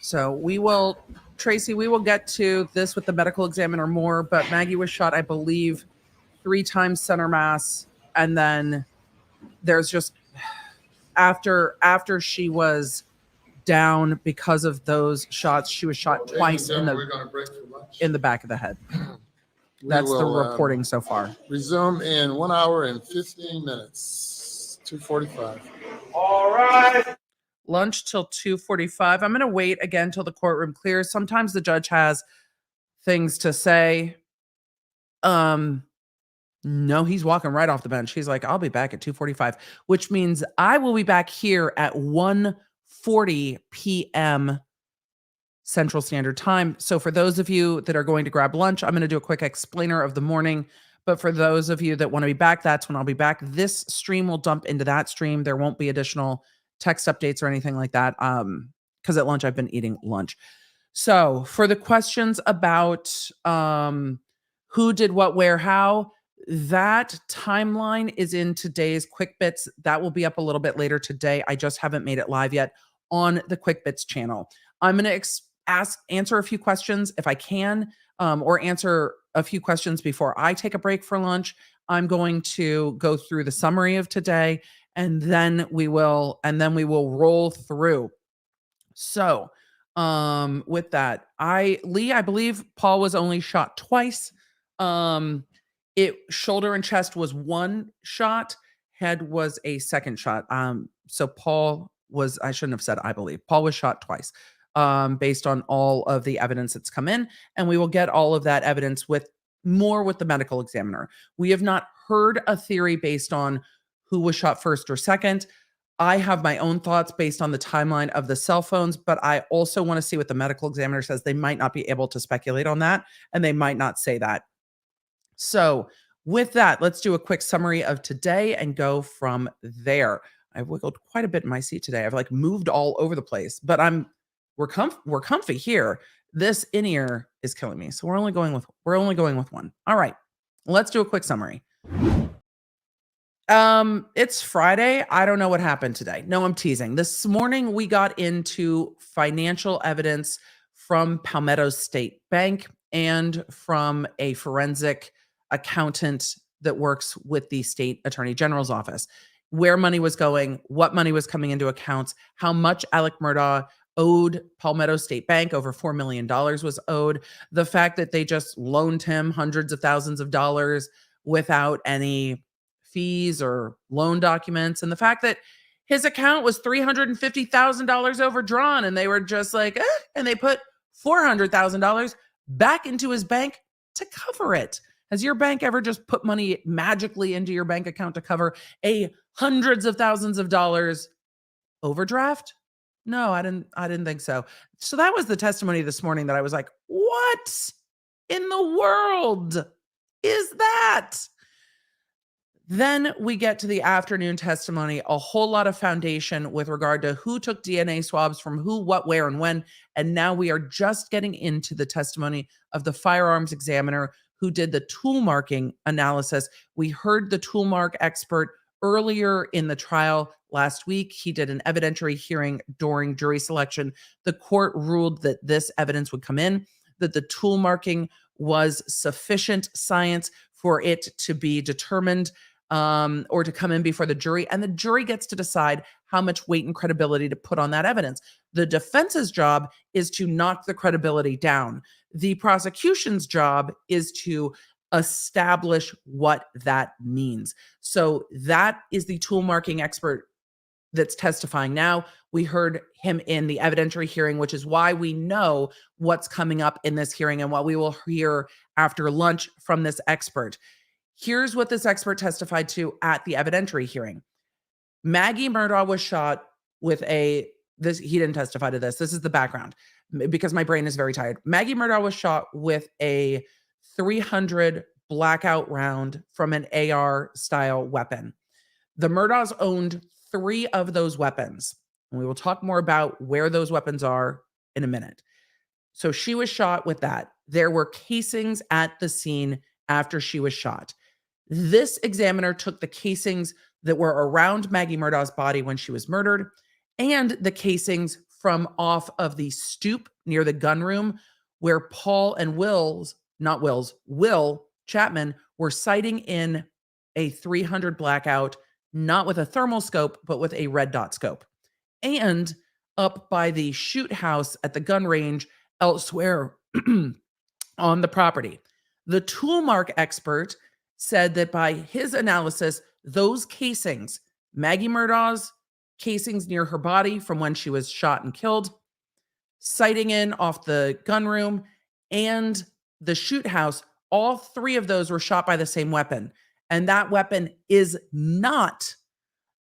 So we will Tracy, we will get to this with the medical examiner more, but Maggie was shot, I believe, 3 times center mass, and then there's just after she was down because of those shots, she was shot Ladies and twice gentlemen, we're going to break for lunch. in the back of the head. We That's the will, reporting so far. Resume in 1 hour and 15 minutes, 2:45. All right. Lunch till 2:45. I'm going to wait again till the courtroom clears. Sometimes the judge has things to say. No, he's walking right off the bench. He's like, I'll be back at 2:45, which means I will be back here at 1:40 p.m. Central Standard Time. So for those of you that are going to grab lunch, I'm going to do a quick explainer of the morning. But for those of you that want to be back, that's when I'll be back. This stream will dump into that stream. There won't be additional text updates or anything like that. Because at lunch, I've been eating lunch. So for the questions about who did what, where, how, that timeline is in today's Quick Bits. That will be up a little bit later today. I just haven't made it live yet on the Quick Bits channel. I'm going to answer a few questions if I can, or answer a few questions before I take a break for lunch. I'm going to go through the summary of today, and then we will roll through. So, with that, I believe Paul was only shot twice. Shoulder and chest was 1 shot, head was a 2nd shot. So Paul was, I shouldn't have said I believe. Paul was shot twice, based on all of the evidence that's come in, and we will get all of that evidence with the medical examiner. We have not heard a theory based on who was shot first or second. I have my own thoughts based on the timeline of the cell phones, but I also want to see what the medical examiner says. They might not be able to speculate on that, and they might not say that. So with that, let's do a quick summary of today and go from there. I've wiggled quite a bit in my seat today. I've moved all over the place, but we're comfy here. This in-ear is killing me. So we're only going with 1. All right. Let's do a quick summary. It's Friday. I don't know what happened today. No, I'm teasing. This morning we got into financial evidence from Palmetto State Bank and from a forensic accountant that works with the state attorney general's office, where money was going, what money was coming into accounts, how much Alec Murdaugh owed Palmetto State Bank. Over $4 million was owed. The fact that they just loaned him hundreds of thousands of dollars without any fees or loan documents. And the fact that his account was $350,000 overdrawn, and they were just like, and they put $400,000 back into his bank to cover it. Has your bank ever just put money magically into your bank account to cover a hundreds of thousands of dollars overdraft? No, I didn't think so. So that was the testimony this morning that I was like, what in the world is that? Then we get to the afternoon testimony, a whole lot of foundation with regard to who took DNA swabs from who, what, where, and when. And now we are just getting into the testimony of the firearms examiner who did the tool marking analysis. We heard the tool mark expert earlier in the trial last week. He did an evidentiary hearing during jury selection. The court ruled that this evidence would come in, that the tool marking was sufficient science for it to be determined or to come in before the jury. And the jury gets to decide how much weight and credibility to put on that evidence. The defense's job is to knock the credibility down. The prosecution's job is to establish what that means. So that is the tool marking expert that's testifying now. We heard him in the evidentiary hearing, which is why we know what's coming up in this hearing and what we will hear after lunch from this expert. Here's what this expert testified to at the evidentiary hearing. Maggie Murdaugh was shot with he didn't testify to this. This is the background because my brain is very tired. Maggie Murdaugh was shot with a .300 blackout round from an AR style weapon. The Murdaughs owned 3 of those weapons. And we will talk more about where those weapons are in a minute. So she was shot with that. There were casings at the scene after she was shot. This examiner took the casings that were around Maggie Murdaugh's body when she was murdered and the casings from off of the stoop near the gun room where Paul and Will Chapman were sighting in a 300 blackout, not with a thermal scope, but with a red dot scope. And up by the shoot house at the gun range elsewhere on the property. The Toolmark expert said that by his analysis, those casings, Maggie Murdaugh's casings near her body from when she was shot and killed, sighting in off the gun room, and the shoot house, all three of those were shot by the same weapon. And that weapon is not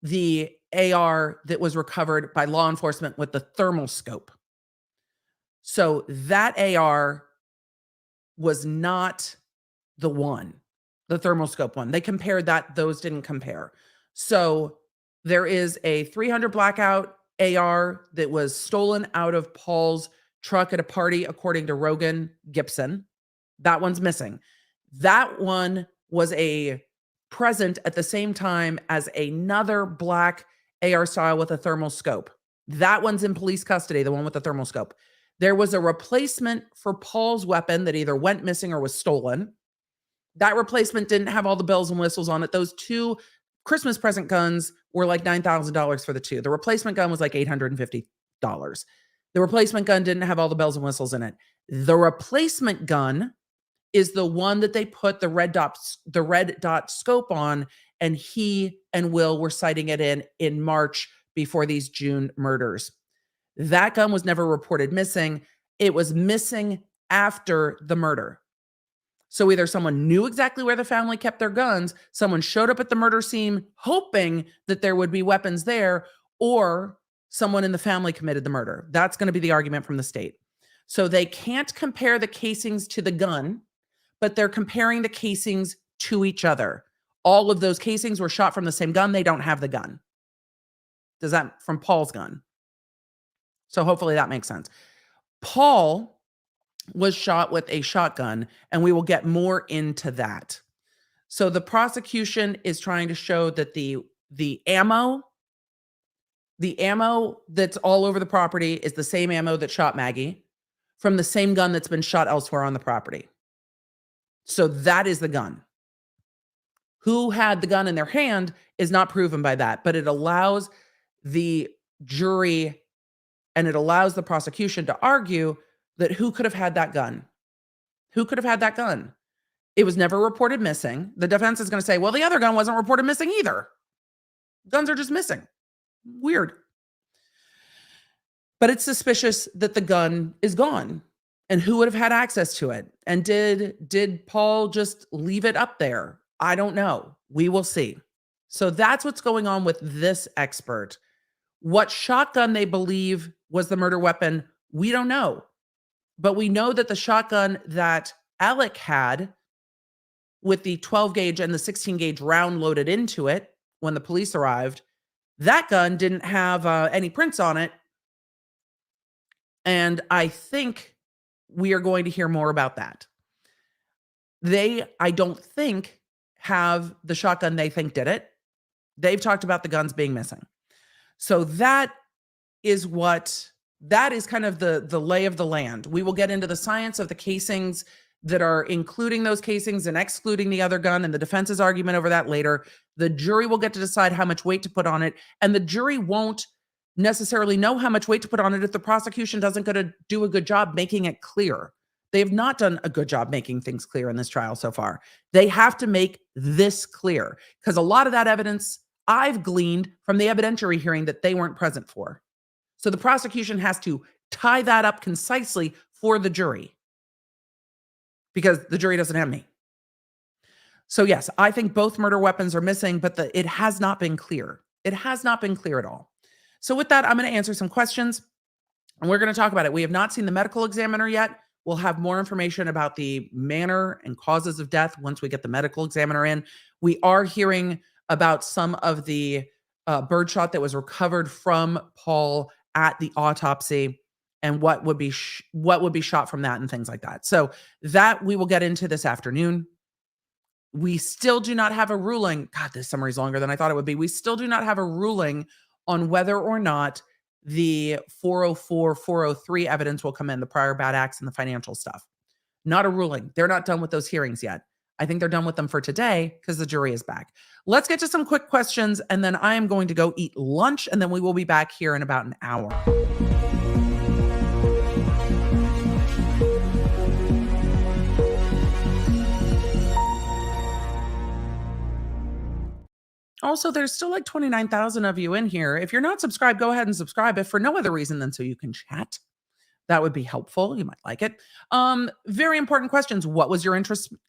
the AR that was recovered by law enforcement with the thermal scope. So that AR was not the one, the thermal scope one. They compared that, those didn't compare. So there is a 300 blackout AR that was stolen out of Paul's truck at a party, according to Rogan Gibson. That one's missing. That one was present at the same time as another black AR style with a thermal scope. That one's in police custody, the one with the thermal scope. There was a replacement for Paul's weapon that either went missing or was stolen. That replacement didn't have all the bells and whistles on it. Those two Christmas present guns were like $9,000 for the two. The replacement gun was like $850. The replacement gun didn't have all the bells and whistles in it. The replacement gun is the one that they put the red dot scope on, and he and Will were sighting it in March before these June murders. That gun was never reported missing. It was missing after the murder. So either someone knew exactly where the family kept their guns, someone showed up at the murder scene hoping that there would be weapons there, or someone in the family committed the murder. That's going to be the argument from the state. So they can't compare the casings to the gun, but they're comparing the casings to each other. All of those casings were shot from the same gun. They don't have the gun. Does that from Paul's gun? So hopefully that makes sense. Paul was shot with a shotgun, and we will get more into that. So the prosecution is trying to show that the ammo that's all over the property is the same ammo that shot Maggie from the same gun that's been shot elsewhere on the property. So that is the gun. Who had the gun in their hand is not proven by that, but it allows the jury and it allows the prosecution to argue that who could have had that gun? Who could have had that gun? It was never reported missing. The defense is going to say, well, the other gun wasn't reported missing either. Guns are just missing. Weird. But it's suspicious that the gun is gone. And who would have had access to it? And did Paul just leave it up there? I don't know. We will see. So that's what's going on with this expert. What shotgun they believe was the murder weapon, we don't know. But we know that the shotgun that Alec had with the 12 gauge and the 16 gauge round loaded into it when the police arrived, that gun didn't have any prints on it. And I think we are going to hear more about that. I don't think, have the shotgun they think did it. They've talked about the guns being missing. So that is kind of the lay of the land. We will get into the science of the casings that are including those casings and excluding the other gun and the defense's argument over that later. The jury will get to decide how much weight to put on it, and the jury won't necessarily know how much weight to put on it if the prosecution doesn't do a good job making it clear. They have not done a good job making things clear in this trial so far. They have to make this clear because a lot of that evidence I've gleaned from the evidentiary hearing that they weren't present for. So the prosecution has to tie that up concisely for the jury because the jury doesn't have me. So yes, I think both murder weapons are missing, but it has not been clear. It has not been clear at all. So with that, I'm going to answer some questions and we're going to talk about it. We have not seen the medical examiner yet. We'll have more information about the manner and causes of death once we get the medical examiner in. We are hearing about some of the birdshot that was recovered from Paul at the autopsy and what would be shot from that and things like that. So that we will get into this afternoon. We still do not have a ruling. God, this summary is longer than I thought it would be. We still do not have a ruling on whether or not the 404, 403 evidence will come in, the prior bad acts and the financial stuff. Not a ruling. They're not done with those hearings yet. I think they're done with them for today because the jury is back. Let's get to some quick questions, and then I am going to go eat lunch, and then we will be back here in about an hour. Also, there's still like 29,000 of you in here. If you're not subscribed, go ahead and subscribe, if for no other reason than so you can chat. That would be helpful. You might like it. Very important questions. What was your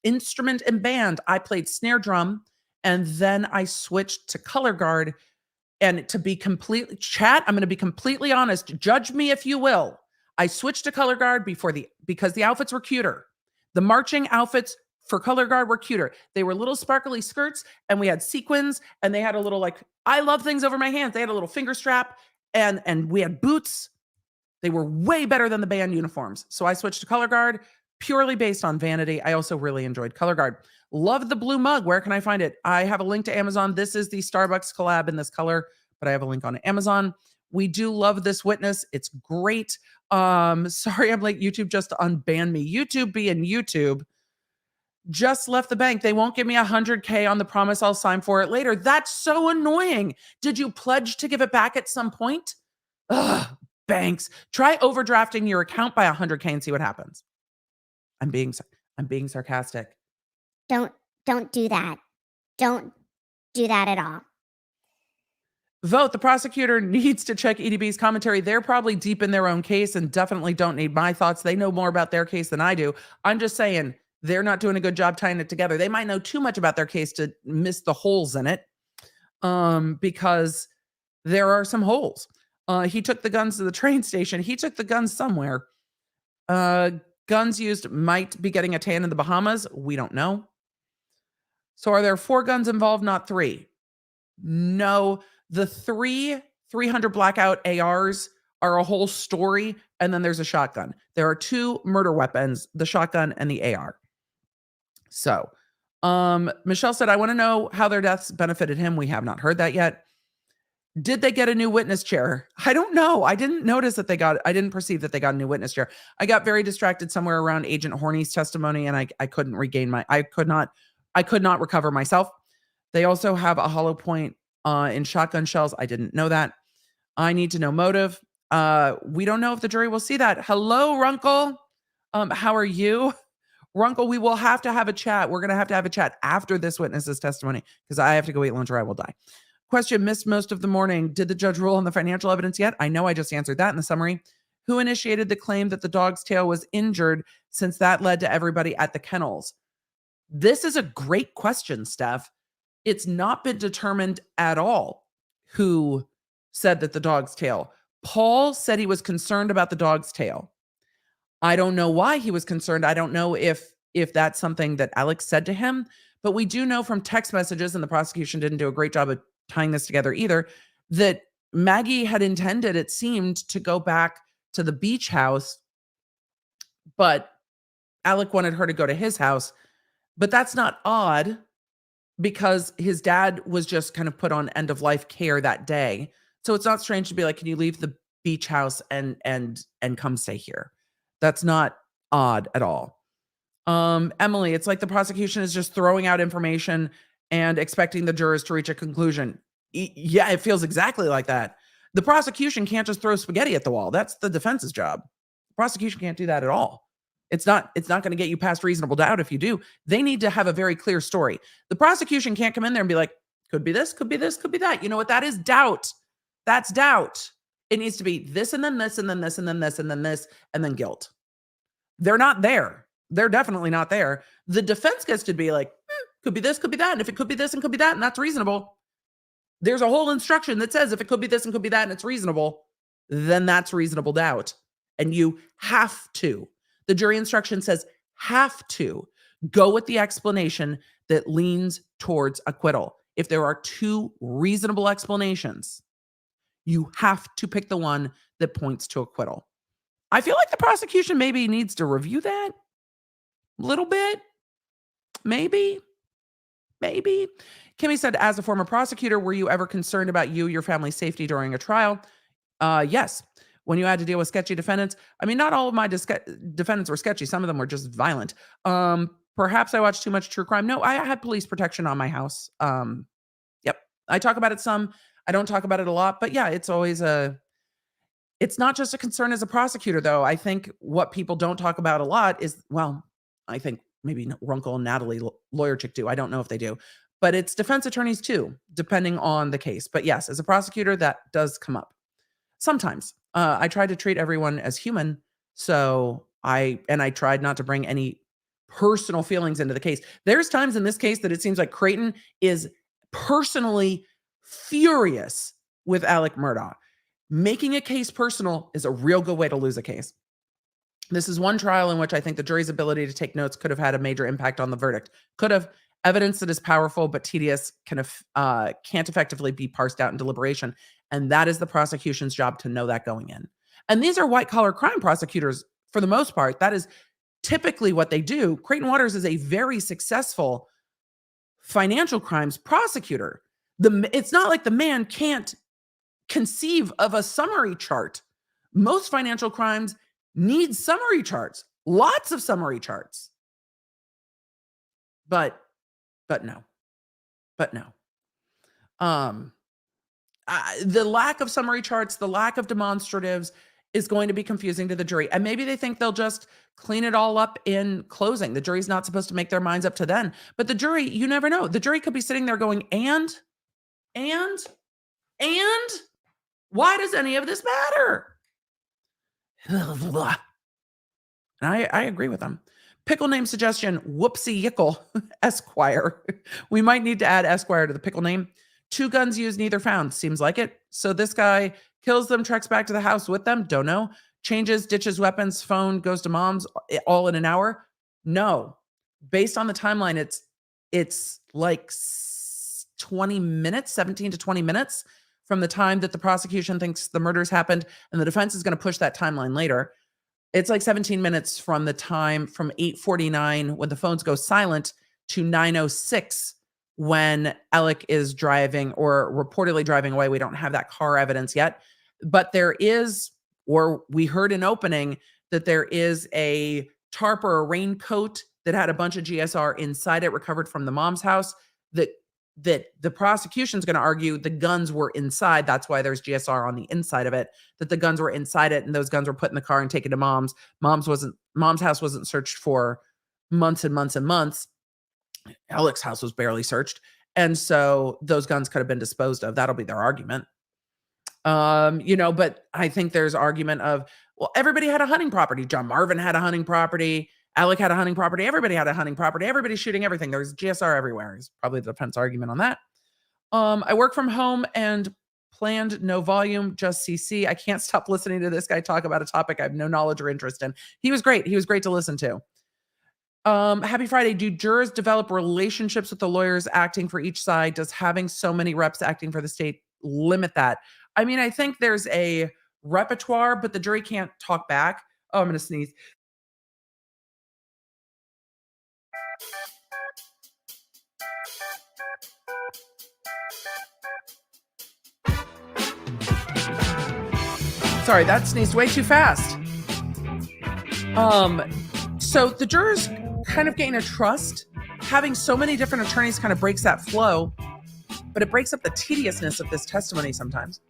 instrument and band? I played snare drum, and then I switched to color guard. And to be completely, chat, I'm going to be completely honest. Judge me if you will. I switched to color guard because the outfits were cuter. The marching outfits for color guard were cuter. They were little sparkly skirts, and we had sequins, and they had a little, like, I love things over my hands. They had a little finger strap, and we had boots. They were way better than the band uniforms. So I switched to color guard purely based on vanity. I also really enjoyed color guard. Love the blue mug. Where can I find it? I have a link to Amazon. This is the Starbucks collab in this color, but I have a link on Amazon. We do love this witness. It's great. Sorry, I'm late. YouTube just unbanned me. YouTube being YouTube. Just left the bank. They won't give me $100K on the promise I'll sign for it later. That's so annoying. Did you pledge to give it back at some point? Ugh. Banks, try overdrafting your account by $100K and see what happens. I'm being sarcastic. Don't do that. Don't do that at all. Vote. The prosecutor needs to check EDB's commentary. They're probably deep in their own case and definitely don't need my thoughts. They know more about their case than I do. I'm just saying they're not doing a good job tying it together. They might know too much about their case to miss the holes in it, because there are some holes. He took the guns to the train station. He took the guns somewhere. Guns used might be getting a tan in the Bahamas. We don't know. So are there 4 guns involved, not 3? No. The 300 blackout ARs are a whole story, and then there's a shotgun. There are 2 murder weapons, the shotgun and the AR. So Michelle said, I want to know how their deaths benefited him. We have not heard that yet. Did they get a new witness chair? I don't know. I didn't perceive that they got a new witness chair. I got very distracted somewhere around Agent Horney's testimony, and I couldn't regain I could not recover myself. They also have a hollow point in shotgun shells. I didn't know that. I need to know motive. We don't know if the jury will see that. Hello, Runkle. How are you? Runkle, we will have to have a chat. We're going to have a chat after this witness's testimony because I have to go eat lunch or I will die. Question, missed most of the morning. Did the judge rule on the financial evidence yet? I know I just answered that in the summary. Who initiated the claim that the dog's tail was injured, since that led to everybody at the kennels? This is a great question, Steph. It's not been determined at all who said that the dog's tail. Paul said he was concerned about the dog's tail. I don't know why he was concerned. I don't know if that's something that Alex said to him, but we do know from text messages, and the prosecution didn't do a great job of tying this together either, that Maggie had intended, it seemed, to go back to the beach house, but Alec wanted her to go to his house. But that's not odd because his dad was just kind of put on end of life care that day. So it's not strange to be like, can you leave the beach house and come stay here? That's not odd at all. Emily, it's like the prosecution is just throwing out information and expecting the jurors to reach a conclusion. Yeah, it feels exactly like that. The prosecution can't just throw spaghetti at the wall. That's the defense's job. The prosecution can't do that at all. It's not going to get you past reasonable doubt if you do. They need to have a very clear story. The prosecution can't come in there and be like, could be this, could be this, could be that. You know what that is? Doubt. That's doubt. It needs to be this and then this and then this and then this and then this and then guilt. They're not there. They're definitely not there. The defense gets to be like, could be this, could be that. And if it could be this and could be that, and that's reasonable, there's a whole instruction that says if it could be this and could be that, and it's reasonable, then that's reasonable doubt. And you have to. The jury instruction says have to go with the explanation that leans towards acquittal. If there are 2 reasonable explanations, you have to pick the one that points to acquittal. I feel like the prosecution maybe needs to review that a little bit. Maybe. Kimmy said, as a former prosecutor, were you ever concerned about your family's safety during a trial? Yes. When you had to deal with sketchy defendants, I mean, not all of my defendants were sketchy. Some of them were just violent. Perhaps I watched too much true crime. No, I had police protection on my house. Yep. I talk about it some. I don't talk about it a lot, but yeah, it's always it's not just a concern as a prosecutor, though. I think what people don't talk about a lot is, well, I think maybe Runkle and Natalie, lawyer chick, do. I don't know if they do, but it's defense attorneys too, depending on the case. But yes, as a prosecutor, that does come up sometimes. I try to treat everyone as human, so I tried not to bring any personal feelings into the case. There's times in this case that it seems like Creighton is personally furious with Alec Murdaugh. Making a case personal is a real good way to lose a case. This is one trial in which I think the jury's ability to take notes could have had a major impact on the verdict. Could have. Evidence that is powerful but tedious can't effectively be parsed out in deliberation. And that is the prosecution's job to know that going in. And these are white-collar crime prosecutors for the most part. That is typically what they do. Creighton Waters is a very successful financial crimes prosecutor. It's not like the man can't conceive of a summary chart. Most financial crimes need summary charts, lots of summary charts. But no. The lack of summary charts, the lack of demonstratives is going to be confusing to the jury. And maybe they think they'll just clean it all up in closing. The jury's not supposed to make their minds up to then. But the jury, you never know. The jury could be sitting there going, and why does any of this matter? And I agree with them. Pickle name suggestion, Whoopsie Yickle, Esquire. We might need to add Esquire to the pickle name. 2 guns used, neither found. Seems like it. So this guy kills them, treks back to the house with them. Don't know. Changes, ditches weapons, phone, goes to mom's all in an hour. No. Based on the timeline, it's like 20 minutes, 17 to 20 minutes from the time that the prosecution thinks the murders happened, and the defense is going to push that timeline later. It's like 17 minutes from the time from 8:49 when the phones go silent to 9:06 when Alec is driving or reportedly driving away. We don't have that car evidence yet, but there is, or we heard in opening that there is a tarp or a raincoat that had a bunch of GSR inside it recovered from the mom's house that the prosecution's going to argue the guns were inside. That's why there's GSR on the inside of it, that the guns were inside it and those guns were put in the car and taken to mom's. Mom's house wasn't searched for months and months and months. Alec's house was barely searched. And so those guns could have been disposed of. That'll be their argument. But I think there's argument of, well, everybody had a hunting property. John Marvin had a hunting property. Alec had a hunting property. Everybody had a hunting property. Everybody's shooting everything. There's GSR everywhere is probably the defense argument on that. I work from home and planned no volume, just CC. I can't stop listening to this guy talk about a topic I have no knowledge or interest in. He was great. He was great to listen to. Happy Friday. Do jurors develop relationships with the lawyers acting for each side? Does having so many reps acting for the state limit that? I mean, I think there's a repertoire, but the jury can't talk back. Oh, I'm going to sneeze. Sorry, that sneezed way too fast. So the jurors kind of gain a trust. Having so many different attorneys kind of breaks that flow, but it breaks up the tediousness of this testimony sometimes.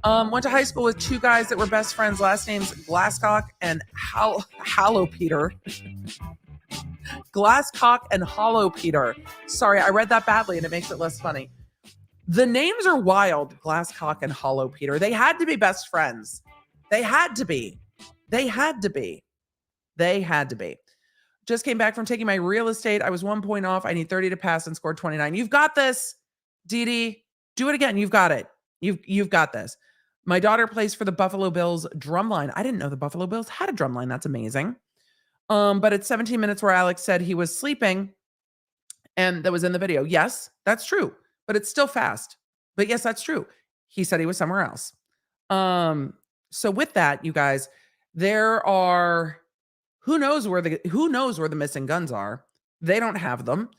Went to high school with 2 guys that were best friends, last names Glasscock and Hollow Peter. Glasscock and Hollow Peter. Sorry, I read that badly and it makes it less funny. The names are wild, Glasscock and Hollow Peter. They had to be best friends. They had to be. Just came back from taking my real estate. I was 1 point off. I need 30 to pass and scored 29. You've got this, Dee Dee. Do it again. You've got it. You've got this. My daughter plays for the Buffalo Bills drumline. I didn't know the Buffalo Bills had a drumline. That's amazing. But it's 17 minutes where Alex said he was sleeping, and that was in the video. Yes, that's true. But it's still fast. But yes, that's true. He said he was somewhere else. So with that, you guys, there are who knows where the missing guns are. They don't have them.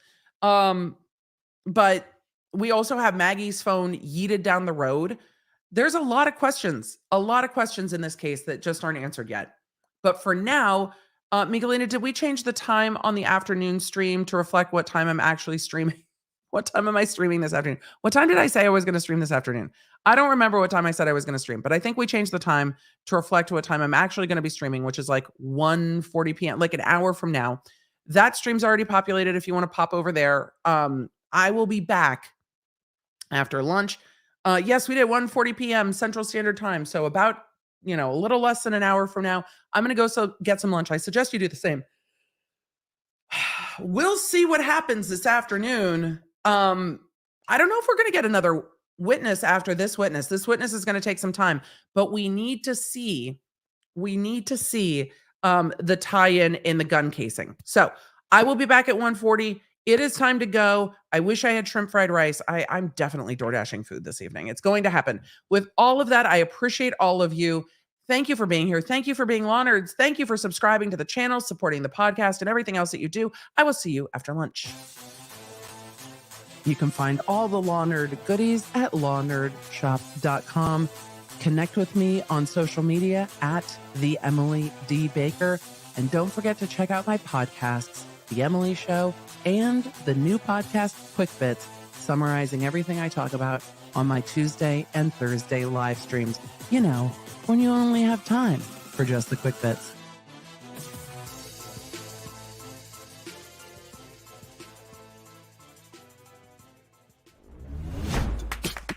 But we also have Maggie's phone yeeted down the road. there's a lot of questions in this case that just aren't answered yet. But for now, Miguelina, did we change the time on the afternoon stream to reflect what time I'm actually streaming? What time am I streaming this afternoon? What time did I say I was going to stream this afternoon? I don't remember what time I said I was going to stream, but I think we changed the time to reflect what time I'm actually going to be streaming, which is like 1:40 p.m., like an hour from now. That stream's already populated if you want to pop over there. I will be back after lunch. Yes, we did 1:40 p.m. Central Standard Time. So about, a little less than an hour from now, I'm going to go get some lunch. I suggest you do the same. We'll see what happens this afternoon. I don't know if we're going to get another witness after this witness. This witness is going to take some time, but we need to see the tie-in in the gun casing. So I will be back at 1:40. It is time to go. I wish I had shrimp fried rice. I'm definitely DoorDashing food this evening. It's going to happen. With all of that, I appreciate all of you. Thank you for being here. Thank you for being law nerds. Thank you for subscribing to the channel, supporting the podcast, and everything else that you do. I will see you after lunch. You can find all the Law Nerd goodies at lawnerdshop.com. Connect with me on social media at the Emily D. Baker. And don't forget to check out my podcasts, The Emily Show, and the new podcast, Quick Bits, summarizing everything I talk about on my Tuesday and Thursday live streams. When you only have time for just the quick bits.